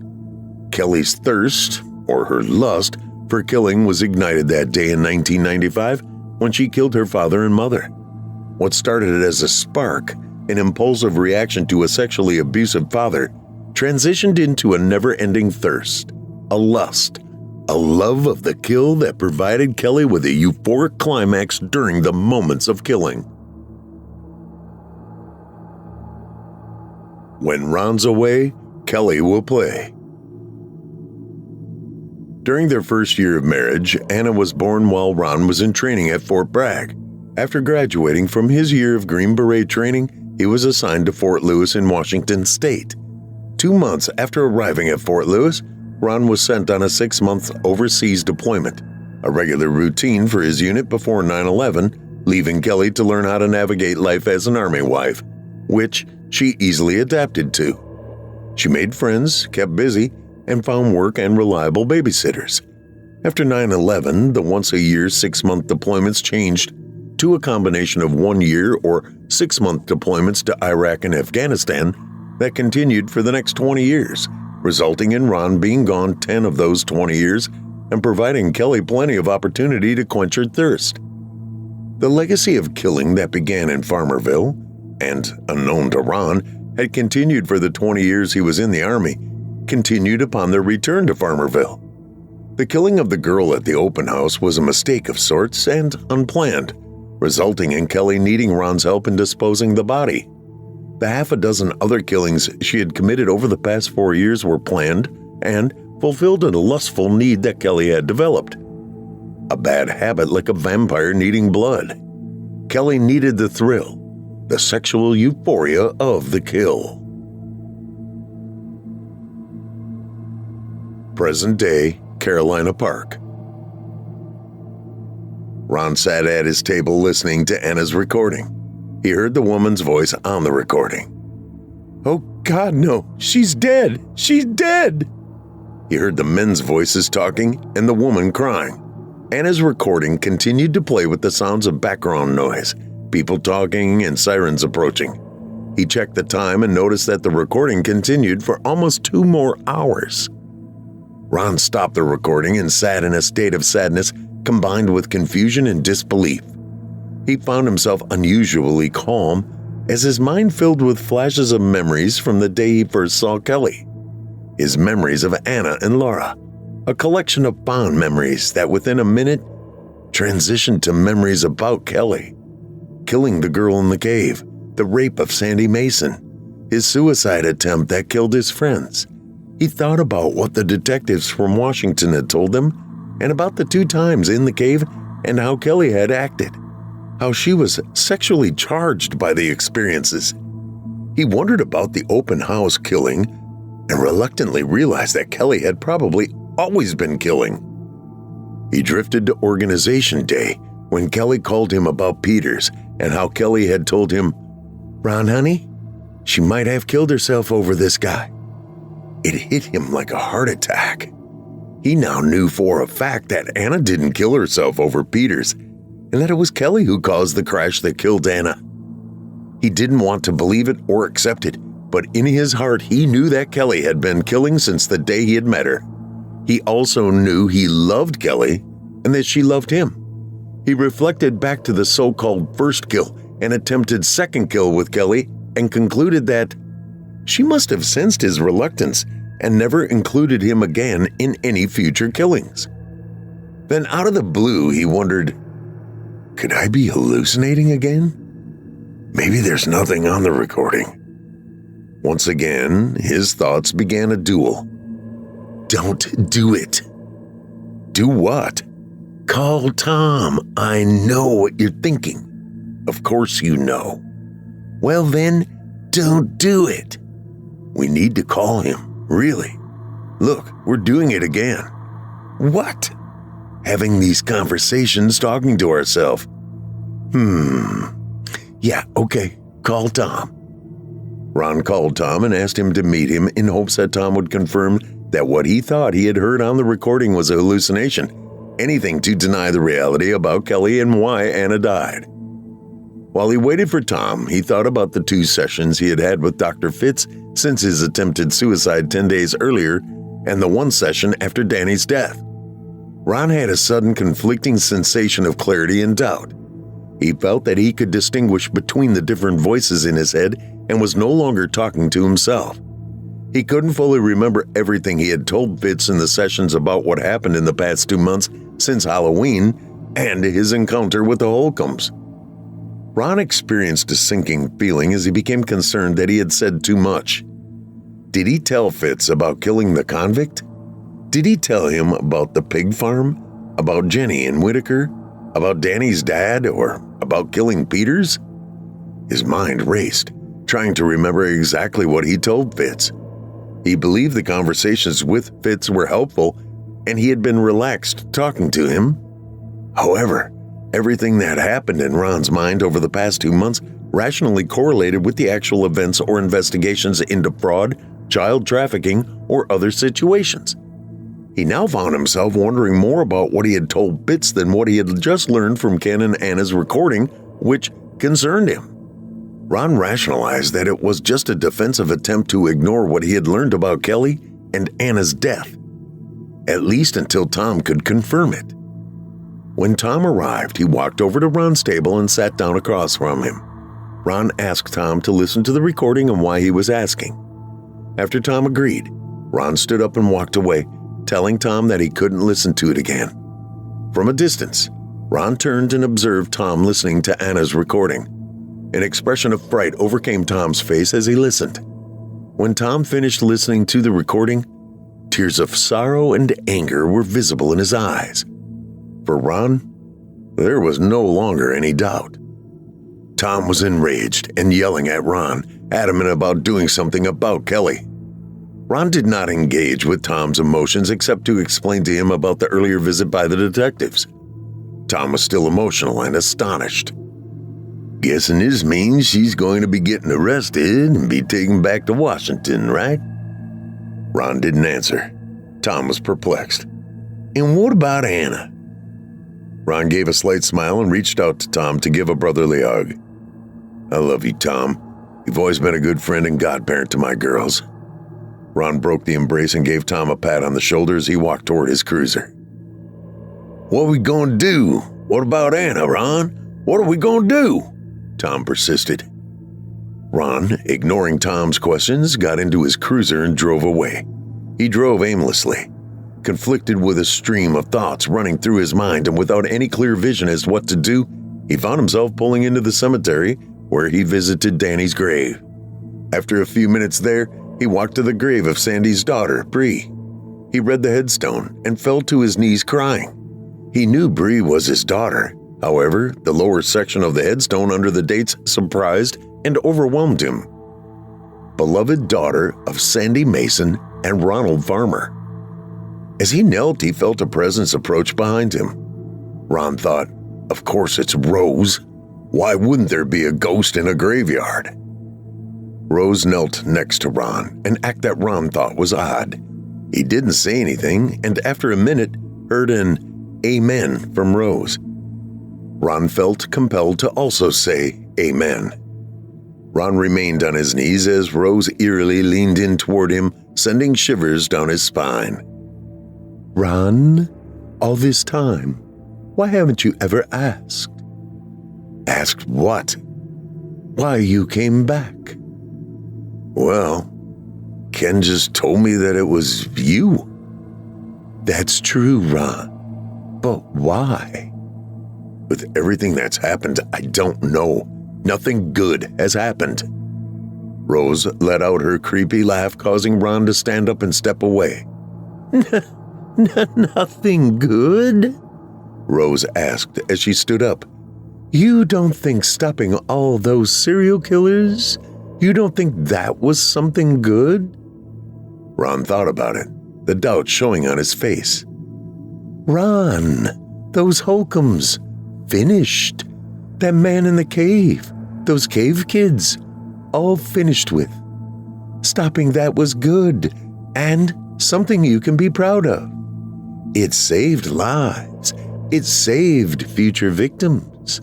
Kelly's thirst, or her lust, for killing was ignited that day in 1995 when she killed her father and mother. What started as a spark, an impulsive reaction to a sexually abusive father, transitioned into a never-ending thirst, a lust, a love of the kill that provided Kelly with a euphoric climax during the moments of killing. When Ron's away, Kelly will play. During their first year of marriage, Anna was born while Ron was in training at Fort Bragg. After graduating from his year of Green Beret training, he was assigned to Fort Lewis in Washington State. 2 months after arriving at Fort Lewis, Ron was sent on a 6-month overseas deployment, a regular routine for his unit before 9/11, leaving Kelly to learn how to navigate life as an Army wife, which she easily adapted to. She made friends, kept busy, and found work and reliable babysitters. After 9/11, the once-a-year 6-month deployments changed to a combination of 1-year or 6-month deployments to Iraq and Afghanistan that continued for the next 20 years, resulting in Ron being gone 10 of those 20 years and providing Kelly plenty of opportunity to quench her thirst. The legacy of killing that began in Farmerville, and unknown to Ron, had continued for the 20 years he was in the Army, continued upon their return to Farmerville. The killing of the girl at the open house was a mistake of sorts and unplanned, resulting in Kelly needing Ron's help in disposing the body. The half a dozen other killings she had committed over the past 4 years were planned and fulfilled a lustful need that Kelly had developed. A bad habit like a vampire needing blood. Kelly needed the thrill, the sexual euphoria of the kill. Present-day Carolina Park. Ron sat at his table listening to Anna's recording. He heard the woman's voice on the recording. "Oh God, no, she's dead! She's dead!" He heard the men's voices talking and the woman crying. Anna's recording continued to play with the sounds of background noise, people talking and sirens approaching. He checked the time and noticed that the recording continued for almost 2 more hours. Ron stopped the recording and sat in a state of sadness combined with confusion and disbelief. He found himself unusually calm as his mind filled with flashes of memories from the day he first saw Kelly. His memories of Anna and Laura, a collection of fond memories that within a minute transitioned to memories about Kelly. Killing the girl in the cave, the rape of Sandy Mason, his suicide attempt that killed his friends. He thought about what the detectives from Washington had told them and about the 2 times in the cave and how Kelly had acted, how she was sexually charged by the experiences. He wondered about the open house killing and reluctantly realized that Kelly had probably always been killing. He drifted to organization day when Kelly called him about Peters and how Kelly had told him, "Ron, honey, she might have killed herself over this guy." It hit him like a heart attack. He now knew for a fact that Anna didn't kill herself over Peters, and that it was Kelly who caused the crash that killed Anna. He didn't want to believe it or accept it, but in his heart he knew that Kelly had been killing since the day he had met her. He also knew he loved Kelly and that she loved him. He reflected back to the so-called first kill and attempted second kill with Kelly and concluded that she must have sensed his reluctance and never included him again in any future killings. Then out of the blue, he wondered, could I be hallucinating again? Maybe there's nothing on the recording. Once again, his thoughts began a duel. Don't do it. Do what? Call Tom. I know what you're thinking. Of course you know. Well then, don't do it. We need to call him, really. Look, we're doing it again. What? Having these conversations, talking to ourselves. Yeah, okay, call Tom. Ron called Tom and asked him to meet him in hopes that Tom would confirm that what he thought he had heard on the recording was a hallucination, anything to deny the reality about Kelly and why Anna died. While he waited for Tom, he thought about the 2 sessions he had had with Dr. Fitz since his attempted suicide 10 days earlier and the 1 session after Danny's death. Ron had a sudden conflicting sensation of clarity and doubt. He felt that he could distinguish between the different voices in his head and was no longer talking to himself. He couldn't fully remember everything he had told Fitz in the sessions about what happened in the past 2 months since Halloween and his encounter with the Holcombs. Ron experienced a sinking feeling as he became concerned that he had said too much. Did he tell Fitz about killing the convict? Did he tell him about the pig farm? About Jenny and Whitaker? About Danny's dad or about killing Peters? His mind raced, trying to remember exactly what he told Fitz. He believed the conversations with Fitz were helpful, and he had been relaxed talking to him. However, everything that happened in Ron's mind over the past 2 months rationally correlated with the actual events or investigations into fraud, child trafficking, or other situations. He now found himself wondering more about what he had told Fitz than what he had just learned from Ken and Anna's recording, which concerned him. Ron rationalized that it was just a defensive attempt to ignore what he had learned about Kelly and Anna's death, at least until Tom could confirm it. When Tom arrived, he walked over to Ron's table and sat down across from him. Ron asked Tom to listen to the recording and why he was asking. After Tom agreed, Ron stood up and walked away, telling Tom that he couldn't listen to it again. From a distance, Ron turned and observed Tom listening to Anna's recording. An expression of fright overcame Tom's face as he listened. When Tom finished listening to the recording, tears of sorrow and anger were visible in his eyes. For Ron, there was no longer any doubt. Tom was enraged and yelling at Ron, adamant about doing something about Kelly. Ron did not engage with Tom's emotions except to explain to him about the earlier visit by the detectives. Tom was still emotional and astonished. "Guessing this means she's going to be getting arrested and be taken back to Washington, right?" Ron didn't answer. Tom was perplexed. "And what about Anna?" Ron gave a slight smile and reached out to Tom to give a brotherly hug. "I love you, Tom. You've always been a good friend and godparent to my girls." Ron broke the embrace and gave Tom a pat on the shoulder as he walked toward his cruiser. "What are we going to do? What about Anna, Ron? What are we going to do?" Tom persisted. Ron, ignoring Tom's questions, got into his cruiser and drove away. He drove aimlessly, conflicted with a stream of thoughts running through his mind, and without any clear vision as to what to do, he found himself pulling into the cemetery where he visited Danny's grave. After a few minutes there, he walked to the grave of Sandy's daughter, Bree. He read the headstone and fell to his knees crying. He knew Bree was his daughter. However, the lower section of the headstone under the dates surprised and overwhelmed him. Beloved daughter of Sandy Mason and Ronald Farmer. As he knelt, he felt a presence approach behind him. Ron thought, of course it's Rose. Why wouldn't there be a ghost in a graveyard? Rose knelt next to Ron, an act that Ron thought was odd. He didn't say anything, and after a minute, heard an amen from Rose. Ron felt compelled to also say amen. Ron remained on his knees as Rose eerily leaned in toward him, sending shivers down his spine. "Ron, all this time, why haven't you ever asked?" "Asked what?" "Why you came back." "Well, Ken just told me that it was you." "That's true, Ron. But why?" "With everything that's happened, I don't know. Nothing good has happened." Rose let out her creepy laugh, causing Ron to stand up and step away. Nothing good?" Rose asked as she stood up. "You don't think stopping all those serial killers? You don't think that was something good?" Ron thought about it, the doubt showing on his face. "Ron, those Holcombs, finished. That man in the cave, those cave kids, all finished with. Stopping that was good, and something you can be proud of. It saved lives. It saved future victims.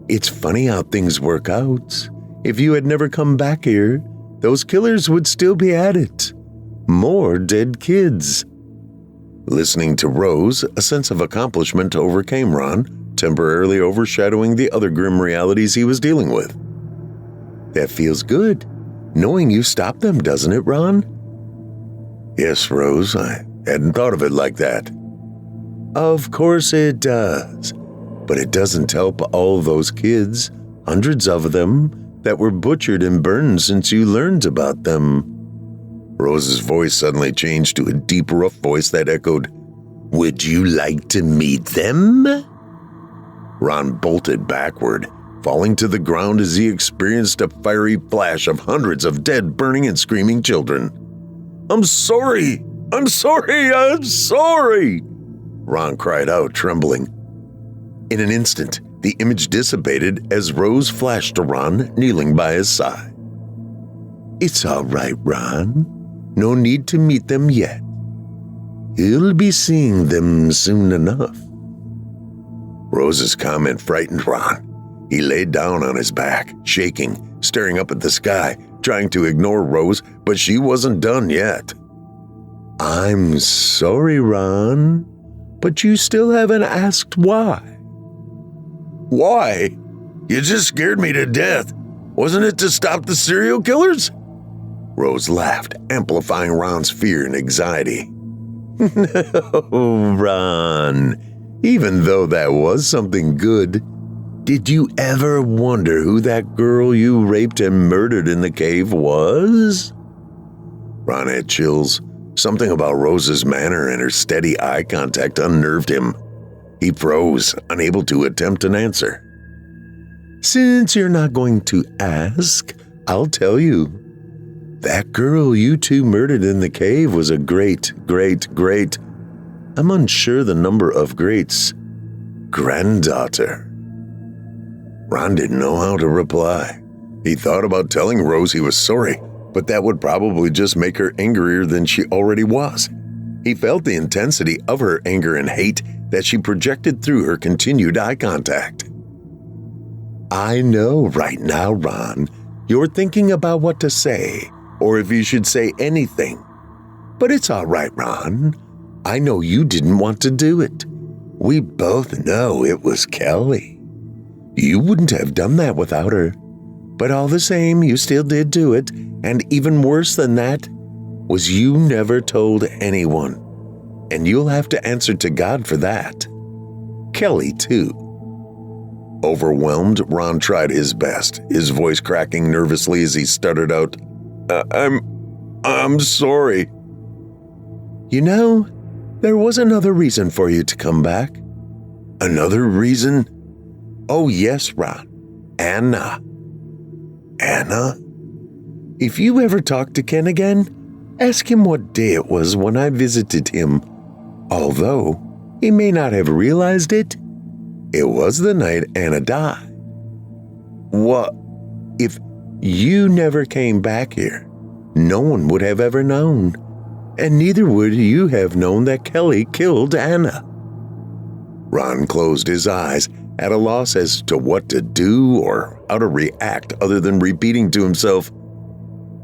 It's funny how things work out. If you had never come back here, those killers would still be at it. More dead kids." Listening to Rose, a sense of accomplishment overcame Ron, temporarily overshadowing the other grim realities he was dealing with. "That feels good, knowing you stopped them, doesn't it, Ron?" "Yes, Rose, I hadn't thought of it like that." "Of course it does, but it doesn't help all those kids, hundreds of them, that were butchered and burned since you learned about them." Rose's voice suddenly changed to a deep, rough voice that echoed, "Would you like to meet them?" Ron bolted backward, falling to the ground as he experienced a fiery flash of hundreds of dead, burning, and screaming children. "I'm sorry! I'm sorry! I'm sorry!" Ron cried out, trembling. In an instant, the image dissipated as Rose flashed to Ron, kneeling by his side. "It's all right, Ron. No need to meet them yet. You'll be seeing them soon enough." Rose's comment frightened Ron. He laid down on his back, shaking, staring up at the sky, trying to ignore Rose, but she wasn't done yet. "I'm sorry, Ron, but you still haven't asked why." "Why? You just scared me to death. Wasn't it to stop the serial killers?" Rose laughed, amplifying Ron's fear and anxiety. "No, Ron. Even though that was something good, did you ever wonder who that girl you raped and murdered in the cave was?" Ron had chills. Something about Rose's manner and her steady eye contact unnerved him. He froze, unable to attempt an answer. "Since you're not going to ask, I'll tell you. That girl you two murdered in the cave was a great, I'm unsure the number of greats, granddaughter." Ron didn't know how to reply. He thought about telling Rose he was sorry, but that would probably just make her angrier than she already was. He felt the intensity of her anger and hate that she projected through her continued eye contact. "I know right now, Ron, you're thinking about what to say, or if you should say anything. But it's all right, Ron. I know you didn't want to do it. We both know it was Kelly. You wouldn't have done that without her. But all the same, you still did do it, and even worse than that was you never told anyone. And you'll have to answer to God for that. Kelly, too." Overwhelmed, Ron tried his best, his voice cracking nervously as he stuttered out, I'm sorry." "You know, there was another reason for you to come back." "Another reason?" "Oh, yes, Ron. Anna." "Anna?" "If you ever talk to Ken again, ask him what day it was when I visited him. Although he may not have realized it, it was the night Anna died." "What? If you never came back here, no one would have ever known, and neither would you have known that Kelly killed Anna." Ron closed his eyes, at a loss as to what to do or how to react other than repeating to himself,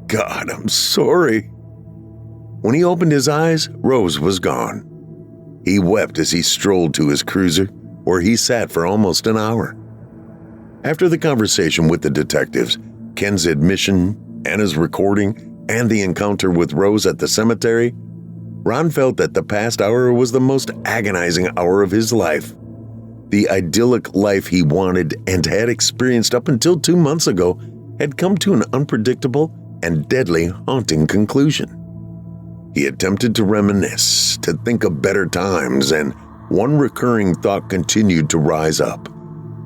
"God, I'm sorry." When he opened his eyes, Rose was gone. He wept as he strolled to his cruiser, where he sat for almost an hour. After the conversation with the detectives, Ken's admission, Anna's recording, and the encounter with Rose at the cemetery, Ron felt that the past hour was the most agonizing hour of his life. The idyllic life he wanted and had experienced up until 2 months ago had come to an unpredictable and deadly haunting conclusion. He attempted to reminisce, to think of better times, and one recurring thought continued to rise up.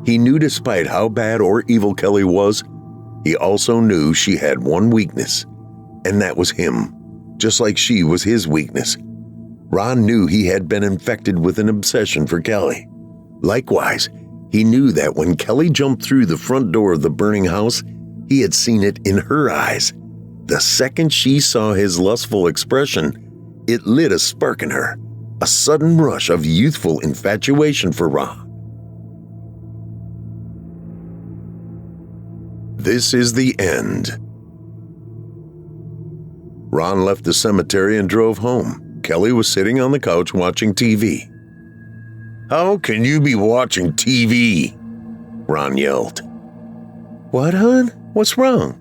He knew despite how bad or evil Kelly was, he also knew she had one weakness, and that was him, just like she was his weakness. Ron knew he had been infected with an obsession for Kelly. Likewise, he knew that when Kelly jumped through the front door of the burning house, he had seen it in her eyes. The second she saw his lustful expression, it lit a spark in her, a sudden rush of youthful infatuation for Ron. This is the end. Ron left the cemetery and drove home. Kelly was sitting on the couch watching TV. "How can you be watching TV?" Ron yelled. "What, hon? What's wrong?"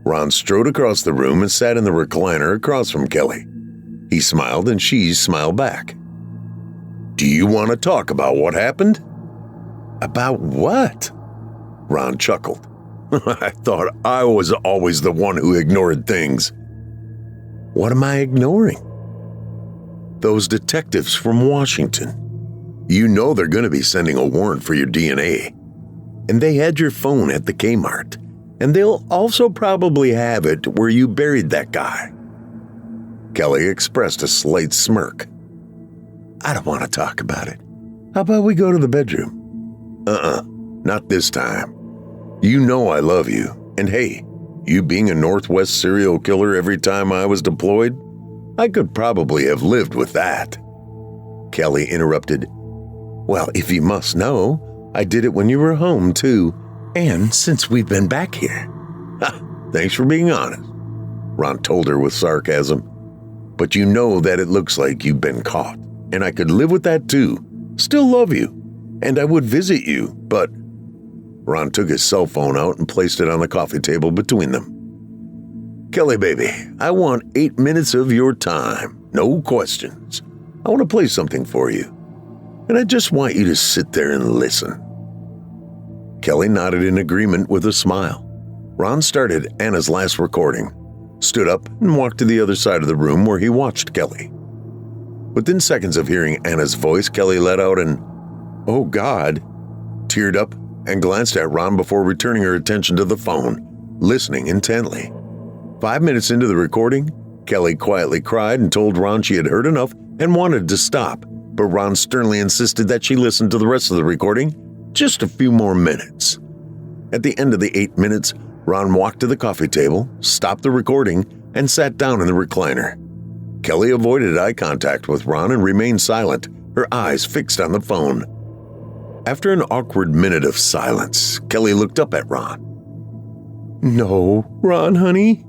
Ron strode across the room and sat in the recliner across from Kelly. He smiled and she smiled back. "Do you want to talk about what happened?" "About what?" Ron chuckled. "I thought I was always the one who ignored things." "What am I ignoring?" "Those detectives from Washington. You know they're going to be sending a warrant for your DNA. And they had your phone at the Kmart. And they'll also probably have it where you buried that guy. Kelly expressed a slight smirk. I don't want to talk about it. How about we go to the bedroom? Not this time. You know I love you. And hey, you being a Northwest serial killer every time I was deployed, I could probably have lived with that. Kelly interrupted. Well, if you must know, I did it when you were home, too. And since we've been back here. Thanks for being honest, Ron told her with sarcasm. But you know that it looks like you've been caught. And I could live with that, too. Still love you. And I would visit you, but... Ron took his cell phone out and placed it on the coffee table between them. Kelly, baby, I want 8 minutes of your time. No questions. I want to play something for you. And I just want you to sit there and listen. Kelly nodded in agreement with a smile. Ron started Anna's last recording, stood up and walked to the other side of the room where he watched Kelly. Within seconds of hearing Anna's voice, Kelly let out an, "Oh God," teared up, and glanced at Ron before returning her attention to the phone, listening intently. 5 minutes into the recording, Kelly quietly cried and told Ron she had heard enough and wanted to stop, but Ron sternly insisted that she listen to the rest of the recording just a few more minutes. At the end of the 8 minutes, Ron walked to the coffee table, stopped the recording, and sat down in the recliner. Kelly avoided eye contact with Ron and remained silent, her eyes fixed on the phone. After an awkward minute of silence, Kelly looked up at Ron. No, Ron, honey?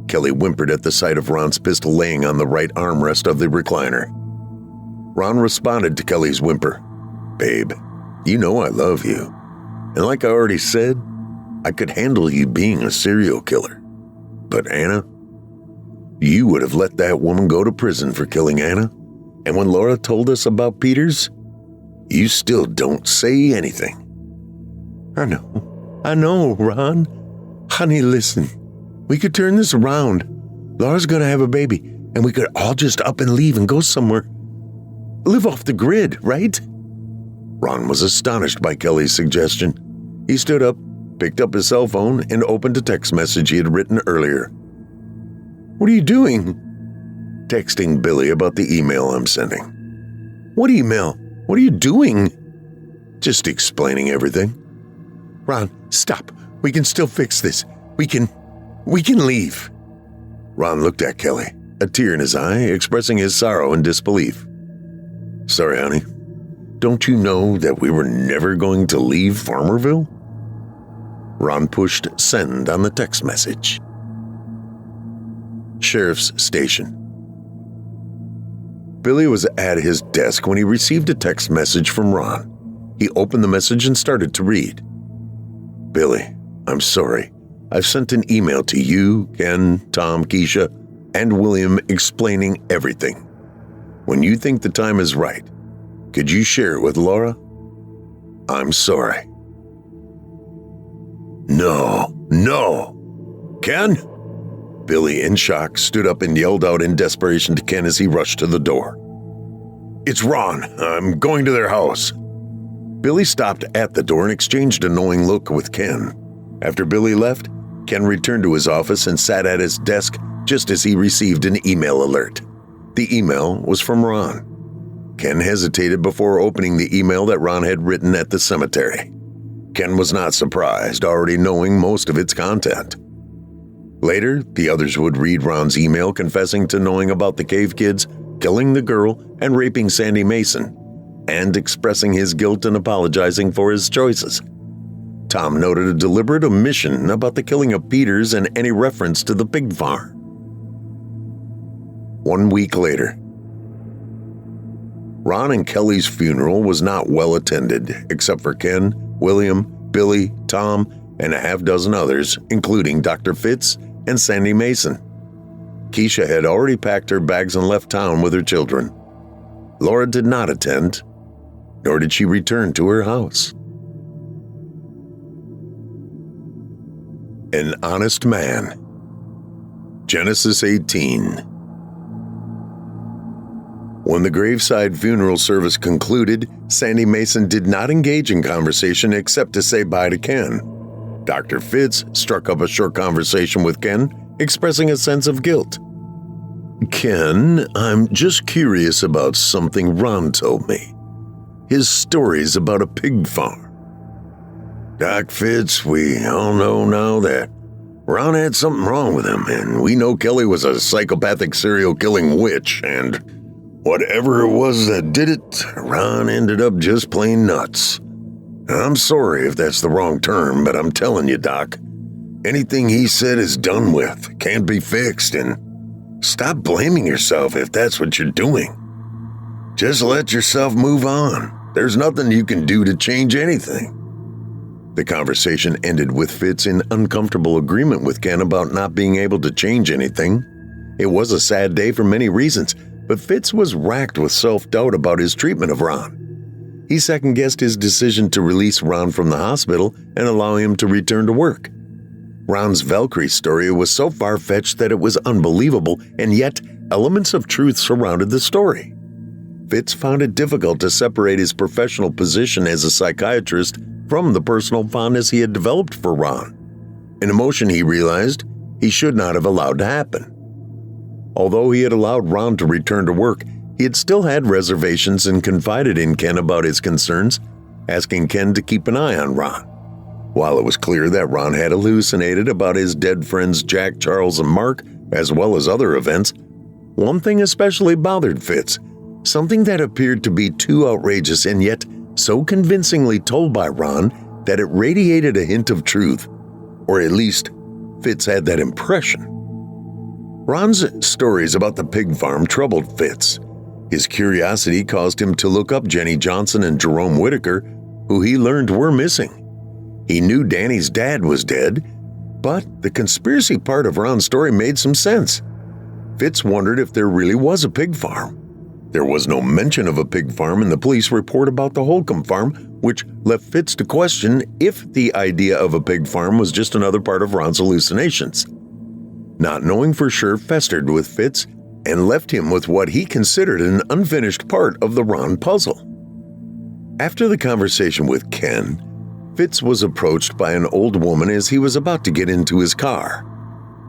Kelly whimpered at the sight of Ron's pistol laying on the right armrest of the recliner. Ron responded to Kelly's whimper. Babe, you know I love you. And like I already said, I could handle you being a serial killer. But Anna, you would have let that woman go to prison for killing Anna. And when Laura told us about Peters, you still don't say anything. I know, Ron. Honey, listen. We could turn this around. Laura's gonna have a baby, and we could all just up and leave and go somewhere. Live off the grid, right? Ron was astonished by Kelly's suggestion. He stood up, picked up his cell phone, and opened a text message he had written earlier. What are you doing? Texting Billy about the email I'm sending. What email? What are you doing? Just explaining everything. Ron, stop. We can still fix this. We can leave. Ron looked at Kelly, a tear in his eye, expressing his sorrow and disbelief. Sorry, honey. Don't you know that we were never going to leave Farmerville? Ron pushed send on the text message. Sheriff's Station. Billy was at his desk when he received a text message from Ron. He opened the message and started to read. Billy, I'm sorry. I've sent an email to you, Ken, Tom, Keisha, and William explaining everything. When you think the time is right, could you share it with Laura? I'm sorry. No. Ken? Billy, in shock, stood up and yelled out in desperation to Ken as he rushed to the door. It's Ron. I'm going to their house. Billy stopped at the door and exchanged a knowing look with Ken. After Billy left, Ken returned to his office and sat at his desk just as he received an email alert. The email was from Ron. Ken hesitated before opening the email that Ron had written at the cemetery. Ken was not surprised, already knowing most of its content. Later, the others would read Ron's email confessing to knowing about the cave kids, killing the girl, and raping Sandy Mason, and expressing his guilt and apologizing for his choices. Tom noted a deliberate omission about the killing of Peters and any reference to the pig farm. 1 week later. Ron and Kelly's funeral was not well attended, except for Ken, William, Billy, Tom, and a half dozen others, including Dr. Fitz and Sandy Mason. Keisha had already packed her bags and left town with her children. Laura did not attend, nor did she return to her house. An honest man. Genesis 18. When the graveside funeral service concluded, Sandy Mason did not engage in conversation except to say bye to Ken. Dr. Fitz struck up a short conversation with Ken, expressing a sense of guilt. "Ken, I'm just curious about something Ron told me. His stories about a pig farm." "Doc Fitz, we all know now that Ron had something wrong with him, and we know Kelly was a psychopathic serial-killing witch, and whatever it was that did it, Ron ended up just plain nuts. I'm sorry if that's the wrong term, but I'm telling you, Doc, anything he said is done with, can't be fixed, and stop blaming yourself if that's what you're doing. Just let yourself move on. There's nothing you can do to change anything." The conversation ended with Fitz in uncomfortable agreement with Ken about not being able to change anything. It was a sad day for many reasons, but Fitz was racked with self-doubt about his treatment of Ron. He second-guessed his decision to release Ron from the hospital and allow him to return to work. Ron's Valkyrie story was so far-fetched that it was unbelievable, and yet elements of truth surrounded the story. Fitz found it difficult to separate his professional position as a psychiatrist from the personal fondness he had developed for Ron, an emotion he realized he should not have allowed to happen. Although he had allowed Ron to return to work, he had still had reservations and confided in Ken about his concerns, asking Ken to keep an eye on Ron. While it was clear that Ron had hallucinated about his dead friends Jack, Charles, and Mark, as well as other events, one thing especially bothered Fitz, something that appeared to be too outrageous and yet so convincingly told by Ron that it radiated a hint of truth, or at least Fitz had that impression. Ron's stories about the pig farm troubled Fitz. His curiosity caused him to look up Jenny Johnson and Jerome Whitaker, who he learned were missing. He knew Danny's dad was dead, but the conspiracy part of Ron's story made some sense. Fitz wondered if there really was a pig farm. There was no mention of a pig farm in the police report about the Holcomb farm, which left Fitz to question if the idea of a pig farm was just another part of Ron's hallucinations. Not knowing for sure festered with Fitz and left him with what he considered an unfinished part of the Ron puzzle. After the conversation with Ken, Fitz was approached by an old woman as he was about to get into his car.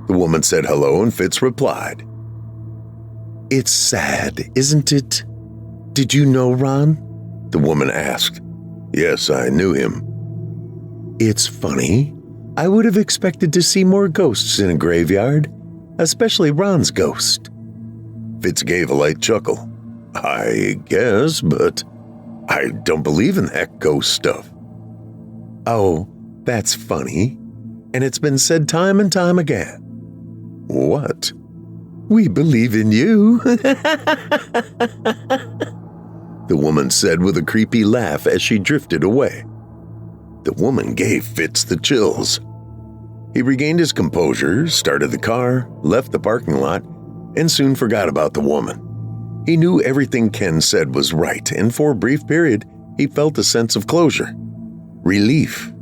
The woman said hello and Fitz replied. "It's sad, isn't it? Did you know Ron?" the woman asked. "Yes, I knew him." "It's funny. I would have expected to see more ghosts in a graveyard, especially Ron's ghost." Fitz gave a light chuckle. "I guess, but I don't believe in that ghost stuff." "Oh, that's funny. And it's been said time and time again." "What?" "We believe in you." The woman said with a creepy laugh as she drifted away. The woman gave Fitz the chills. He regained his composure, started the car, left the parking lot, and soon forgot about the woman. He knew everything Ken said was right, and for a brief period, he felt a sense of closure. Relief.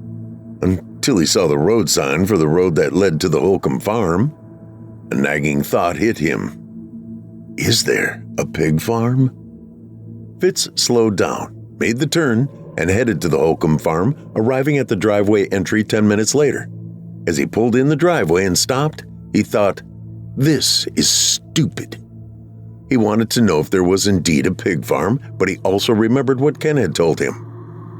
Until he saw the road sign for the road that led to the Holcomb farm. A nagging thought hit him. Is there a pig farm? Fitz slowed down, made the turn, and headed to the Holcomb farm, arriving at the driveway entry 10 minutes later. As he pulled in the driveway and stopped, he thought, "This is stupid." He wanted to know if there was indeed a pig farm, but he also remembered what Ken had told him.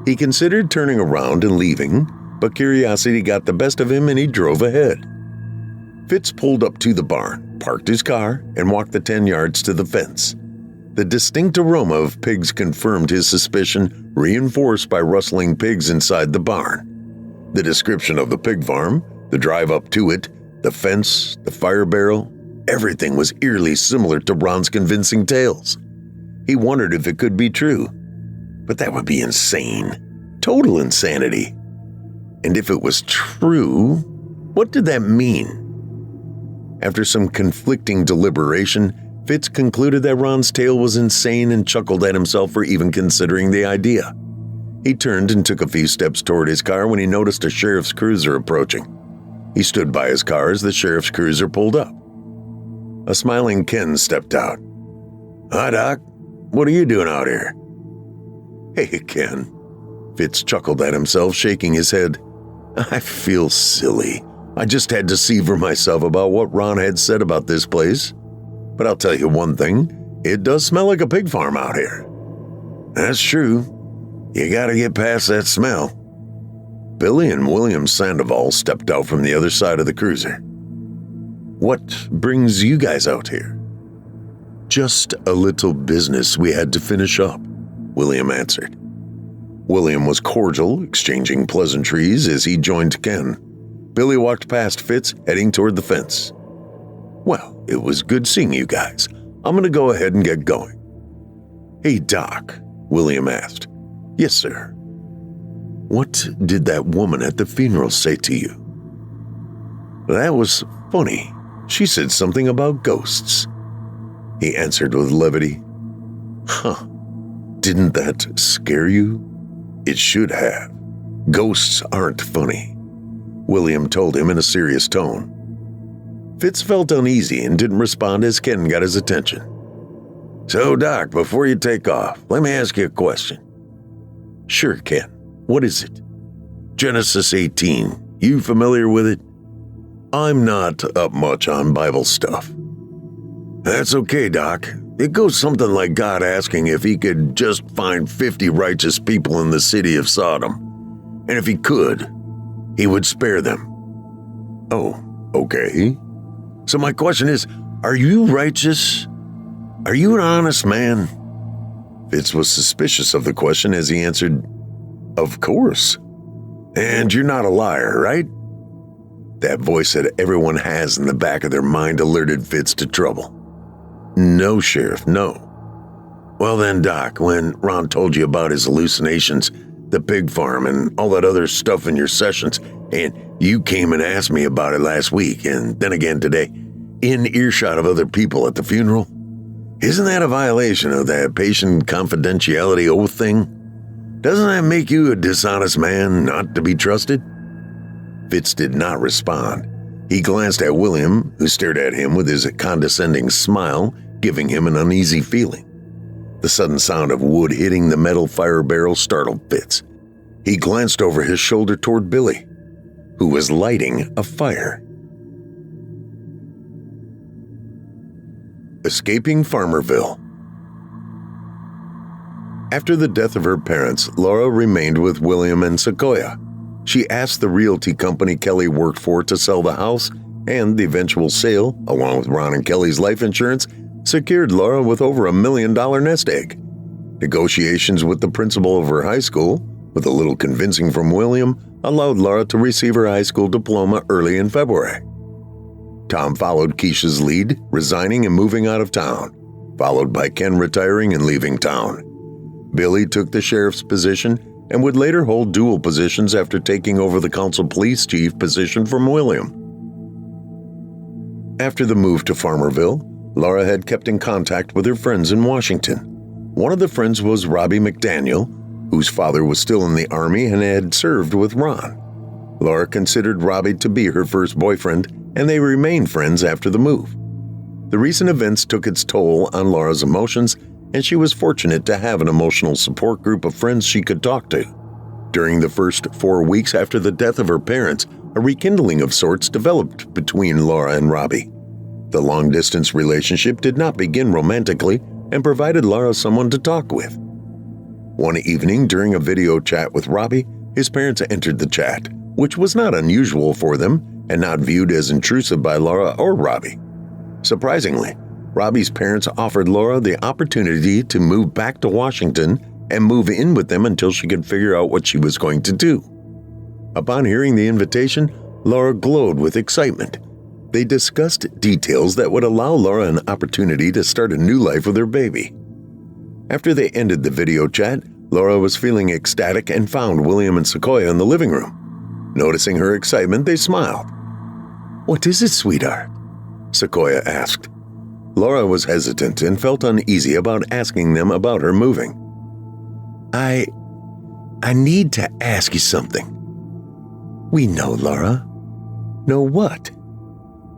He considered turning around and leaving, but curiosity got the best of him and he drove ahead. Fitz pulled up to the barn, parked his car, and walked the 10 yards to the fence. The distinct aroma of pigs confirmed his suspicion, reinforced by rustling pigs inside the barn. The description of the pig farm, the drive up to it, the fence, the fire barrel, everything was eerily similar to Ron's convincing tales. He wondered if it could be true. But that would be insane. Total insanity. And if it was true, what did that mean? After some conflicting deliberation, Fitz concluded that Ron's tale was insane and chuckled at himself for even considering the idea. He turned and took a few steps toward his car when he noticed a sheriff's cruiser approaching. He stood by his car as the sheriff's cruiser pulled up. A smiling Ken stepped out. "Hi, Doc. what are you doing out here?" "Hey, Ken." Fitz chuckled at himself, shaking his head. "I feel silly. I just had to see for myself about what Ron had said about this place. But I'll tell you one thing, it does smell like a pig farm out here." "That's true. You gotta get past that smell." Billy and William Sandoval stepped out from the other side of the cruiser. "What brings you guys out here?" "Just a little business we had to finish up," William answered. William was cordial, exchanging pleasantries as he joined Ken. Billy walked past Fitz, heading toward the fence. "Well, it was good seeing you guys. I'm going to go ahead and get going." "Hey, Doc," William asked. "Yes, sir." "What did that woman at the funeral say to you?" "That was funny. She said something about ghosts," he answered with levity. "Huh. Didn't that scare you?" "It should have. Ghosts aren't funny," William told him in a serious tone. Fitz felt uneasy and didn't respond as Ken got his attention. "So, Doc, before you take off, let me ask you a question." "Sure, Ken. What is it?" "Genesis 18. You familiar with it?" "I'm not up much on Bible stuff." "That's okay, Doc. It goes something like God asking if he could just find 50 righteous people in the city of Sodom. And if he could, he would spare them." "Oh, okay. So my question is, are you righteous? Are you an honest man?" Fitz was suspicious of the question as he answered, "Of course." "And you're not a liar, right?" That voice that everyone has in the back of their mind alerted Fitz to trouble. "No, Sheriff, no." "Well then, Doc, when Ron told you about his hallucinations, the pig farm, and all that other stuff in your sessions, and you came and asked me about it last week, and then again today, in earshot of other people at the funeral, isn't that a violation of that patient confidentiality oath thing? Doesn't that make you a dishonest man, not to be trusted?" Fitz did not respond. He glanced at William, who stared at him with his condescending smile, giving him an uneasy feeling. The sudden sound of wood hitting the metal fire barrel startled Fitz. He glanced over his shoulder toward Billy, who was lighting a fire. Escaping Farmerville. After the death of her parents, Laura remained with William and Sequoia. She asked the realty company Kelly worked for to sell the house, and the eventual sale, along with Ron and Kelly's life insurance, secured Laura with over $1 million nest egg. Negotiations with the principal of her high school, with a little convincing from William, allowed Laura to receive her high school diploma early in February. Tom followed Keisha's lead, resigning and moving out of town, followed by Ken retiring and leaving town. Billy took the sheriff's position and would later hold dual positions after taking over the council police chief position from William. After the move to Farmerville, Laura had kept in contact with her friends in Washington. One of the friends was Robbie McDaniel, whose father was still in the Army and had served with Ron. Laura considered Robbie to be her first boyfriend, and they remained friends after the move. The recent events took its toll on Laura's emotions, and she was fortunate to have an emotional support group of friends she could talk to. During the first 4 weeks after the death of her parents, a rekindling of sorts developed between Laura and Robbie. The long-distance relationship did not begin romantically and provided Laura someone to talk with. One evening during a video chat with Robbie, his parents entered the chat, which was not unusual for them and not viewed as intrusive by Laura or Robbie. Surprisingly, Robbie's parents offered Laura the opportunity to move back to Washington and move in with them until she could figure out what she was going to do. Upon hearing the invitation, Laura glowed with excitement. They discussed details that would allow Laura an opportunity to start a new life with her baby. After they ended the video chat, Laura was feeling ecstatic and found William and Sequoia in the living room. Noticing her excitement, they smiled. "What is it, sweetheart?" Sequoia asked. Laura was hesitant and felt uneasy about asking them about her moving. I need to ask you something." "We know, Laura." "Know what?"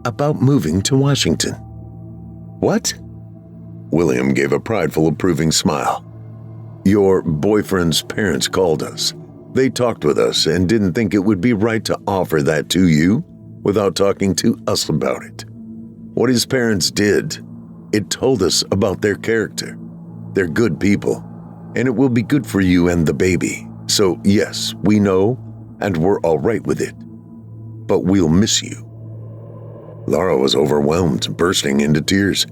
"About moving to Washington." "What?" William gave a prideful, approving smile. Your boyfriend's parents called us. They talked with us and didn't think it would be right to offer that to you without talking to us about it. What his parents did, it told us about their character. They're good people, and it will be good for you and the baby. So yes, we know, and we're all right with it. But we'll miss you. Laura was overwhelmed, bursting into tears.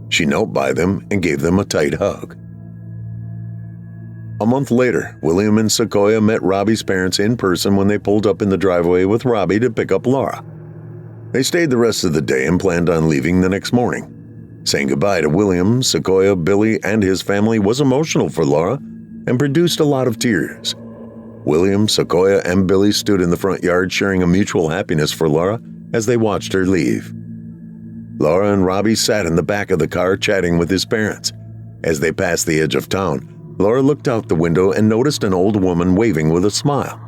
She knelt by them and gave them a tight hug. A month later, William and Sequoia met Robbie's parents in person when they pulled up in the driveway with Robbie to pick up Laura. They stayed the rest of the day and planned on leaving the next morning. Saying goodbye to William, Sequoia, Billy, and his family was emotional for Laura and produced a lot of tears. William, Sequoia, and Billy stood in the front yard sharing a mutual happiness for Laura as they watched her leave. Laura and Robbie sat in the back of the car chatting with his parents. As they passed the edge of town, Laura looked out the window and noticed an old woman waving with a smile.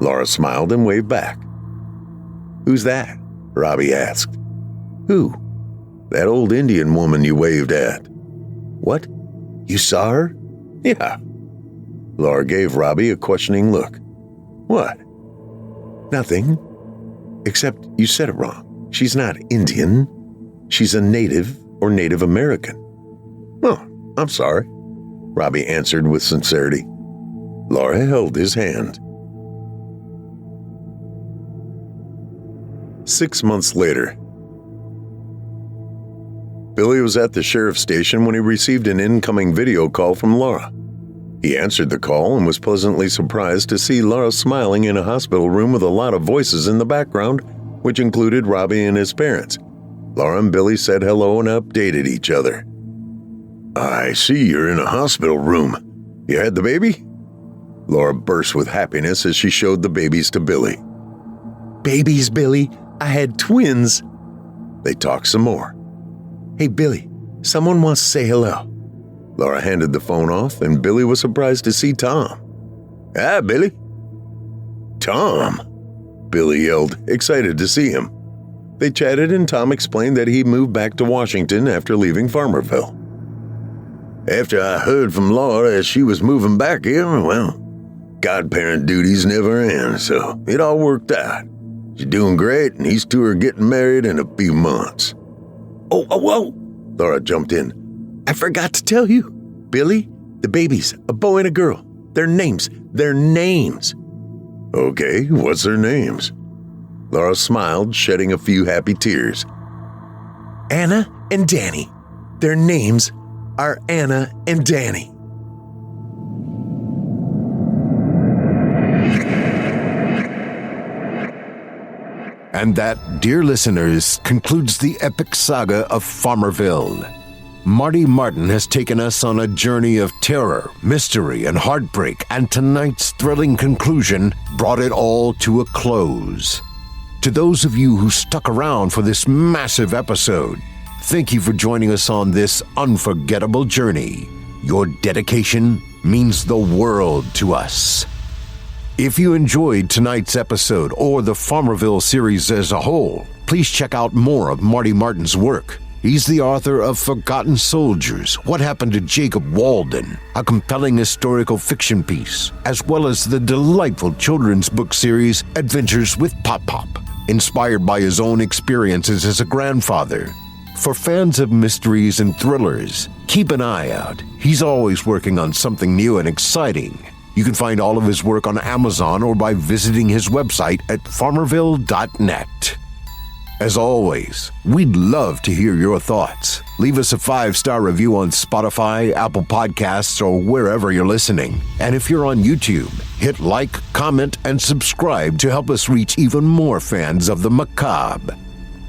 Laura smiled and waved back. "Who's that?" Robbie asked. "Who?" "That old Indian woman you waved at." "What? You saw her?" "Yeah." Laura gave Robbie a questioning look. "What?" "Nothing. Except you said it wrong. She's not Indian. She's a native or Native American." "Oh, I'm sorry," Robbie answered with sincerity. Laura held his hand. 6 months later, Billy was at the sheriff's station when he received an incoming video call from Laura. He answered the call and was pleasantly surprised to see Laura smiling in a hospital room with a lot of voices in the background, which included Robbie and his parents. Laura and Billy said hello and updated each other. "I see you're in a hospital room. You had the baby?" Laura burst with happiness as she showed the babies to Billy. "Babies, Billy. I had twins." They talked some more. "Hey, Billy, someone wants to say hello." Laura handed the phone off, and Billy was surprised to see Tom. "Hi, Billy." "Tom," Billy yelled, excited to see him. They chatted, and Tom explained that he moved back to Washington after leaving Farmerville. "After I heard from Laura as she was moving back here, well, godparent duties never end, so it all worked out. She's doing great, and these two are getting married in a few months." Oh, Laura jumped in. "I forgot to tell you. Billy, the babies, a boy and a girl. Their names. "Okay, what's their names?" Laura smiled, shedding a few happy tears. "Anna and Danny. Their names are Anna and Danny." And that, dear listeners, concludes the epic saga of Farmerville. Marty Martin has taken us on a journey of terror, mystery, and heartbreak, and tonight's thrilling conclusion brought it all to a close. To those of you who stuck around for this massive episode, thank you for joining us on this unforgettable journey. Your dedication means the world to us. If you enjoyed tonight's episode or the Farmerville series as a whole, please check out more of Marty Martin's work. He's the author of Forgotten Soldiers, What Happened to Jacob Walden, a compelling historical fiction piece, as well as the delightful children's book series Adventures with Pop Pop, inspired by his own experiences as a grandfather. For fans of mysteries and thrillers, keep an eye out. He's always working on something new and exciting. You can find all of his work on Amazon or by visiting his website at farmerville.net. As always, we'd love to hear your thoughts. Leave us a 5-star review on Spotify, Apple Podcasts, or wherever you're listening. And if you're on YouTube, hit like, comment, and subscribe to help us reach even more fans of the macabre.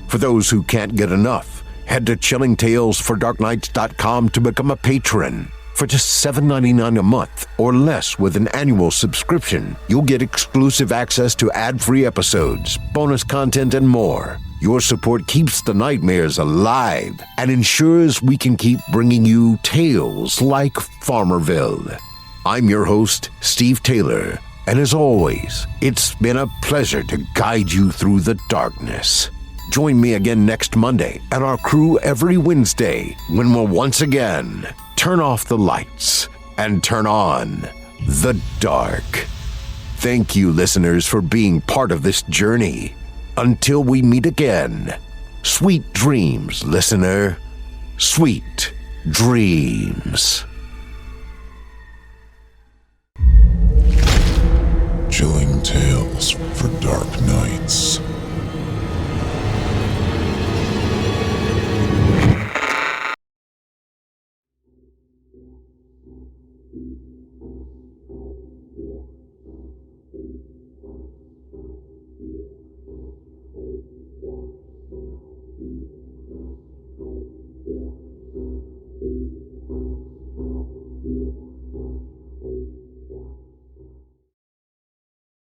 For those who can't get enough, head to chillingtalesfordarknights.com to become a patron. For just $7.99 a month or less with an annual subscription, you'll get exclusive access to ad-free episodes, bonus content, and more. Your support keeps the nightmares alive and ensures we can keep bringing you tales like Farmerville. I'm your host, Steve Taylor, and as always, it's been a pleasure to guide you through the darkness. Join me again next Monday and our crew every Wednesday when we'll once again turn off the lights and turn on the dark. Thank you, listeners, for being part of this journey. Until we meet again, sweet dreams, listener. Sweet dreams. Chilling tales for dark nights.